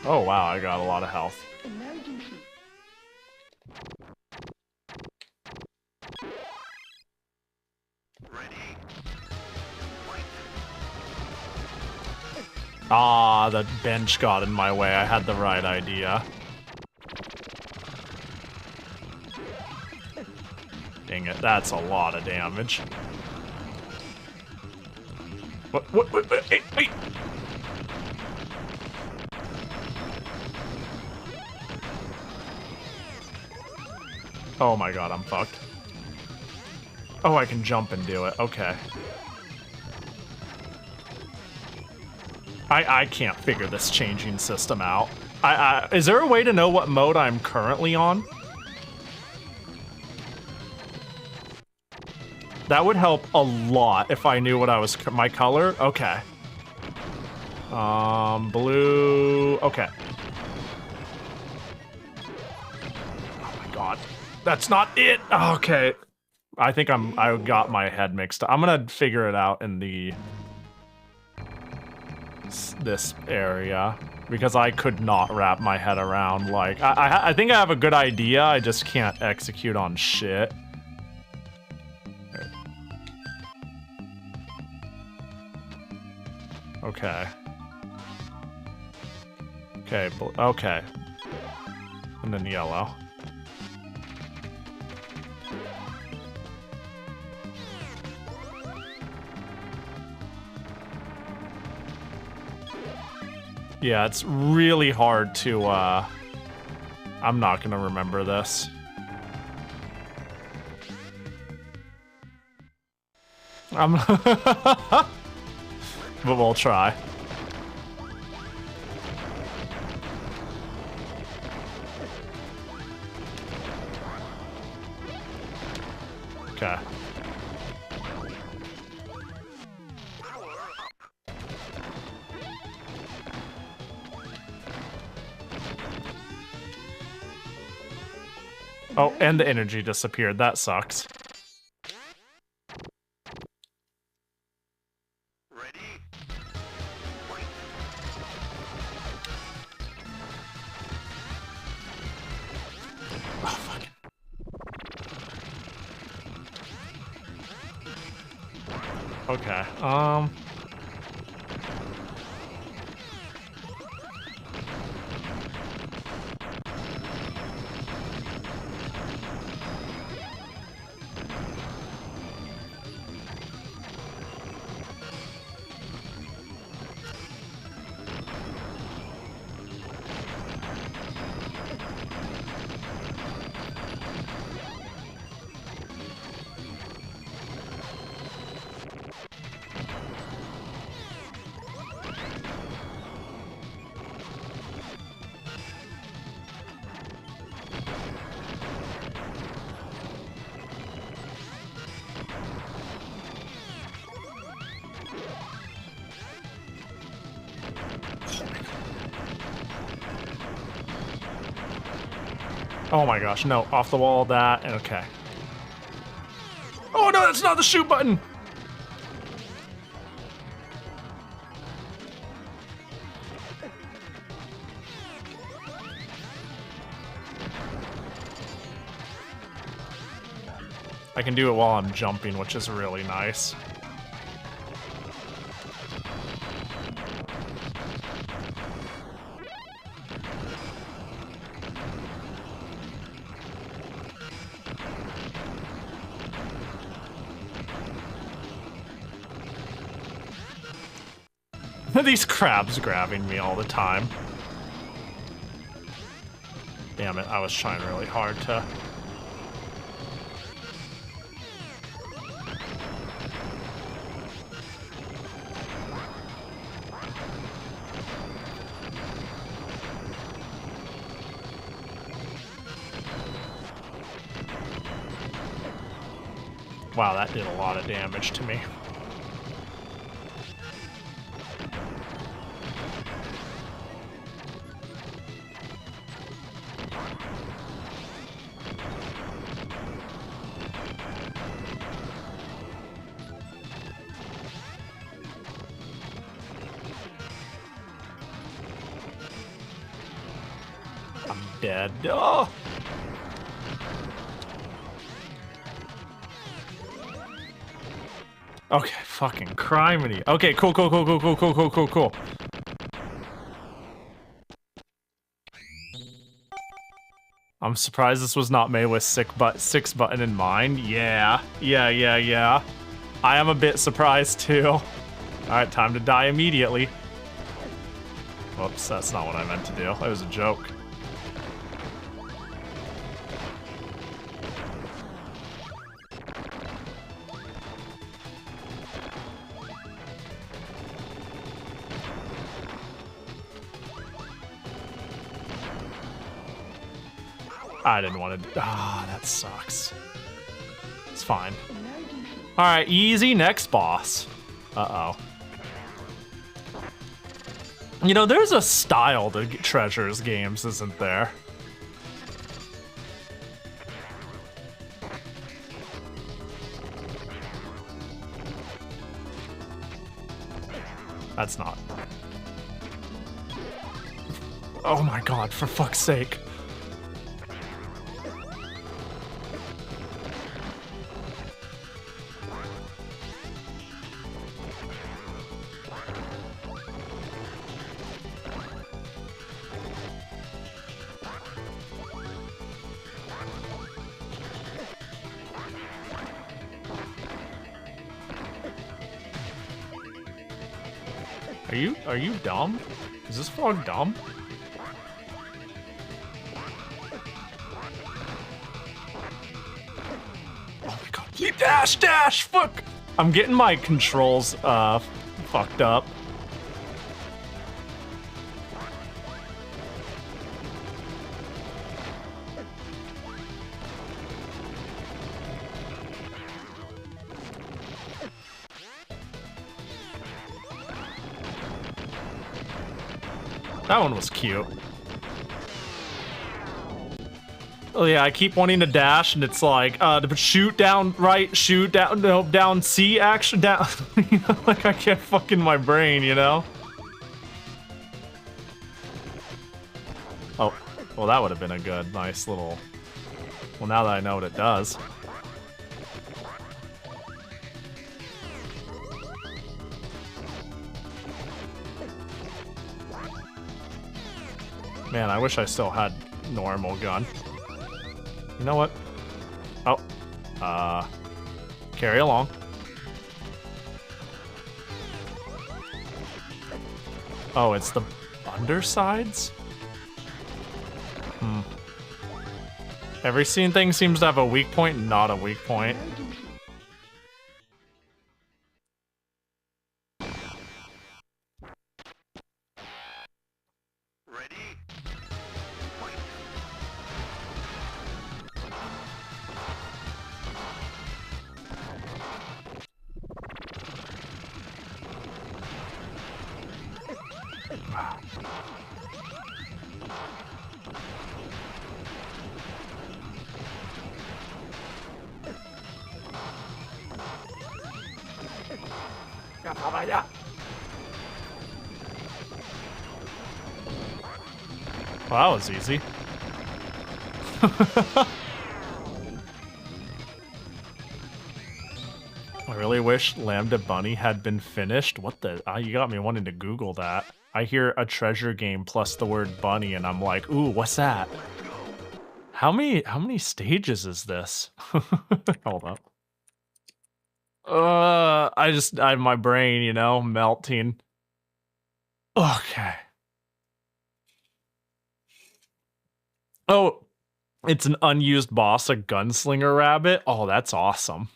Oh wow, I got a lot of health. Ah, the bench got in my way. I had the right idea. Dang it, that's a lot of damage. What, hey. Oh my god, I'm fucked. Oh, I can jump and do it. Okay. I can't figure this changing system out. Is there a way to know what mode I'm currently on? That would help a lot if I knew what I was... My color? Okay. Blue... Okay. Oh my god. That's not it! Okay. I think I got my head mixed up. I'm gonna figure it out in this area. Because I could not wrap my head around, like... I think I have a good idea, I just can't execute on shit. Okay. Okay, okay. And then yellow. Yeah, it's really hard to, I'm not gonna remember this. But we'll try. Okay. Oh, and the energy disappeared. That sucks. Okay, oh my gosh, no, off the wall, that, okay. Oh no, that's not the shoot button! I can do it while I'm jumping, which is really nice. These crabs grabbing me all the time. Damn it, I was trying really hard to... Wow, that did a lot of damage to me. I'm dead. Oh! Okay, fucking criminy. Okay, cool. I'm surprised this was not made with 6 button in mind. Yeah. I am a bit surprised too. Alright, time to die immediately. Whoops, that's not what I meant to do. It was a joke. I didn't want to. Ah, that sucks. It's fine. All right, easy next boss. Uh-oh. You know, there's a style to Treasures games, isn't there? That's not. Oh my god, for fuck's sake. Are you dumb? Is this frog dumb? Oh my god. Dash! Fuck! I'm getting my controls, fucked up. That one was cute. Oh yeah, I keep wanting to dash, and it's like, shoot down right, shoot down, no, down C, action, down. You know, like I can't fucking my brain, you know? Oh, well that would have been a good, nice little... Well, now that I know what it does. Man, I wish I still had normal gun. You know what? Oh. Carry along. Oh, it's the undersides? Every thing seems to have a weak point, not a weak point. Well, that was easy. I really wish Lambda Bunny had been finished. What the? You got me wanting to Google that. I hear a treasure game plus the word bunny, and I'm like, ooh, what's that? How many stages is this? Hold up. My brain, you know, melting. Okay. Oh, it's an unused boss, a gunslinger rabbit. Oh, that's awesome.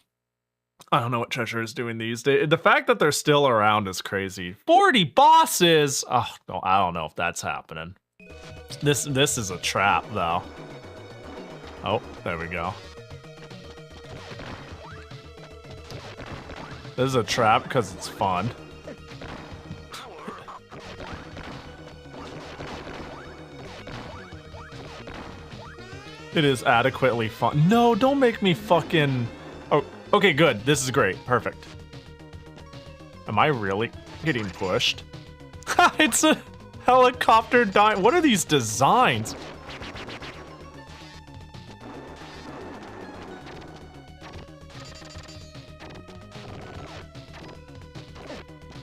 I don't know what Treasure is doing these days. The fact that they're still around is crazy. 40 bosses! Oh, no, I don't know if that's happening. This is a trap, though. Oh, there we go. This is a trap because it's fun. It is adequately fun. No, don't make me fucking... Oh, okay, good. This is great. Perfect. Am I really getting pushed? It's a helicopter dying. What are these designs?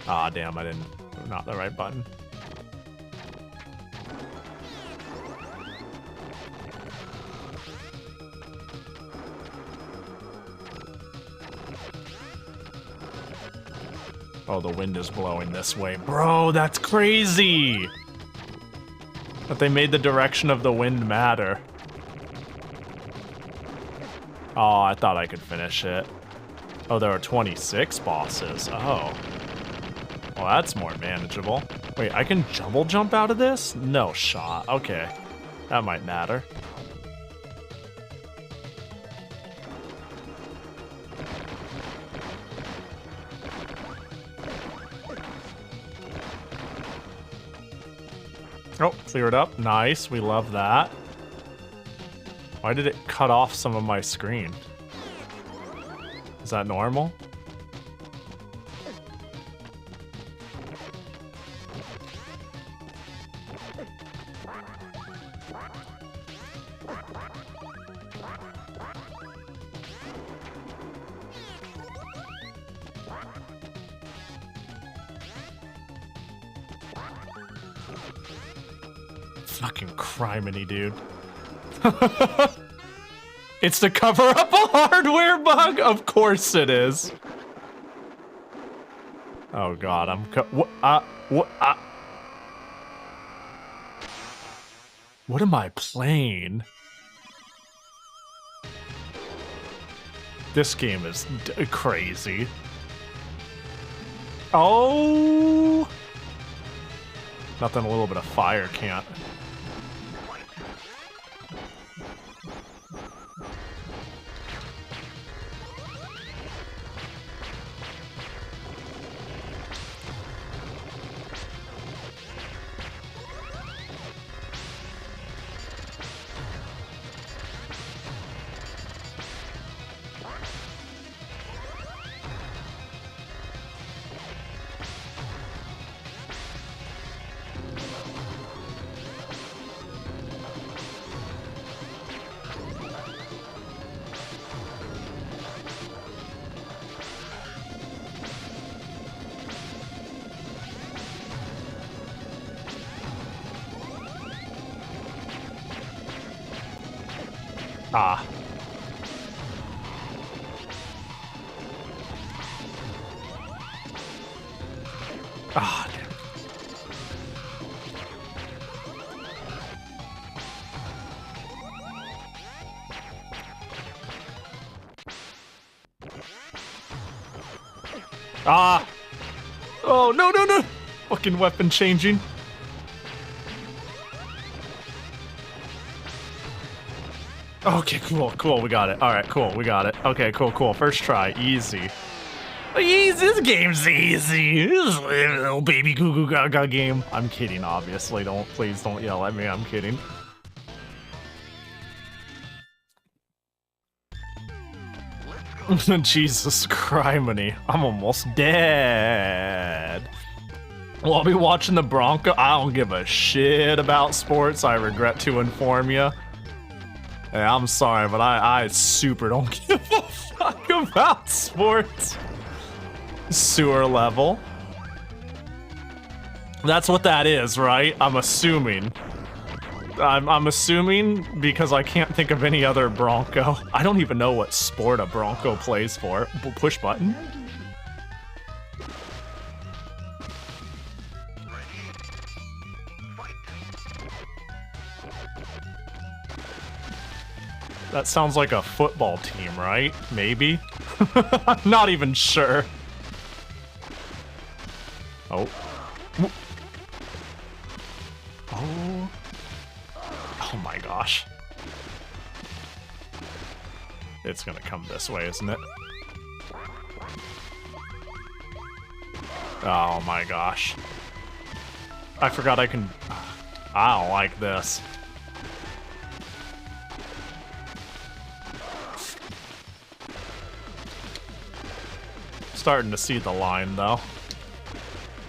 Ah, damn, I didn't... Not the right button. Oh, the wind is blowing this way. Bro, that's crazy! That they made the direction of the wind matter. Oh, I thought I could finish it. Oh, there are 26 bosses. Oh. Well, that's more manageable. Wait, I can double jump out of this? No shot. Okay. That might matter. Oh, clear it up. Nice. We love that. Why did it cut off some of my screen? Is that normal? Fucking criminy, dude. It's to cover up a hardware bug? Of course it is. Oh god, what am I playing? This game is crazy. Oh! Nothing a little bit of fire can't. Ah. Ah, damn. Ah! Oh, no, no, no! Fucking weapon changing. Okay, cool, we got it. Alright, cool, we got it. Okay, cool. First try, easy. Easy, this game's easy. This is a little baby goo goo gaga game. I'm kidding, obviously. Please don't yell at me, I'm kidding. Jesus criminy. I'm almost dead. Well, I'll be watching the Bronco. I don't give a shit about sports, I regret to inform you. Hey, I'm sorry, but I super don't give a fuck about sports. Sewer level. That's what that is, right? I'm assuming. I'm assuming because I can't think of any other Bronco. I don't even know what sport a Bronco plays for. Push button? That sounds like a football team, right? Maybe? I'm not even sure. Oh. Oh. Oh my gosh. It's gonna come this way, isn't it? Oh my gosh. I forgot I can... I don't like this. Starting to see the line though,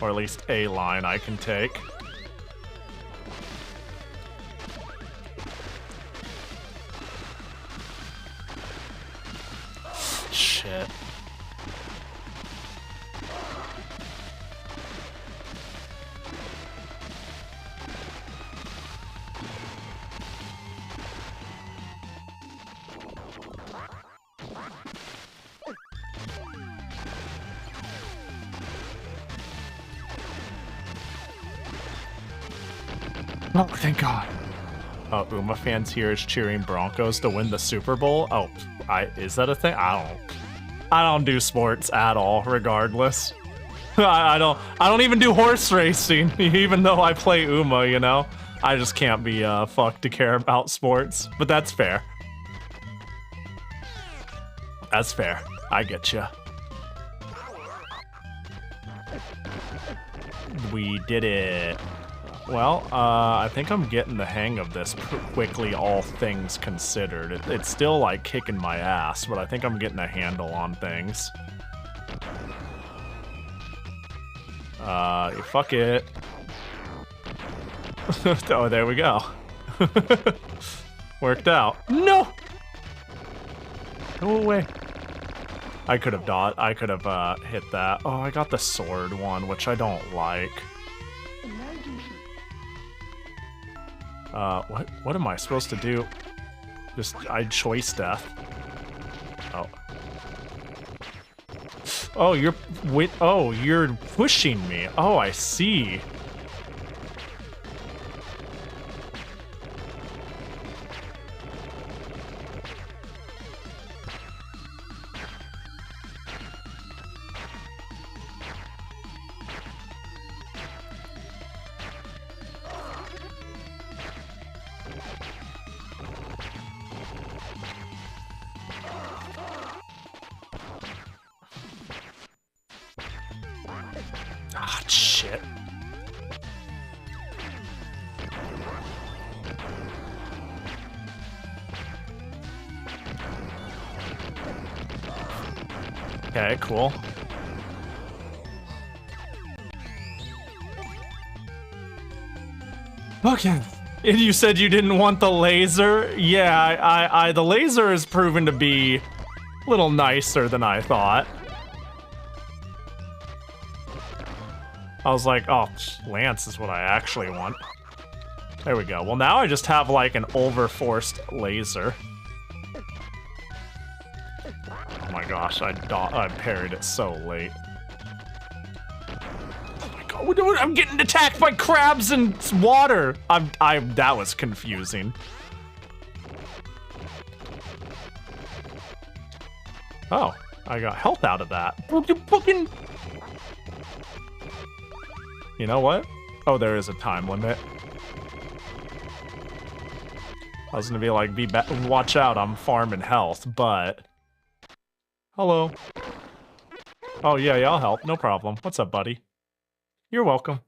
or at least a line I can take. Shit. Oh, thank God. Oh, Uma fans here is cheering Broncos to win the Super Bowl. Oh, is that a thing? I don't do sports at all, regardless. I don't even do horse racing, even though I play Uma, you know? I just can't be fucked to care about sports, but that's fair. That's fair. I get you. We did it. Well, I think I'm getting the hang of this quickly, all things considered. It's still, like, kicking my ass, but I think I'm getting a handle on things. Fuck it. Oh, there we go. Worked out. No! Go away. I could have hit that. Oh, I got the sword one, which I don't like. What am I supposed to do? I choice death. Oh. Oh, you're pushing me. Oh, I see. Ah, shit. Okay, cool. Okay. And you said you didn't want the laser? Yeah, the laser has proven to be a little nicer than I thought. I was like, oh, Lance is what I actually want. There we go. Well, now I just have, like, an overforced laser. Oh my gosh, I parried it so late. Oh my god, I'm getting attacked by crabs and water! That was confusing. Oh, I got health out of that. You know what? Oh, there is a time limit. I was gonna be like, watch out, I'm farming health, but... Hello. Oh, yeah, I'll help. No problem. What's up, buddy? You're welcome.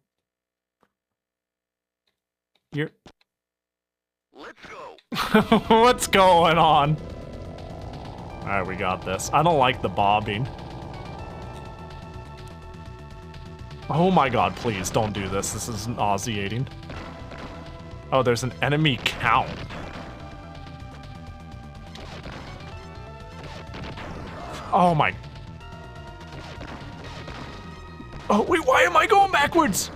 Let's go. What's going on? Alright, we got this. I don't like the bobbing. Oh my god, please don't do this. This is nauseating. Oh, there's an enemy count. Oh my... Oh, wait, why am I going backwards?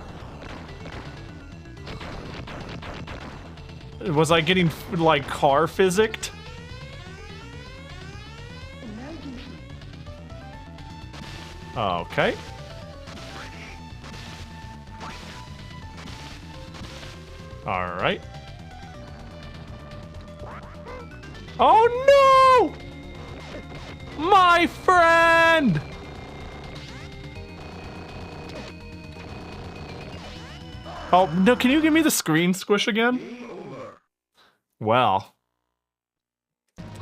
Was I getting, like, car physicked? Okay. Alright. Oh no! My friend! Oh, no, can you give me the screen squish again? Well.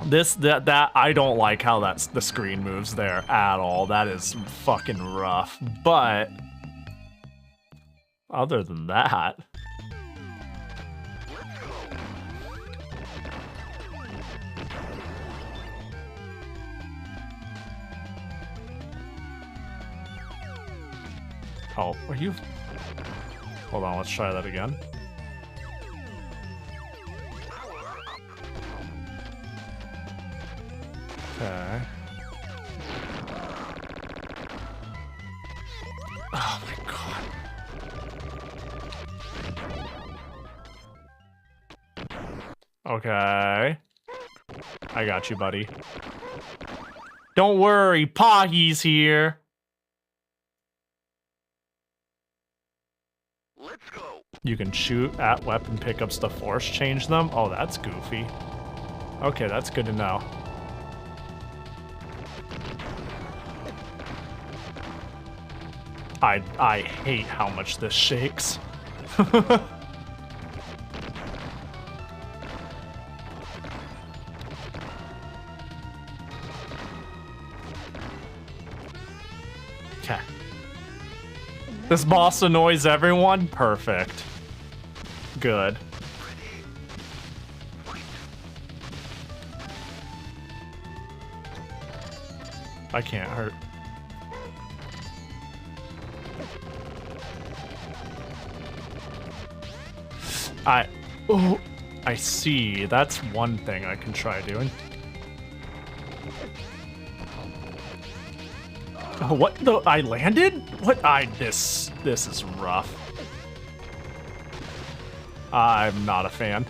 That I don't like how the screen moves there at all. That is fucking rough. But other than that, oh, are you? Hold on, let's try that again. Okay. Oh my god. Okay. I got you, buddy. Don't worry, Pahi's here. Let's go. You can shoot at weapon pickups to force change them? Oh, that's goofy. Okay, that's good to know. I hate how much this shakes. Okay. This boss annoys everyone? Perfect. good. I can't hurt. Oh, I see. That's one thing I can try doing. Oh, what the? I landed? What? This is rough. I'm not a fan.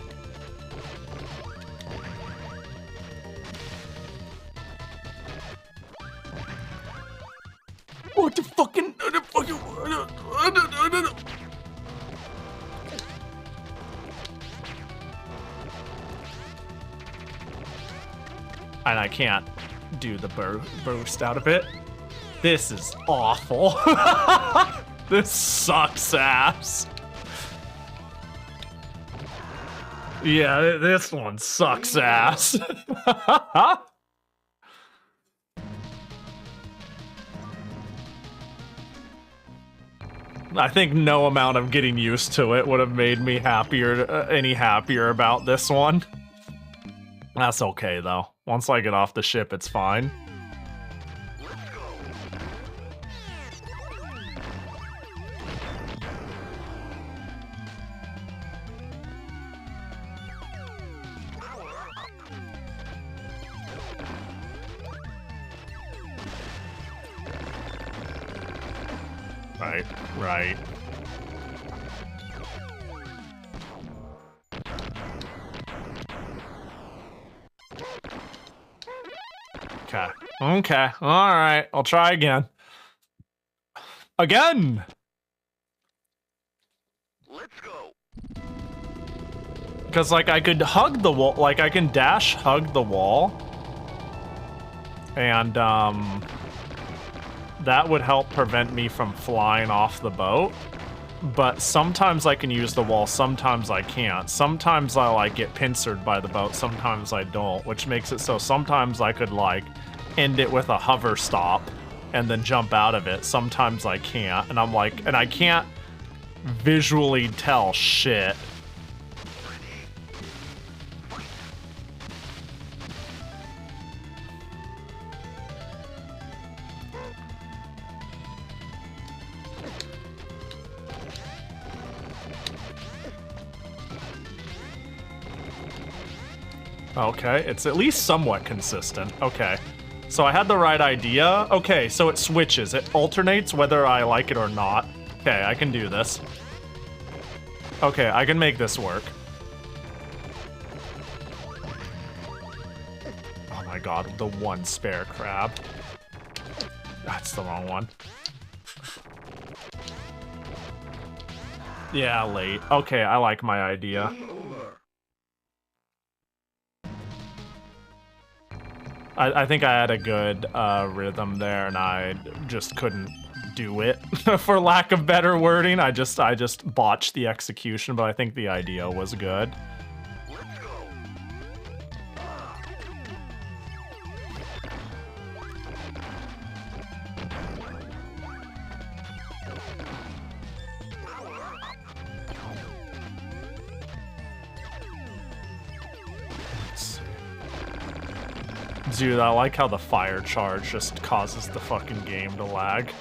What the fucking? And I can't do the burst out of it. This is awful. This sucks ass. Yeah, this one sucks ass. I think no amount of getting used to it would have made me happier, any happier about this one. That's okay though. Once I get off the ship, it's fine. Right. Okay. Alright. I'll try again. Again! Let's go. Because, like, I could hug the wall. Like, I can dash hug the wall. And, that would help prevent me from flying off the boat. But sometimes I can use the wall, sometimes I can't. Sometimes I, like, get pincered by the boat, sometimes I don't, which makes it so sometimes I could, like, end it with a hover stop and then jump out of it. Sometimes I can't, and I'm like, and I can't visually tell shit. Okay, it's at least somewhat consistent. Okay, so I had the right idea. Okay, so it switches. It alternates whether I like it or not. Okay, I can do this. Okay, I can make this work. Oh my god, the one spare crab. That's the wrong one. Yeah, late. Okay, I like my idea. I think I had a good rhythm there, and I just couldn't do it, for lack of better wording. I just botched the execution, but I think the idea was good. Let's go. Dude, I like how the fire charge just causes the fucking game to lag.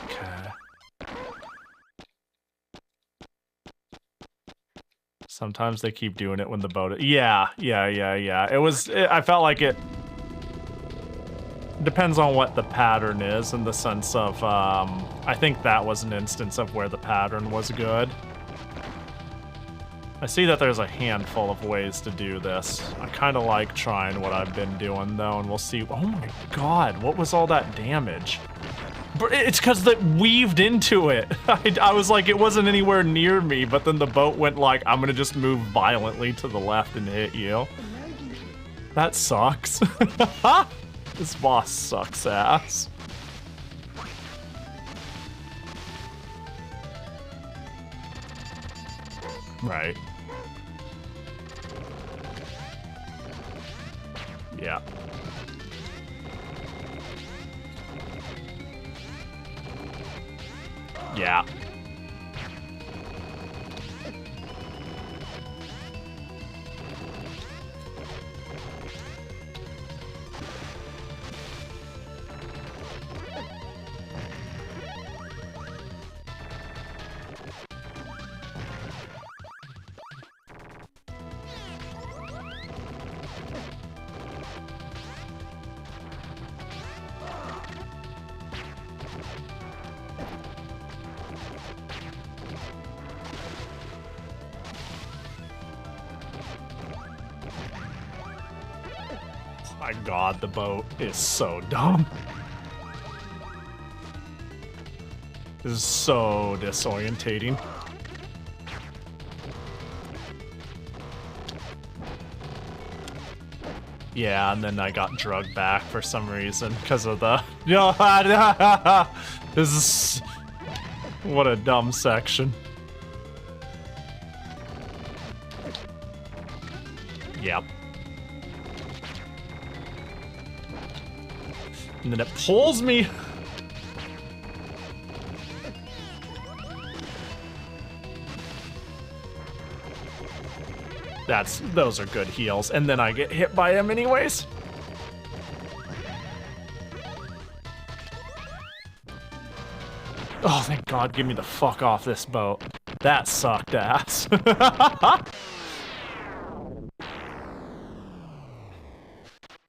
Okay. Sometimes they keep doing it when the boat... Yeah. It was... I felt like it... Depends on what the pattern is, in the sense of, I think that was an instance of where the pattern was good. I see that there's a handful of ways to do this. I kind of like trying what I've been doing, though, and we'll see. Oh my god, what was all that damage? It's because that weaved into it. I was like, it wasn't anywhere near me, but then the boat went like, I'm gonna just move violently to the left and hit you. That sucks. This boss sucks ass. Right. Yeah. Yeah. My god, the boat is so dumb. This is so disorientating. Yeah, and then I got drugged back for some reason because of the... This is... What a dumb section. Yep. And then it pulls me. Those are good heals. And then I get hit by him anyways. Oh, thank God, give me the fuck off this boat. That sucked ass.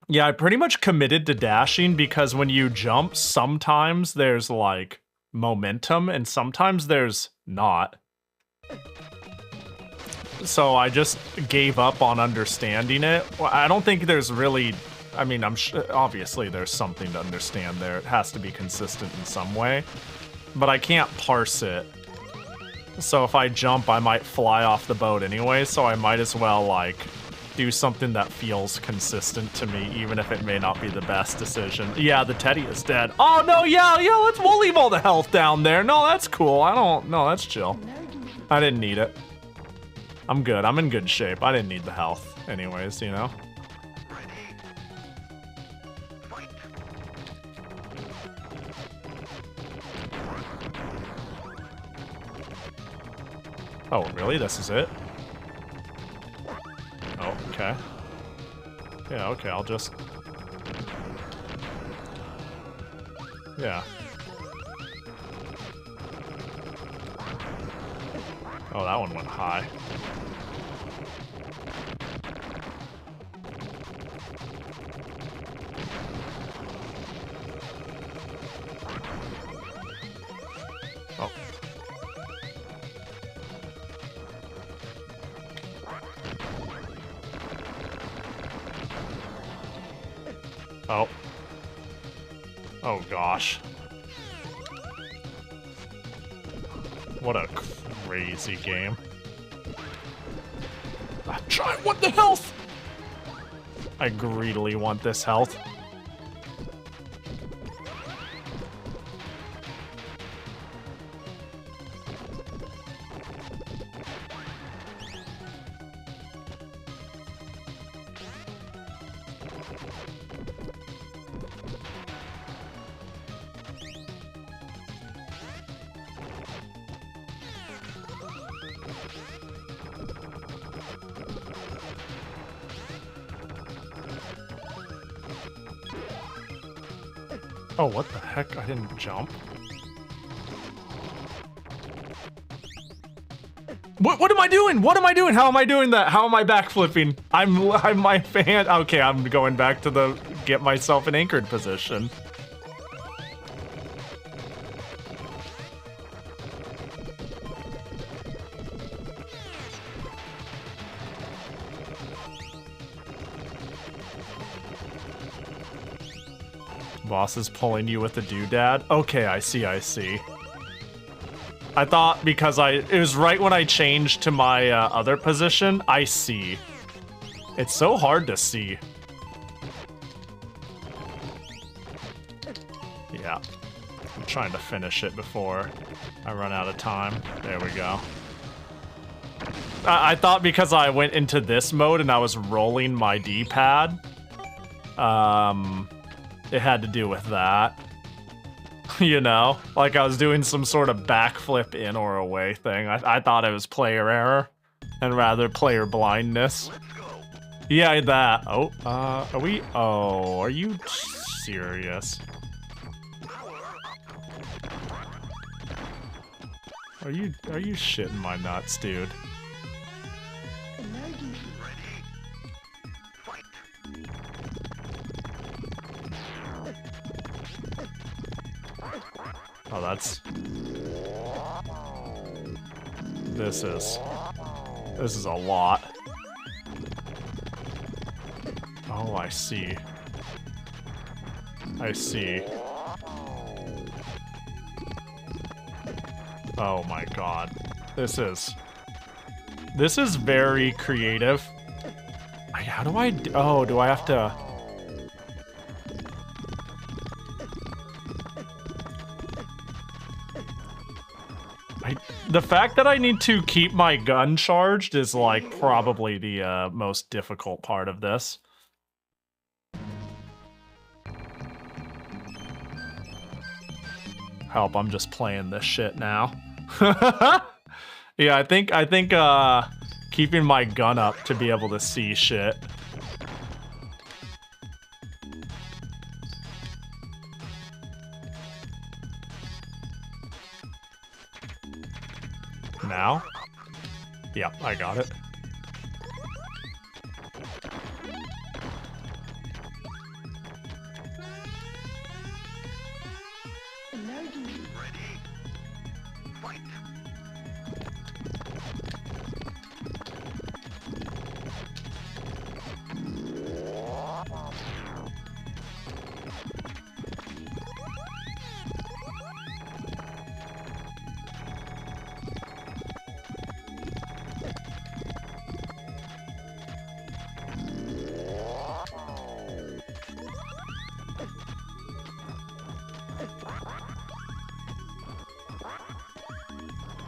Yeah, I pretty much committed to dashing because when you jump, sometimes there's like momentum and sometimes there's not. So I just gave up on understanding it. Well, I don't think there's really, I mean, obviously there's something to understand there. It has to be consistent in some way, but I can't parse it. So if I jump, I might fly off the boat anyway, so I might as well like do something that feels consistent to me, even if it may not be the best decision. Yeah, the Teddy is dead. Oh no, yeah, we'll leave all the health down there. No, that's cool. No, that's chill. I didn't need it. I'm good. I'm in good shape. I didn't need the health anyways, you know? Oh, really? This is it? Oh, okay. Yeah, okay, I'll just... Yeah. Oh, that one went high. Oh. Oh. Oh gosh. What a crazy game. I want the health! I greedily want this health. Oh, what the heck? I didn't jump. What am I doing? What am I doing? How am I doing that? How am I backflipping? I'm my fan. Okay, I'm going back to the get myself an anchored position. Boss is pulling you with the doodad. Okay, I see. I thought because it was right when I changed to my other position. I see. It's so hard to see. Yeah. I'm trying to finish it before I run out of time. There we go. I thought because I went into this mode and I was rolling my D-pad, it had to do with that. You know? Like I was doing some sort of backflip in or away thing. I thought it was player error and rather player blindness. Yeah, that. Oh, are we? Oh, are you serious? Are you shitting my nuts, dude? Oh, that's... This is a lot. Oh, I see. I see. Oh my god. This is very creative. How do I... Oh, do I have to... The fact that I need to keep my gun charged is, like, probably the most difficult part of this. Help, I'm just playing this shit now. Yeah, I think keeping my gun up to be able to see shit. Now? Yeah, I got it.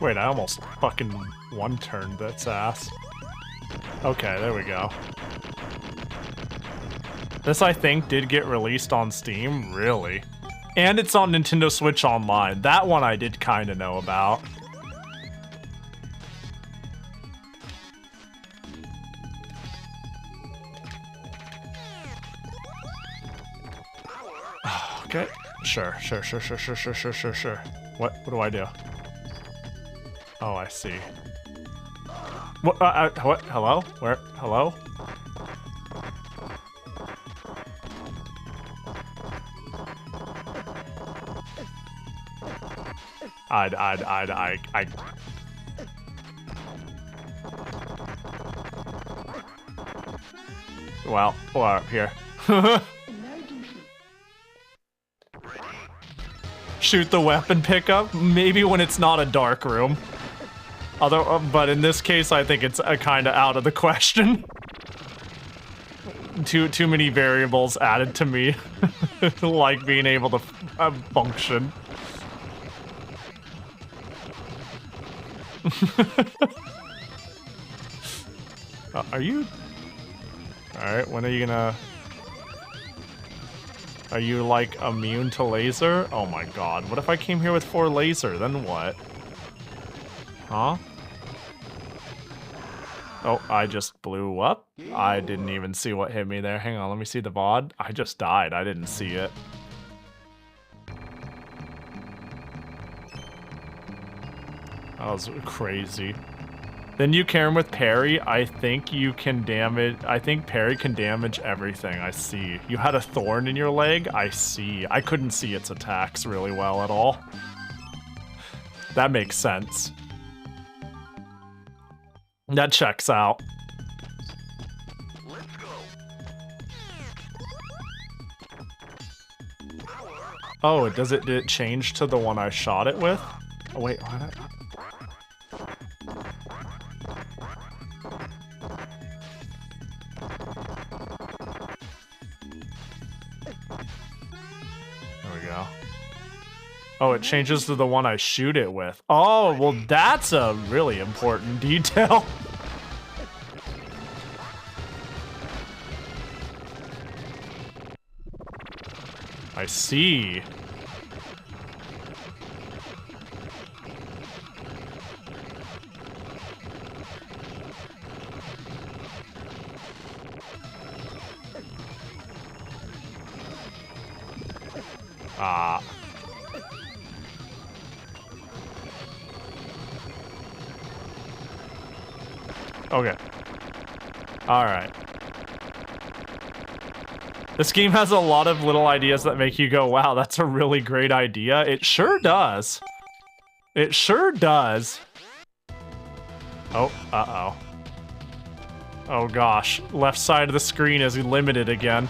Wait, I almost fucking one-turned that's ass. Okay, there we go. This, I think, did get released on Steam, really. And it's on Nintendo Switch Online. That one I did kind of know about. Okay, sure. What do I do? Oh, I see. What? What? Hello? Where? Hello? I. Well, here. Shoot the weapon pickup? Maybe when it's not a dark room. But in this case, I think it's kind of out of the question. Too many variables added to me, like being able to function. Are you? All right. When are you gonna? Are you like immune to laser? Oh my god! What if I came here with 4 laser? Then what? Huh? Oh, I just blew up. I didn't even see what hit me there. Hang on, let me see the VOD. I just died. I didn't see it. That was crazy. Then you Karen with parry. I think you can damage. I think parry can damage everything. I see. You had a thorn in your leg. I see. I couldn't see its attacks really well at all. That makes sense. That checks out. Let's go. Oh, did it change to the one I shot it with? Oh wait, what? There we go. Oh, it changes to the one I shoot it with. Oh, well, that's a really important detail. I see. Ah. Okay. Alright. This game has a lot of little ideas that make you go, wow, that's a really great idea. It sure does. It sure does. Oh, uh-oh. Oh gosh, left side of the screen is limited again.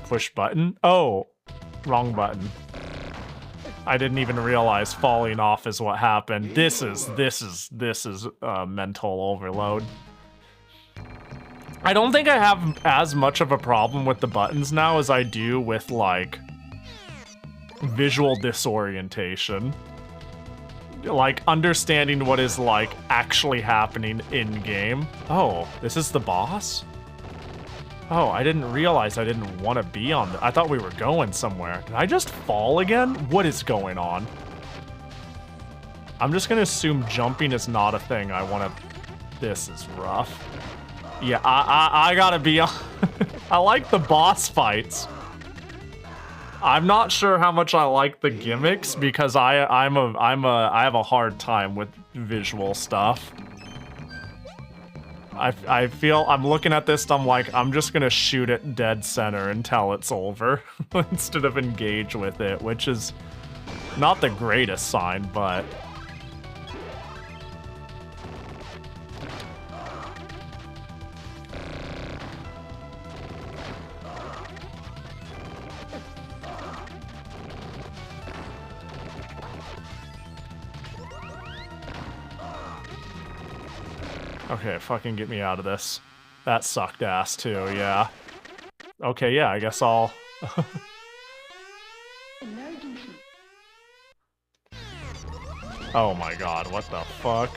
Push button? Oh, wrong button. I didn't even realize falling off is what happened. This is mental overload. I don't think I have as much of a problem with the buttons now as I do with, like, visual disorientation. Like, understanding what is, like, actually happening in-game. Oh, this is the boss? Oh, I didn't realize I didn't want to be on I thought we were going somewhere. Did I just fall again? What is going on? I'm just gonna assume jumping is not a thing. I want to... This is rough. Yeah, I gotta be on... I like the boss fights. I'm not sure how much I like the gimmicks because I have a hard time with visual stuff. I feel I'm looking at this, I'm like, I'm just gonna shoot it dead center until it's over instead of engage with it, which is not the greatest sign, but okay, fucking get me out of this. That sucked ass too, yeah. Okay, yeah, I guess I'll... Oh my god, what the fuck?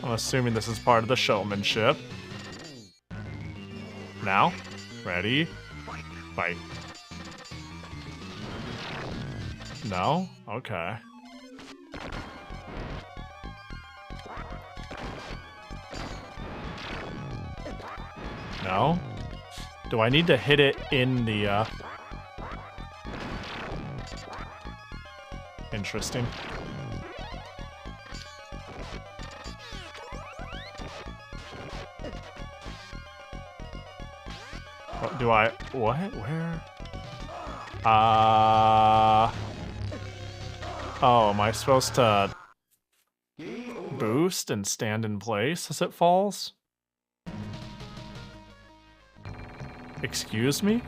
I'm assuming this is part of the showmanship. Now, ready, fight. No? Okay. No? Do I need to hit it in the, Interesting. What do I... What? Where? Oh, am I supposed to... boost and stand in place as it falls? Excuse me?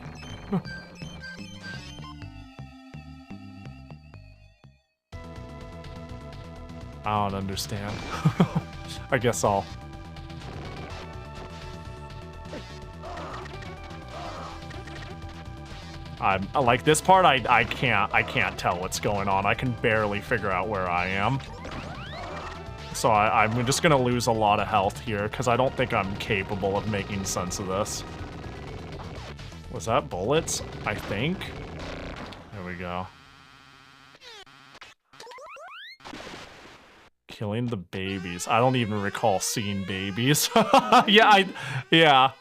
I don't understand. I guess I'll... I'm like this part I can't tell what's going on. I can barely figure out where I am. So I'm just gonna lose a lot of health here because I don't think I'm capable of making sense of this. Was that bullets? I think. There we go. Killing the babies. I don't even recall seeing babies. Yeah, yeah.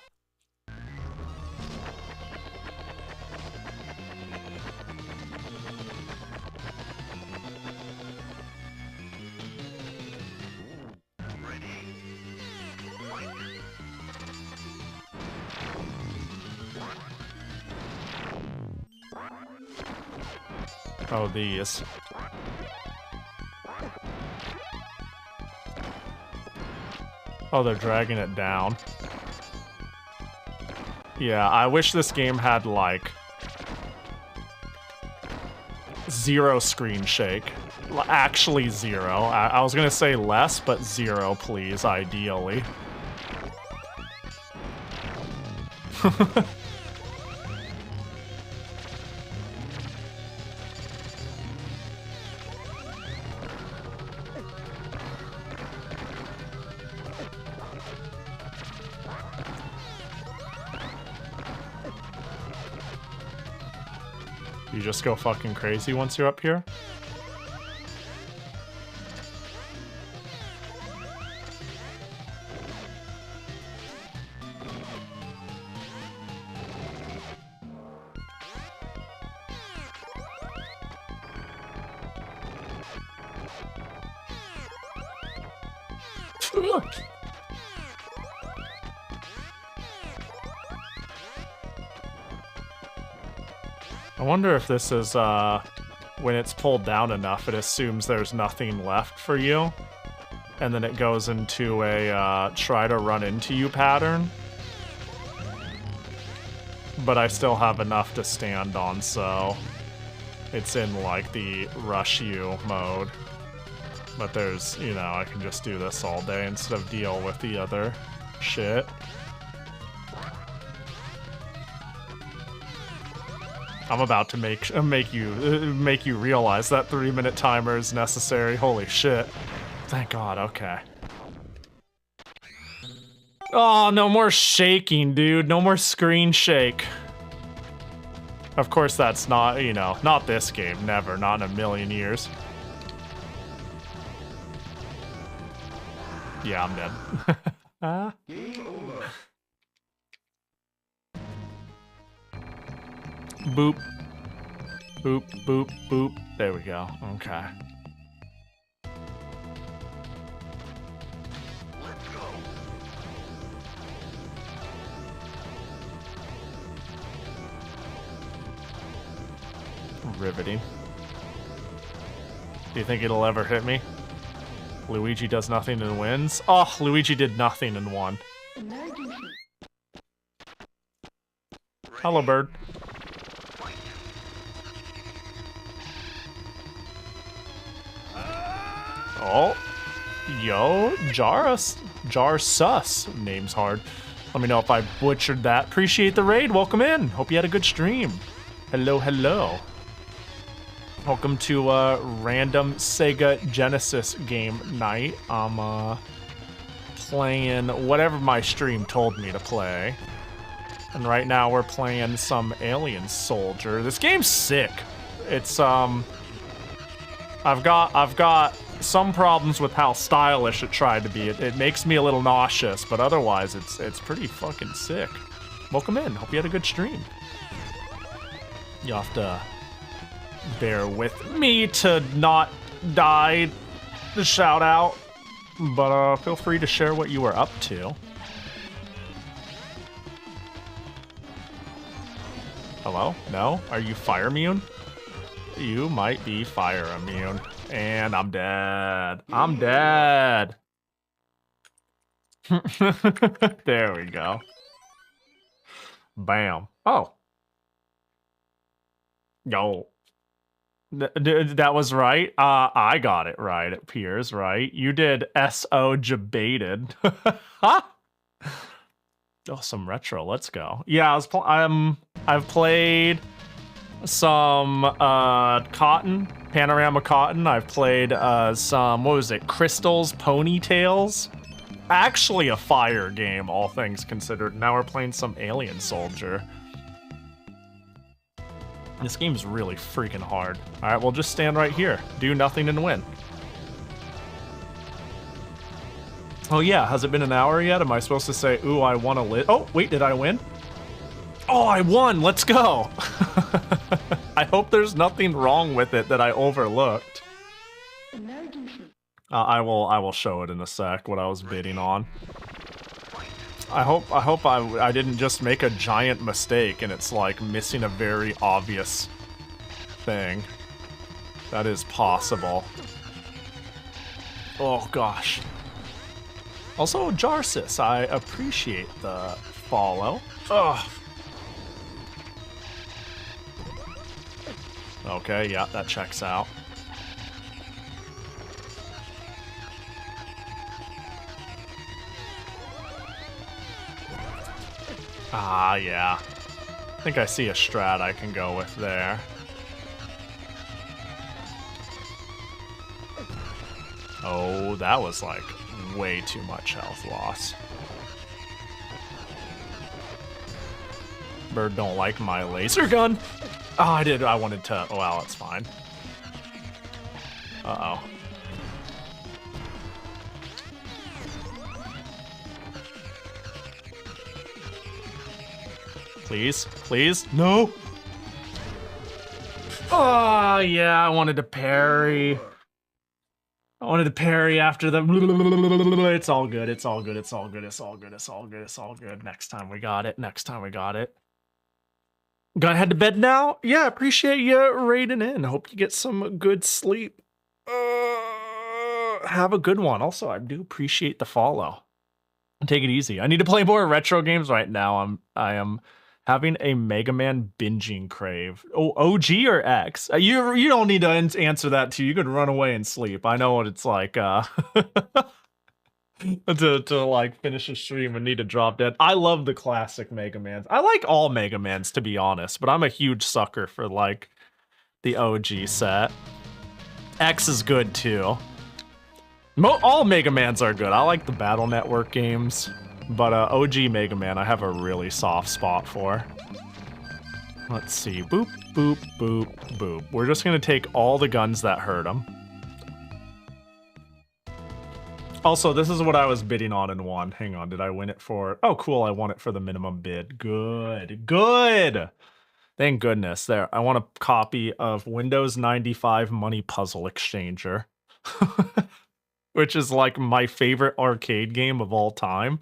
Oh, these. Oh, they're dragging it down. Yeah, I wish this game had, like, 0 screen shake. Actually 0. I was gonna say less, but 0, please, ideally. You just go fucking crazy once you're up here? I wonder if this is, when it's pulled down enough, it assumes there's nothing left for you. And then it goes into a, try to run into you pattern. But I still have enough to stand on, so it's in, like, the rush you mode. But there's, you know, I can just do this all day instead of deal with the other shit. I'm about to make you realize that 3-minute timer is necessary. Holy shit. Thank God, okay. Oh, no more shaking, dude. No more screen shake. Of course that's not, you know, not this game. Never. Not in a million years. Yeah, I'm dead. Boop. Boop, boop, boop. There we go. Okay. Let's go. Riveting. Do you think it'll ever hit me? Luigi does nothing and wins? Oh, Luigi did nothing and won. Hello, bird. Oh. Yo, Jarsus. Name's hard. Let me know if I butchered that. Appreciate the raid. Welcome in. Hope you had a good stream. Hello, hello. Welcome to random Sega Genesis game night. I'm playing whatever my stream told me to play. And right now we're playing some Alien Soldier. This game's sick. It's I've got some problems with how stylish it tried to be. It makes me a little nauseous, but otherwise it's pretty fucking sick. Welcome in. Hope you had a good stream. You have to bear with me to not die to shout out, but feel free to share what you were up to. Hello? No? Are you fire immune? You might be fire immune. And I'm dead. I'm dead. There we go. Bam. Oh. Yo. That was right. I got it right, it appears, right? You did S.O. Jabated. Huh? Oh, some retro. Let's go. Yeah, I've played some Cotton, Panorama Cotton. I've played some, what was it, Crystal's Ponytails. Actually a fire game, all things considered. Now we're playing some Alien Soldier. This game's really freaking hard. Alright, we'll just stand right here. Do nothing and win. Oh yeah, has it been an hour yet? Am I supposed to say, ooh, I won a lit? Oh, wait, did I win? Oh, I won! Let's go! I hope there's nothing wrong with it that I overlooked. I will show it in a sec, what I was bidding on. I hope I didn't just make a giant mistake and it's like missing a very obvious thing. That is possible. Oh gosh. Also, Jarsis, I appreciate the follow. Ugh. Okay, yeah, that checks out. Ah, yeah. I think I see a strat I can go with there. Oh, that was like way too much health loss. Bird don't like my laser gun. Oh, I wanted to, oh, wow, that's fine. Uh-oh. Please, please, no. Oh, yeah, I wanted to parry. I wanted to parry after the. It's all good. It's all good. It's all good. It's all good. It's all good. It's all good. Next time we got it. Next time we got it. Gonna head to bed now? Yeah, appreciate you raiding in. Hope you get some good sleep. Have a good one. Also, I do appreciate the follow. Take it easy. I need to play more retro games right now. I am having a Mega Man binging crave. Oh, OG or X? You don't need to answer that too. You could run away and sleep. I know what it's like to like finish a stream and need to drop dead. I love the classic Mega Mans. I like all Mega Mans to be honest, but I'm a huge sucker for like the OG set. X is good too. All Mega Mans are good. I like the Battle Network games, but OG Mega Man I have a really soft spot for. Let's see. Boop, boop, boop, boop. We're just going to take all the guns that hurt him. Also, this is what I was bidding on and won. Hang on, did I win it for... Oh, cool, I won it for the minimum bid. Good, good! Thank goodness. There, I want a copy of Windows 95 Money Puzzle Exchanger. Which is like my favorite arcade game of all time.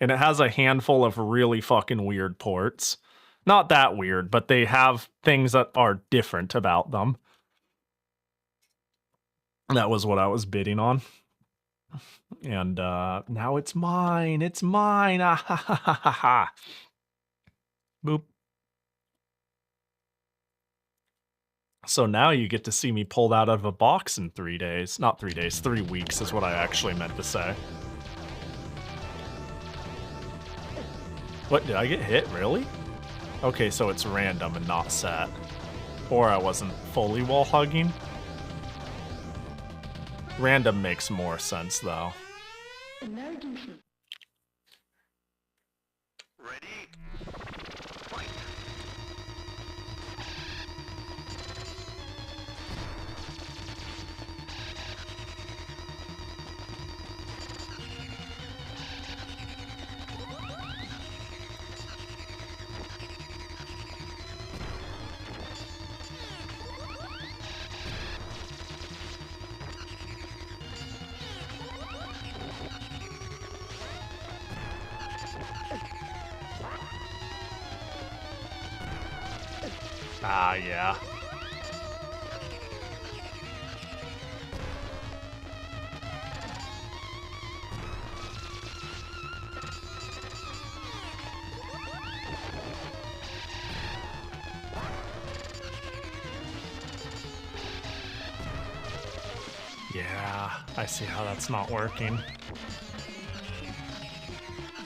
And it has a handful of really fucking weird ports. Not that weird, but they have things that are different about them. That was what I was bidding on. And now it's mine. It's mine. Ah, ha, ha, ha, ha, ha. Boop. So now you get to see me pulled out of a box in 3 days. Not 3 days, 3 weeks is what I actually meant to say. What, did I get hit? Really? Okay, so it's random and not set. Or I wasn't fully wall hugging. Random makes more sense though. Ready? Fight! Ah, yeah. Yeah, I see how that's not working.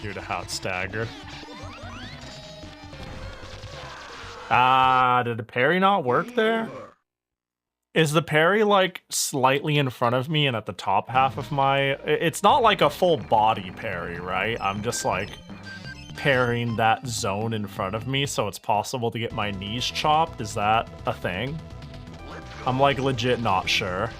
Due to how it's staggered. Did the parry not work there? Is the parry like slightly in front of me and at the top half of my... It's not like a full body parry, right? I'm just like parrying that zone in front of me so it's possible to get my knees chopped. Is that a thing? I'm like legit not sure.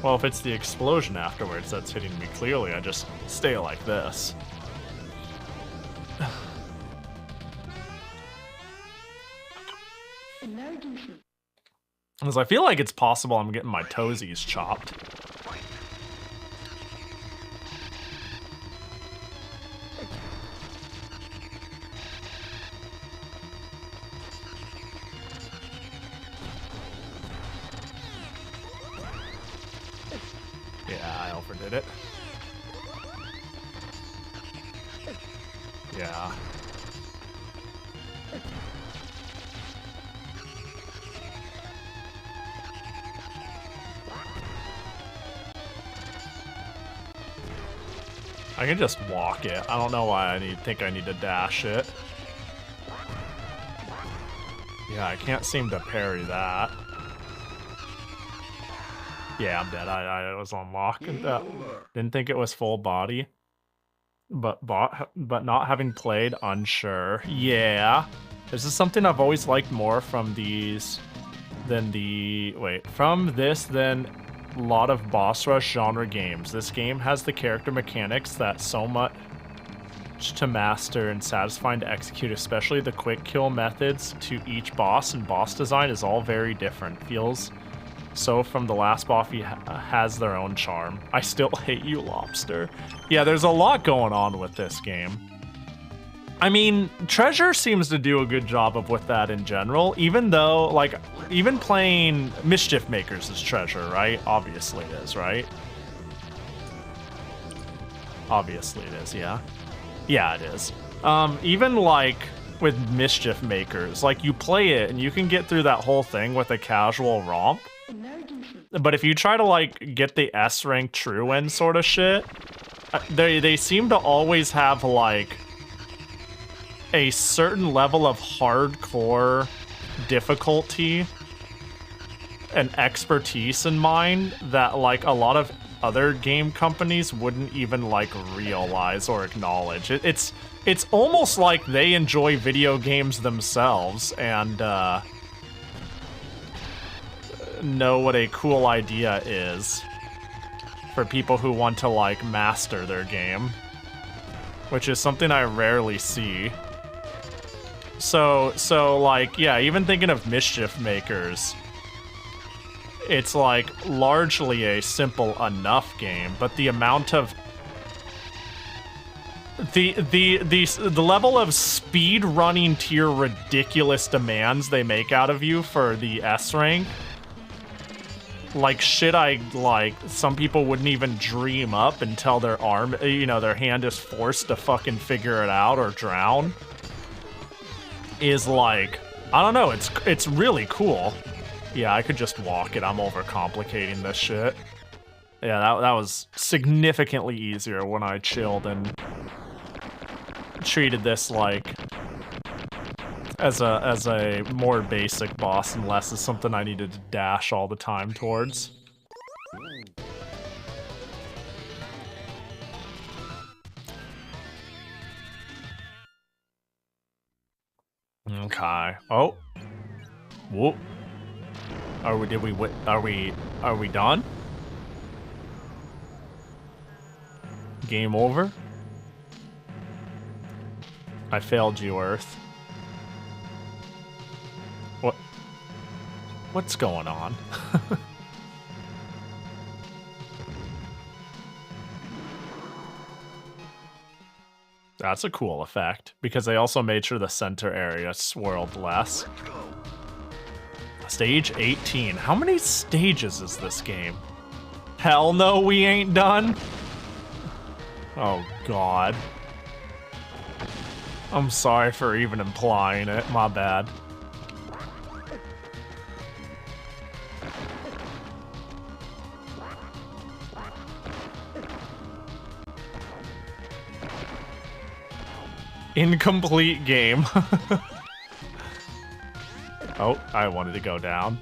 Well, if it's the explosion afterwards that's hitting me clearly, I just stay like this. Because I feel like it's possible I'm getting my toesies chopped. Yeah, I overdid it. Yeah. I can just walk it. I don't know why I think I need to dash it. Yeah, I can't seem to parry that. Yeah, I'm dead. I was on lock. Didn't think it was full body. But not having played, unsure. Yeah. This is something I've always liked more from these than the... Wait, from this than... a lot of boss rush genre games. This game has the character mechanics that so much to master and satisfying to execute, especially the quick kill methods to each boss and boss design is all very different. Feels so from the last boss he has their own charm. I still hate you, Lobster. Yeah, there's a lot going on with this game. I mean, Treasure seems to do a good job of with that in general, even though, like, even playing Mischief Makers is Treasure, right? Obviously it is, right? Obviously it is, yeah. Yeah, it is. Even, like, with Mischief Makers, like, you play it and you can get through that whole thing with a casual romp. But if you try to, like, get the S rank true end sort of shit, they seem to always have, like, a certain level of hardcore difficulty and expertise in mind that, like, a lot of other game companies wouldn't even, like, realize or acknowledge. It's almost like they enjoy video games themselves and know what a cool idea is for people who want to, like, master their game, which is something I rarely see. So like, yeah, even thinking of Mischief Makers, it's like largely a simple enough game, but the amount of the level of speed running tier ridiculous demands they make out of you for the S rank, like shit some people wouldn't even dream up until their arm, you know, their hand is forced to fucking figure it out or drown, is like, I don't know, it's really cool. Yeah, I could just walk it. I'm overcomplicating this shit. Yeah, that was significantly easier when I chilled and treated this like as a more basic boss and less as something I needed to dash all the time towards. Okay. Oh. Whoop. Are we done? Game over? I failed you, Earth. What's going on? That's a cool effect, because they also made sure the center area swirled less. Stage 18. How many stages is this game? Hell no, we ain't done. Oh, God. I'm sorry for even implying it. My bad. Incomplete game. Oh, I wanted to go down.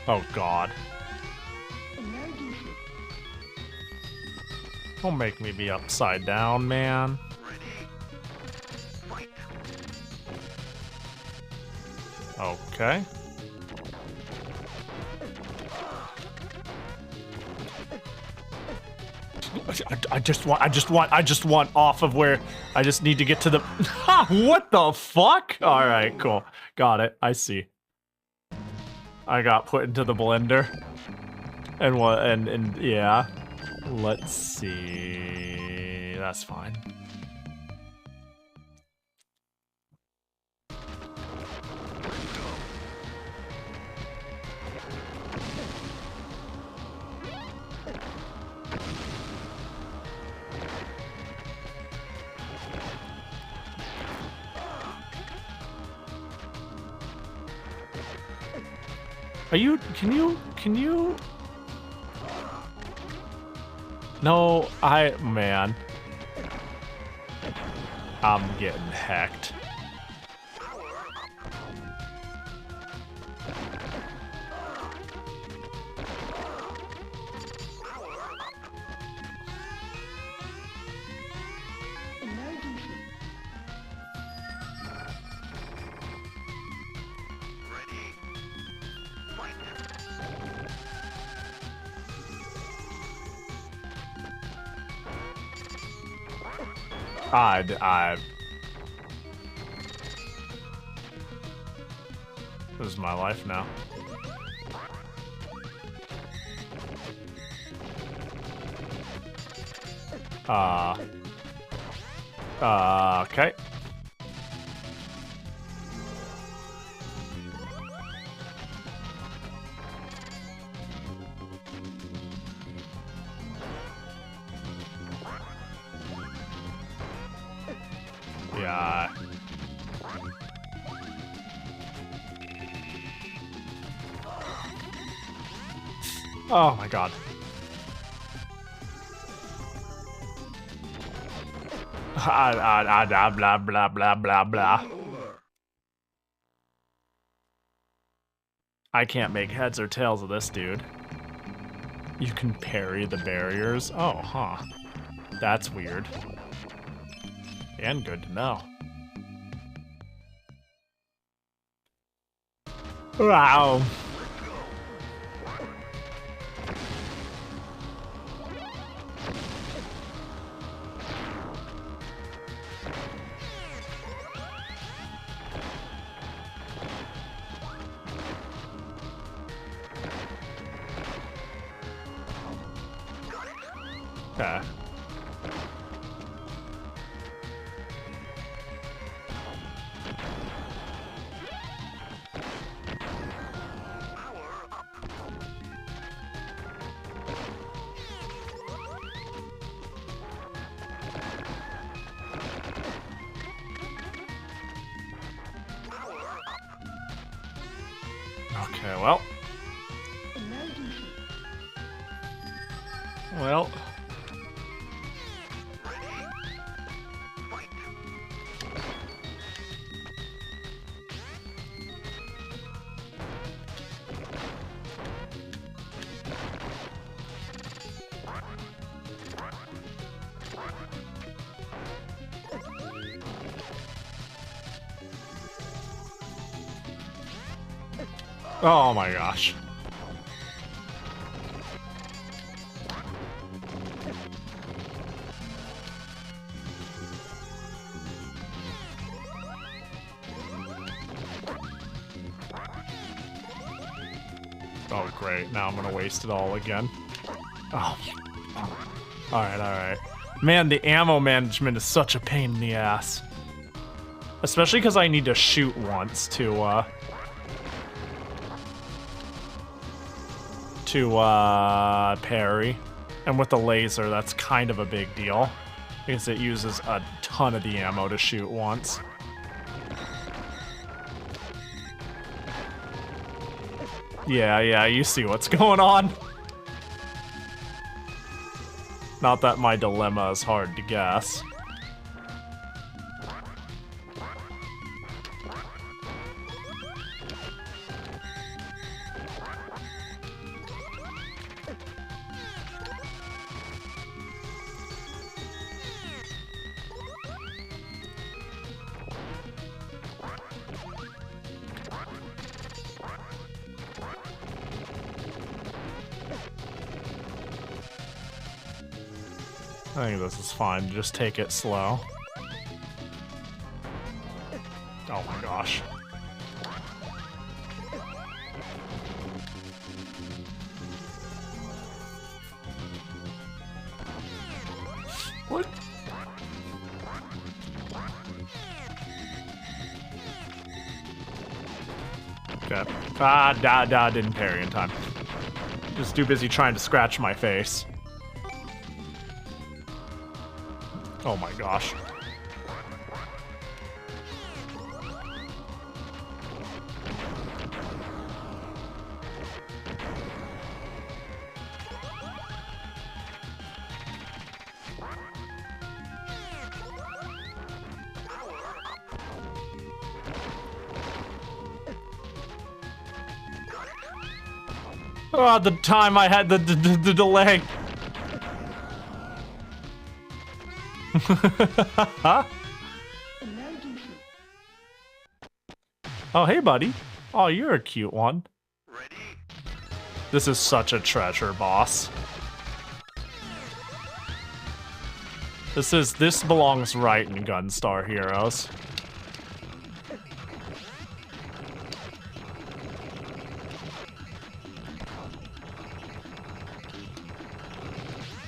Oh, God. Don't make me be upside down, man. Okay. I just want off of where I just need to get to the. Ha! What the fuck? All right, cool. Got it. I see. I got put into the blender. And what? And yeah. Let's see. That's fine. Can you? No, man. I'm getting hacked. This is my life now. Okay. Yeah. Oh my god. Blah blah blah blah blah. I can't make heads or tails of this dude. You can parry the barriers? Oh, huh. That's weird. And good to know. Wow. Okay. Okay, well. Well. Oh my gosh. Oh great, now I'm gonna waste it all again. Oh. Alright, alright. Man, the ammo management is such a pain in the ass. Especially because I need to shoot once to parry. And with the laser, that's kind of a big deal. Because it uses a ton of the ammo to shoot once. Yeah, you see what's going on. Not that my dilemma is hard to guess. I think this is fine. Just take it slow. Oh my gosh. What? Okay. Didn't parry in time. Just too busy trying to scratch my face. Oh my gosh. Oh, the time I had the delay. Oh, hey, buddy. Oh, you're a cute one. Ready? This is such a treasure, boss. This belongs right in Gunstar Heroes.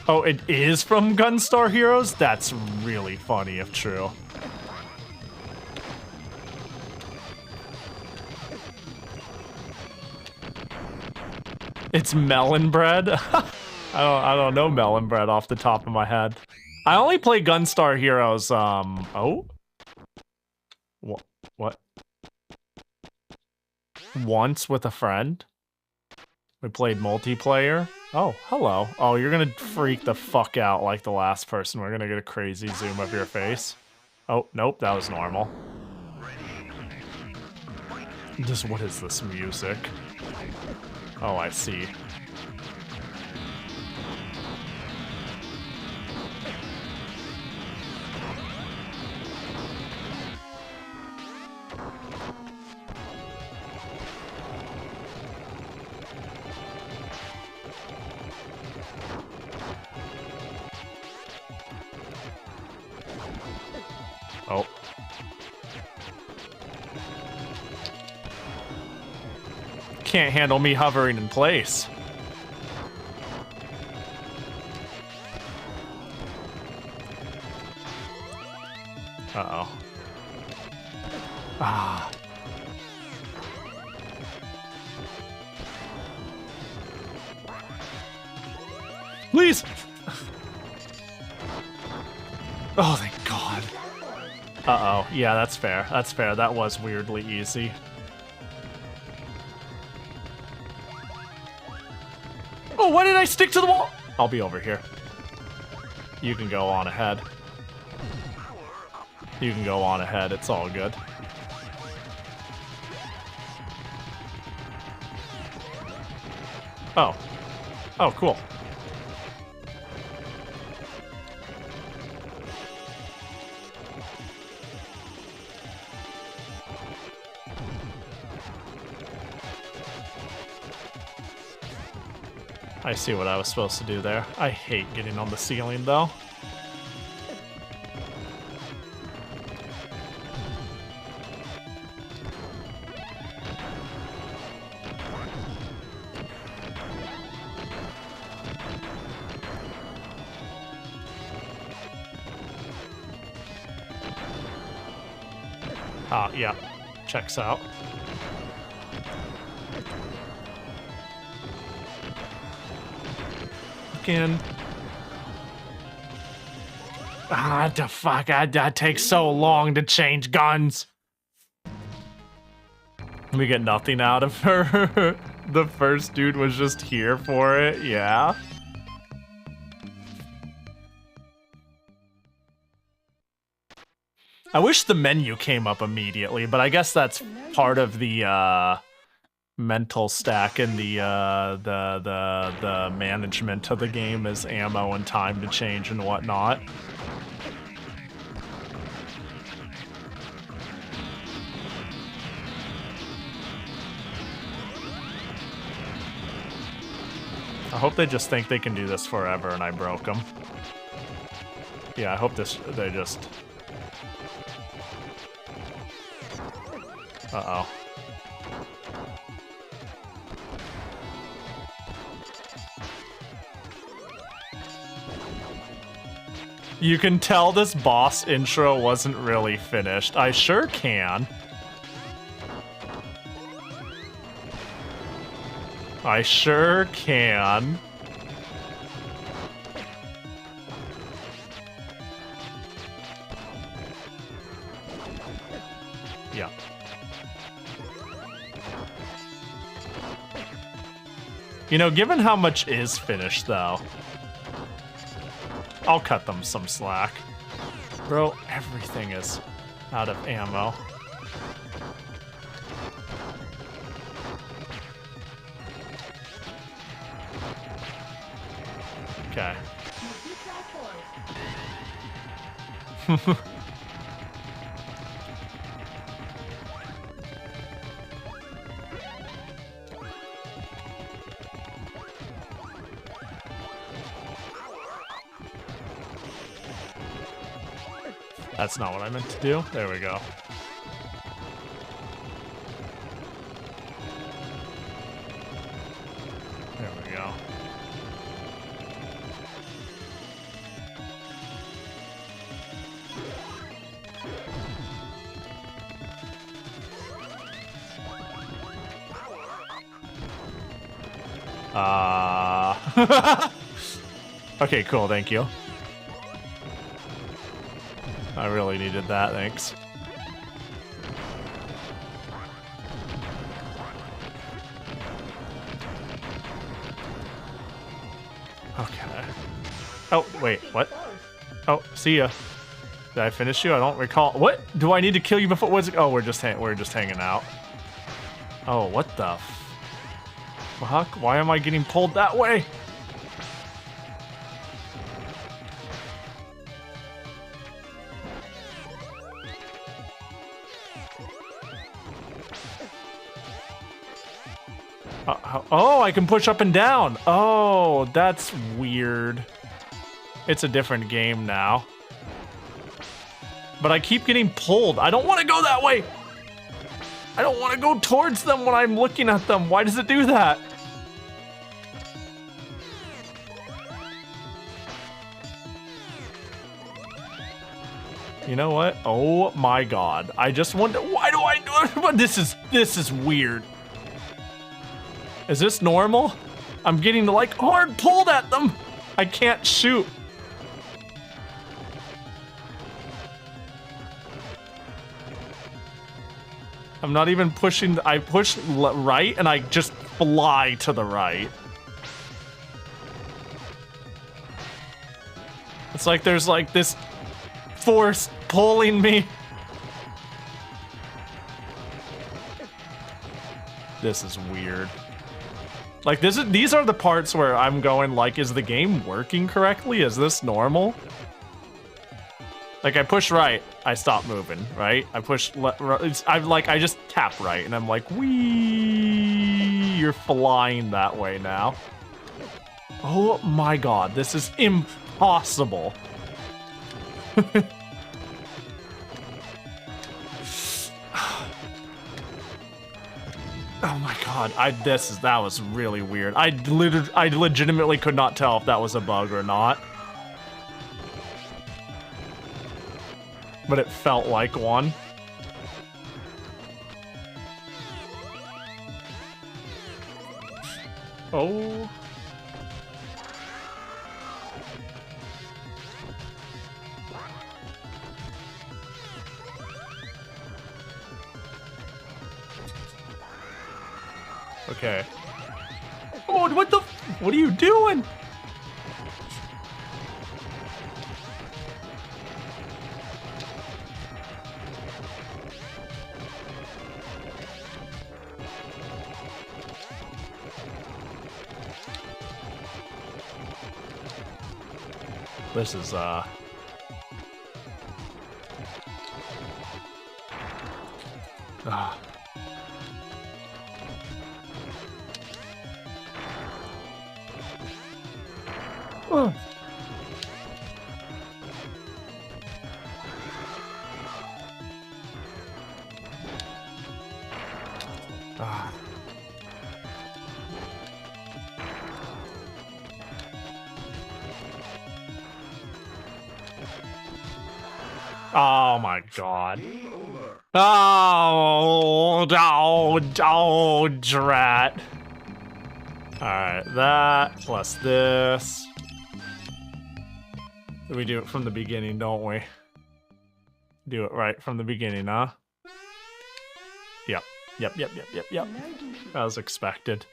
Oh, it is from Gunstar Heroes? That's really funny if true. It's melon bread? I don't know melon bread off the top of my head. I only play Gunstar Heroes, oh? What? Once with a friend? We played multiplayer? Oh, hello. Oh, you're gonna freak the fuck out like the last person. We're gonna get a crazy zoom of your face. Oh, nope, that was normal. Just, what is this music? Oh, I see. Oh. Can't handle me hovering in place. Uh-oh. Ah. Please! Oh, thank God. Uh-oh. Yeah, that's fair. That's fair. That was weirdly easy. Oh, why did I stick to the wall? I'll be over here. You can go on ahead. You can go on ahead. It's all good. Oh. Oh, cool. I see what I was supposed to do there. I hate getting on the ceiling, though. Ah, yeah. Checks out. Ah, the fuck, that takes so long to change guns. We get nothing out of her. The first dude was just here for it, yeah. I wish the menu came up immediately, but I guess that's part of the mental stack and the management of the game is ammo and time to change and whatnot. I hope they just think they can do this forever and I broke them. Yeah, I hope they just... Uh-oh. You can tell this boss intro wasn't really finished. I sure can. I sure can. Yeah. You know, given how much is finished, though, I'll cut them some slack. Bro, everything is out of ammo. Okay. That's not what I meant to do. There we go. There we go. Okay, cool, thank you. I really needed that, thanks. Okay. Oh, wait, what? Oh, see ya. Did I finish you? I don't recall. What? Do I need to kill you before? What's it? Oh, we're just hanging out. Oh, what the fuck? Why am I getting pulled that way? Oh, I can push up and down. Oh, that's weird. It's a different game now. But I keep getting pulled. I don't want to go that way. I don't want to go towards them when I'm looking at them. Why does it do that? You know what? Oh my god. I just wonder, why do I do it? This is weird. Is this normal? I'm getting like hard pulled at them. I can't shoot. I'm not even pushing. I push right and I just fly to the right. It's like there's like this force pulling me. This is weird. Like these are the parts where I'm going like, is the game working correctly? Is this normal? Like I push right, I stop moving, right? I push left, I just tap right and I'm like, wee, you're flying that way now. Oh my god, this is impossible. Oh my god, that was really weird. I legitimately could not tell if that was a bug or not. But it felt like one. Oh. Okay. Oh, what are you doing? This is, Oh my god. Oh, drat. Alright, that plus this. We do it from the beginning, don't we? Do it right from the beginning, huh? Yep. As expected.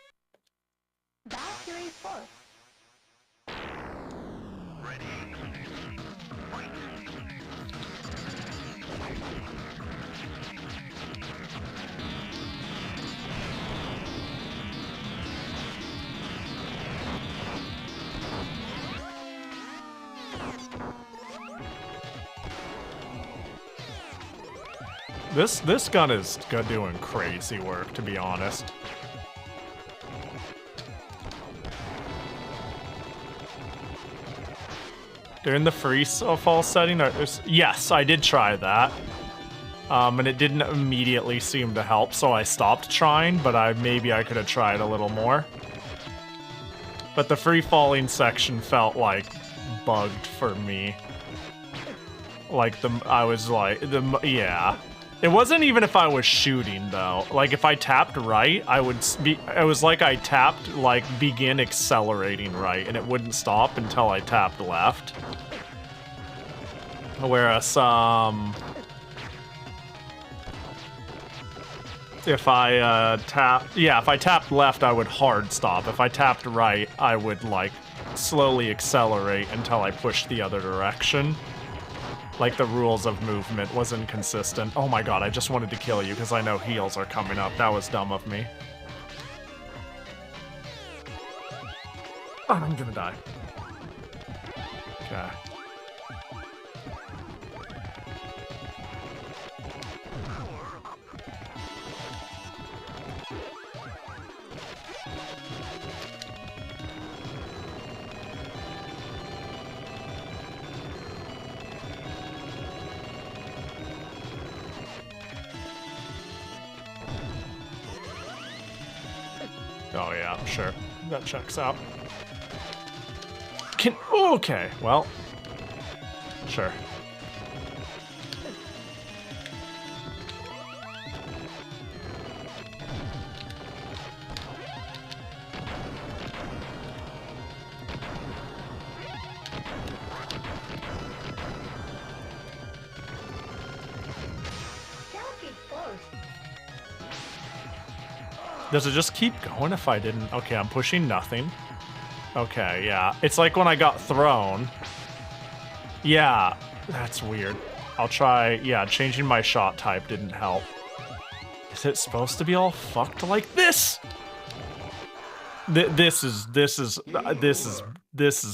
This gun is doing crazy work, to be honest. During the free fall setting? Yes, I did try that. And it didn't immediately seem to help, so I stopped trying, but maybe I could have tried a little more. But the free falling section felt like bugged for me. Like yeah. It wasn't even if I was shooting though. Like if I tapped right, it was like I tapped like begin accelerating right and it wouldn't stop until I tapped left. Whereas if I tapped left, I would hard stop. If I tapped right, I would like slowly accelerate until I pushed the other direction. Like the rules of movement was inconsistent. Oh my god, I just wanted to kill you because I know heals are coming up. That was dumb of me. Oh, I'm gonna die. Okay. Oh yeah, sure. That checks out. Okay, well. Sure. Does it just keep going if I didn't? Okay, I'm pushing nothing. Okay, yeah. It's like when I got thrown. Yeah, that's weird. I'll try, yeah, changing my shot type didn't help. Is it supposed to be all fucked like this? This is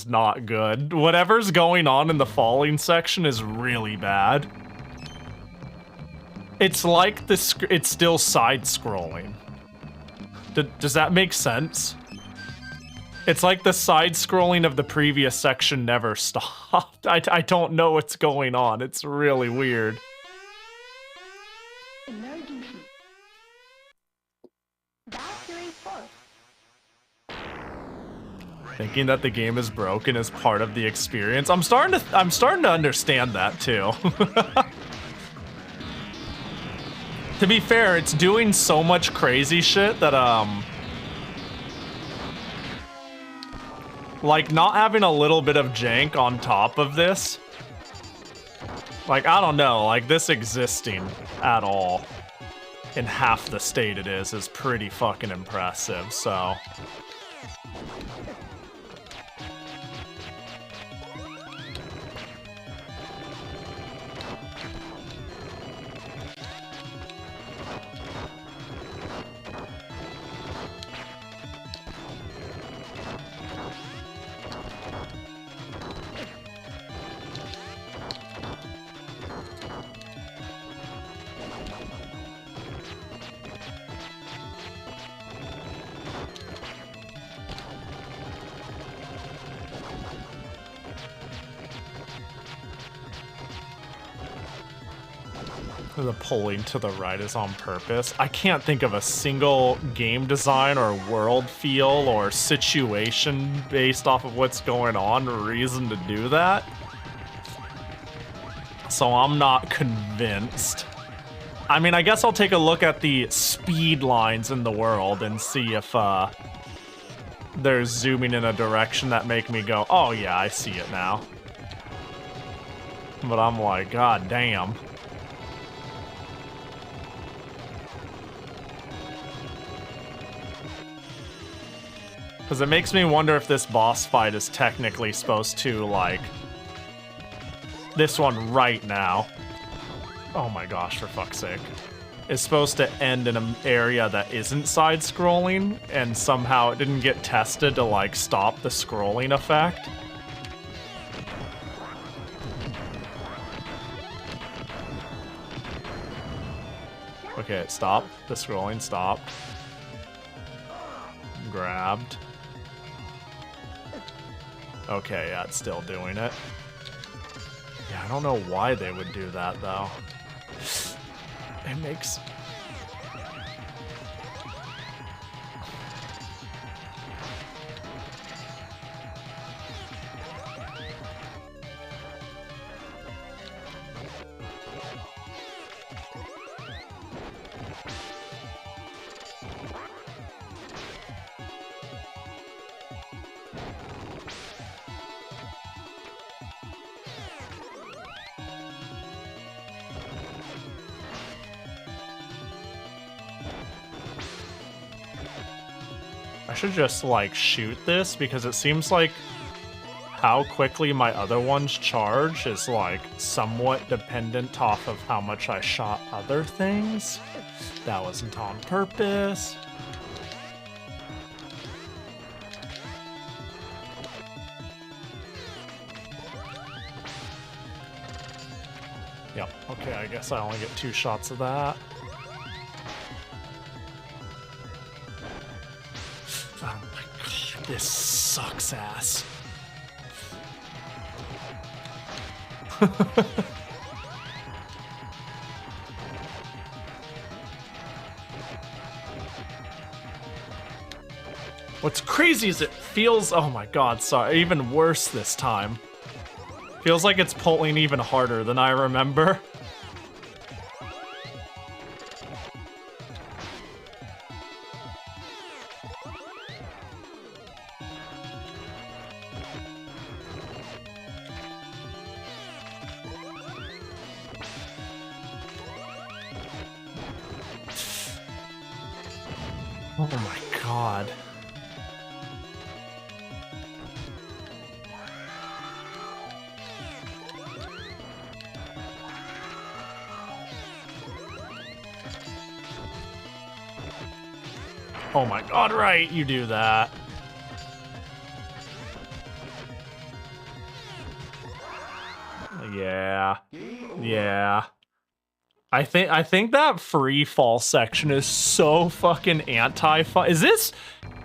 not good. Whatever's going on in the falling section is really bad. It's like it's still side-scrolling. Does that make sense? It's like the side-scrolling of the previous section never stopped. I don't know what's going on. It's really weird. Emergency. Valkyrie Force. Thinking that the game is broken is part of the experience. I'm starting to understand that too. To be fair, it's doing so much crazy shit that like not having a little bit of jank on top of this, like I don't know, like this existing at all in half the state it is pretty fucking impressive, so. The pulling to the right is on purpose. I can't think of a single game design or world feel or situation based off of what's going on reason to do that. So I'm not convinced. I mean, I guess I'll take a look at the speed lines in the world and see if they're zooming in a direction that make me go, oh yeah, I see it now. But I'm like, god damn. Because it makes me wonder if this boss fight is technically supposed to, like... This one right now. Oh my gosh, for fuck's sake. Is supposed to end in an area that isn't side-scrolling, and somehow it didn't get tested to, like, stop the scrolling effect. Okay, it stopped. The scrolling stopped. Grabbed. Okay, yeah, it's still doing it. I don't know why they would do that, though. It makes... I should just, like, shoot this, because it seems like how quickly my other ones charge is, like, somewhat dependent off of how much I shot other things. That wasn't on purpose. Yep, okay, I guess I only get 2 shots of that. Oh my god, this sucks ass. What's crazy is it feels, oh my god, sorry, even worse this time. Feels like it's pulling even harder than I remember. Oh my god. Oh my god, right, you do that. Yeah. Yeah. I think that free fall section is so fucking anti-fun. Is this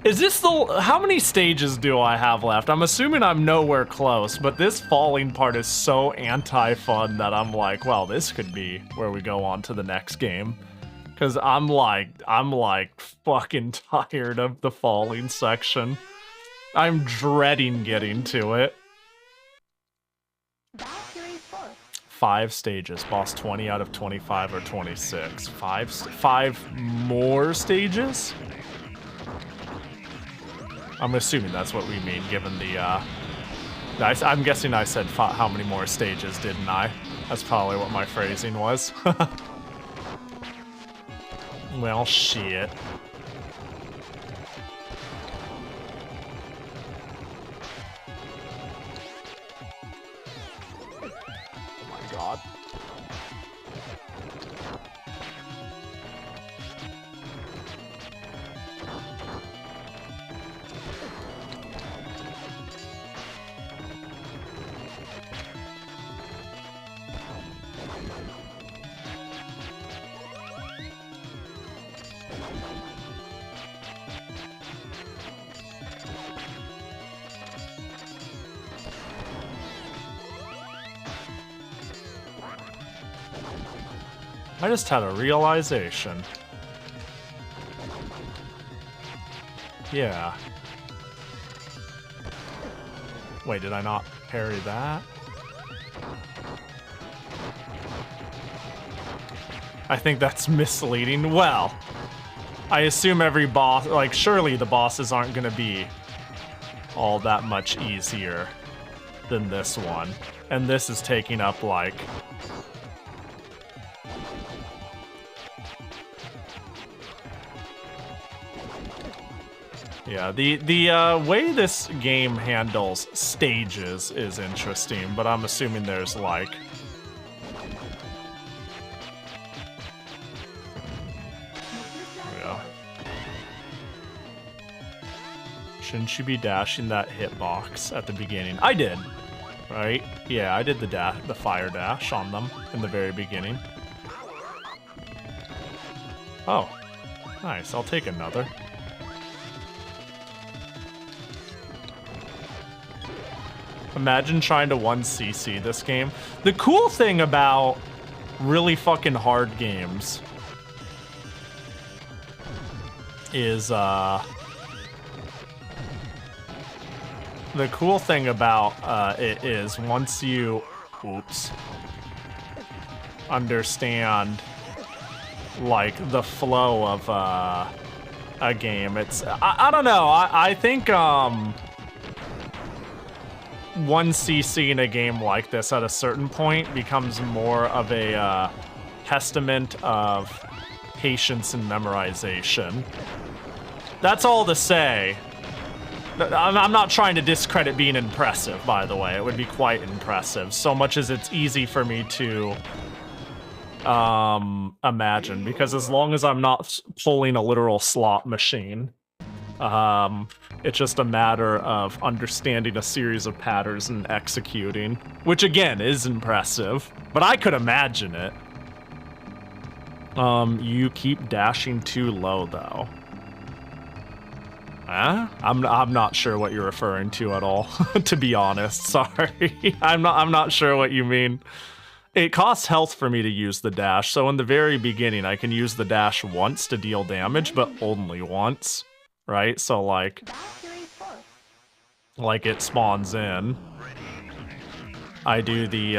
the, how many stages do I have left? I'm assuming I'm nowhere close, but this falling part is so anti-fun that I'm like, well, this could be where we go on to the next game. Cause I'm like fucking tired of the falling section. I'm dreading getting to it. 5 stages, boss 20 out of 25 or 26. Five more stages? I'm assuming that's what we mean, given the, I'm guessing I said how many more stages, didn't I? That's probably what my phrasing was. Well, shit. Oh my god. I just had a realization. Yeah. Wait, did I not parry that? I think that's misleading. Well, I assume every boss, like, surely the bosses aren't gonna be all that much easier than this one. And this is taking up, like, yeah, the way this game handles stages is interesting, but I'm assuming there's, like, there we go. Shouldn't you be dashing that hitbox at the beginning? I did, right? Yeah, I did the fire dash on them in the very beginning. Oh, nice. I'll take another. Imagine trying to 1cc this game. The cool thing about really fucking hard games is, the cool thing about it is once you, understand, like, the flow of a game, it's, I don't know, I think, 1cc in a game like this at a certain point becomes more of a testament of patience and memorization. That's all to say. I'm not trying to discredit being impressive, by the way. It would be quite impressive, so much as it's easy for me to imagine, because as long as I'm not pulling a literal slot machine, it's just a matter of understanding a series of patterns and executing, which again is impressive, but I could imagine it. You keep dashing too low though. I'm not sure what you're referring to at all, to be honest. Sorry. I'm not sure what you mean. It costs health for me to use the dash, so in the very beginning I can use the dash once to deal damage, but only once, right? So like it spawns in. I do the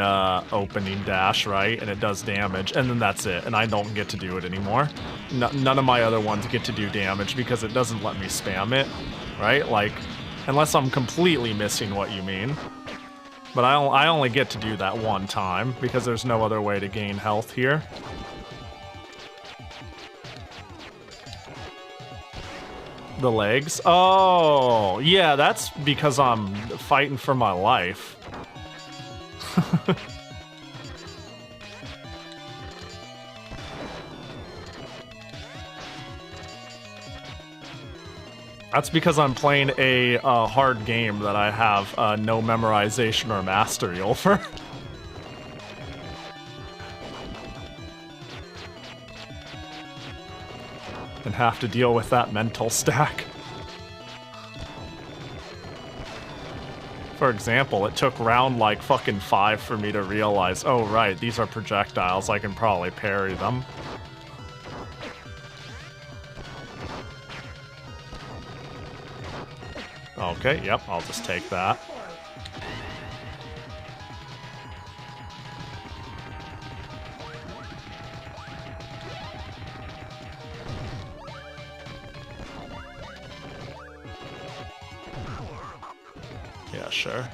opening dash, right? And it does damage, and then that's it, and I don't get to do it anymore. None of my other ones get to do damage because it doesn't let me spam it, right? Like, unless I'm completely missing what you mean. But I only get to do that one time because there's no other way to gain health here. The legs? Oh, yeah, that's because I'm fighting for my life. That's because I'm playing a hard game that I have no memorization or mastery over. And have to deal with that mental stack. For example, it took round like fucking 5 for me to realize, oh right, these are projectiles, I can probably parry them. Okay, yep, I'll just take that. Yeah, sure.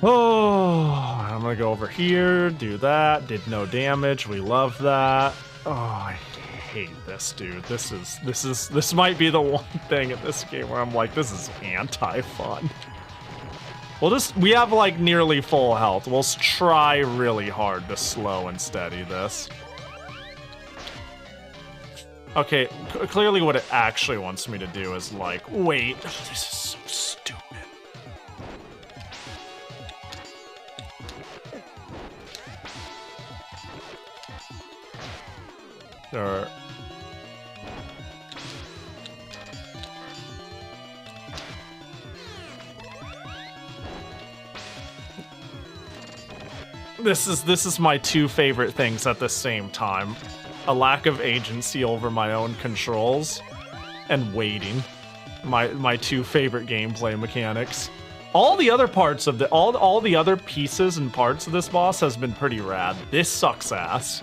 Oh, I'm gonna go over here, do that, did no damage, we love that. Oh, I hate this, dude. This might be the one thing in this game where I'm like, this is anti-fun. We have like nearly full health. We'll try really hard to slow and steady this. Okay, clearly what it actually wants me to do is like, wait, oh, this is so stupid. Or this is my two favorite things at the same time. A lack of agency over my own controls and waiting. My two favorite gameplay mechanics. All the other parts of all the other pieces and parts of this boss has been pretty rad. This sucks ass.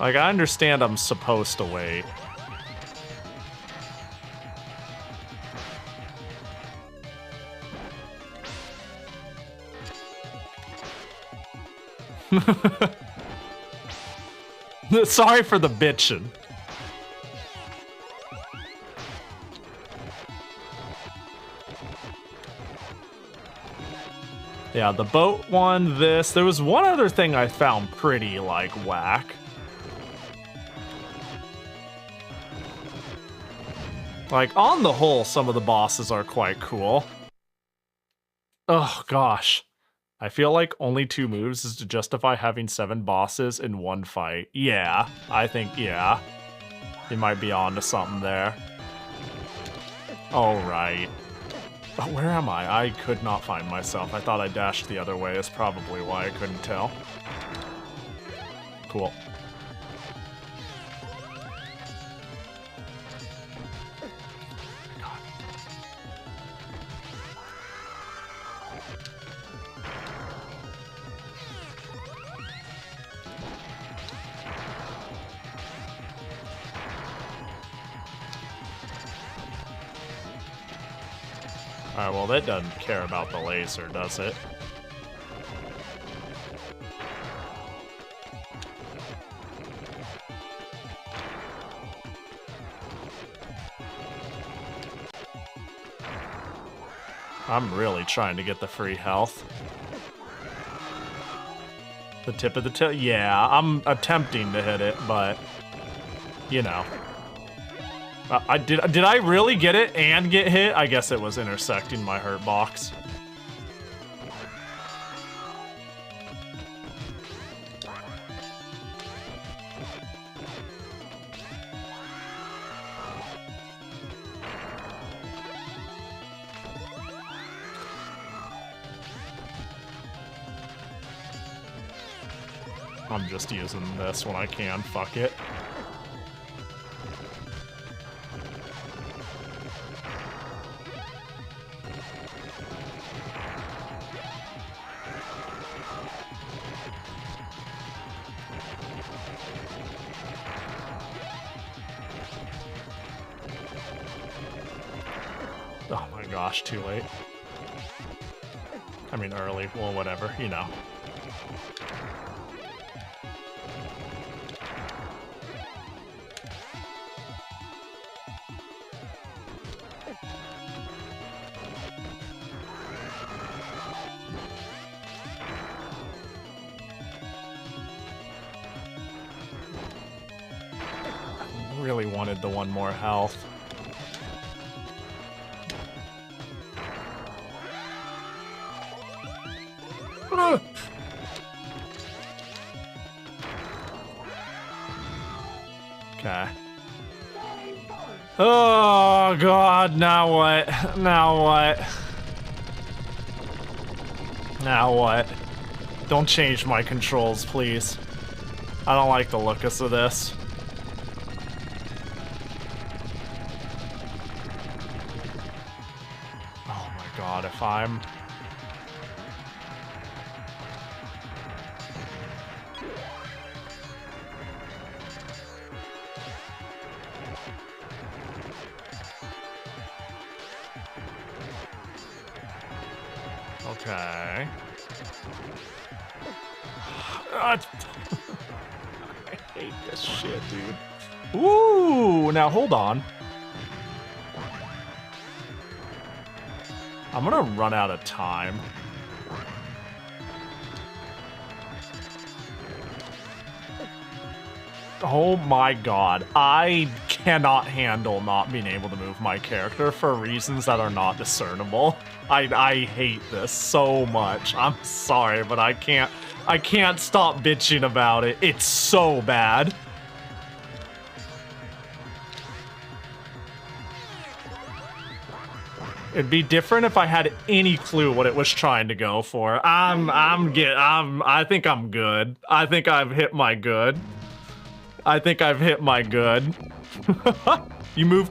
Like, I understand I'm supposed to wait. Sorry for the bitchin'. Yeah, the boat one, this. There was one other thing I found pretty, like, whack. Like, on the whole, some of the bosses are quite cool. Oh, gosh. I feel like only 2 moves is to justify having 7 bosses in one fight. Yeah, I think, yeah. You might be onto something there. Alright. Oh, where am I? I could not find myself. I thought I dashed the other way, is probably why I couldn't tell. Cool. Alright, well that doesn't care about the laser, does it? I'm really trying to get the free health. The tip of the tail? Yeah, I'm attempting to hit it, but... You know. Did I really get it and get hit? I guess it was intersecting my hurt box. I'm just using this when I can, fuck it. Oh my gosh, too late. I mean early, well whatever, you know. I really wanted the one more health. Okay. Oh god, now what? Now what? Now what? Don't change my controls, please. I don't like the looks of this. Oh my god, if I'm... Okay. I hate this shit, dude. Ooh, now hold on. I'm gonna run out of time. Oh my god, I cannot handle not being able to move my character for reasons that are not discernible. I hate this so much. I'm sorry, but I can't stop bitching about it. It's so bad. It'd be different if I had any clue what it was trying to go for. I think I'm good. I think I've hit my good. I think I've hit my good. You move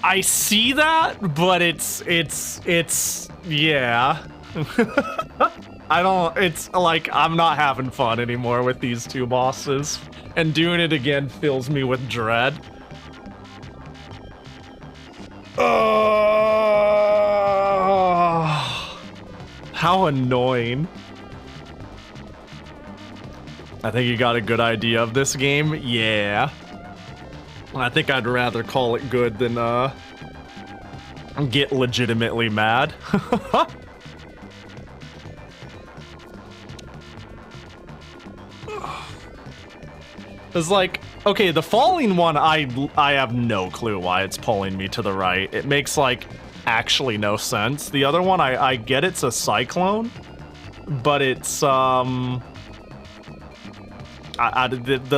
I see that, but it's yeah. It's like, I'm not having fun anymore with these two bosses. And doing it again fills me with dread. How annoying. I think you got a good idea of this game. Yeah. I think I'd rather call it good than get legitimately mad. It's like, okay, the falling one, I have no clue why it's pulling me to the right. It makes, like, actually no sense. The other one, I get it's a cyclone, but it's, the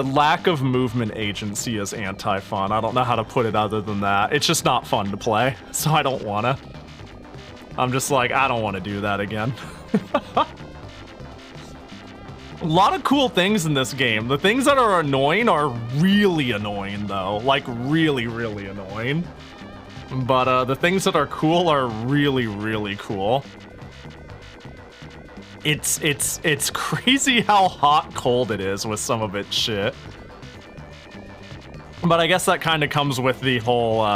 lack of movement agency is anti-fun. I don't know how to put it other than that. It's just not fun to play, so I don't wanna. I'm just like, I don't want to do that again. A lot of cool things in this game. The things that are annoying are really annoying, though. Like, really, really annoying. But the things that are cool are really, really cool. It's crazy how hot cold it is with some of its shit. But I guess that kind of comes with the whole,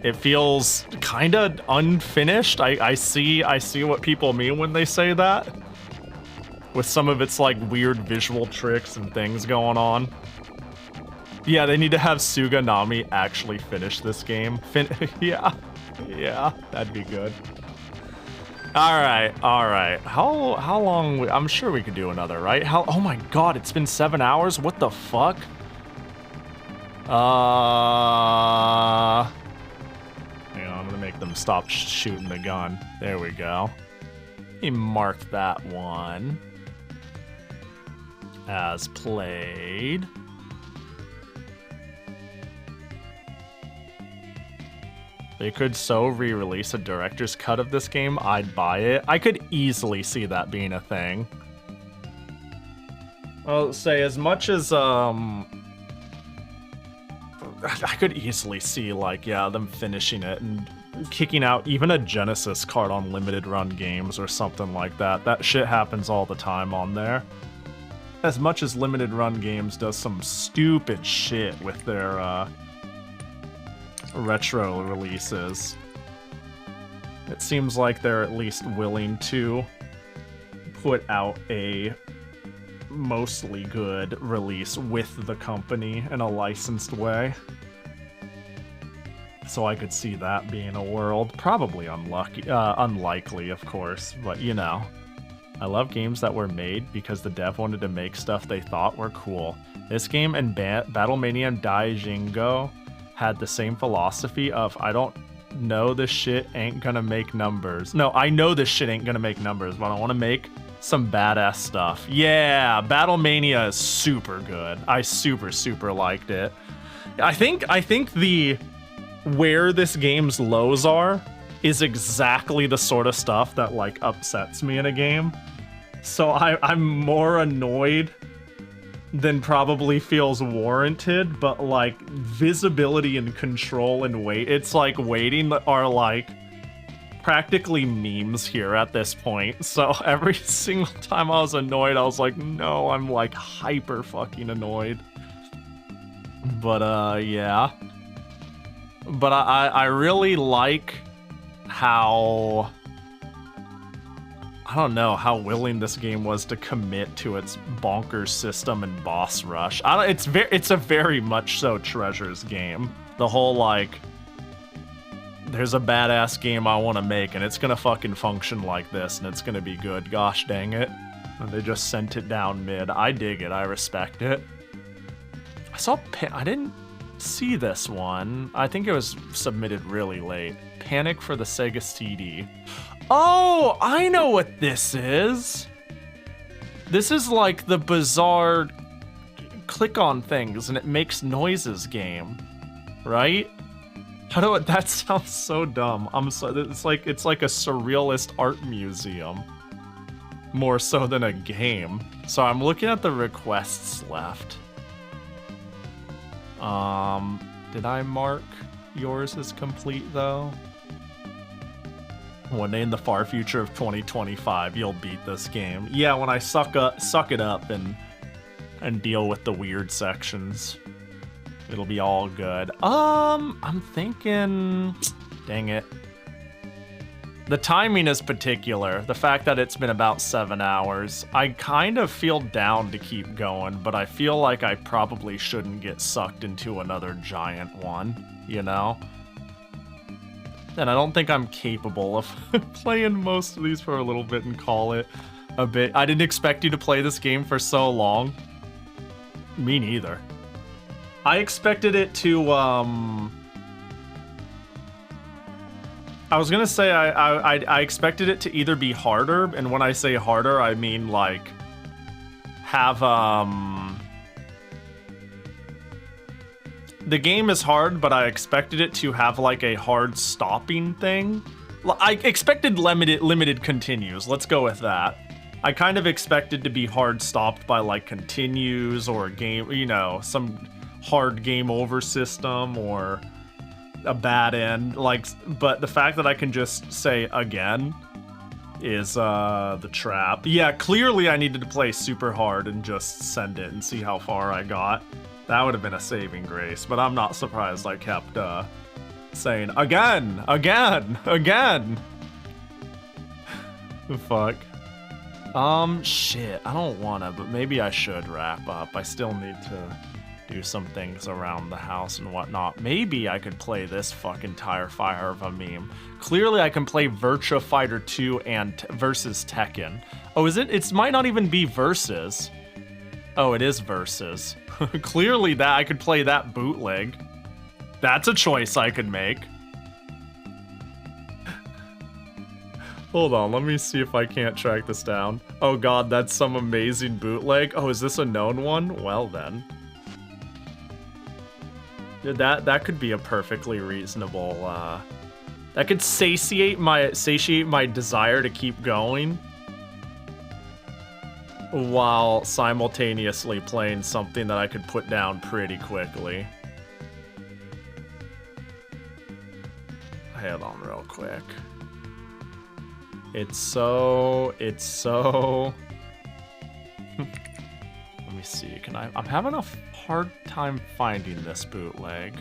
it feels kind of unfinished. I see what people mean when they say that. With some of its, like, weird visual tricks and things going on. Yeah, they need to have Suganami actually finish this game. Yeah, that'd be good. Alright. How long? I'm sure we could do another, right? Oh my god, it's been 7 hours? What the fuck? Hang on, I'm gonna make them stop shooting the gun. There we go. Let me mark that one as played. They could so re-release a director's cut of this game, I'd buy it. I could easily see that being a thing. I'll say, as much as, I could easily see, like, yeah, them finishing it and kicking out even a Genesis card on limited run games or something like that. That shit happens all the time on there. As much as limited run games does some stupid shit with their, retro releases, it seems like they're at least willing to put out a mostly good release with the company in a licensed way. So I could see that being a world. Probably unlikely, of course, but you know. I love games that were made because the dev wanted to make stuff they thought were cool. This game and Battlemania Daijingo had the same philosophy of, I don't know this shit ain't gonna make numbers. No, I know this shit ain't gonna make numbers, but I want to make some badass stuff. Yeah, Battlemania is super good. I super liked it. I think the where this game's lows are is exactly the sort of stuff that, like, upsets me in a game. So I'm more annoyed than probably feels warranted, but, like, visibility and control and weight, it's like waiting are, like, practically memes here at this point. So every single time I was annoyed, I was like, no, I'm, like, hyper fucking annoyed. But, yeah. But I really like how, I don't know, how willing this game was to commit to its bonkers system and boss rush. It's a very much so Treasures game. The whole, like, there's a badass game I want to make and it's gonna fucking function like this and it's gonna be good. Gosh dang it. And they just sent it down mid. I dig it. I respect it. I didn't see this one. I think it was submitted really late. Panic for the Sega CD. Oh, I know what this is. This is like the bizarre click on things and it makes noises game, right? That sounds so dumb. It's like a surrealist art museum, more so than a game. So I'm looking at the requests left. Did I mark yours as complete though? One day in the far future of 2025, you'll beat this game. Yeah, when I suck it up and deal with the weird sections, it'll be all good. I'm thinking, dang it. The timing is particular. The fact that it's been about 7 hours. I kind of feel down to keep going, but I feel like I probably shouldn't get sucked into another giant one, you know? And I don't think I'm capable of playing most of these for a little bit and call it a bit. I didn't expect you to play this game for so long. Me neither. I expected it to, I was gonna say I expected it to either be harder, and when I say harder, I mean like have the game is hard, but I expected it to have like a hard stopping thing. I expected limited continues. Let's go with that. I kind of expected to be hard stopped by like continues or game, you know, some hard game over system or a bad end, like, but the fact that I can just say again is the trap. Yeah, clearly I needed to play super hard and just send it and see how far I got. That would have been a saving grace, but I'm not surprised I kept saying again. Fuck. Shit, I don't wanna, but maybe I should wrap up. I still need to do some things around the house and whatnot. Maybe I could play this fucking tire fire of a meme. Clearly I can play Virtua Fighter 2 and versus Tekken. Oh, is it? It might not even be versus. Oh, it is versus. Clearly that I could play that bootleg. That's a choice I could make. Hold on, let me see if I can't track this down. Oh god, that's some amazing bootleg. Oh, is this a known one? Well then. That could be a perfectly reasonable, that could satiate my desire to keep going while simultaneously playing something that I could put down pretty quickly. Hold on real quick. It's so let me see, I'm having a hard time finding this bootleg.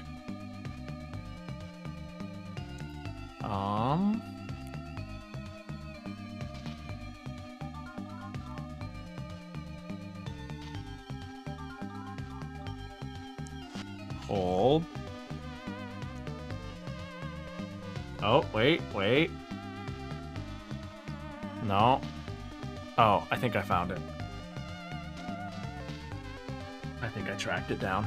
Hold. Oh, wait. No. Oh, I think I found it. I think I tracked it down.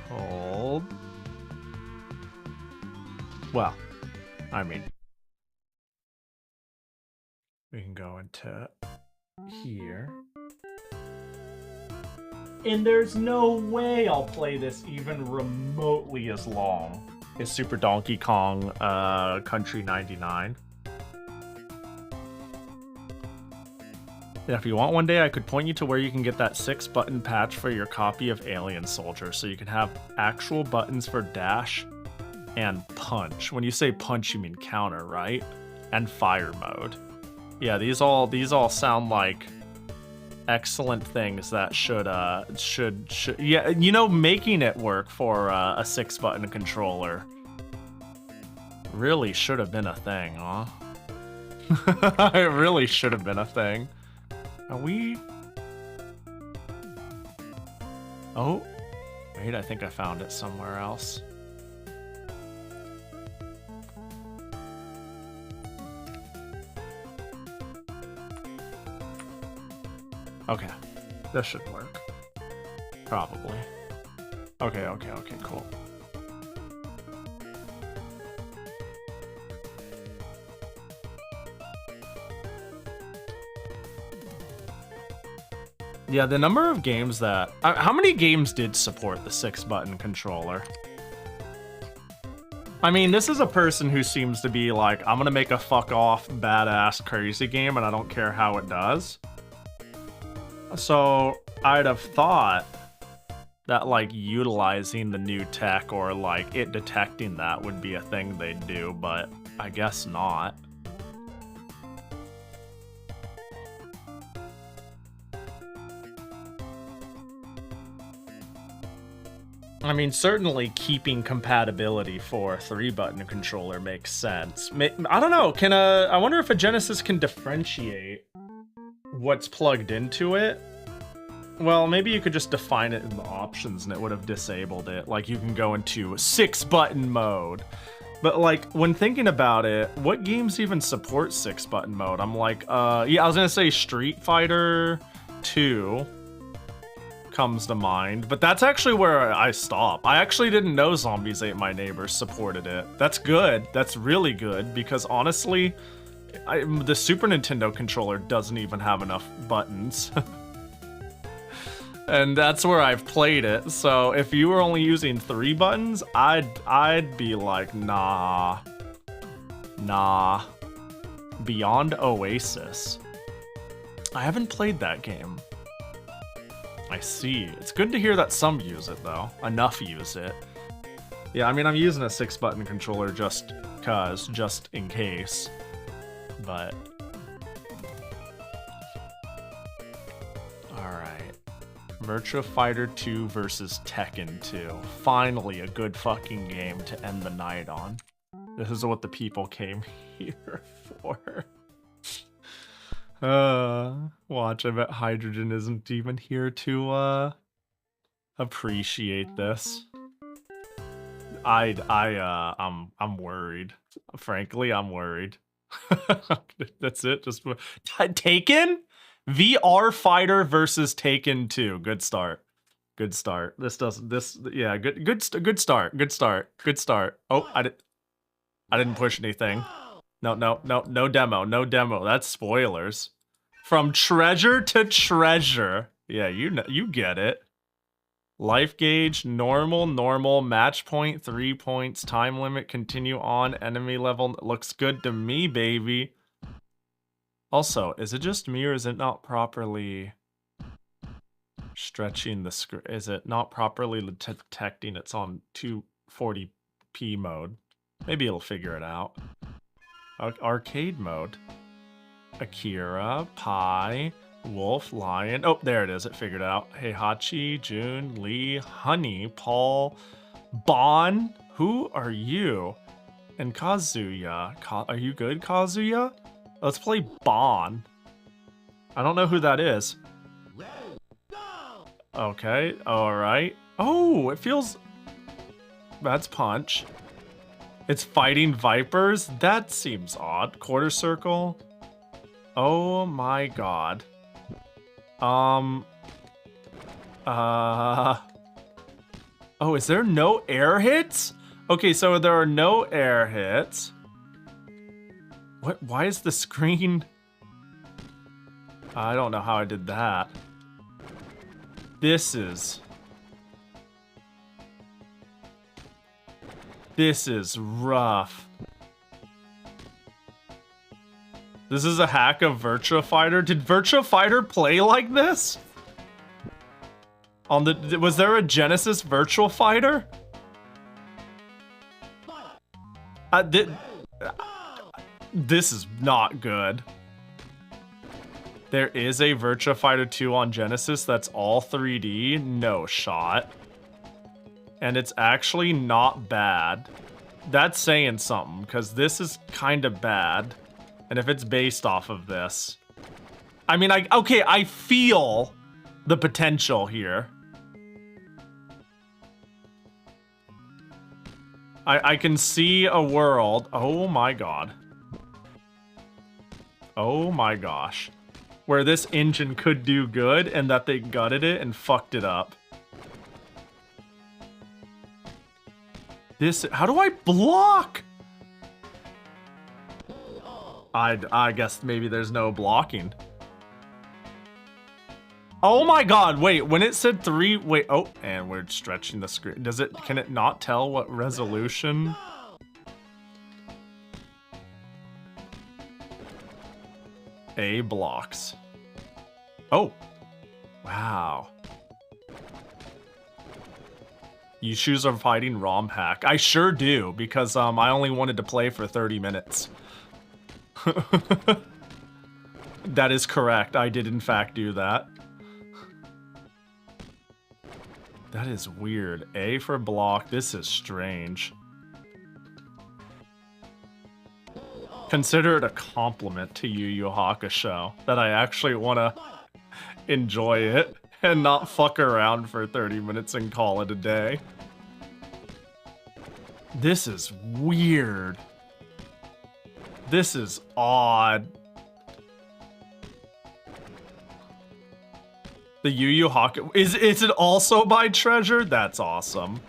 Hold. Well, I mean, we can go into here. And there's no way I'll play this even remotely as long as Super Donkey Kong Country 99. Yeah, if you want one day, I could point you to where you can get that 6-button patch for your copy of Alien Soldier, so you can have actual buttons for dash and punch. When you say punch, you mean counter, right? And fire mode. Yeah, these all sound like excellent things that should yeah, you know, making it work for a 6-button controller really should have been a thing, huh? It really should have been a thing. Are we? Oh, wait, I think I found it somewhere else. Okay, this should work. Probably. Okay, cool. Yeah, the number of games that... how many games did support the 6-button controller? I mean, this is a person who seems to be like, I'm gonna make a fuck-off, badass, crazy game, and I don't care how it does. So, I'd have thought that like utilizing the new tech or like it detecting that would be a thing they'd do, but I guess not. I mean, certainly keeping compatibility for a 3-button controller makes sense. I don't know, I wonder if a Genesis can differentiate what's plugged into it. Well, maybe you could just define it in the options and it would have disabled it. Like, you can go into 6-button mode. But, like, when thinking about it, what games even support 6-button mode? I'm like, yeah, I was gonna say Street Fighter 2 comes to mind, but that's actually where I stop. I actually didn't know Zombies Ate My Neighbors supported it. That's good. That's really good, because honestly, the Super Nintendo controller doesn't even have enough buttons. And that's where I've played it. So if you were only using 3 buttons, I'd be like, nah. Beyond Oasis. I haven't played that game. I see. It's good to hear that some use it, though. Enough use it. Yeah, I mean, I'm using a 6-button controller just in case. But... alright. Virtua Fighter 2 versus Tekken 2. Finally, a good fucking game to end the night on. This is what the people came here for. Watch, I bet Hydrogen isn't even here to, appreciate this. I'm worried. Frankly, I'm worried. That's it, just... Taken? VR Fighter versus Taken 2. Good start. Good start. Yeah, good start. Good start. Oh, I didn't push anything. No demo. No demo. That's spoilers. From treasure to treasure. Yeah, you get it. Life gauge, normal, match point, 3 points, time limit, continue on, enemy level. Looks good to me, baby. Also, is it just me or is it not properly stretching the screen? Is it not properly detecting it's on 240p mode? Maybe it'll figure it out. Arcade mode. Akira, Pi, Wolf, Lion. Oh, there it is. It figured it out. Heihachi, June, Lee, Honey, Paul, Bon. Who are you? And Kazuya. Are you good, Kazuya? Let's play Bon. I don't know who that is. Okay, alright. Oh, it feels... That's Punch. It's fighting vipers? That seems odd. Quarter circle. Oh my god. Oh, is there no air hits? Okay, so there are no air hits. What? Why is the screen... I don't know how I did that. This is rough. This is a hack of Virtua Fighter. Did Virtua Fighter play like this? Was there a Genesis Virtua Fighter? This is not good. There is a Virtua Fighter 2 on Genesis that's all 3D. No shot. And it's actually not bad. That's saying something, because this is kind of bad. And if it's based off of this... I mean, okay, I feel the potential here. I can see a world... Oh my god. Oh my gosh. Where this engine could do good, and that they gutted it and fucked it up. How do I block? I guess maybe there's no blocking. Oh my god, wait, when it said 3, wait, oh, and we're stretching the screen. Can it not tell what resolution? A blocks. Oh, wow. You choose a fighting ROM hack. I sure do, because I only wanted to play for 30 minutes. That is correct. I did in fact do that. That is weird. A for block. This is strange. Consider it a compliment to Yu Yu Hakusho that I actually want to enjoy it and not fuck around for 30 minutes and call it a day. This is weird. This is odd. The Yu Yu Hakusho... Is it also by Treasure? That's awesome.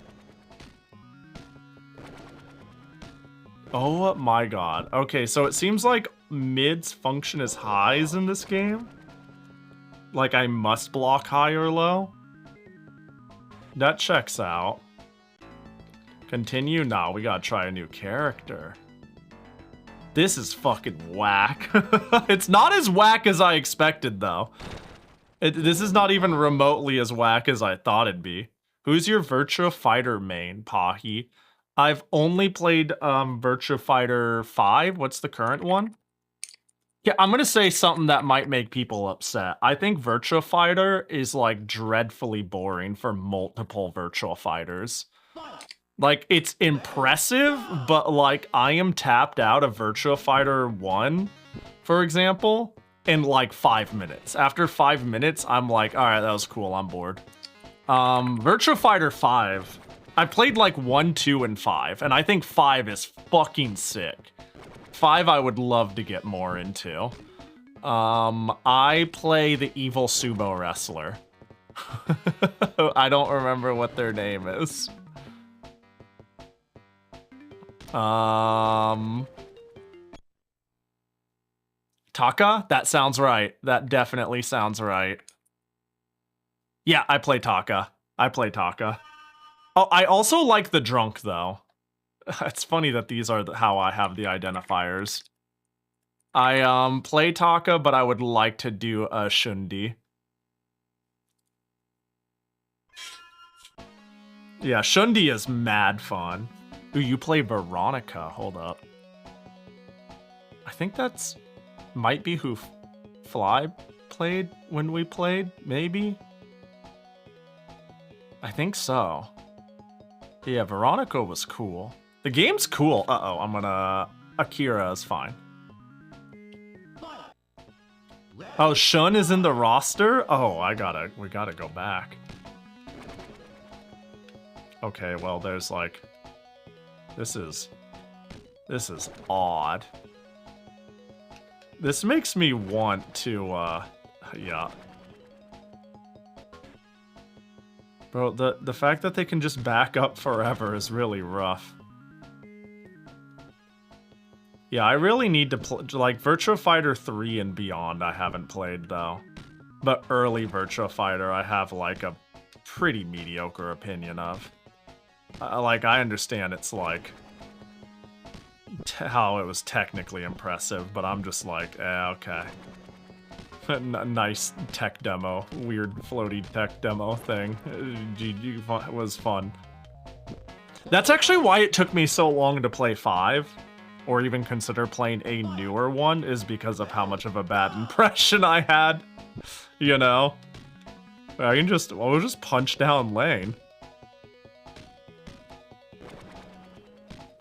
Oh my god. Okay, so it seems like mids function as highs in this game. Like I must block high or low. That checks out. Continue? Nah, we gotta try a new character. This is fucking whack. It's not as whack as I expected, though. This is not even remotely as whack as I thought it'd be. Who's your Virtua Fighter main, Pahi? I've only played Virtua Fighter 5. What's the current one? Yeah, I'm gonna say something that might make people upset. I think Virtua Fighter is like dreadfully boring for multiple Virtua Fighters. Like, it's impressive, but like I am tapped out of Virtua Fighter 1, for example, in like 5 minutes. After 5 minutes, I'm like, all right, that was cool, I'm bored. Virtua Fighter 5, I played like 1, 2, and 5, and I think 5 is fucking sick. 5 I would love to get more into. I play the evil sumo wrestler. I don't remember what their name is. Taka? That sounds right. That definitely sounds right. Yeah, I play Taka. I play Taka. Oh, I also like the drunk, though. It's funny that these are how I have the identifiers. I play Taka, but I would like to do a Shundi. Yeah, Shundi is mad fun. Ooh, you play Veronica. Hold up. I think that's... might be who Fly played when we played, maybe? I think so. Yeah, Veronica was cool. The game's cool. Uh-oh, I'm gonna... Akira is fine. Oh, Shun is in the roster? Oh, we gotta go back. Okay, well, there's like... This is odd. This makes me want to, yeah. Bro, the fact that they can just back up forever is really rough. Yeah, I really need to play, like, Virtua Fighter 3 and beyond I haven't played, though. But early Virtua Fighter I have, like, a pretty mediocre opinion of. Like, I understand it's, like, how it was technically impressive, but I'm just like, okay. Nice tech demo. Weird floaty tech demo thing. GG was fun. That's actually why it took me so long to play 5, or even consider playing a newer one, is because of how much of a bad impression I had. You know? We'll just punch down lane.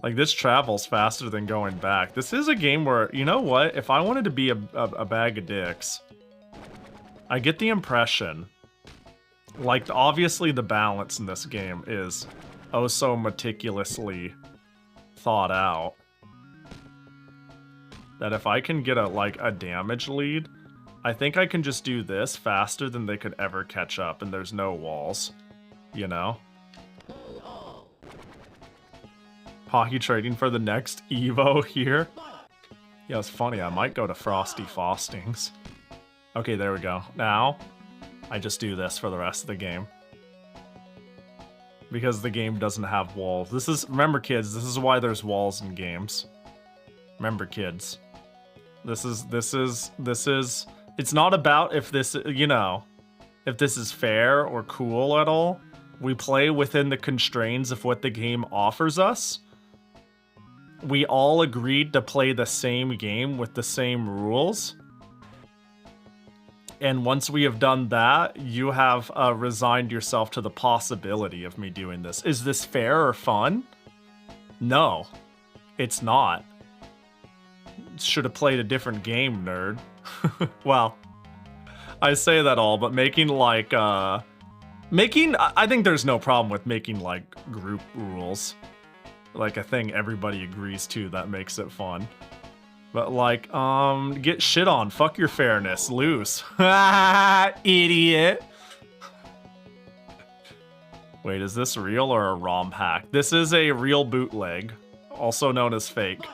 Like, this travels faster than going back. This is a game where, you know what? If I wanted to be a bag of dicks, I get the impression, like, obviously the balance in this game is oh so meticulously thought out, that if I can get a damage lead, I think I can just do this faster than they could ever catch up, and there's no walls, you know? Hockey trading for the next Evo here. Yeah, it's funny. I might go to Frosty Faustings. Okay, there we go. Now, I just do this for the rest of the game. Because the game doesn't have walls. Remember kids, this is why there's walls in games. Remember kids. This is, it's not about if this, you know, if this is fair or cool at all. We play within the constraints of what the game offers us. We all agreed to play the same game with the same rules. And once we have done that, you have resigned yourself to the possibility of me doing this. Is this fair or fun? No, it's not. Should have played a different game, nerd. Well, I say that all, but making like, I think there's no problem with making like group rules. Like a thing everybody agrees to that makes it fun. But like, get shit on. Fuck your fairness. Lose. Idiot. Wait, is this real or a ROM hack? This is a real bootleg, also known as fake.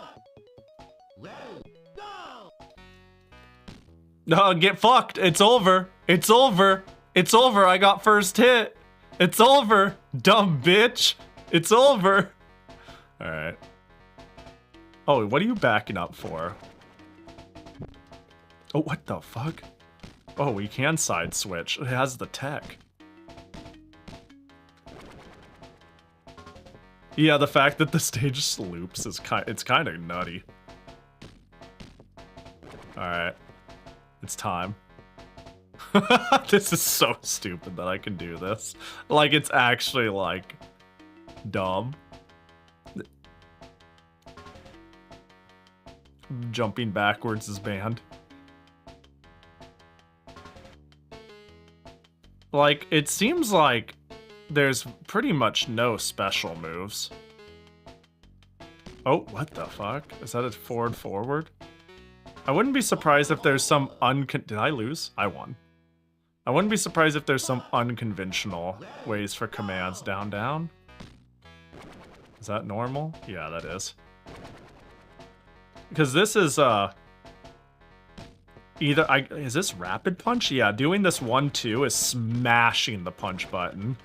No, get fucked. It's over. It's over. It's over. I got first hit. It's over. Dumb bitch. It's over. All right. Oh, what are you backing up for? Oh, what the fuck? Oh, we can side switch. It has the tech. Yeah, the fact that the stage just loops is it's kind of nutty. All right. It's time. This is so stupid that I can do this. Like, it's actually, like, dumb. Jumping backwards is banned. Like, it seems like there's pretty much no special moves. Oh, what the fuck? Is that a forward? I wouldn't be surprised if there's some did I lose? I won. I wouldn't be surprised if there's some unconventional ways for commands. Down. Is that normal? Yeah, that is. Because this is, is this rapid punch? Yeah, doing this 1-2 is smashing the punch button.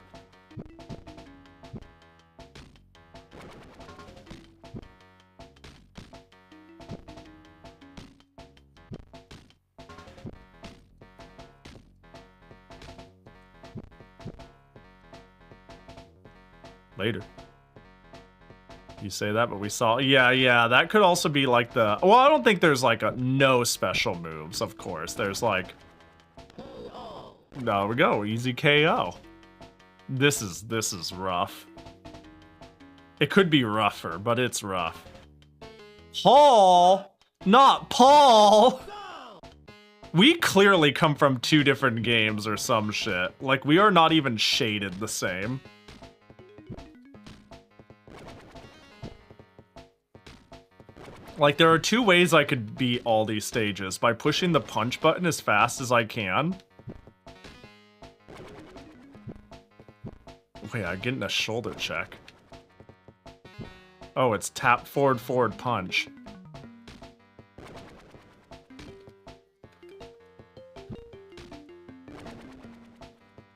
Later. You say that, but we saw... Yeah, that could also be like the... Well, I don't think there's like no special moves, of course. There's like... There we go, easy KO. This is rough. It could be rougher, but it's rough. Paul! Not Paul! We clearly come from 2 different games or some shit. Like, we are not even shaded the same. Like, there are 2 ways I could beat all these stages. By pushing the punch button as fast as I can. Wait, I'm getting a shoulder check. Oh, it's tap forward punch.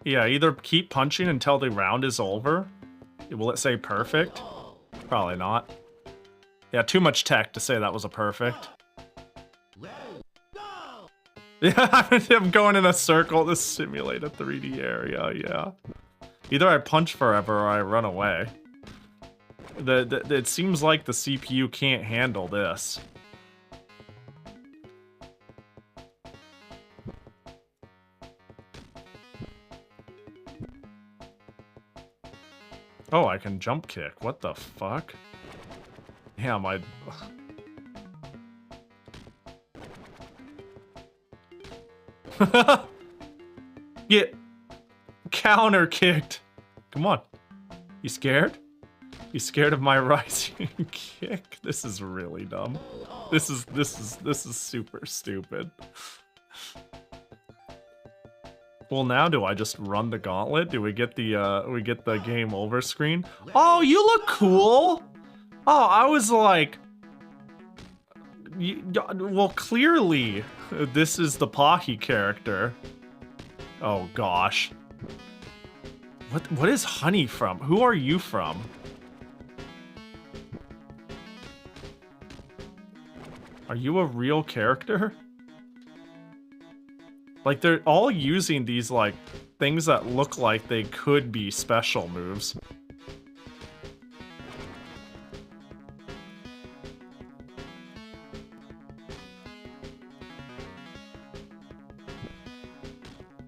Yeah, either keep punching until the round is over. Will it say perfect? Probably not. Yeah, too much tech to say that was a perfect. Yeah, I'm going in a circle to simulate a 3D area, yeah. Either I punch forever or I run away. It seems like the CPU can't handle this. Oh, I can jump kick. What the fuck? Damn, I... Get counter kicked. Come on. You scared? You scared of my rising kick? This is really dumb. This is super stupid. Well, now do I just run the gauntlet? Do we get the game over screen? Oh, you look cool. Oh, I was like, well, clearly this is the Pahi character. Oh gosh. What is Honey from? Who are you from? Are you a real character? Like, they're all using these, like, things that look like they could be special moves.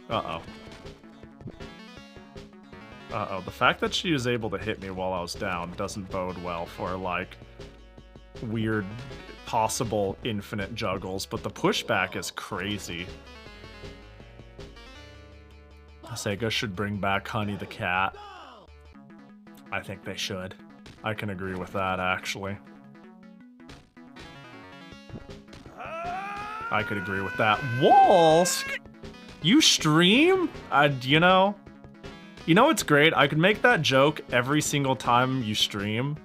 Uh-oh. Uh-oh. The fact that she was able to hit me while I was down doesn't bode well for, like, weird, possible infinite juggles, but the pushback is crazy. Sega should bring back Honey the Cat. I think they should. I can agree with that, actually. I could agree with that. Walsk! You stream? You know it's great? I could make that joke every single time you stream,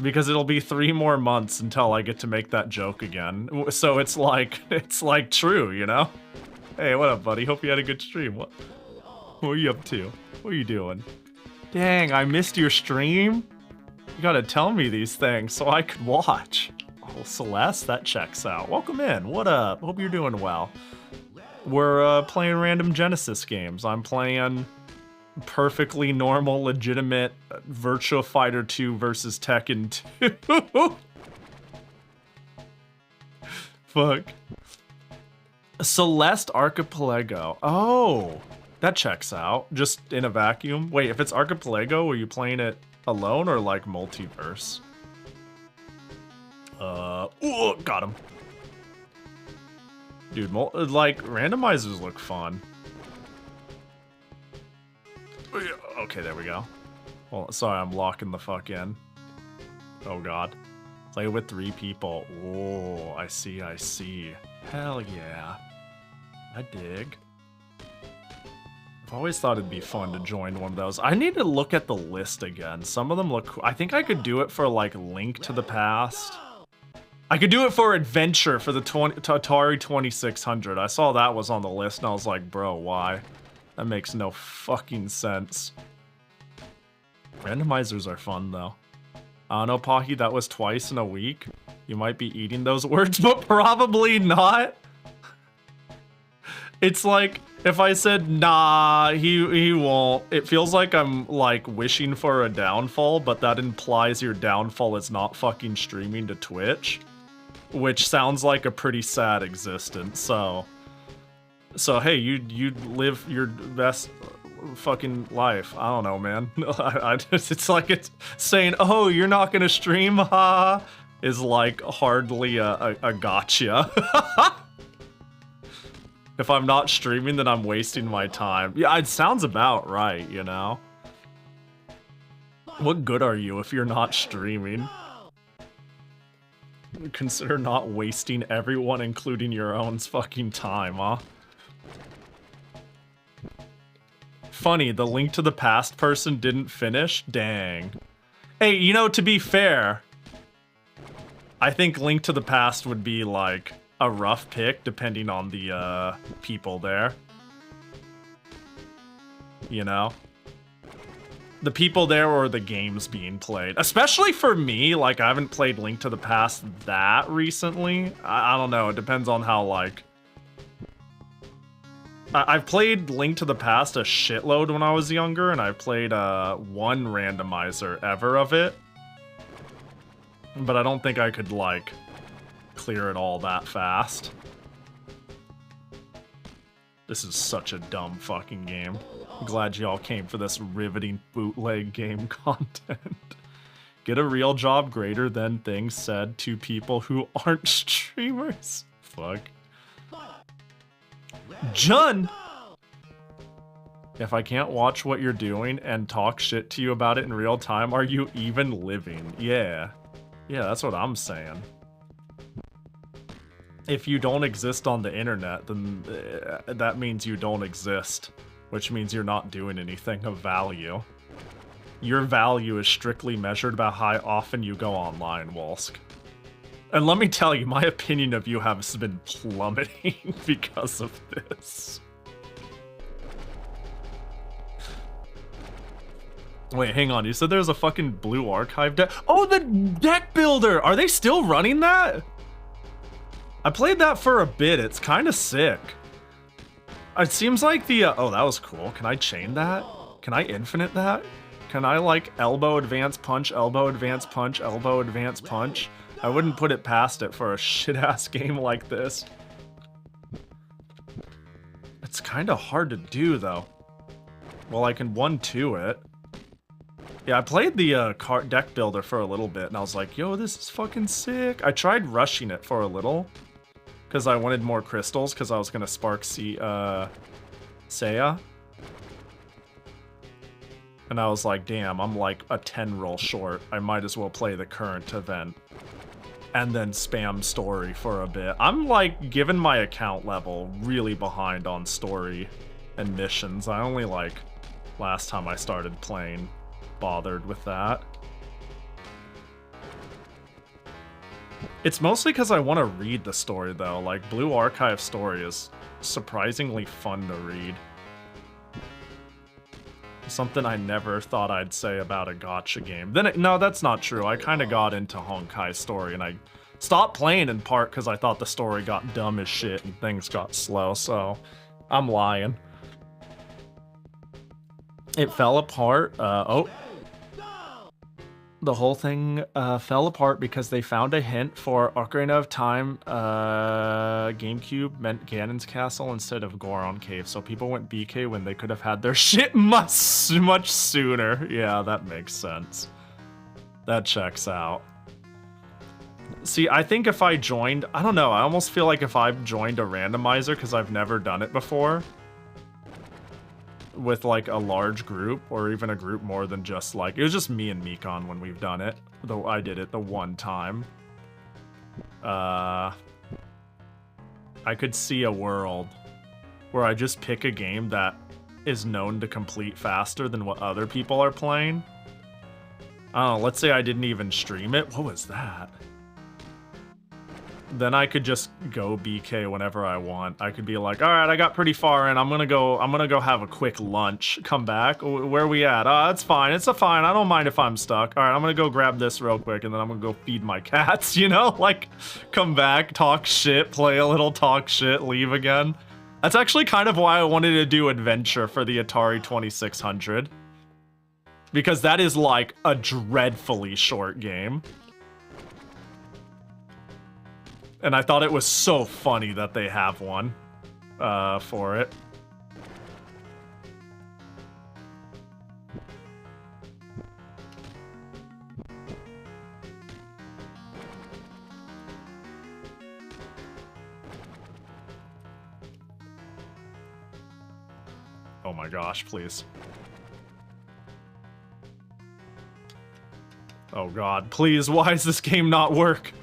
because it'll be 3 more months until I get to make that joke again. So it's like true, you know? Hey, what up, buddy? Hope you had a good stream. What are you up to? What are you doing? Dang, I missed your stream? You gotta tell me these things so I could watch. Oh, Celeste, that checks out. Welcome in. What up? Hope you're doing well. We're playing random Genesis games. I'm playing perfectly normal, legitimate Virtua Fighter 2 versus Tekken 2. Fuck. Celeste Archipelago. Oh, that checks out. Just in a vacuum. Wait, if it's Archipelago, are you playing it alone or like multiverse? Ooh, got him. Dude, like, randomizers look fun. Okay, there we go. Well, sorry, I'm locking the fuck in. Oh god. Play with 3 people. Oh, I see, I see. Hell yeah. I dig. I've always thought it'd be fun to join one of those. I need to look at the list again. Some of them look cool. I think I could do it for, like, Link to the Past. I could do it for Adventure for the Atari 2600. I saw that was on the list and I was like, bro, why? That makes no fucking sense. Randomizers are fun, though. I don't know, Pahi, that was twice in a week. You might be eating those words, but probably not. It's like, if I said, nah, he won't, it feels like I'm, like, wishing for a downfall, but that implies your downfall is not fucking streaming to Twitch, which sounds like a pretty sad existence, so hey, you live your best fucking life. I don't know, man. It's like it's saying, oh, you're not gonna stream, ha, is like hardly a gotcha. If I'm not streaming, then I'm wasting my time. Yeah, it sounds about right, you know? What good are you if you're not streaming? Consider not wasting everyone, including your own fucking time, huh? Funny, the Link to the Past person didn't finish? Dang. Hey, you know, to be fair, I think Link to the Past would be, like, a rough pick, depending on the, people there. You know? The people there or the games being played. Especially for me, like, I haven't played Link to the Past that recently. I don't know, it depends on how, like... I've played Link to the Past a shitload when I was younger, and I've played, 1 randomizer ever of it. But I don't think I could, like, clear it all that fast. This is such a dumb fucking game. I'm glad y'all came for this riveting bootleg game content. Get a real job greater than things said to people who aren't streamers. Fuck. Jun! If I can't watch what you're doing and talk shit to you about it in real time, are you even living? Yeah. Yeah, that's what I'm saying. If you don't exist on the internet, then that means you don't exist, which means you're not doing anything of value. Your value is strictly measured by how often you go online, Walsk. And let me tell you, my opinion of you has been plummeting because of this. Wait, hang on, you said there's a fucking blue archive deck? Oh, the deck builder! Are they still running that? I played that for a bit, it's kind of sick. It seems like the oh, that was cool. Can I chain that? Can I infinite that? Can I like elbow advance punch, elbow advance punch, elbow advance punch? I wouldn't put it past it for a shit ass game like this. It's kind of hard to do though. Well, I can 1-2 it. Yeah, I played the deck builder for a little bit and I was like, yo, this is fucking sick. I tried rushing it for a little because I wanted more crystals because I was gonna spark Seiya. And I was like, damn, I'm like a 10 roll short. I might as well play the current event. And then spam story for a bit. I'm like, given my account level, really behind on story and missions. I only like, last time I started playing, bothered with that. It's mostly because I want to read the story though. Like, Blue Archive story is surprisingly fun to read. Something I never thought I'd say about a gacha game. No, that's not true. I kind of got into Honkai's story, and I stopped playing in part because I thought the story got dumb as shit and things got slow, so I'm lying. It fell apart. Oh. The whole thing fell apart because they found a hint for Ocarina of Time. GameCube meant Ganon's Castle instead of Goron Cave, so people went BK when they could have had their shit much sooner. Yeah, that makes sense. That checks out. See, I think if I joined, I don't know, I almost feel like if I've joined a randomizer, because I've never done it before, with like a large group or even a group more than just like, it was just me and Mikon when we've done it, though I did it the one time. I could see a world where I just pick a game that is known to complete faster than what other people are playing. I don't know, let's say I didn't even stream it. What was that? Then I could just go BK whenever I want. I could be like, all right, I got pretty far in. I'm gonna go have a quick lunch. Come back. Where are we at? It's fine. It's fine. I don't mind if I'm stuck. All right, I'm gonna go grab this real quick, and then I'm gonna go feed my cats. You know, like, come back, talk shit, play a little, talk shit, leave again. That's actually kind of why I wanted to do Adventure for the Atari 2600, because that is like a dreadfully short game. And I thought it was so funny that they have one for it. Oh my gosh, please. Oh god, please, why does this game not work?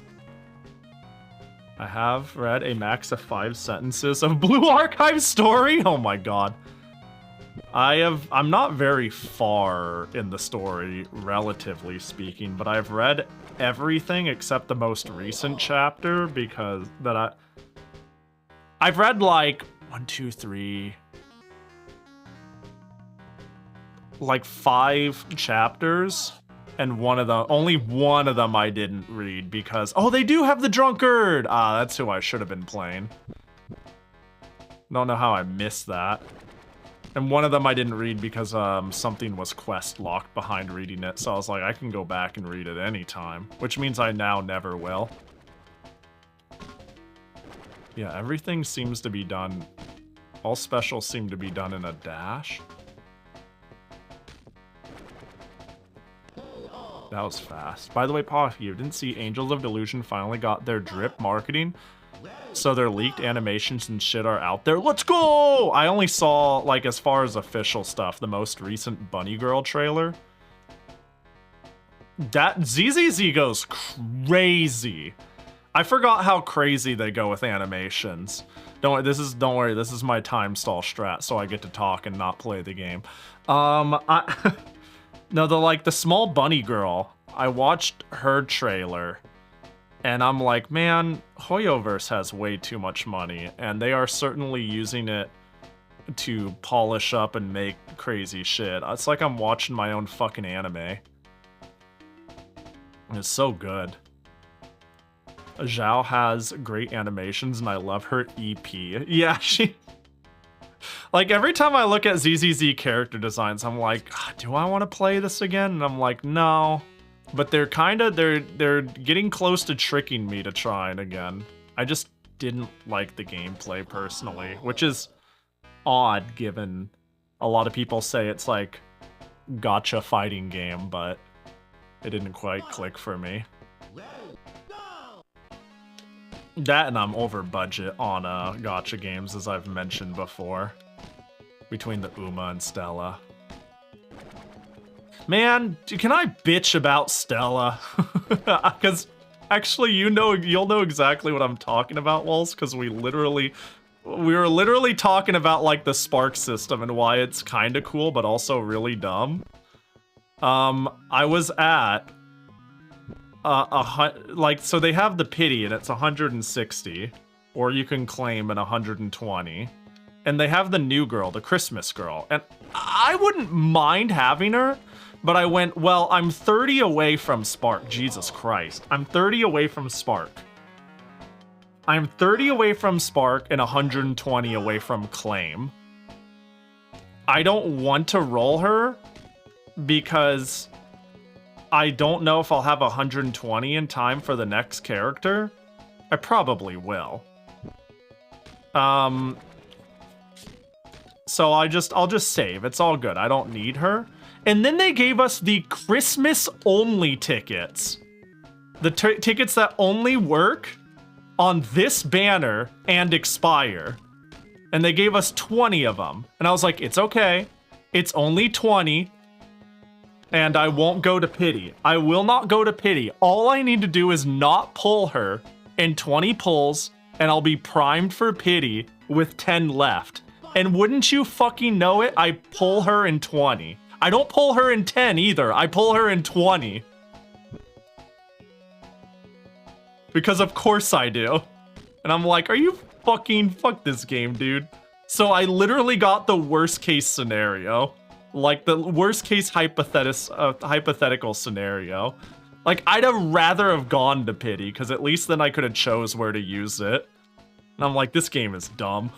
I have read a max of 5 sentences of Blue Archive story. Oh my god. I'm not very far in the story, relatively speaking, but I've read everything except the most recent chapter because I've read like 1, 2, 3, like 5 chapters. And only one of them I didn't read because, oh, they do have the drunkard! Ah, that's who I should have been playing. Don't know how I missed that. And one of them I didn't read because something was quest locked behind reading it, so I was like, I can go back and read it anytime, which means I now never will. Yeah, everything seems to be done, all specials seem to be done in a dash. That was fast. By the way, Pahi, you didn't see Angels of Delusion finally got their drip marketing? So their leaked animations and shit are out there. Let's go! I only saw, like, as far as official stuff, the most recent Bunny Girl trailer. That ZZZ goes crazy. I forgot how crazy they go with animations. Don't worry, this is my time stall strat, so I get to talk and not play the game. No, the small bunny girl, I watched her trailer, and I'm like, man, Hoyoverse has way too much money, and they are certainly using it to polish up and make crazy shit. It's like I'm watching my own fucking anime. It's so good. Zhao has great animations, and I love her EP. Yeah, Like every time I look at ZZZ character designs, I'm like, do I want to play this again? And I'm like, no. But they're getting close to tricking me to try it again. I just didn't like the gameplay personally, which is odd given a lot of people say it's like gacha fighting game, but it didn't quite click for me. That and I'm over budget on gacha games, as I've mentioned before. Between the Uma and Stella. Man, can I bitch about Stella? Because actually, you'll know exactly what I'm talking about, Walls, because we were literally talking about like the Spark system and why it's kind of cool, but also really dumb. I was at so they have the pity and it's 160, or you can claim at 120. And they have the new girl, the Christmas girl. And I wouldn't mind having her, but I went, well, I'm 30 away from Spark. Jesus Christ. I'm 30 away from Spark. I'm 30 away from Spark and 120 away from Claim. I don't want to roll her because I don't know if I'll have 120 in time for the next character. I probably will. So I'll just save. It's all good. I don't need her. And then they gave us the Christmas only tickets. The tickets that only work on this banner and expire. And they gave us 20 of them. And I was like, it's okay. It's only 20. And I won't go to pity. I will not go to pity. All I need to do is not pull her in 20 pulls, and I'll be primed for pity with 10 left. And wouldn't you fucking know it, I pull her in 20. I don't pull her in 10 either. I pull her in 20. Because of course I do. And I'm like, are you fuck this game, dude. So I literally got the worst case scenario. Like the worst case hypothetical scenario. Like I'd have rather have gone to pity, because at least then I could have chose where to use it. And I'm like, this game is dumb.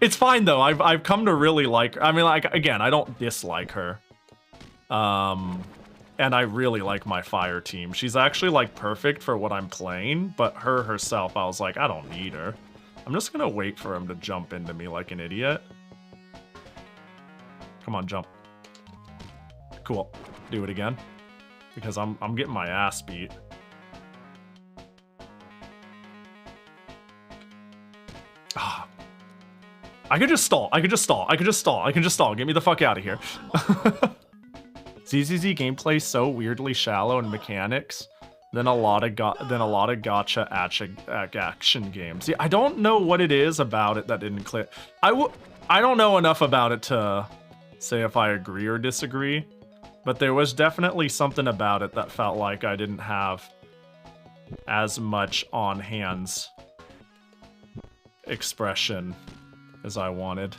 It's fine though. I've come to really like her. I mean, like, again, I don't dislike her. And I really like my fire team. She's actually like perfect for what I'm playing, but her herself, I was like, I don't need her. I'm just gonna wait for him to jump into me like an idiot. Come on, jump. Cool. Do it again. Because I'm getting my ass beat. I could just stall. I could just stall. I could just stall. I can just stall. Get me the fuck out of here. ZZZ gameplay so weirdly shallow in mechanics than a lot of gacha action games. See, I don't know what it is about it that didn't click. I don't know enough about it to say if I agree or disagree, but there was definitely something about it that felt like I didn't have as much on hands expression as I wanted.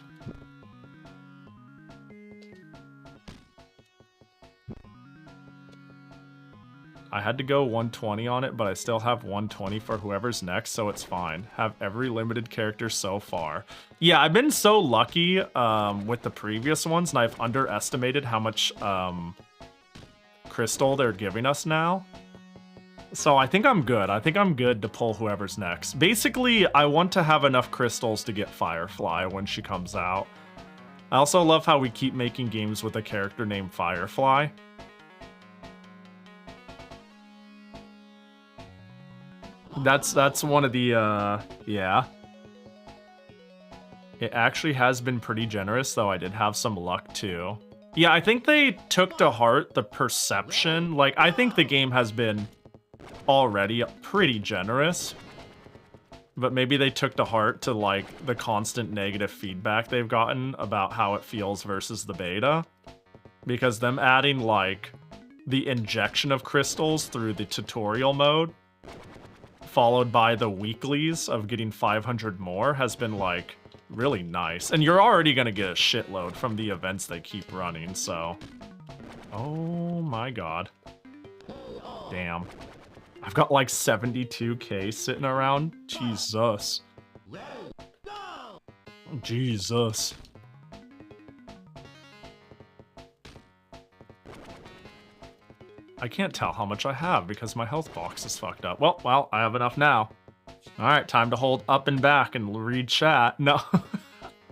I had to go 120 on it, but I still have 120 for whoever's next, so it's fine. Have every limited character so far. Yeah, I've been so lucky with the previous ones, and I've underestimated how much crystal they're giving us now. So I think I'm good. I think I'm good to pull whoever's next. Basically, I want to have enough crystals to get Firefly when she comes out. I also love how we keep making games with a character named Firefly. That's one of the, yeah. It actually has been pretty generous, though I did have some luck, too. Yeah, I think they took to heart the perception. Like, I think the game has been already pretty generous, but maybe they took to heart to, like, the constant negative feedback they've gotten about how it feels versus the beta. Because them adding, like, the injection of crystals through the tutorial mode, followed by the weeklies of getting 500 more, has been, like, really nice. And you're already gonna get a shitload from the events they keep running, so... Oh my god. Damn. I've got, like, 72k sitting around. Jesus. Jesus. I can't tell how much I have because my health box is fucked up. Well, I have enough now. All right, time to hold up and back and read chat. No.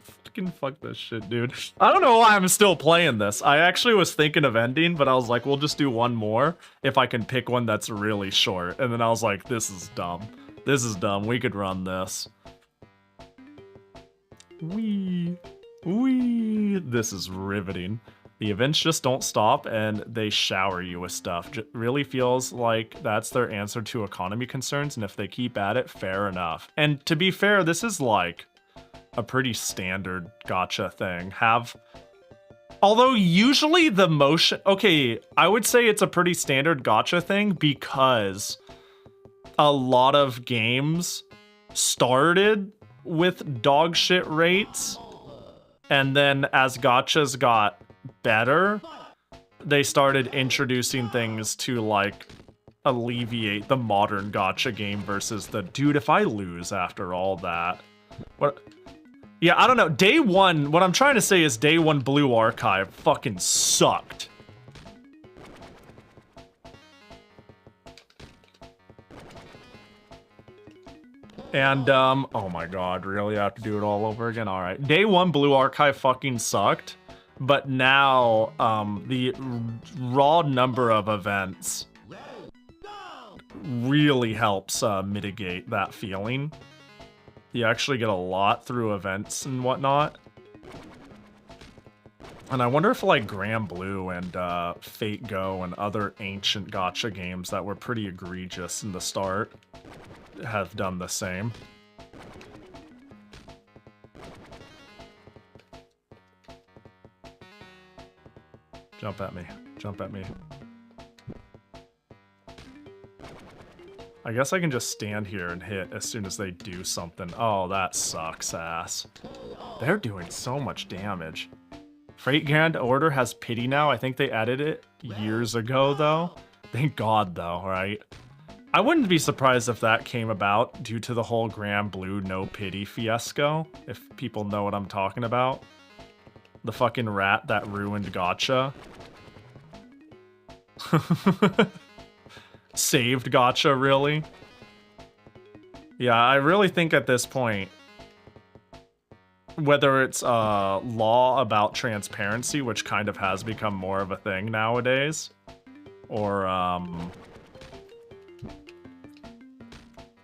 Fucking fuck this shit, dude. I don't know why I'm still playing this. I actually was thinking of ending, but I was like, we'll just do one more if I can pick one that's really short. And then I was like, this is dumb. This is dumb. We could run this. Wee. This is riveting. The events just don't stop and they shower you with stuff. Really feels like that's their answer to economy concerns, and if they keep at it, fair enough. And to be fair, this is like a pretty standard gacha thing. Although usually the motion... Okay, I would say it's a pretty standard gacha thing because a lot of games started with dog shit rates, and then as gachas got better, they started introducing things to like alleviate the modern gacha game versus the dude, if I lose after all that. What? Yeah, I don't know. Day one, what I'm trying to say is day one Blue Archive fucking sucked. And, oh my god, really? I have to do it all over again? Alright. Day one Blue Archive fucking sucked. But now, the raw number of events really helps mitigate that feeling. You actually get a lot through events and whatnot. And I wonder if like Grand Blue and Fate Go and other ancient gacha games that were pretty egregious in the start have done the same. Jump at me. Jump at me. I guess I can just stand here and hit as soon as they do something. Oh, that sucks ass. They're doing so much damage. Freight Grand Order has pity now. I think they added it years ago, though. Thank God, though, right? I wouldn't be surprised if that came about due to the whole Grand Blue no pity fiasco, if people know what I'm talking about. The fucking rat that ruined gacha. Saved gacha, really? Yeah, I really think at this point, whether it's a law about transparency, which kind of has become more of a thing nowadays, or, oh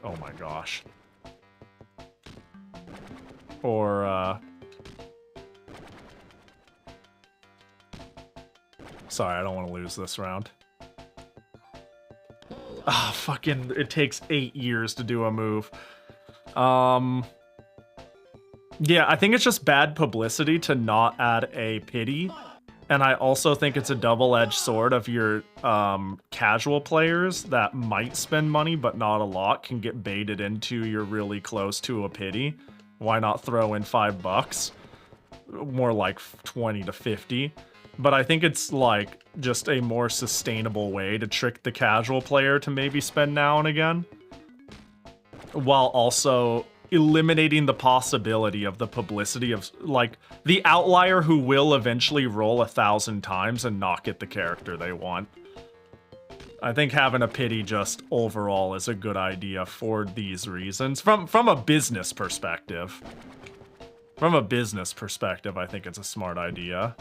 my gosh. Or, sorry, I don't want to lose this round. Ah, fucking, it takes 8 years to do a move. Yeah, I think it's just bad publicity to not add a pity. And I also think it's a double-edged sword of your casual players that might spend money, but not a lot, can get baited into you're really close to a pity. Why not throw in $5? More like 20 to 50. But I think it's like just a more sustainable way to trick the casual player to maybe spend now and again, while also eliminating the possibility of the publicity of like the outlier who will eventually roll 1,000 times and not get the character they want. I think having a pity just overall is a good idea for these reasons. From a business perspective. From a business perspective, I think it's a smart idea.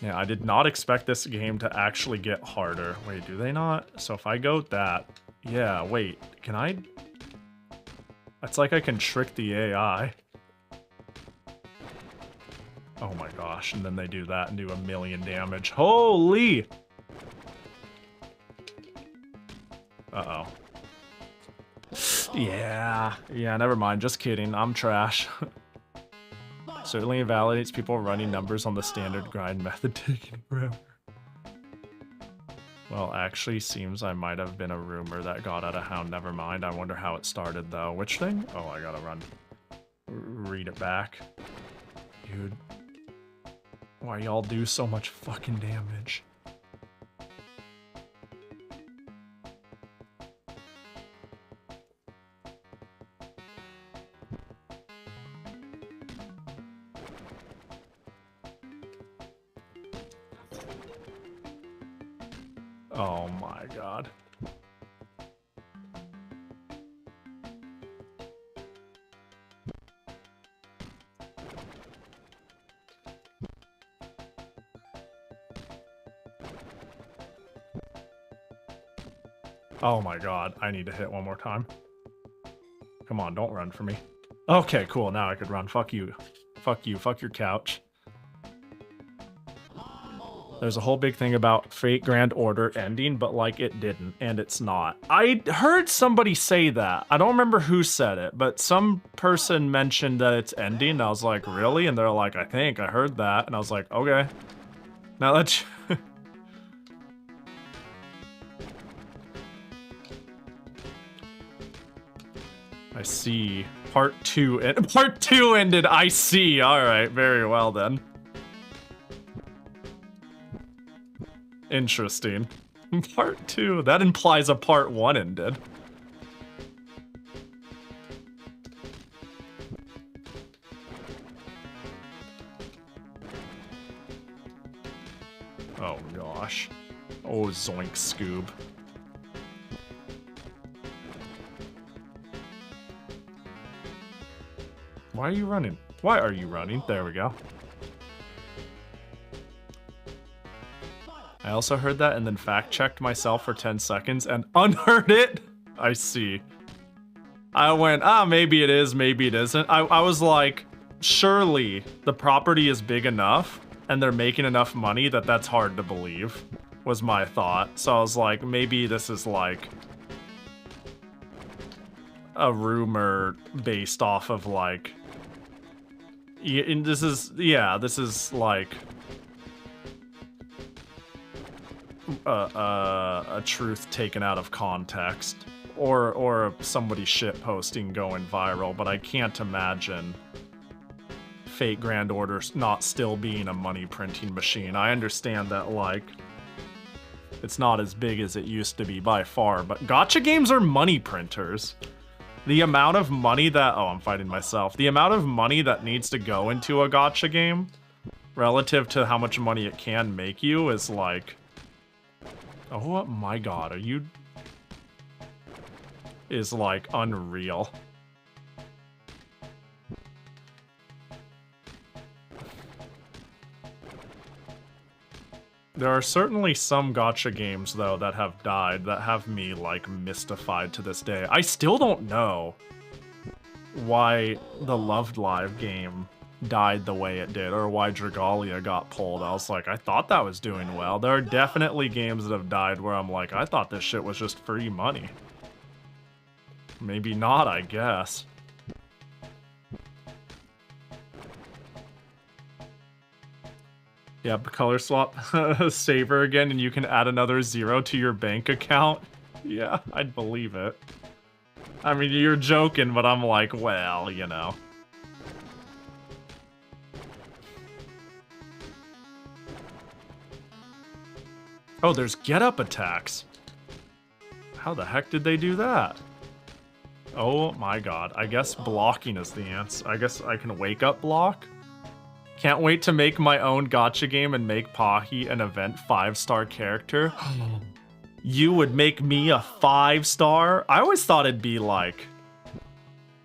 Yeah, I did not expect this game to actually get harder. Wait, do they not? So if I go that... Yeah, wait. Can I... It's like I can trick the AI. Oh my gosh, and then they do that and do 1,000,000 damage. Holy! Uh-oh. Yeah, never mind. Just kidding. I'm trash. Certainly invalidates people running numbers on the standard grind method taking forever. Well, actually, seems I might have been a rumor that got out of hand. Never mind. I wonder how it started, though. Which thing? Oh, I gotta run. Read it back. Dude. Why y'all do so much fucking damage? Oh my god. Oh my god, I need to hit one more time. Come on, don't run for me. Okay, cool, now I could run. Fuck you. Fuck you, fuck your couch. There's a whole big thing about Fate Grand Order ending, but like it didn't, and it's not. I heard somebody say that. I don't remember who said it, but some person mentioned that it's ending, and I was like, really? And they're like, I think, I heard that. And I was like, okay. Now let's... I see. Part 2 ended, I see. Alright, very well then. Interesting. Part 2, that implies a part 1 ended. Oh gosh. Oh, zoink Scoob. Why are you running? Why are you running? There we go. I also heard that and then fact-checked myself for 10 seconds and unheard it? I see. I went, maybe it is, maybe it isn't. I was like, surely the property is big enough and they're making enough money that that's hard to believe, was my thought. So I was like, maybe this is like a rumor based off of like... this is like... a truth taken out of context, or somebody shit posting going viral, but I can't imagine Fate Grand Order not still being a money printing machine. I understand that like it's not as big as it used to be by far, but gacha games are money printers. The amount of money that I'm fighting myself. The amount of money that needs to go into a gacha game relative to how much money it can make you is like, oh my god, are you... is like unreal. There are certainly some gacha games though that have died that have me like mystified to this day. I still don't know why the Loved Live game died the way it did, or why Dragalia got pulled. I was like, I thought that was doing well. There are definitely games that have died where I'm like, I thought this shit was just free money. Maybe not, I guess. Yep, color swap saver again, and you can add another 0 to your bank account. Yeah, I'd believe it. I mean, you're joking, but I'm like, well, you know. Oh, there's get-up attacks. How the heck did they do that? Oh my god. I guess blocking is the answer. I guess I can wake up block? Can't wait to make my own gacha game and make Pahi an event 5-star character. You would make me a 5-star? I always thought it'd be like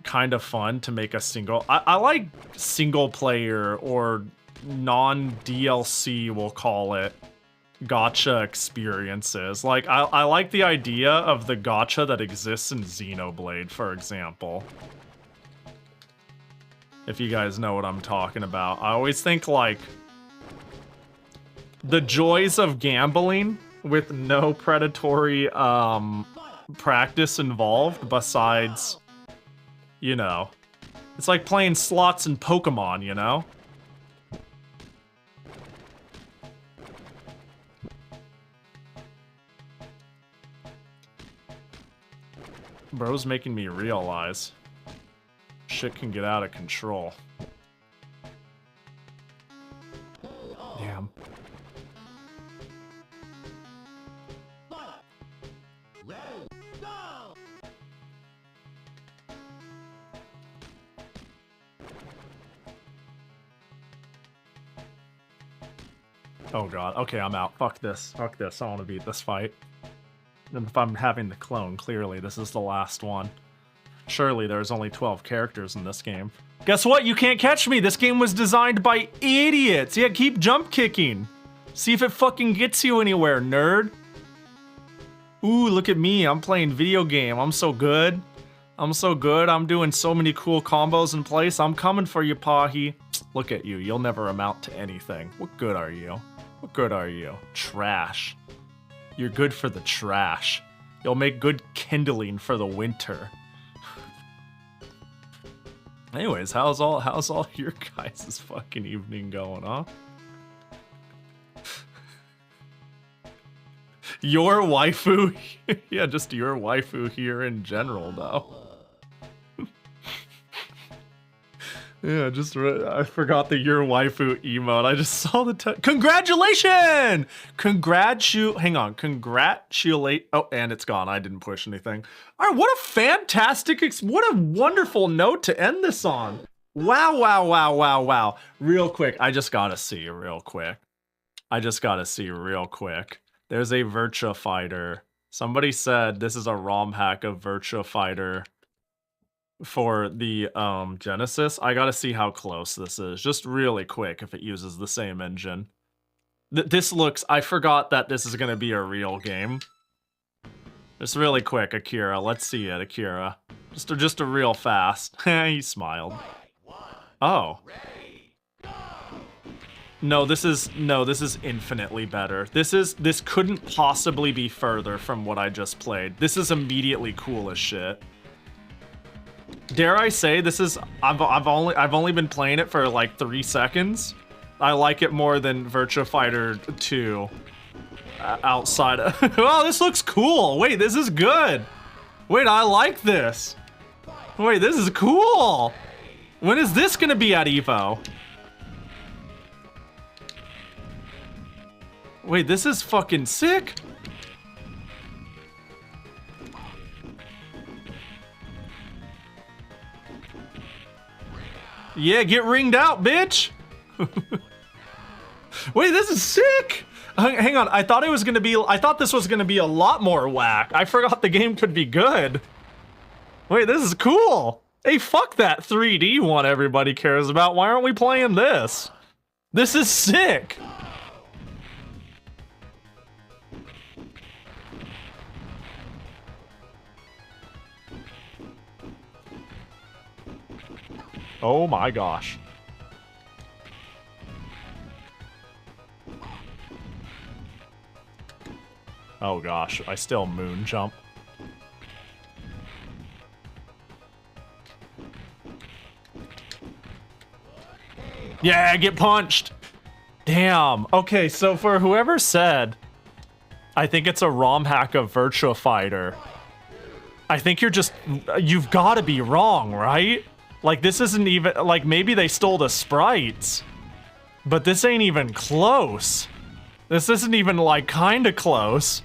kind of fun to make a single... I like single player or non-DLC, we'll call it, gacha experiences. Like, I like the idea of the gacha that exists in Xenoblade, for example. If you guys know what I'm talking about. I always think, like, the joys of gambling with no predatory practice involved besides, you know, it's like playing slots in Pokemon, you know? Bro's making me realize shit can get out of control. Damn. Oh god. Okay, I'm out. Fuck this. Fuck this. I want to beat this fight. And if I'm having the clone, clearly this is the last one. Surely there's only 12 characters in this game. Guess what? You can't catch me. This game was designed by idiots. Yeah, keep jump kicking. See if it fucking gets you anywhere, nerd. Ooh, look at me. I'm playing video game. I'm so good. I'm so good. I'm doing so many cool combos in place. I'm coming for you, Pahi. Look at you. You'll never amount to anything. What good are you? What good are you? Trash. You're good for the trash. You'll make good kindling for the winter. Anyways, how's all your guys' fucking evening going, huh? Your waifu? Yeah, just your waifu here in general, though. Yeah, I forgot the your waifu emote. I just saw the congratulations! Hang on, congratulate. Oh, and it's gone. I didn't push anything. All right, what a fantastic, what a wonderful note to end this on. Wow, wow, wow, wow, wow. Real quick, I just gotta see real quick. There's a Virtua Fighter. Somebody said this is a ROM hack of Virtua Fighter for the Genesis. I gotta see how close this is. Just really quick if it uses the same engine. This looks... I forgot that this is gonna be a real game. Just really quick, Akira. Let's see it, Akira. Just a real fast. He smiled. Oh. No, this is infinitely better. This couldn't possibly be further from what I just played. This is immediately cool as shit. Dare I say this is I've only been playing it for like 3 seconds. I like it more than Virtua Fighter 2 outside of oh, this looks cool. Wait, this is good. Wait, I like this. Wait, this is cool. When is this gonna be at Evo? Wait, this is fucking sick. Yeah, get ringed out, bitch. Wait, this is sick. Hang on, I thought this was gonna be a lot more whack. I forgot the game could be good. Wait, this is cool. Hey, fuck that 3D one everybody cares about. Why aren't we playing this? This is sick. Oh my gosh. Oh gosh, I still moon jump. Yeah, get punched. Damn. Okay, so for whoever said, I think it's a ROM hack of Virtua Fighter. I think you've got to be wrong, right? Like, this isn't even, like, maybe they stole the sprites, but this ain't even close. This isn't even, like, kinda close.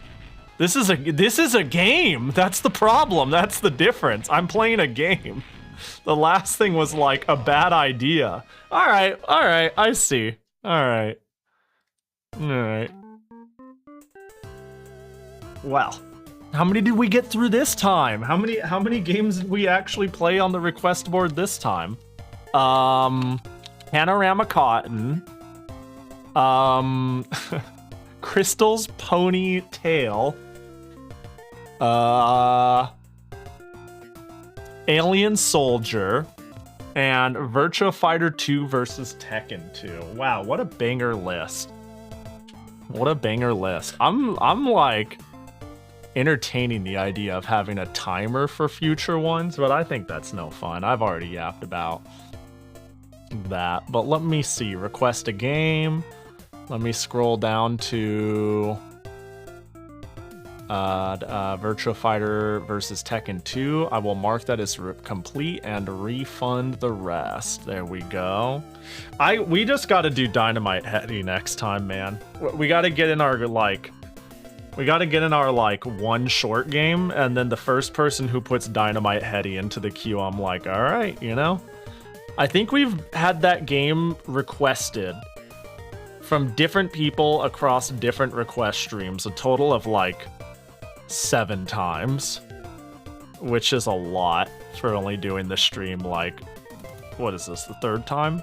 This is a game. That's the problem. That's the difference. I'm playing a game. The last thing was, like, a bad idea. Alright, I see. Alright. Well. How many did we get through this time? How many games did we actually play on the request board this time? Panorama Cotton. Crystal's Ponytail. Alien Soldier. And Virtua Fighter 2 versus Tekken 2. Wow, what a banger list. What a banger list. I'm like entertaining the idea of having a timer for future ones, but I think that's no fun. I've already yapped about that. But let me see. Request a game. Let me scroll down to Virtua Fighter versus Tekken 2. I will mark that as complete and refund the rest. There we go. We just got to do Dynamite Heady next time, man. We got to get in our one short game, and then the first person who puts Dynamite Heady into the queue, I'm like, all right, you know? I think we've had that game requested from different people across different request streams, a total of like 7 times, which is a lot for only doing the stream like, what is this, the 3rd time?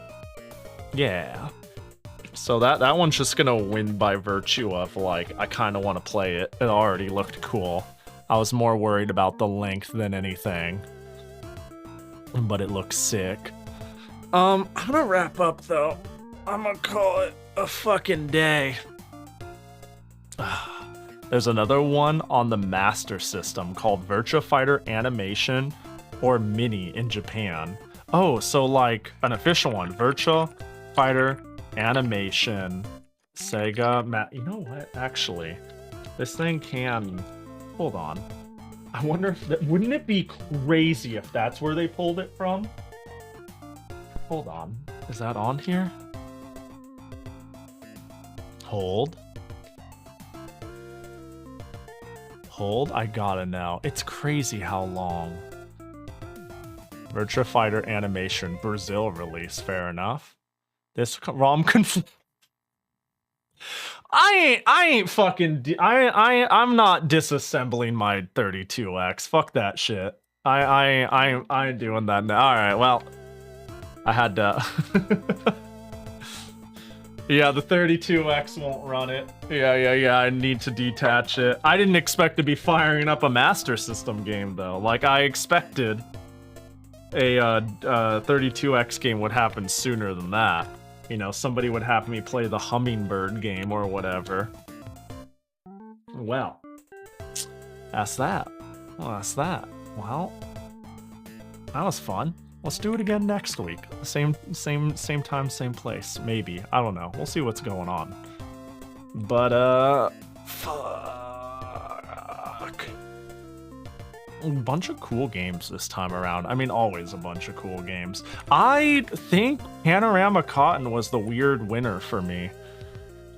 Yeah. So that one's just gonna win by virtue of like, I kind of want to play it. It already looked cool. I was more worried about the length than anything, but it looks sick. I'm gonna wrap up though. I'm gonna call it a fucking day. There's another one on the Master System called Virtua Fighter Animation or Mini in Japan. Oh, so like an official one, Virtua Fighter Animation, Sega. You know what? Actually, this thing can. Hold on. I wonder if that wouldn't it be crazy if that's where they pulled it from? Hold on. Is that on here? Hold. Hold. I gotta know. It's crazy how long. Virtua Fighter Animation Brazil release. Fair enough. This ROM conflict. I'm not disassembling my 32X. Fuck that shit. I ain't doing that now. All right, well, I had to. Yeah, the 32X won't run it. Yeah. I need to detach it. I didn't expect to be firing up a Master System game though. Like I expected a 32X game would happen sooner than that. You know, somebody would have me play the Hummingbird game or whatever. Well, that's that. Well, that's that. Well, that was fun. Let's do it again next week. Same time, same place. Maybe. I don't know. We'll see what's going on. But, fuck. A bunch of cool games this time around. I mean, always a bunch of cool games. I think Panorama Cotton was the weird winner for me.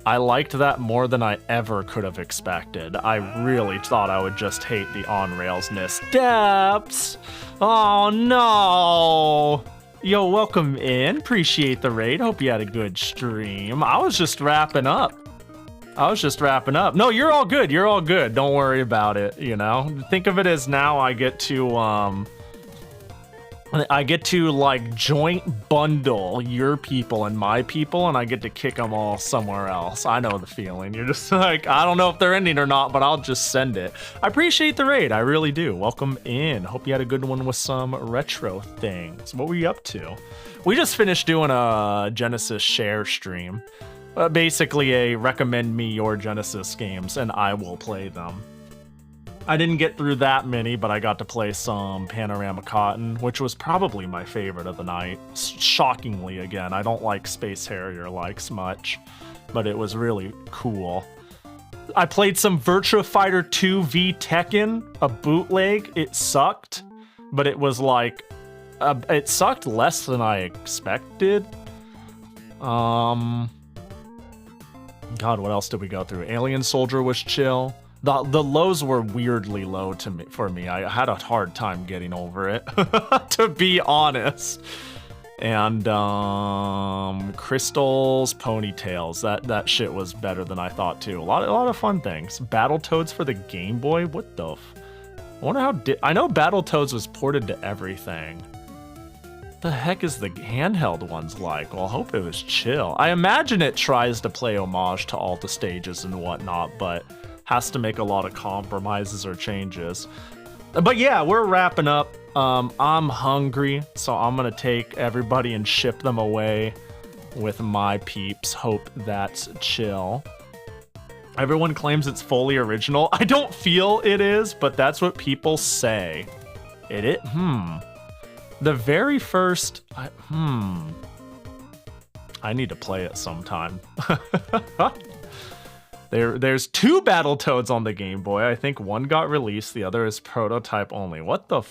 I liked that more than I ever could have expected. I really thought I would just hate the on-railsness. Depths! Oh no! Yo, welcome in. Appreciate the raid. Hope you had a good stream. I was just wrapping up. No, you're all good. You're all good. Don't worry about it, you know? Think of it as now I get to like joint bundle your people and my people, and I get to kick them all somewhere else. I know the feeling. You're just like, I don't know if they're ending or not, but I'll just send it. I appreciate the raid. I really do. Welcome in. Hope you had a good one with some retro things. What were you up to? We just finished doing a Genesis share stream. Basically a recommend me your Genesis games and I will play them. I didn't get through that many, but I got to play some Panorama Cotton, which was probably my favorite of the night. Shockingly, again, I don't like Space Harrier likes much, but it was really cool. I played some Virtua Fighter 2 v Tekken, a bootleg. It sucked, but it was like, it sucked less than I expected. God, what else did we go through? Alien Soldier was chill. The lows were weirdly low for me. I had a hard time getting over it, to be honest. And Crystals, Ponytails, that shit was better than I thought too. A lot of fun things. Battletoads for the Game Boy. What the? I wonder how. I know Battletoads was ported to everything. The heck is the handheld ones like? Well, I hope it was chill. I imagine it tries to play homage to all the stages and whatnot, but has to make a lot of compromises or changes. But yeah, we're wrapping up. I'm hungry, so I'm gonna take everybody and ship them away with my peeps. Hope that's chill. Everyone claims it's fully original. I don't feel it is, but that's what people say. The very first, I need to play it sometime. There's 2 Battletoads on the Game Boy. I think one got released, the other is prototype only. What the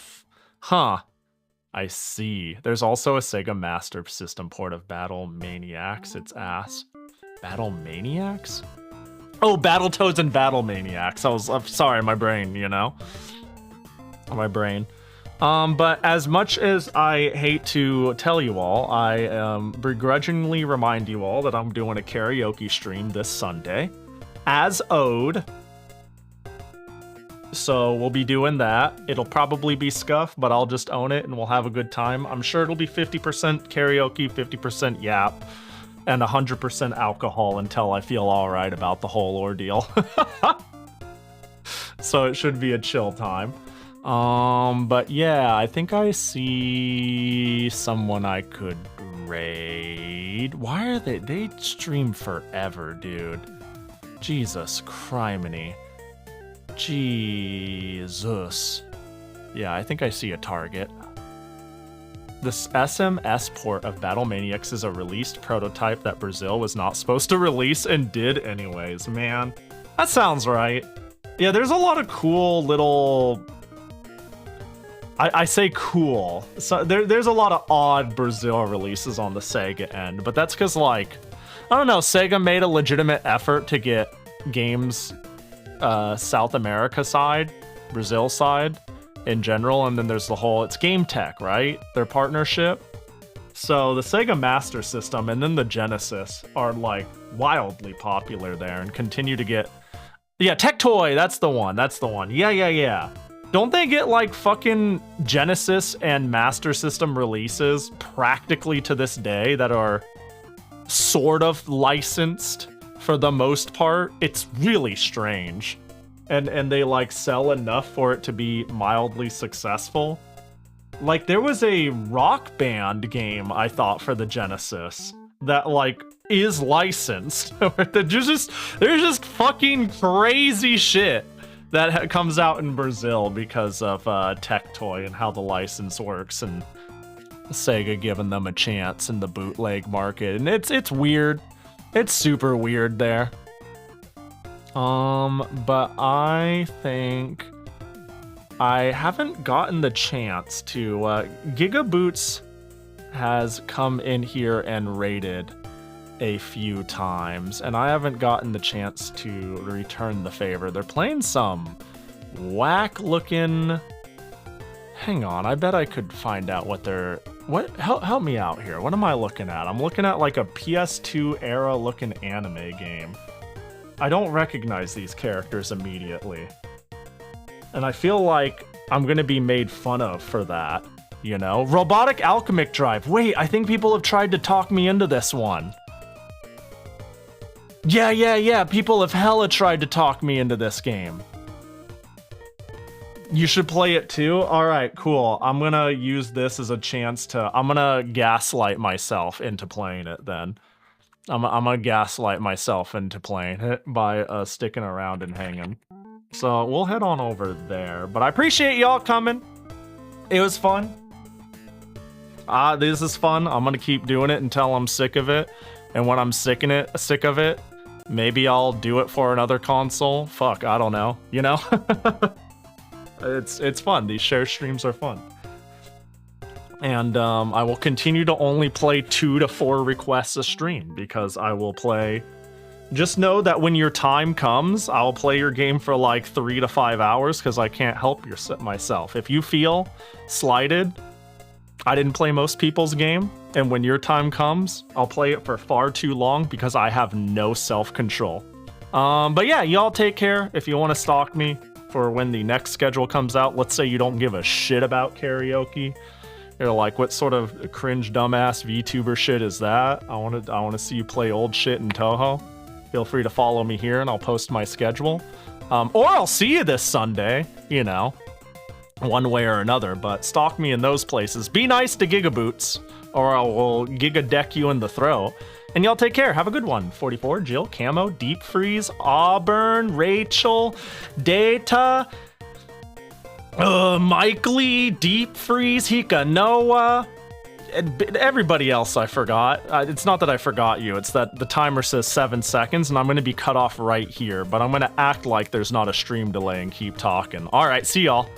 I see. There's also a Sega Master System port of Battle Maniacs. It's ass. Battle Maniacs? Oh, Battletoads and Battle Maniacs. I'm sorry, my brain, you know? My brain. But as much as I hate to tell you all, I begrudgingly remind you all that I'm doing a karaoke stream this Sunday, as owed. So we'll be doing that. It'll probably be scuff, but I'll just own it and we'll have a good time. I'm sure it'll be 50% karaoke, 50% yap, and 100% alcohol until I feel all right about the whole ordeal. So it should be a chill time. But yeah, I think I see someone I could raid. Why are they stream forever, dude? Jesus criminy. Jesus. Yeah, I think I see a target. This SMS port of Battle Maniacs is a released prototype that Brazil was not supposed to release and did anyways. Man, that sounds right. Yeah, there's a lot of cool little... I say cool. So there's a lot of odd Brazil releases on the Sega end, but that's because, like, I don't know, Sega made a legitimate effort to get games South America side, Brazil side in general, and then there's the whole, it's Game Tech, right? Their partnership. So the Sega Master System and then the Genesis are like wildly popular there and continue to get... Yeah, Tectoy, that's the one. Yeah. Don't they get like fucking Genesis and Master System releases practically to this day that are sort of licensed for the most part? It's really strange. And they like sell enough for it to be mildly successful. Like there was a Rock Band game I thought for the Genesis that like is licensed. there's just fucking crazy shit that comes out in Brazil because of Tectoy and how the license works and Sega giving them a chance in the bootleg market. And it's weird. It's super weird there. But I think I haven't gotten the chance to... Gigaboots has come in here and raided a few times, and I haven't gotten the chance to return the favor. They're playing some whack-looking... Hang on, I bet I could find out what they're... What? Help me out here. What am I looking at? I'm looking at like a PS2 era looking anime game. I don't recognize these characters immediately. And I feel like I'm gonna be made fun of for that, you know? Robotic Alchemic Drive. Wait, I think people have tried to talk me into this one. Yeah. People have hella tried to talk me into this game. You should play it too? Alright, cool. I'm gonna use this as a chance to... I'm gonna gaslight myself into playing it then. I'm gonna gaslight myself into playing it by sticking around and hanging. So we'll head on over there. But I appreciate y'all coming. It was fun. This is fun. I'm gonna keep doing it until I'm sick of it. And when I'm sick of it, maybe I'll do it for another console. Fuck, I don't know. You know? It's fun. These share streams are fun. And I will continue to only play 2 to 4 requests a stream because I will play... Just know that when your time comes, I'll play your game for like 3 to 5 hours because I can't help myself. If you feel slighted, I didn't play most people's game, and when your time comes, I'll play it for far too long because I have no self-control. But yeah, y'all take care. If you want to stalk me for when the next schedule comes out, let's say you don't give a shit about karaoke. You're like, what sort of cringe dumbass VTuber shit is that? I want to see you play old shit in Toho. Feel free to follow me here and I'll post my schedule. Or I'll see you this Sunday, you know, one way or another, but stalk me in those places. Be nice to Gigaboots or I will Giga deck you in the throat. And y'all take care. Have a good one. 44, Jill, Camo, Deep Freeze, Auburn, Rachel, Data, Mike Lee, Deep Freeze, Hika Noah, and everybody else I forgot. It's not that I forgot you, it's that the timer says 7 seconds and I'm going to be cut off right here, but I'm going to act like there's not a stream delay and keep talking. All right, see y'all.